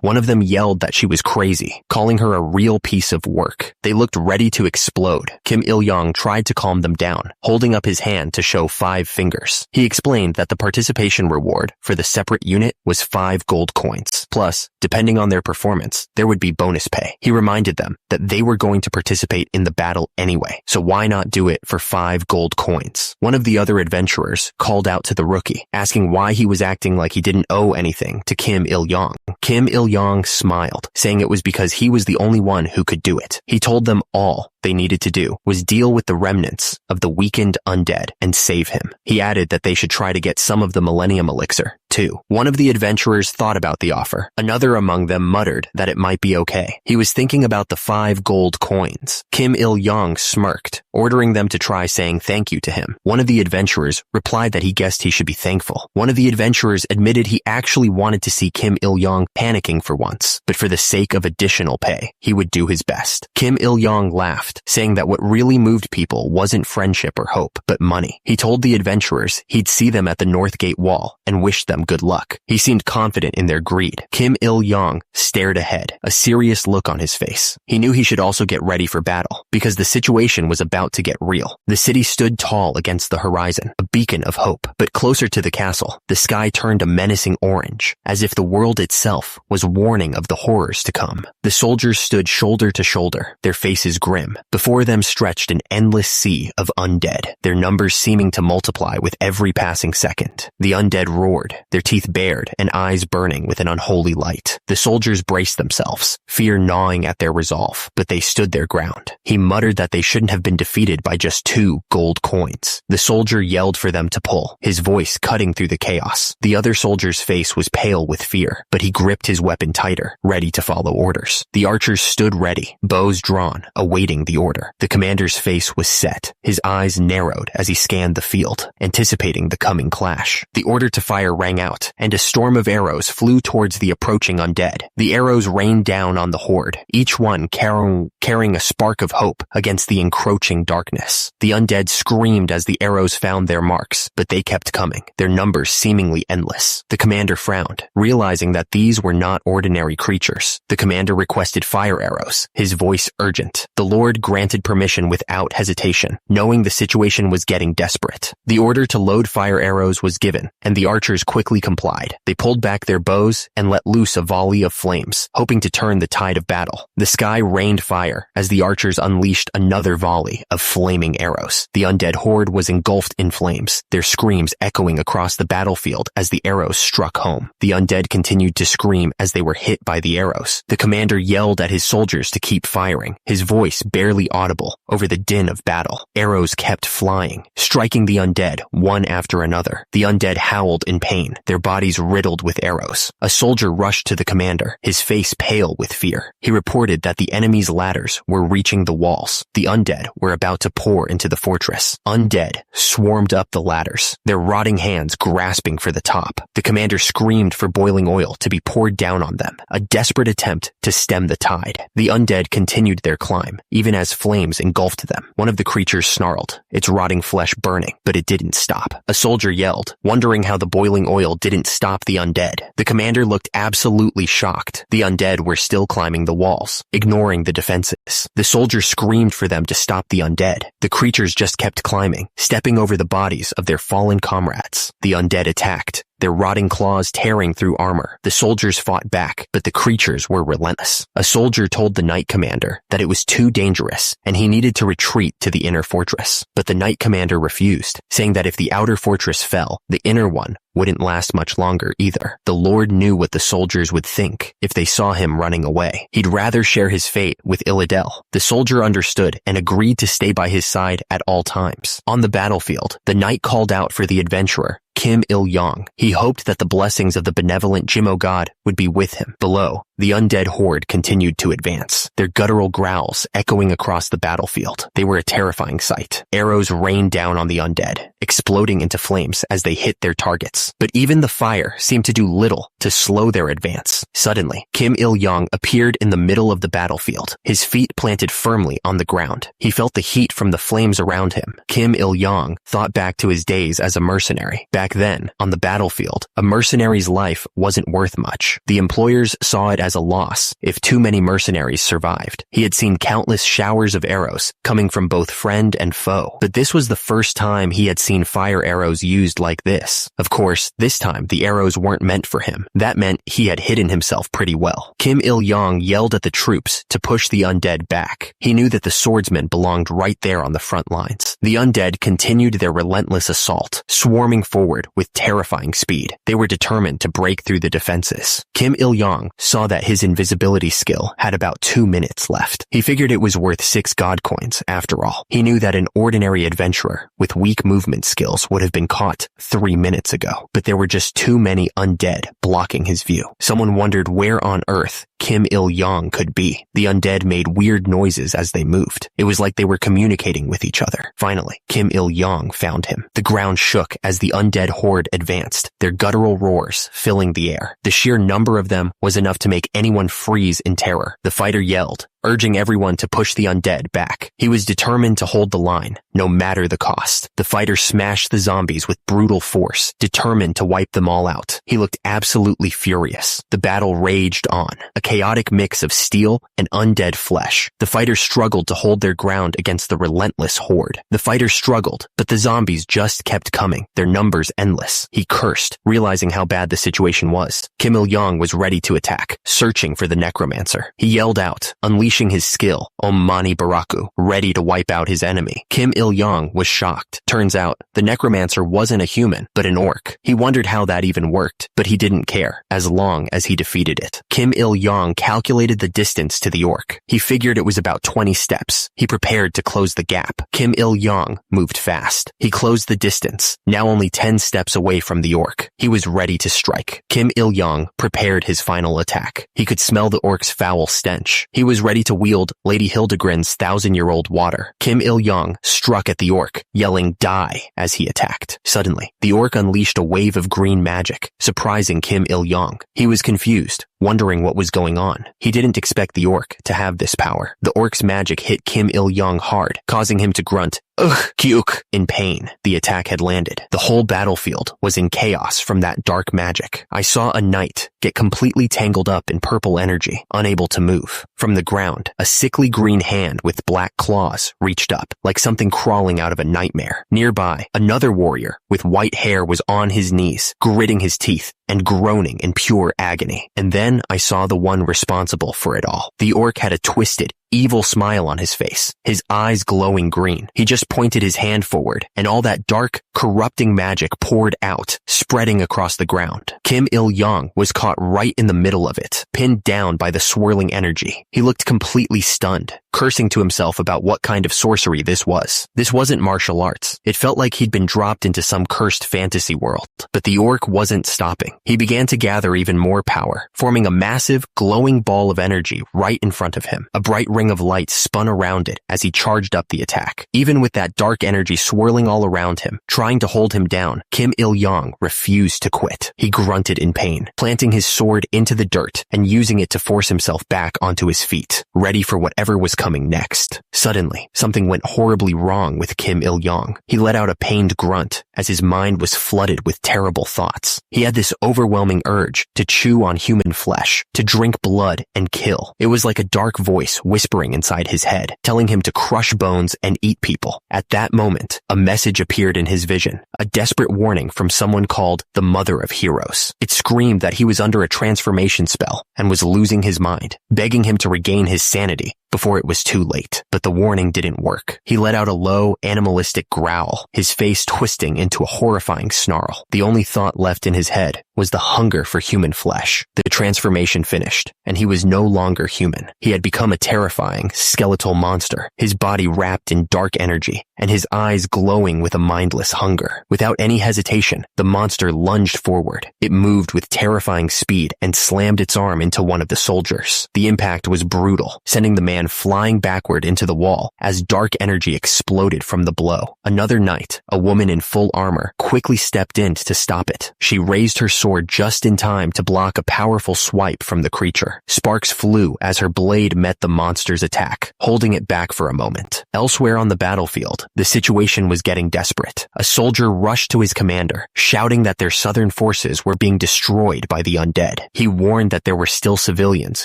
One of them yelled that she was crazy, calling her a real piece of work. They looked ready to explode. Kim Il-yong tried to calm them down, holding up his hand to show 5 fingers. He explained that the participation reward for the separate unit was 5 gold coins. Plus, depending on their performance, there would be bonus pay. He reminded them that they were going to participate in the battle anyway, so why not do it for 5 gold coins? One of the other adventurers called out to the rookie, asking why he was acting like he didn't owe anything to Kim Il-yong. Kim Il-yong smiled, saying it was because he was the only one who could do it. He told them all they needed to do was deal with the remnants of the weakened undead and save him. He added that they should try to get some of the Millennium Elixir, too. One of the adventurers thought about the offer. Another among them muttered that it might be okay. He was thinking about the 5 gold coins. Kim Il-yong smirked, ordering them to try saying thank you to him. One of the adventurers replied that he guessed he should be thankful. One of the adventurers admitted he actually wanted to see Kim Il-yong panicking for once, but for the sake of additional pay, he would do his best. Kim Il-yong laughed, saying that what really moved people wasn't friendship or hope, but money. He told the adventurers he'd see them at the North Gate Wall and wished them good luck. He seemed confident in their greed. Kim Il-yong stared ahead, a serious look on his face. He knew he should also get ready for battle, because the situation was about to get real. The city stood tall against the horizon, a beacon of hope. But closer to the castle, the sky turned a menacing orange, as if the world itself was warning of the horrors to come. The soldiers stood shoulder to shoulder, their faces grim. Before them stretched an endless sea of undead, their numbers seeming to multiply with every passing second. The undead roared, their teeth bared and eyes burning with an unholy light. The soldiers braced themselves, fear gnawing at their resolve, but they stood their ground. He muttered that they shouldn't have been defeated by just 2 gold coins. The soldier yelled for them to pull, his voice cutting through the chaos. The other soldier's face was pale with fear, but he gripped his weapon tighter, ready to follow orders. The archers stood ready, bows drawn, awaiting the order. The commander's face was set, his eyes narrowed as he scanned the field, anticipating the coming clash. The order to fire rang out, and a storm of arrows flew towards the approaching undead. The arrows rained down on the horde, each one carrying a spark of hope against the encroaching darkness. The undead screamed as the arrows found their marks, but they kept coming, their numbers seemingly endless. The commander frowned, realizing that these were not ordinary creatures. The commander requested fire arrows, his voice urgent. The Lord granted permission without hesitation, knowing the situation was getting desperate. The order to load fire arrows was given, and the archers quickly complied. They pulled back their bows and let loose a volley of flames, hoping to turn the tide of battle. The sky rained fire as the archers unleashed unleashed another volley of flaming arrows. The undead horde was engulfed in flames, their screams echoing across the battlefield as the arrows struck home. The undead continued to scream as they were hit by the arrows. The commander yelled at his soldiers to keep firing, his voice barely audible over the din of battle. Arrows kept flying, striking the undead one after another. The undead howled in pain, their bodies riddled with arrows. A soldier rushed to the commander, his face pale with fear. He reported that the enemy's ladders were reaching the walls. The undead were about to pour into the fortress. Undead swarmed up the ladders, their rotting hands grasping for the top. The commander screamed for boiling oil to be poured down on them, a desperate attempt to stem the tide. The undead continued their climb, even as flames engulfed them. One of the creatures snarled, its rotting flesh burning, but it didn't stop. A soldier yelled, wondering how the boiling oil didn't stop the undead. The commander looked absolutely shocked. The undead were still climbing the walls, ignoring the defenses. The soldier screamed for them to stop the undead. The creatures just kept climbing, stepping over the bodies of their fallen comrades. The undead attacked, their rotting claws tearing through armor. The soldiers fought back, but the creatures were relentless. A soldier told the knight commander that it was too dangerous and he needed to retreat to the inner fortress. But the knight commander refused, saying that if the outer fortress fell, the inner one wouldn't last much longer either. The Lord knew what the soldiers would think if they saw him running away. He'd rather share his fate with Illidel. The soldier understood and agreed to stay by his side at all times. On the battlefield, the knight called out for the adventurer, Kim Il-yong. He hoped that the blessings of the benevolent Jimo god would be with him. Below, the undead horde continued to advance, their guttural growls echoing across the battlefield. They were a terrifying sight. Arrows rained down on the undead, exploding into flames as they hit their targets. But even the fire seemed to do little to slow their advance. Suddenly, Kim Il-yong appeared in the middle of the battlefield, his feet planted firmly on the ground. He felt the heat from the flames around him. Kim Il-yong thought back to his days as a mercenary. Back then, on the battlefield, a mercenary's life wasn't worth much. The employers saw it as a loss if too many mercenaries survived. He had seen countless showers of arrows coming from both friend and foe, but this was the first time he had seen fire arrows used like this. Of course, this time the arrows weren't meant for him. That meant he had hidden himself pretty well. Kim Il-yong yelled at the troops to push the undead back. He knew that the swordsmen belonged right there on the front lines. The undead continued their relentless assault, swarming forward with terrifying speed. They were determined to break through the defenses. Kim Il-yong saw that his invisibility skill had about 2 minutes left. He figured it was worth 6 god coins after all. He knew that an ordinary adventurer with weak movement skills would have been caught 3 minutes ago, but there were just too many undead blocking his view. Someone wondered where on earth Kim Il-yong could be. The undead made weird noises as they moved. It was like they were communicating with each other. Finally, Kim Il-yong found him. The ground shook as the undead horde advanced, their guttural roars filling the air. The sheer number of them was enough to make anyone freeze in terror. The fighter yelled, urging everyone to push the undead back. He was determined to hold the line, no matter the cost. The fighter smashed the zombies with brutal force, determined to wipe them all out. He looked absolutely furious. The battle raged on, a chaotic mix of steel and undead flesh. The fighters struggled to hold their ground against the relentless horde. The fighters struggled, but the zombies just kept coming, their numbers endless. He cursed, realizing how bad the situation was. Kim Il-yong was ready to attack, searching for the necromancer. He yelled out, unleashing his skill, Om Mani Baraku, ready to wipe out his enemy. Kim Il-yong was shocked. Turns out, the necromancer wasn't a human, but an orc. He wondered how that even worked, but he didn't care, as long as he defeated it. Kim Il-yong calculated the distance to the orc. He figured it was about 20 steps. He prepared to close the gap. Kim Il-yong moved fast. He closed the distance, now only 10 steps away from the orc. He was ready to strike. Kim Il-yong prepared his final attack. He could smell the orc's foul stench. He was ready to wield Lady Hildegrin's 1,000-year-old water. Kim Il-yong struck at the orc, yelling die as he attacked. Suddenly, the orc unleashed a wave of green magic, surprising Kim Il-yong. He was confused, wondering what was going on. He didn't expect the orc to have this power. The orc's magic hit Kim Il-yong hard, causing him to grunt, ugh, kyuk, in pain. The attack had landed. The whole battlefield was in chaos from that dark magic. I saw a knight get completely tangled up in purple energy, unable to move. From the ground, a sickly green hand with black claws reached up, like something crawling out of a nightmare. Nearby, another warrior with white hair was on his knees, gritting his teeth and groaning in pure agony. And then I saw the one responsible for it all. The orc had a twisted, evil smile on his face, his eyes glowing green. He just pointed his hand forward, and all that dark, corrupting magic poured out, spreading across the ground. Kim Il-young was caught right in the middle of it, pinned down by the swirling energy. He looked completely stunned, cursing to himself about what kind of sorcery this was. This wasn't martial arts. It felt like he'd been dropped into some cursed fantasy world. But the orc wasn't stopping. He began to gather even more power, forming a massive, glowing ball of energy right in front of him. A bright ring of light spun around it as he charged up the attack. Even with that dark energy swirling all around him, trying to hold him down, Kim Il-young refused to quit. He grunted in pain, planting his sword into the dirt and using it to force himself back onto his feet, ready for whatever was coming next. Suddenly, something went horribly wrong with Kim Il-young. He let out a pained grunt as his mind was flooded with terrible thoughts. He had this overwhelming urge to chew on human flesh, to drink blood and kill. It was like a dark voice whispering inside his head, telling him to crush bones and eat people. At that moment, a message appeared in his vision, a desperate warning from someone called the Mother of Heroes. It screamed that he was under a transformation spell and was losing his mind, begging him to regain his sanity before it was too late. But the warning didn't work. He let out a low, animalistic growl, his face twisting into a horrifying snarl. The only thought left in his head was the hunger for human flesh. The transformation finished, and he was no longer human. He had become a terrifying, skeletal monster, his body wrapped in dark energy, and his eyes glowing with a mindless hunger. Without any hesitation, the monster lunged forward. It moved with terrifying speed and slammed its arm into one of the soldiers. The impact was brutal, sending the man flying backward into the wall as dark energy exploded from the blow. Another knight, a woman in full armor, quickly stepped in to stop it. She raised her sword just in time to block a powerful swipe from the creature. Sparks flew as her blade met the monster's attack, holding it back for a moment. Elsewhere on the battlefield, the situation was getting desperate. A soldier rushed to his commander, shouting that their southern forces were being destroyed by the undead. He warned that there were still civilians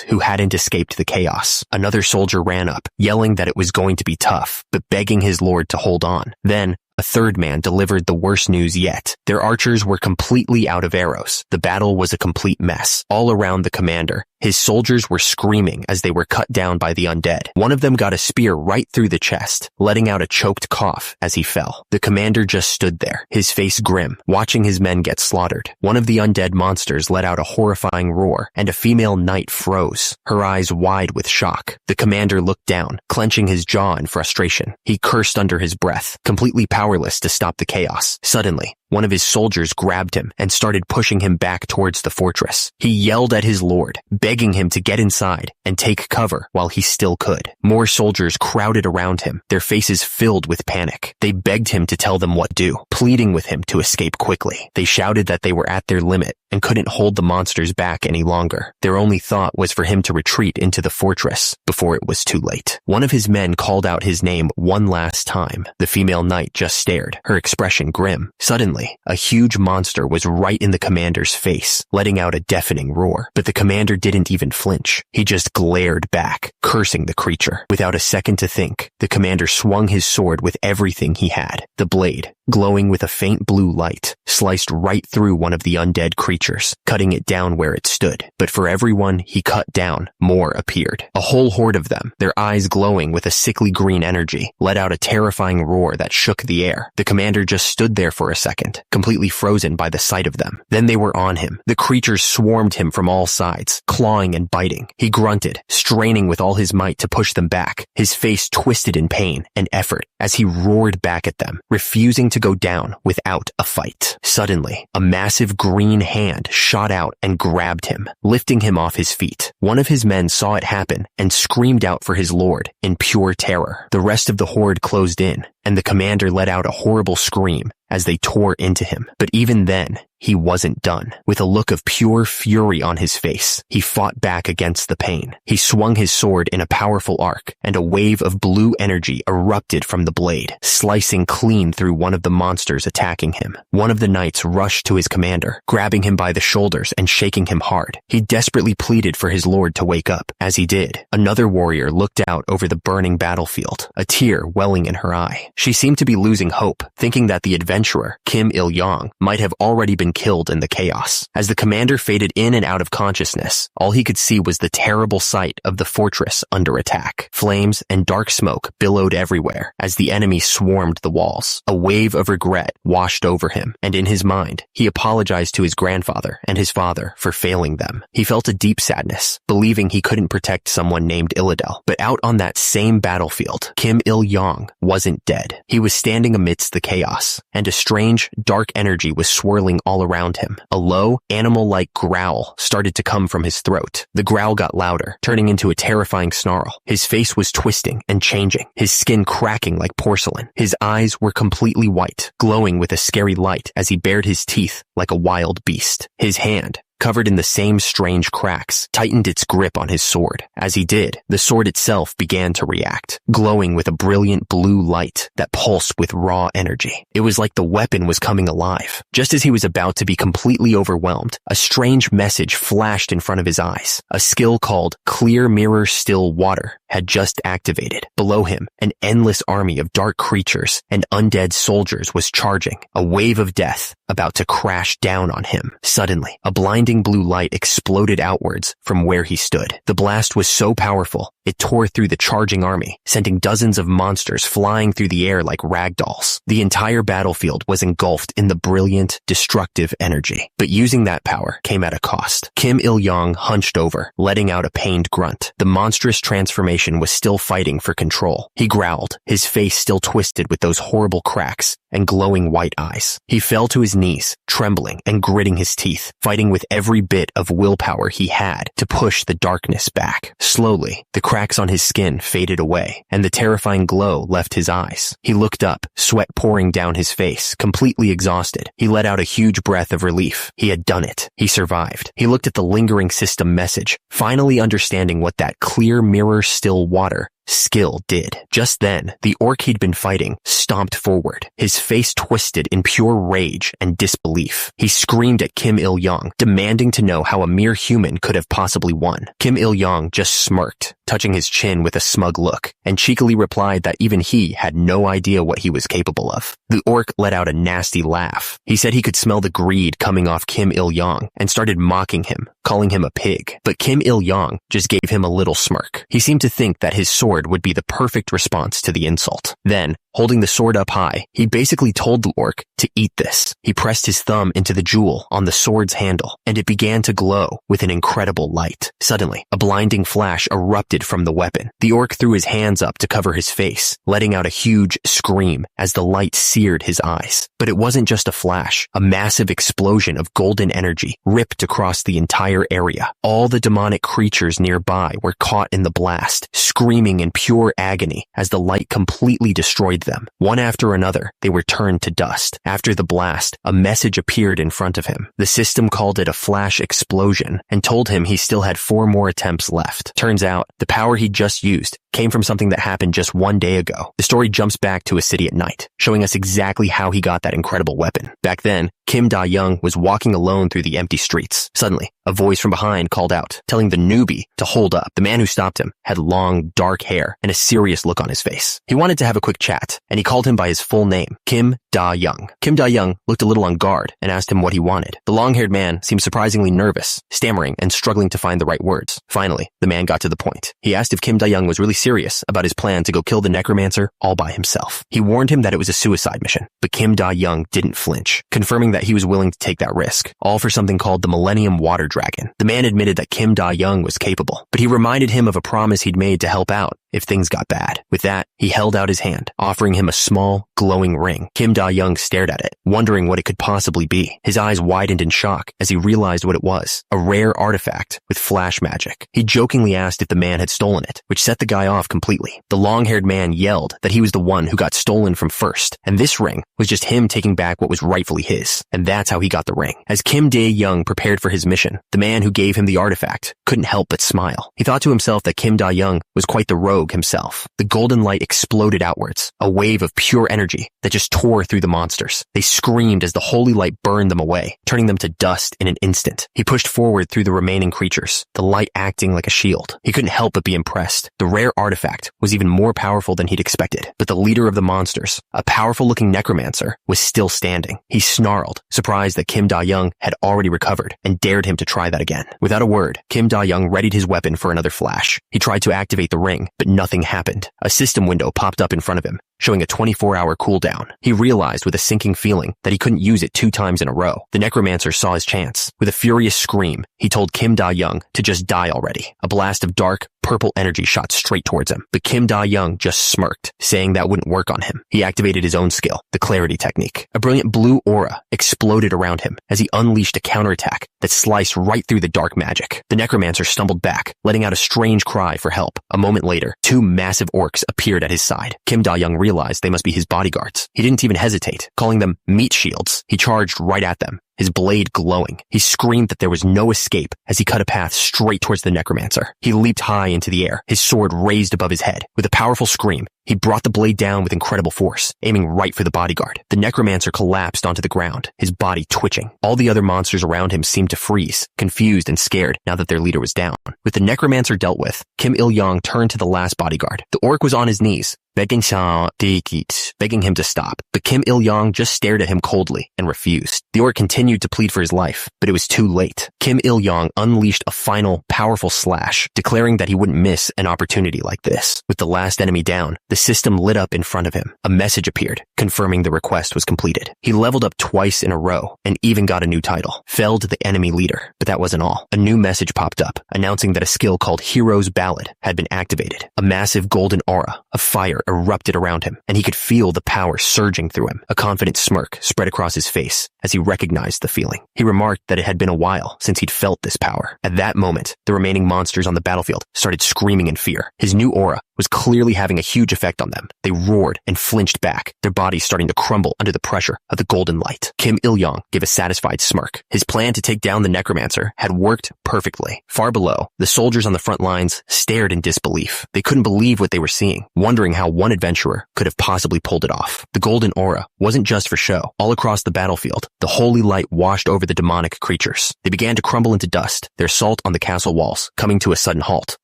who hadn't escaped the chaos. Another soldier ran up, yelling that it was going to be tough, but begging his lord to hold on. Then, a third man delivered the worst news yet. Their archers were completely out of arrows. The battle was a complete mess. All around the commander, his soldiers were screaming as they were cut down by the undead. One of them got a spear right through the chest, letting out a choked cough as he fell. The commander just stood there, his face grim, watching his men get slaughtered. One of the undead monsters let out a horrifying roar, and a female knight froze, her eyes wide with shock. The commander looked down, clenching his jaw in frustration. He cursed under his breath, completely powerless to stop the chaos. Suddenly, one of his soldiers grabbed him and started pushing him back towards the fortress. He yelled at his lord, begging him to get inside and take cover while he still could. More soldiers crowded around him, their faces filled with panic. They begged him to tell them what to do, pleading with him to escape quickly. They shouted that they were at their limit and couldn't hold the monsters back any longer. Their only thought was for him to retreat into the fortress before it was too late. One of his men called out his name one last time. The female knight just stared, her expression grim. Suddenly, a huge monster was right in the commander's face, letting out a deafening roar. But the commander didn't even flinch. He just glared back, cursing the creature. Without a second to think, the commander swung his sword with everything he had. The blade, glowing with a faint blue light, sliced right through one of the undead creatures, cutting it down where it stood. But for everyone he cut down, more appeared. A whole horde of them, their eyes glowing with a sickly green energy, let out a terrifying roar that shook the air. The commander just stood there for a second, completely frozen by the sight of them. Then they were on him. The creatures swarmed him from all sides, clawing and biting. He grunted, straining with all his might to push them back, his face twisted in pain and effort as he roared back at them, refusing to go down without a fight. Suddenly, a massive green hand shot out and grabbed him, lifting him off his feet. One of his men saw it happen and screamed out for his lord in pure terror. The rest of the horde closed in, and the commander let out a horrible scream as they tore into him. But even then, he wasn't done. With a look of pure fury on his face, he fought back against the pain. He swung his sword in a powerful arc, and a wave of blue energy erupted from the blade, slicing clean through one of the monsters attacking him. One of the knights rushed to his commander, grabbing him by the shoulders and shaking him hard. He desperately pleaded for his lord to wake up. As he did, another warrior looked out over the burning battlefield, a tear welling in her eye. She seemed to be losing hope, thinking that the adventurer, Kim Il-yong, might have already been killed in the chaos. As the commander faded in and out of consciousness, all he could see was the terrible sight of the fortress under attack. Flames and dark smoke billowed everywhere as the enemy swarmed the walls. A wave of regret washed over him, and in his mind, he apologized to his grandfather and his father for failing them. He felt a deep sadness, believing he couldn't protect someone named Illidel. But out on that same battlefield, Kim Il-yong wasn't dead. He was standing amidst the chaos, and a strange, dark energy was swirling all around him. A low, animal-like growl started to come from his throat. The growl got louder, turning into a terrifying snarl. His face was twisting and changing, his skin cracking like porcelain. His eyes were completely white, glowing with a scary light as he bared his teeth like a wild beast. His hand, covered in the same strange cracks, tightened its grip on his sword. As he did, the sword itself began to react, glowing with a brilliant blue light that pulsed with raw energy. It was like the weapon was coming alive. Just as he was about to be completely overwhelmed, a strange message flashed in front of his eyes. A skill called Clear Mirror Still Water had just activated. Below him, an endless army of dark creatures and undead soldiers was charging, a wave of death about to crash down on him. Suddenly, a blinding blue light exploded outwards from where he stood. The blast was so powerful, it tore through the charging army, sending dozens of monsters flying through the air like ragdolls. The entire battlefield was engulfed in the brilliant, destructive energy. But using that power came at a cost. Kim Il-yong hunched over, letting out a pained grunt. The monstrous transformation was still fighting for control. He growled, his face still twisted with those horrible cracks and glowing white eyes. He fell to his knees, trembling and gritting his teeth, fighting with every bit of willpower he had to push the darkness back. Slowly, the cracks on his skin faded away, and the terrifying glow left his eyes. He looked up, sweat pouring down his face, completely exhausted. He let out a huge breath of relief. He had done it. He survived. He looked at the lingering system message, finally understanding what that Clear Mirror Still Water skill did. Just then, the orc he'd been fighting stomped forward, his face twisted in pure rage and disbelief. He screamed at Kim Il-yong, demanding to know how a mere human could have possibly won. Kim Il-yong just smirked, touching his chin with a smug look, and cheekily replied that even he had no idea what he was capable of. The orc let out a nasty laugh. He said he could smell the greed coming off Kim Il-yong and started mocking him, calling him a pig. But Kim Il-yong just gave him a little smirk. He seemed to think that his sword would be the perfect response to the insult. Then, holding the sword up high, he basically told the orc to eat this. He pressed his thumb into the jewel on the sword's handle, and it began to glow with an incredible light. Suddenly, a blinding flash erupted from the weapon. The orc threw his hands up to cover his face, letting out a huge scream as the light seared his eyes. But it wasn't just a flash. A massive explosion of golden energy ripped across the entire area. All the demonic creatures nearby were caught in the blast, screaming in pure agony as the light completely destroyed them. One after another, they were turned to dust. After the blast, a message appeared in front of him. The system called it a flash explosion and told him he still had 4 more attempts left. Turns out, the power he'd just used came from something that happened just 1 day ago. The story jumps back to a city at night, showing us exactly how he got that incredible weapon. Back then, Kim Da-young was walking alone through the empty streets. Suddenly, a voice from behind called out, telling the newbie to hold up. The man who stopped him had long, dark hair and a serious look on his face. He wanted to have a quick chat, and he called him by his full name, Kim Da-young. Kim Da-young looked a little on guard and asked him what he wanted. The long-haired man seemed surprisingly nervous, stammering and struggling to find the right words. Finally, the man got to the point. He asked if Kim Da-young was really serious about his plan to go kill the necromancer all by himself. He warned him that it was a suicide mission, but Kim Da-young didn't flinch, confirming that he was willing to take that risk, all for something called the Millennium Water Dragon. The man admitted that Kim Da-young was capable, but he reminded him of a promise he'd made to help out if things got bad. With that, he held out his hand, offering him a small, glowing ring. Kim Da-young stared at it, wondering what it could possibly be. His eyes widened in shock as he realized what it was, a rare artifact with flash magic. He jokingly asked if the man had stolen it, which set the guy off completely. The long-haired man yelled that he was the one who got stolen from first, and this ring was just him taking back what was rightfully his, and that's how he got the ring. As Kim Da-young prepared for his mission, the man who gave him the artifact couldn't help but smile. He thought to himself that Kim Da-young was quite the rogue himself. The golden light exploded outwards, a wave of pure energy that just tore through the monsters. They screamed as the holy light burned them away, turning them to dust in an instant. He pushed forward through the remaining creatures, the light acting like a shield. He couldn't help but be impressed. The rare artifact was even more powerful than he'd expected, but the leader of the monsters, a powerful-looking necromancer, was still standing. He snarled, surprised that Kim Da-young had already recovered, and dared him to try that again. Without a word, Kim Da-young readied his weapon for another flash. He tried to activate the ring, but nothing happened. A system window popped up in front of him, showing a 24-hour cooldown. He realized with a sinking feeling that he couldn't use it 2 times in a row. The necromancer saw his chance. With a furious scream, he told Kim Da-young to just die already. A blast of dark, purple energy shot straight towards him, but Kim Da-young just smirked, saying that wouldn't work on him. He activated his own skill, the clarity technique. A brilliant blue aura exploded around him as he unleashed a counterattack that sliced right through the dark magic. The necromancer stumbled back, letting out a strange cry for help. A moment later, 2 massive orcs appeared at his side. Kim Da-young realized they must be his bodyguards. He didn't even hesitate, calling them meat shields. He charged right at them, his blade glowing. He screamed that there was no escape as he cut a path straight towards the necromancer. He leaped high into the air, his sword raised above his head. With a powerful scream, he brought the blade down with incredible force, aiming right for the bodyguard. The necromancer collapsed onto the ground, his body twitching. All the other monsters around him seemed to freeze, confused and scared now that their leader was down. With the necromancer dealt with, Kim Il-young turned to the last bodyguard. The orc was on his knees, begging him to stop, but Kim Il-young just stared at him coldly and refused. The orc continued to plead for his life, but it was too late. Kim Il-young unleashed a final, powerful slash, declaring that he wouldn't miss an opportunity like this. With the last enemy down, the system lit up in front of him. A message appeared, confirming the request was completed. He leveled up twice in a row, and even got a new title, felled the enemy leader. But that wasn't all. A new message popped up, announcing that a skill called Hero's Ballad had been activated. A massive golden aura of fire erupted around him, and he could feel the power surging through him. A confident smirk spread across his face as he recognized the feeling. He remarked that it had been a while since he'd felt this power. At that moment, the remaining monsters on the battlefield started screaming in fear. His new aura was clearly having a huge effect on them. They roared and flinched back, their bodies starting to crumble under the pressure of the golden light. Kim Il-young gave a satisfied smirk. His plan to take down the necromancer had worked perfectly. Far below, the soldiers on the front lines stared in disbelief. They couldn't believe what they were seeing, wondering how one adventurer could have possibly pulled it off. The golden aura wasn't just for show. All across the battlefield, the holy light washed over the demonic creatures. They began to crumble into dust, their assault on the castle walls coming to a sudden halt.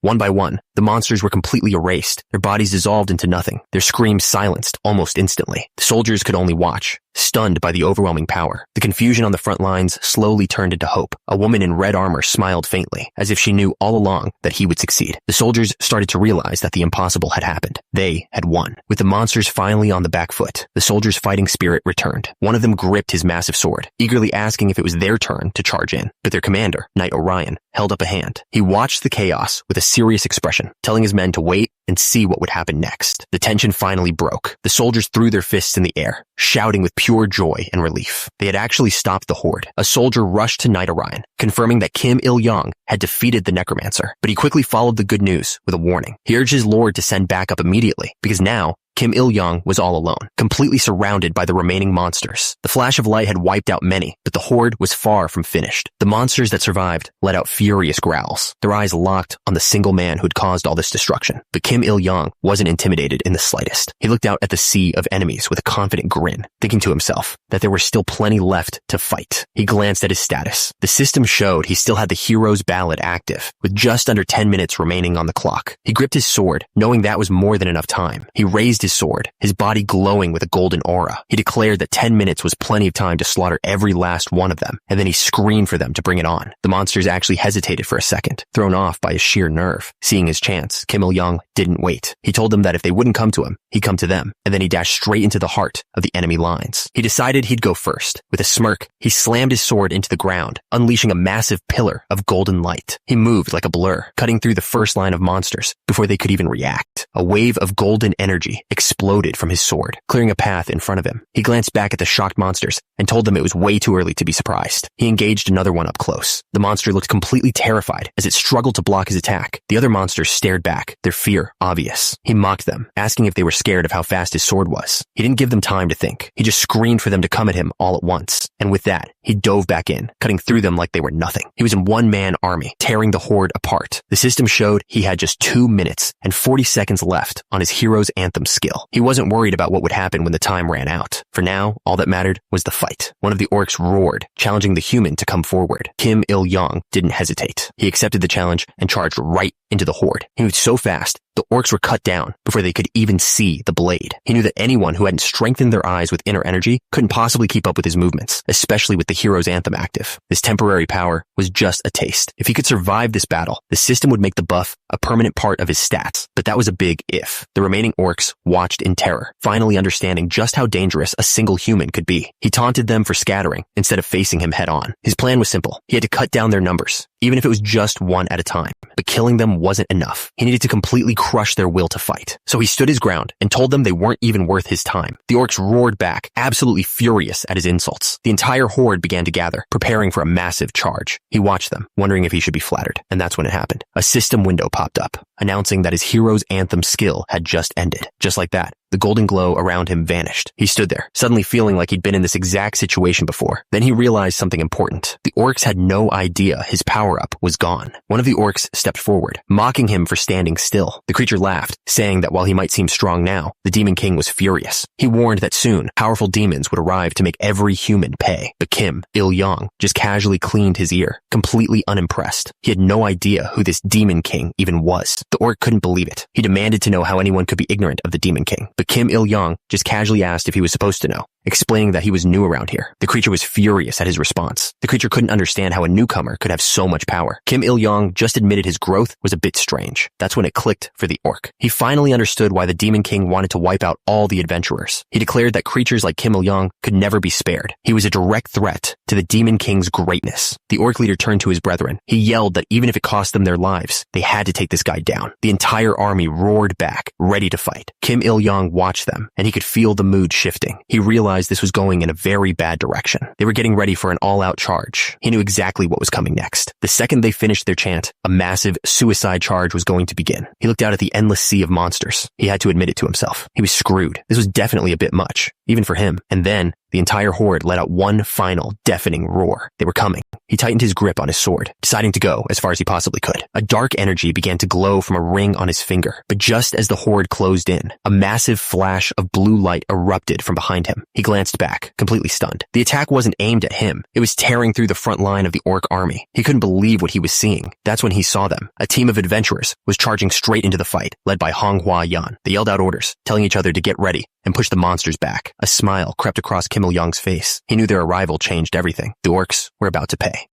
One by one, the monsters were completely erased, their bodies dissolved into nothing, their screams silenced almost instantly. The soldiers could only watch, stunned by the overwhelming power. The confusion on the front lines slowly turned into hope. A woman in red armor smiled faintly, as if she knew all along that he would succeed. The soldiers started to realize that the impossible had happened. They had won. With the monsters finally on the back foot, the soldiers' fighting spirit returned. One of them gripped his massive sword, eagerly asking if it was their turn to charge in. But their commander, Knight Orion, held up a hand. He watched the chaos with a serious expression, telling his men to wait and see what would happen next. The tension finally broke. The soldiers threw their fists in the air, shouting with pure joy and relief. They had actually stopped the horde. A soldier rushed to Knight Orion, confirming that Kim Il-young had defeated the necromancer, but he quickly followed the good news with a warning. He urged his lord to send backup immediately, because now Kim Il-young was all alone, completely surrounded by the remaining monsters. The flash of light had wiped out many, but the horde was far from finished. The monsters that survived let out furious growls, their eyes locked on the single man who'd caused all this destruction. But Kim Il-young wasn't intimidated in the slightest. He looked out at the sea of enemies with a confident grin, thinking to himself that there were still plenty left to fight. He glanced at his status. The system showed he still had the Hero's Ballad active, with just under 10 minutes remaining on the clock. He gripped his sword, knowing that was more than enough time. He raised his sword, his body glowing with a golden aura. He declared that 10 minutes was plenty of time to slaughter every last one of them, and then he screamed for them to bring it on. The monsters actually hesitated for a second, thrown off by his sheer nerve. Seeing his chance, Kim Il-young didn't wait. He told them that if they wouldn't come to him, he'd come to them, and then he dashed straight into the heart of the enemy lines. He decided he'd go first. With a smirk, he slammed his sword into the ground, unleashing a massive pillar of golden light. He moved like a blur, cutting through the first line of monsters before they could even react. A wave of golden energy exploded from his sword, clearing a path in front of him. He glanced back at the shocked monsters and told them it was way too early to be surprised. He engaged another one up close. The monster looked completely terrified as it struggled to block his attack. The other monsters stared back, their fear obvious. He mocked them, asking if they were scared of how fast his sword was. He didn't give them time to think. He just screamed for them to come at him all at once. And with that, he dove back in, cutting through them like they were nothing. He was in one-man army, tearing the horde apart. The system showed he had just 2 minutes and 40 seconds left on his hero's anthem skill. He wasn't worried about what would happen when the time ran out. For now, all that mattered was the fight. One of the orcs roared, challenging the human to come forward. Kim Il-yong didn't hesitate. He accepted the challenge and charged right into the horde. He moved so fast, the orcs were cut down before they could even see the blade. He knew that anyone who hadn't strengthened their eyes with inner energy couldn't possibly keep up with his movements, especially with the hero's anthem active. This temporary power was just a taste. If he could survive this battle, the system would make the buff a permanent part of his stats. But that was a big if. The remaining orcs watched in terror, finally understanding just how dangerous a single human could be. He taunted them for scattering instead of facing him head on. His plan was simple. He had to cut down their numbers, even if it was just one at a time. But killing them wasn't enough. He needed to completely crush their will to fight. So he stood his ground and told them they weren't even worth his time. The orcs roared back, absolutely furious at his insults. The entire horde began to gather, preparing for a massive charge. He watched them, wondering if he should be flattered. And that's when it happened. A system window popped up, announcing that his hero's anthem skill had just ended. Just like that, the golden glow around him vanished. He stood there, suddenly feeling like he'd been in this exact situation before. Then he realized something important. The orcs had no idea his power-up was gone. One of the orcs stepped forward, mocking him for standing still. The creature laughed, saying that while he might seem strong now, the Demon King was furious. He warned that soon, powerful demons would arrive to make every human pay. But Kim Il-yong just casually cleaned his ear, completely unimpressed. He had no idea who this Demon King even was. The orc couldn't believe it. He demanded to know how anyone could be ignorant of the Demon King. But Kim Il-yong just casually asked if he was supposed to know, explaining that he was new around here. The creature was furious at his response. The creature couldn't understand how a newcomer could have so much power. Kim Il-yong just admitted his growth was a bit strange. That's when it clicked for the orc. He finally understood why the Demon King wanted to wipe out all the adventurers. He declared that creatures like Kim Il-yong could never be spared. He was a direct threat to the Demon King's greatness. The orc leader turned to his brethren. He yelled that even if it cost them their lives, they had to take this guy down. The entire army roared back, ready to fight. Kim Il-yong watched them, and he could feel the mood shifting. He realized this was going in a very bad direction. They were getting ready for an all-out charge. He knew exactly what was coming next. The second they finished their chant, a massive suicide charge was going to begin. He looked out at the endless sea of monsters. He had to admit it to himself. He was screwed. This was definitely a bit much, even for him. And then, the entire horde let out one final, deafening roar. They were coming. He tightened his grip on his sword, deciding to go as far as he possibly could. A dark energy began to glow from a ring on his finger. But just as the horde closed in, a massive flash of blue light erupted from behind him. He glanced back, completely stunned. The attack wasn't aimed at him. It was tearing through the front line of the orc army. He couldn't believe what he was seeing. That's when he saw them. A team of adventurers was charging straight into the fight, led by Honghua Yan. They yelled out orders, telling each other to get ready and push the monsters back. A smile crept across Kim Il-yong's face. He knew their arrival changed everything. The orcs were about to pay.